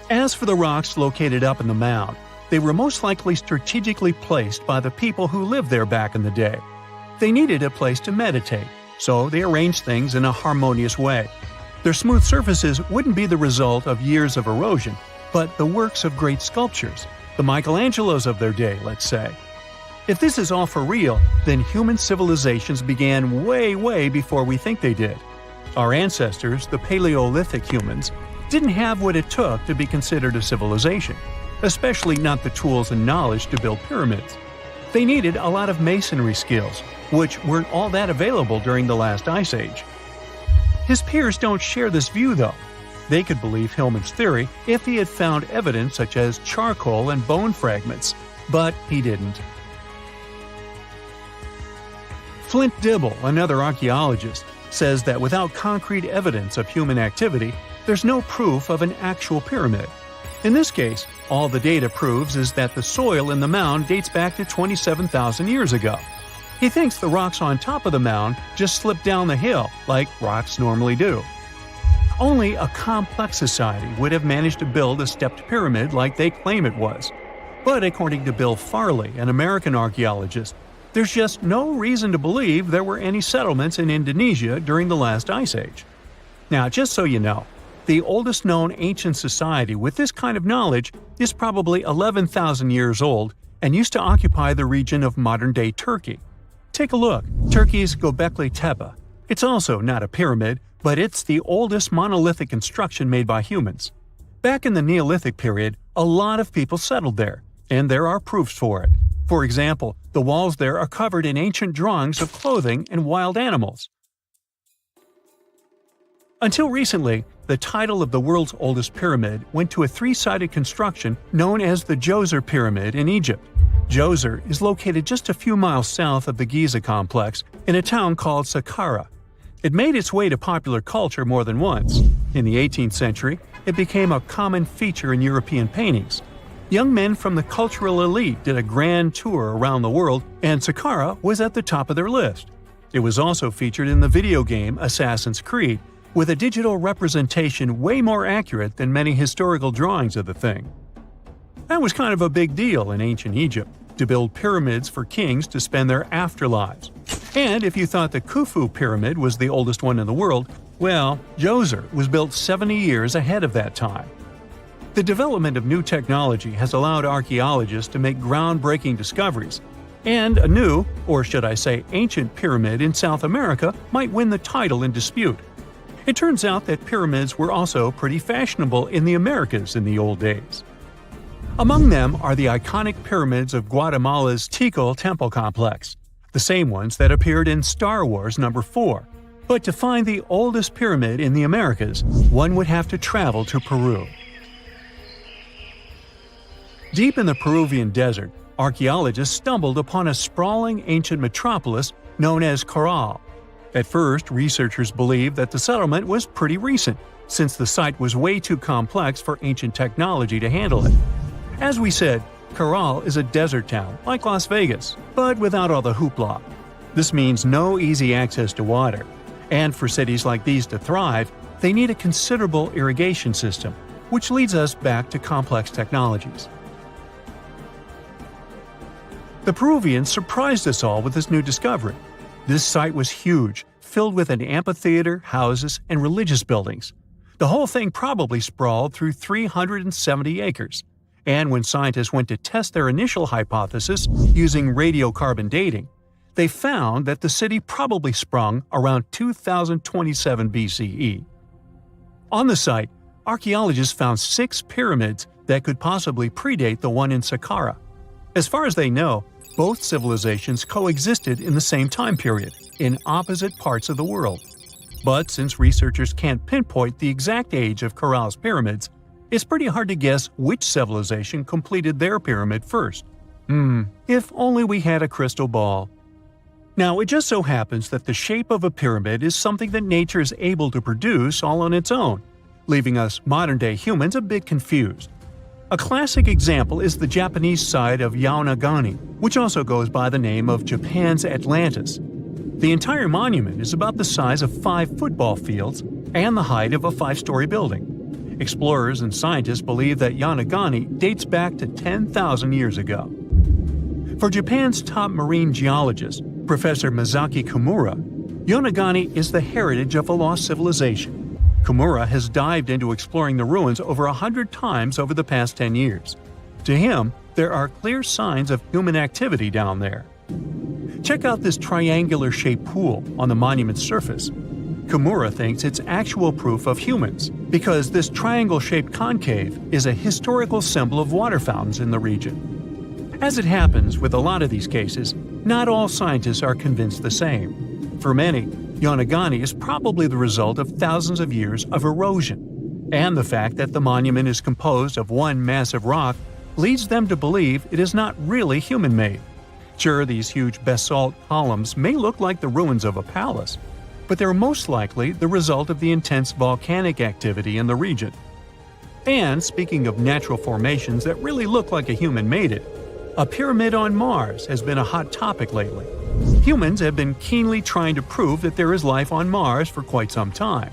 As for the rocks located up in the mound, they were most likely strategically placed by the people who lived there back in the day. They needed a place to meditate, so they arranged things in a harmonious way. Their smooth surfaces wouldn't be the result of years of erosion, but the works of great sculptures, the Michelangelos of their day, let's say. If this is all for real, then human civilizations began way before we think they did. Our ancestors, the Paleolithic humans, didn't have what it took to be considered a civilization, especially not the tools and knowledge to build pyramids. They needed a lot of masonry skills, which weren't all that available during the last ice age. His peers don't share this view, though. They could believe Hillman's theory if he had found evidence such as charcoal and bone fragments, but he didn't. Flint Dibble, another archaeologist, says that without concrete evidence of human activity, there's no proof of an actual pyramid. In this case, all the data proves is that the soil in the mound dates back to 27,000 years ago. He thinks the rocks on top of the mound just slipped down the hill, like rocks normally do. Only a complex society would have managed to build a stepped pyramid like they claim it was. But according to Bill Farley, an American archaeologist, there's just no reason to believe there were any settlements in Indonesia during the last ice age. Now, just so you know, the oldest known ancient society with this kind of knowledge is probably 11,000 years old and used to occupy the region of modern-day Turkey. Take a look, Turkey's Göbekli Tepe. It's also not a pyramid, but it's the oldest monolithic construction made by humans. Back in the Neolithic period, a lot of people settled there, and there are proofs for it. For example, the walls there are covered in ancient drawings of clothing and wild animals. Until recently, the title of the world's oldest pyramid went to a three-sided construction known as the Djoser Pyramid in Egypt. Djoser is located just a few miles south of the Giza complex in a town called Saqqara. It made its way to popular culture more than once. In the 18th century, it became a common feature in European paintings. Young men from the cultural elite did a grand tour around the world, and Saqqara was at the top of their list. It was also featured in the video game Assassin's Creed, with a digital representation way more accurate than many historical drawings of the thing. That was kind of a big deal in ancient Egypt, to build pyramids for kings to spend their afterlives. And if you thought the Khufu pyramid was the oldest one in the world, well, Djoser was built 70 years ahead of that time. The development of new technology has allowed archaeologists to make groundbreaking discoveries, and a new, or should I say ancient pyramid in South America might win the title in dispute. It turns out that pyramids were also pretty fashionable in the Americas in the old days. Among them are the iconic pyramids of Guatemala's Tikal Temple Complex, the same ones that appeared in Star Wars No. 4. But to find the oldest pyramid in the Americas, one would have to travel to Peru. Deep in the Peruvian desert, archaeologists stumbled upon a sprawling ancient metropolis known as Caral. At first, researchers believed that the settlement was pretty recent, since the site was way too complex for ancient technology to handle it. As we said, Caral is a desert town, like Las Vegas, but without all the hoopla. This means no easy access to water. And for cities like these to thrive, they need a considerable irrigation system, which leads us back to complex technologies. The Peruvians surprised us all with this new discovery. This site was huge, filled with an amphitheater, houses, and religious buildings. The whole thing probably sprawled through 370 acres. And when scientists went to test their initial hypothesis using radiocarbon dating, they found that the city probably sprung around 2027 BCE. On the site, archaeologists found 6 pyramids that could possibly predate the one in Saqqara. As far as they know, both civilizations coexisted in the same time period, in opposite parts of the world. But since researchers can't pinpoint the exact age of Caral's pyramids, it's pretty hard to guess which civilization completed their pyramid first. If only we had a crystal ball. Now, it just so happens that the shape of a pyramid is something that nature is able to produce all on its own, leaving us modern-day humans a bit confused. A classic example is the Japanese side of Yaonagani, which also goes by the name of Japan's Atlantis. The entire monument is about the size of 5 football fields and the height of a 5-story building. Explorers and scientists believe that Yaonagani dates back to 10,000 years ago. For Japan's top marine geologist, Professor Masaki Kimura, Yaonagani is the heritage of a lost civilization. Kimura has dived into exploring the ruins over 100 times over the past 10 years. To him, there are clear signs of human activity down there. Check out this triangular-shaped pool on the monument's surface. Kimura thinks it's actual proof of humans, because this triangle-shaped concave is a historical symbol of water fountains in the region. As it happens with a lot of these cases, not all scientists are convinced the same. For many, Yaonagani is probably the result of thousands of years of erosion, and the fact that the monument is composed of one massive rock leads them to believe it is not really human-made. Sure, these huge basalt columns may look like the ruins of a palace, but they're most likely the result of the intense volcanic activity in the region. And speaking of natural formations that really look like a human made it, a pyramid on Mars has been a hot topic lately. Humans have been keenly trying to prove that there is life on Mars for quite some time.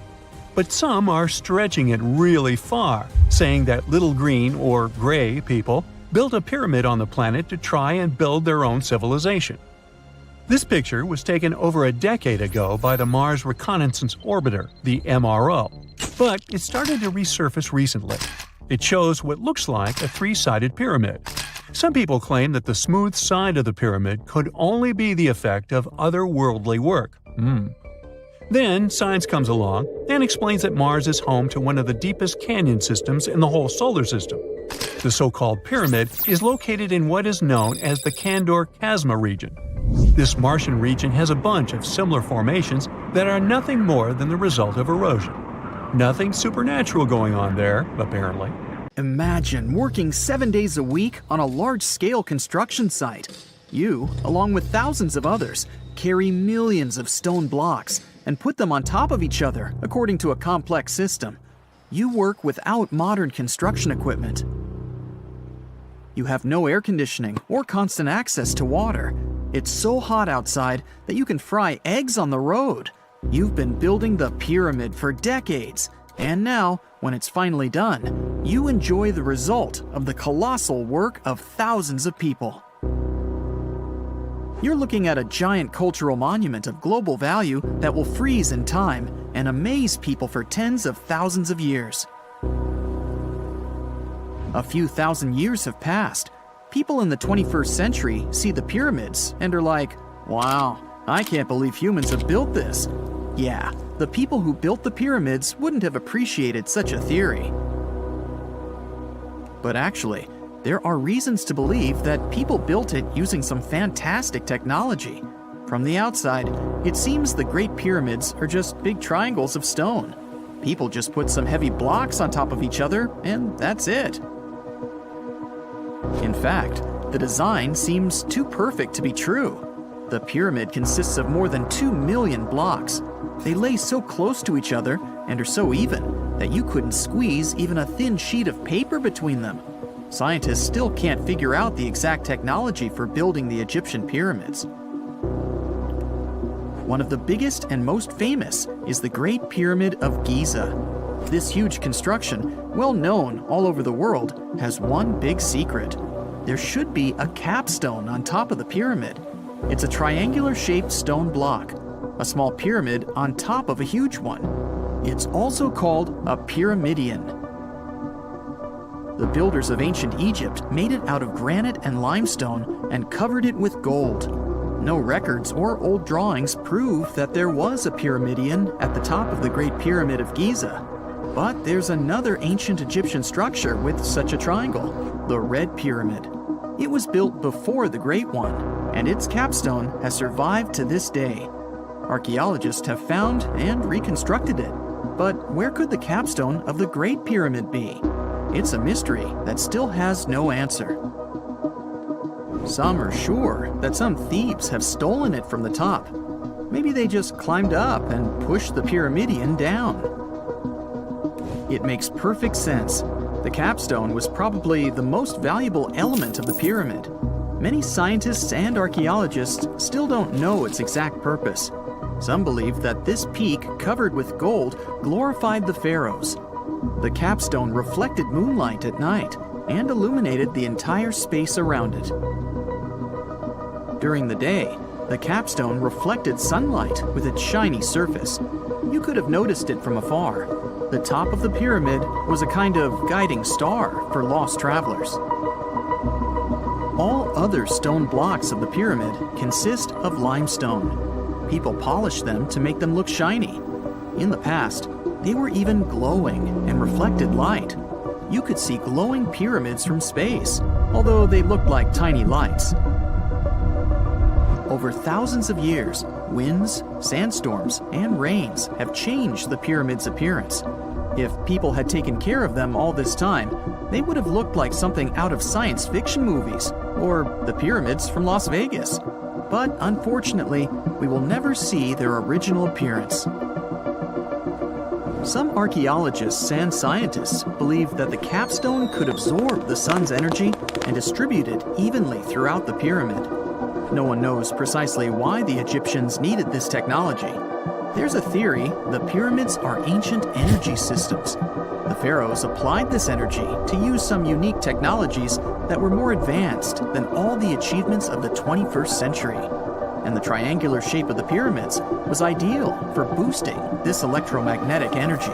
But some are stretching it really far, saying that little green or gray people built a pyramid on the planet to try and build their own civilization. This picture was taken over a decade ago by the Mars Reconnaissance Orbiter, the MRO, but it started to resurface recently. It shows what looks like a three-sided pyramid. Some people claim that the smooth side of the pyramid could only be the effect of otherworldly work. Then science comes along and explains that Mars is home to one of the deepest canyon systems in the whole solar system. The so-called pyramid is located in what is known as the Kandor-Chasma region. This Martian region has a bunch of similar formations that are nothing more than the result of erosion. Nothing supernatural going on there, apparently. Imagine working 7 days a week on a large-scale construction site. You, along with thousands of others, carry millions of stone blocks and put them on top of each other according to a complex system. You work without modern construction equipment. You have no air conditioning or constant access to water. It's so hot outside that you can fry eggs on the road. You've been building the pyramid for decades, and now, when it's finally done, you enjoy the result of the colossal work of thousands of people. You're looking at a giant cultural monument of global value that will freeze in time and amaze people for tens of thousands of years. A few thousand years have passed. People in the 21st century see the pyramids and are like, wow, I can't believe humans have built this. Yeah, the people who built the pyramids wouldn't have appreciated such a theory. But actually, there are reasons to believe that people built it using some fantastic technology. From the outside, it seems the Great Pyramids are just big triangles of stone. People just put some heavy blocks on top of each other, and that's it. In fact, the design seems too perfect to be true. The pyramid consists of more than 2 million blocks. They lay so close to each other and are so even that you couldn't squeeze even a thin sheet of paper between them. Scientists still can't figure out the exact technology for building the Egyptian pyramids. One of the biggest and most famous is the Great Pyramid of Giza. This huge construction, well known all over the world, has one big secret. There should be a capstone on top of the pyramid. It's a triangular-shaped stone block, a small pyramid on top of a huge one. It's also called a pyramidion. The builders of ancient Egypt made it out of granite and limestone and covered it with gold. No records or old drawings prove that there was a pyramidion at the top of the Great Pyramid of Giza. But there's another ancient Egyptian structure with such a triangle, the Red Pyramid. It was built before the Great One, and its capstone has survived to this day. Archaeologists have found and reconstructed it. But where could the capstone of the Great Pyramid be? It's a mystery that still has no answer. Some are sure that some thieves have stolen it from the top. Maybe they just climbed up and pushed the pyramidion down. It makes perfect sense. The capstone was probably the most valuable element of the pyramid. Many scientists and archaeologists still don't know its exact purpose. Some believe that this peak covered with gold glorified the pharaohs. The capstone reflected moonlight at night and illuminated the entire space around it. During the day, the capstone reflected sunlight with its shiny surface. You could have noticed it from afar. The top of the pyramid was a kind of guiding star for lost travelers. All other stone blocks of the pyramid consist of limestone. People polished them to make them look shiny. In the past, they were even glowing and reflected light. You could see glowing pyramids from space, although they looked like tiny lights. Over thousands of years, winds, sandstorms, and rains have changed the pyramid's appearance. If people had taken care of them all this time, they would have looked like something out of science fiction movies, or the pyramids from Las Vegas. but unfortunately, we will never see their original appearance. Some archaeologists and scientists believe that the capstone could absorb the sun's energy and distribute it evenly throughout the pyramid. No one knows precisely why the Egyptians needed this technology. There's a theory the pyramids are ancient energy systems. The pharaohs applied this energy to use some unique technologies that were more advanced than all the achievements of the 21st century. And the triangular shape of the pyramids was ideal for boosting this electromagnetic energy.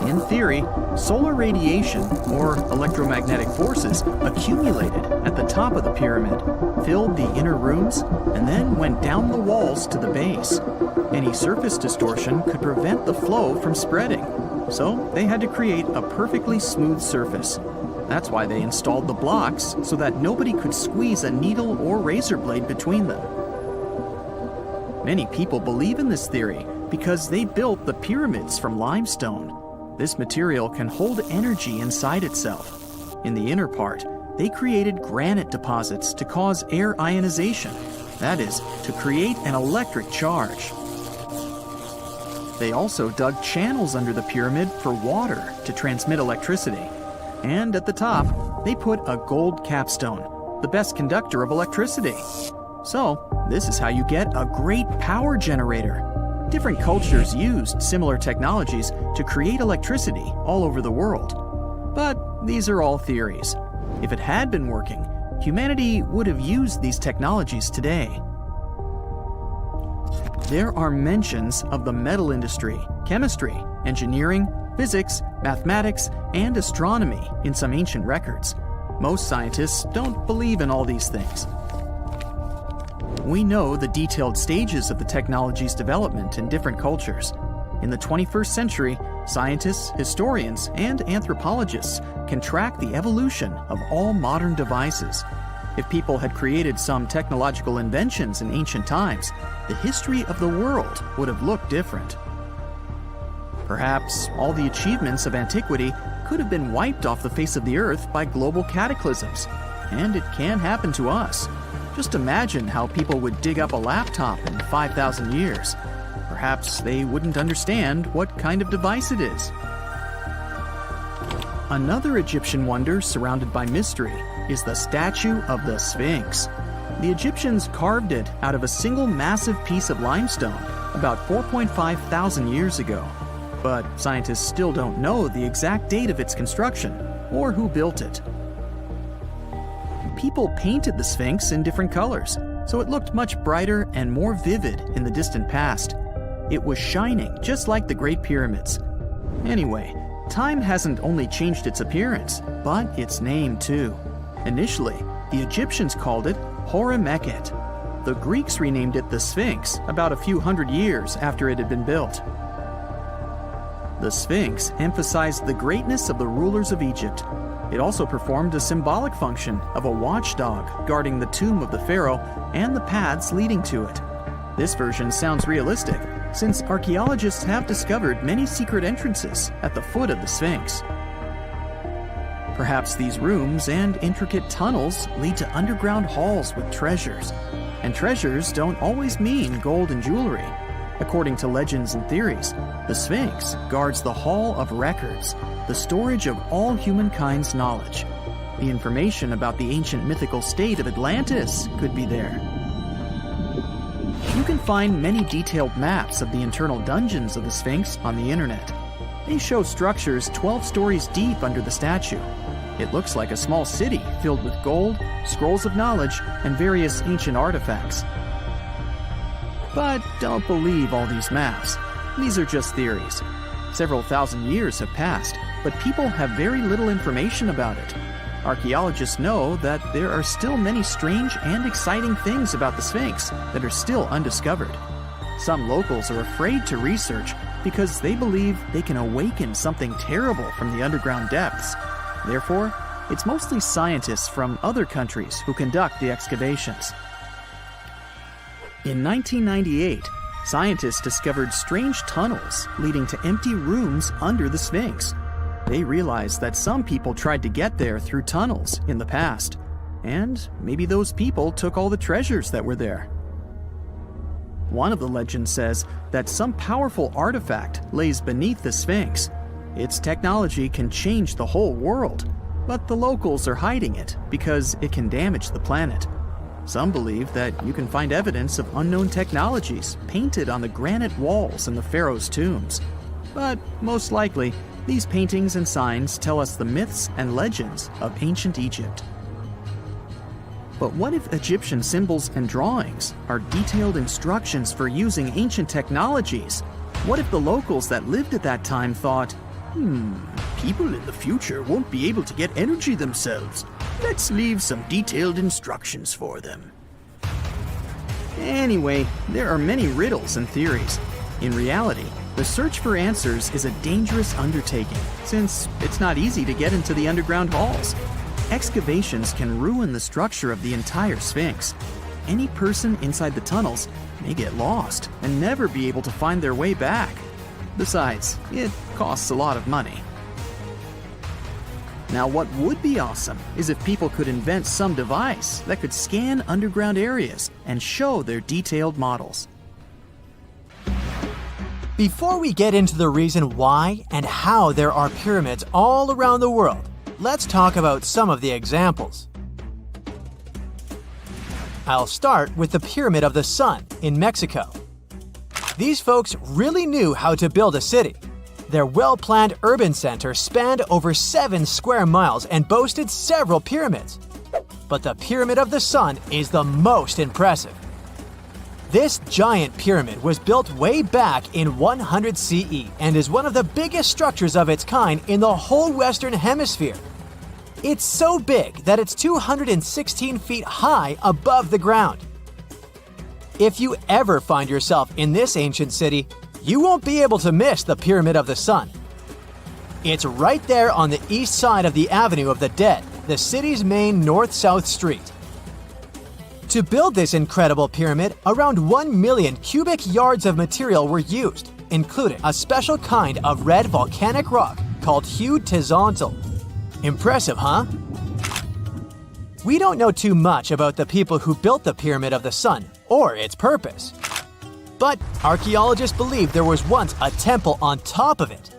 In theory, solar radiation, or electromagnetic forces, accumulated at the top of the pyramid, filled the inner rooms, and then went down the walls to the base. Any surface distortion could prevent the flow from spreading, so they had to create a perfectly smooth surface. That's why they installed the blocks so that nobody could squeeze a needle or razor blade between them. Many people believe in this theory because they built the pyramids from limestone. This material can hold energy inside itself. In the inner part, they created granite deposits to cause air ionization, that is, to create an electric charge. They also dug channels under the pyramid for water to transmit electricity. And at the top, they put a gold capstone, the best conductor of electricity. So, this is how you get a great power generator. Different cultures used similar technologies to create electricity all over the world. But these are all theories. If it had been working, humanity would have used these technologies today. There are mentions of the metal industry, chemistry, engineering, physics, mathematics, and astronomy in some ancient records. Most scientists don't believe in all these things. We know the detailed stages of the technology's development in different cultures. In the 21st century, scientists, historians, and anthropologists can track the evolution of all modern devices. If people had created some technological inventions in ancient times, the history of the world would have looked different. Perhaps all the achievements of antiquity could have been wiped off the face of the earth by global cataclysms, and it can happen to us. Just imagine how people would dig up a laptop in 5,000 years. Perhaps they wouldn't understand what kind of device it is. Another Egyptian wonder surrounded by mystery is the statue of the Sphinx. The Egyptians carved it out of a single massive piece of limestone about 4.5 thousand years ago. But scientists still don't know the exact date of its construction or who built it. People painted the Sphinx in different colors, so it looked much brighter and more vivid in the distant past. It was shining just like the Great Pyramids. Anyway, time hasn't only changed its appearance, but its name too. Initially, the Egyptians called it Hor-Mekhet. The Greeks renamed it the Sphinx about a few hundred years after it had been built. The Sphinx emphasized the greatness of the rulers of Egypt. It also performed a symbolic function of a watchdog guarding the tomb of the pharaoh and the paths leading to it. This version sounds realistic, since archaeologists have discovered many secret entrances at the foot of the Sphinx. Perhaps these rooms and intricate tunnels lead to underground halls with treasures. And treasures don't always mean gold and jewelry. According to legends and theories, the Sphinx guards the Hall of Records, the storage of all humankind's knowledge. The information about the ancient mythical state of Atlantis could be there. You can find many detailed maps of the internal dungeons of the Sphinx on the internet. They show structures 12 stories deep under the statue. It looks like a small city filled with gold, scrolls of knowledge, and various ancient artifacts. But don't believe all these maps. These are just theories. Several thousand years have passed, but people have very little information about it. Archaeologists know that there are still many strange and exciting things about the Sphinx that are still undiscovered. Some locals are afraid to research because they believe they can awaken something terrible from the underground depths. Therefore, it's mostly scientists from other countries who conduct the excavations. In 1998, scientists discovered strange tunnels leading to empty rooms under the Sphinx. They realized that some people tried to get there through tunnels in the past. And maybe those people took all the treasures that were there. One of the legends says that some powerful artifact lays beneath the Sphinx. Its technology can change the whole world, but the locals are hiding it because it can damage the planet. Some believe that you can find evidence of unknown technologies painted on the granite walls in the pharaoh's tombs. But most likely, these paintings and signs tell us the myths and legends of ancient Egypt. But what if Egyptian symbols and drawings are detailed instructions for using ancient technologies? What if the locals that lived at that time thought, people in the future won't be able to get energy themselves. Let's leave some detailed instructions for them. Anyway, there are many riddles and theories. In reality, the search for answers is a dangerous undertaking, since it's not easy to get into the underground halls. Excavations can ruin the structure of the entire Sphinx. Any person inside the tunnels may get lost and never be able to find their way back. Besides, it costs a lot of money. Now, what would be awesome is if people could invent some device that could scan underground areas and show their detailed models. Before we get into the reason why and how there are pyramids all around the world, let's talk about some of the examples. I'll start with the Pyramid of the Sun in Mexico. These folks really knew how to build a city. Their well-planned urban center spanned over 7 square miles and boasted several pyramids. But the Pyramid of the Sun is the most impressive. This giant pyramid was built way back in 100 CE and is one of the biggest structures of its kind in the whole Western Hemisphere. It's so big that it's 216 feet high above the ground. If you ever find yourself in this ancient city, you won't be able to miss the Pyramid of the Sun. It's right there on the east side of the Avenue of the Dead, the city's main north-south street. To build this incredible pyramid, around 1 million cubic yards of material were used, including a special kind of red volcanic rock called hued tezontle. Impressive, huh? We don't know too much about the people who built the Pyramid of the Sun or its purpose. But archaeologists believe there was once a temple on top of it.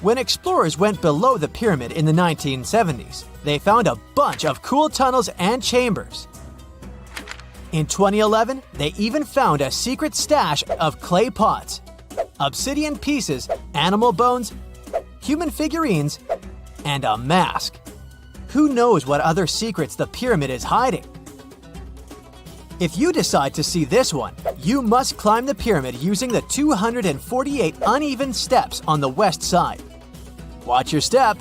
When explorers went below the pyramid in the 1970s, they found a bunch of cool tunnels and chambers. In 2011, they even found a secret stash of clay pots, obsidian pieces, animal bones, human figurines, and a mask. Who knows what other secrets the pyramid is hiding? If you decide to see this one, you must climb the pyramid using the 248 uneven steps on the west side. Watch your step.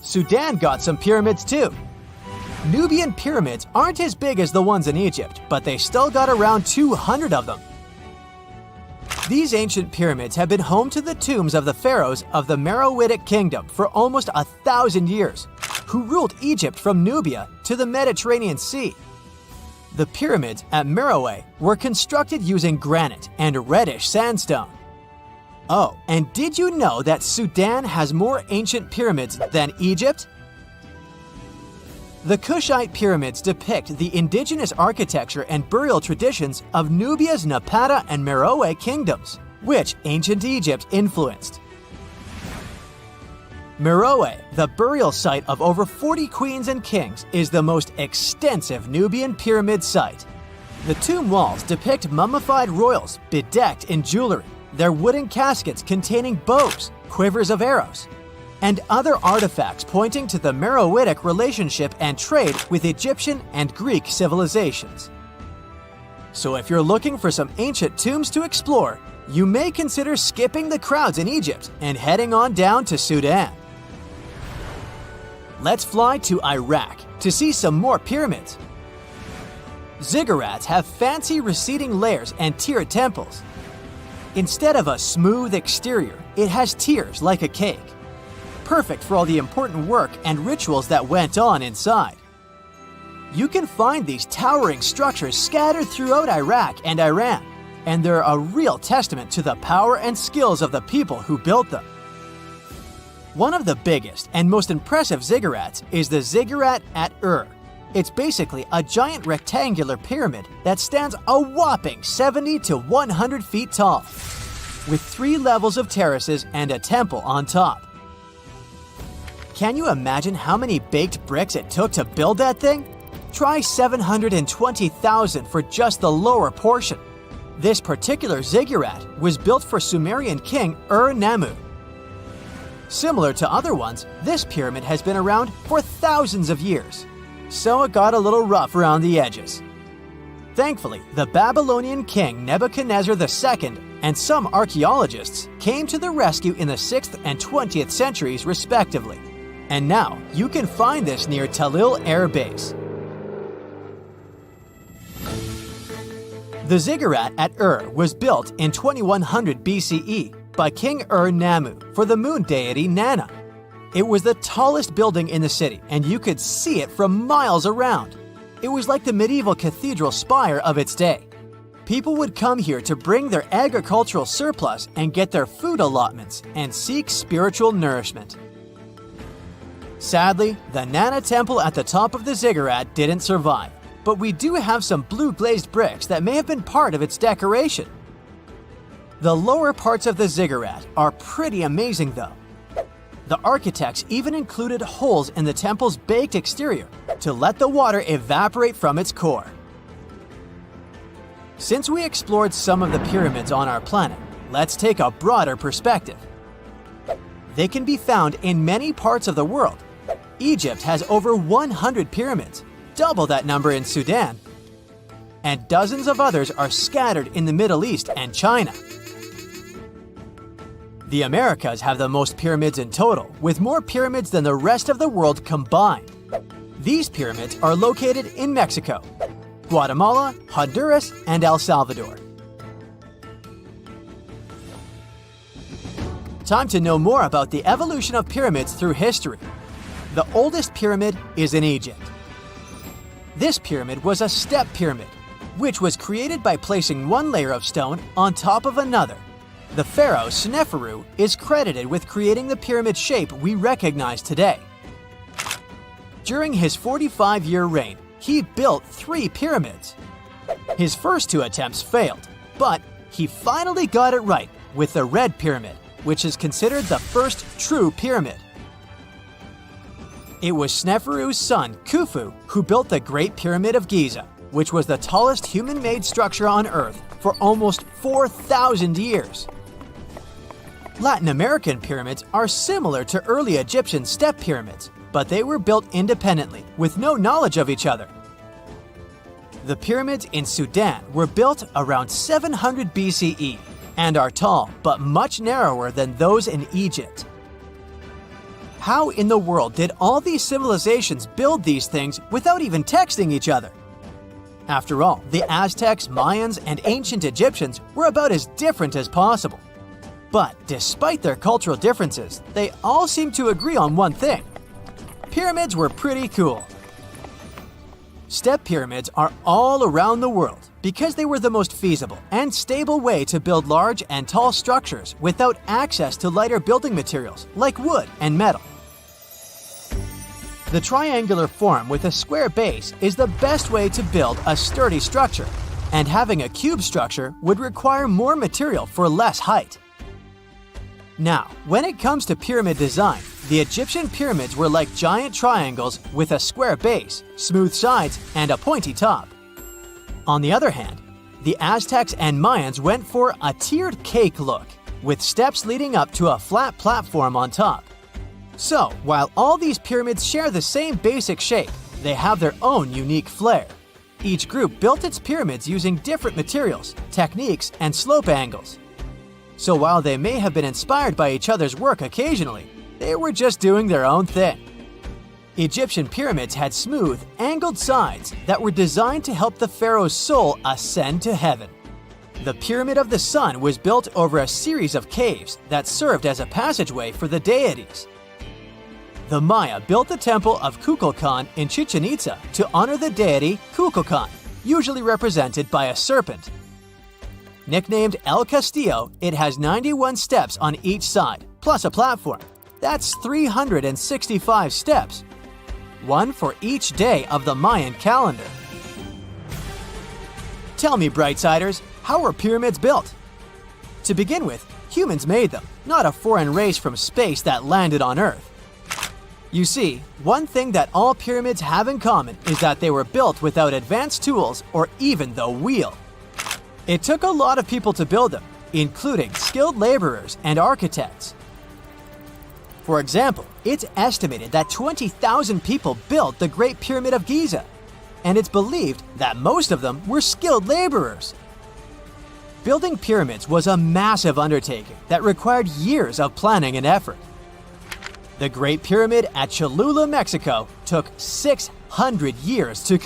Sudan got some pyramids too. Nubian pyramids aren't as big as the ones in Egypt, but they still got around 200 of them. These ancient pyramids have been home to the tombs of the pharaohs of the Meroitic Kingdom for almost 1,000 years, who ruled Egypt from Nubia to the Mediterranean Sea. The pyramids at Meroe were constructed using granite and reddish sandstone. Oh, and did you know that Sudan has more ancient pyramids than Egypt? The Kushite pyramids depict the indigenous architecture and burial traditions of Nubia's Napata and Meroe kingdoms, which ancient Egypt influenced. Meroe, the burial site of over 40 queens and kings, is the most extensive Nubian pyramid site. The tomb walls depict mummified royals bedecked in jewelry, their wooden caskets containing bows, quivers of arrows, and other artifacts pointing to the Meroitic relationship and trade with Egyptian and Greek civilizations. So if you're looking for some ancient tombs to explore, you may consider skipping the crowds in Egypt and heading on down to Sudan. Let's fly to Iraq to see some more pyramids. Ziggurats have fancy receding layers and tiered temples. Instead of a smooth exterior, it has tiers like a cake. Perfect for all the important work and rituals that went on inside. You can find these towering structures scattered throughout Iraq and Iran, and they're a real testament to the power and skills of the people who built them. One of the biggest and most impressive ziggurats is the ziggurat at Ur. It's basically a giant rectangular pyramid that stands a whopping 70 to 100 feet tall, with 3 levels of terraces and a temple on top. Can you imagine how many baked bricks it took to build that thing? Try 720,000 for just the lower portion. This particular ziggurat was built for Sumerian king Ur-Nammu. Similar to other ones, this pyramid has been around for thousands of years, so it got a little rough around the edges. Thankfully, the Babylonian king Nebuchadnezzar II and some archaeologists came to the rescue in the 6th and 20th centuries respectively, and now you can find this near Talil Air Base. The ziggurat at Ur was built in 2100 BCE by King Ur-Nammu for the moon deity Nana. It was the tallest building in the city, and you could see it from miles around. It was like the medieval cathedral spire of its day. People would come here to bring their agricultural surplus and get their food allotments and seek spiritual nourishment. Sadly, the Nana temple at the top of the ziggurat didn't survive, but we do have some blue glazed bricks that may have been part of its decoration. The lower parts of the ziggurat are pretty amazing though. The architects even included holes in the temple's baked exterior to let the water evaporate from its core. Since we explored some of the pyramids on our planet, let's take a broader perspective. They can be found in many parts of the world. Egypt has over 100 pyramids, double that number in Sudan, and dozens of others are scattered in the Middle East and China. The Americas have the most pyramids in total, with more pyramids than the rest of the world combined. These pyramids are located in Mexico, Guatemala, Honduras, and El Salvador. Time to know more about the evolution of pyramids through history. The oldest pyramid is in Egypt. This pyramid was a step pyramid, which was created by placing one layer of stone on top of another. The pharaoh Sneferu is credited with creating the pyramid shape we recognize today. During his 45-year reign, he built 3 pyramids. His first 2 attempts failed, but he finally got it right with the Red Pyramid, which is considered the first true pyramid. It was Sneferu's son, Khufu, who built the Great Pyramid of Giza, which was the tallest human-made structure on Earth for almost 4,000 years. Latin American pyramids are similar to early Egyptian step pyramids, but they were built independently with no knowledge of each other. The pyramids in Sudan were built around 700 BCE and are tall but much narrower than those in Egypt. How in the world did all these civilizations build these things without even texting each other? After all, the Aztecs, Mayans, and ancient Egyptians were about as different as possible. But despite their cultural differences, they all seem to agree on one thing. Pyramids were pretty cool. Step pyramids are all around the world because they were the most feasible and stable way to build large and tall structures without access to lighter building materials like wood and metal. The triangular form with a square base is the best way to build a sturdy structure, and having a cube structure would require more material for less height. Now, when it comes to pyramid design, the Egyptian pyramids were like giant triangles with a square base, smooth sides, and a pointy top. On the other hand, the Aztecs and Mayans went for a tiered cake look, with steps leading up to a flat platform on top. So, while all these pyramids share the same basic shape, they have their own unique flair. Each group built its pyramids using different materials, techniques, and slope angles. So while they may have been inspired by each other's work occasionally, they were just doing their own thing. Egyptian pyramids had smooth, angled sides that were designed to help the pharaoh's soul ascend to heaven. The Pyramid of the Sun was built over a series of caves that served as a passageway for the deities. The Maya built the temple of Kukulkan in Chichen Itza to honor the deity Kukulkan, usually represented by a serpent. Nicknamed El Castillo, it has 91 steps on each side, plus a platform. That's 365 steps, one for each day of the Mayan calendar. Tell me, Brightsiders, how were pyramids built? To begin with, humans made them, not a foreign race from space that landed on Earth. You see, one thing that all pyramids have in common is that they were built without advanced tools or even the wheel. It took a lot of people to build them, including skilled laborers and architects. For example, it's estimated that 20,000 people built the Great Pyramid of Giza, and it's believed that most of them were skilled laborers. Building pyramids was a massive undertaking that required years of planning and effort. The Great Pyramid at Cholula, Mexico took 600 years to complete.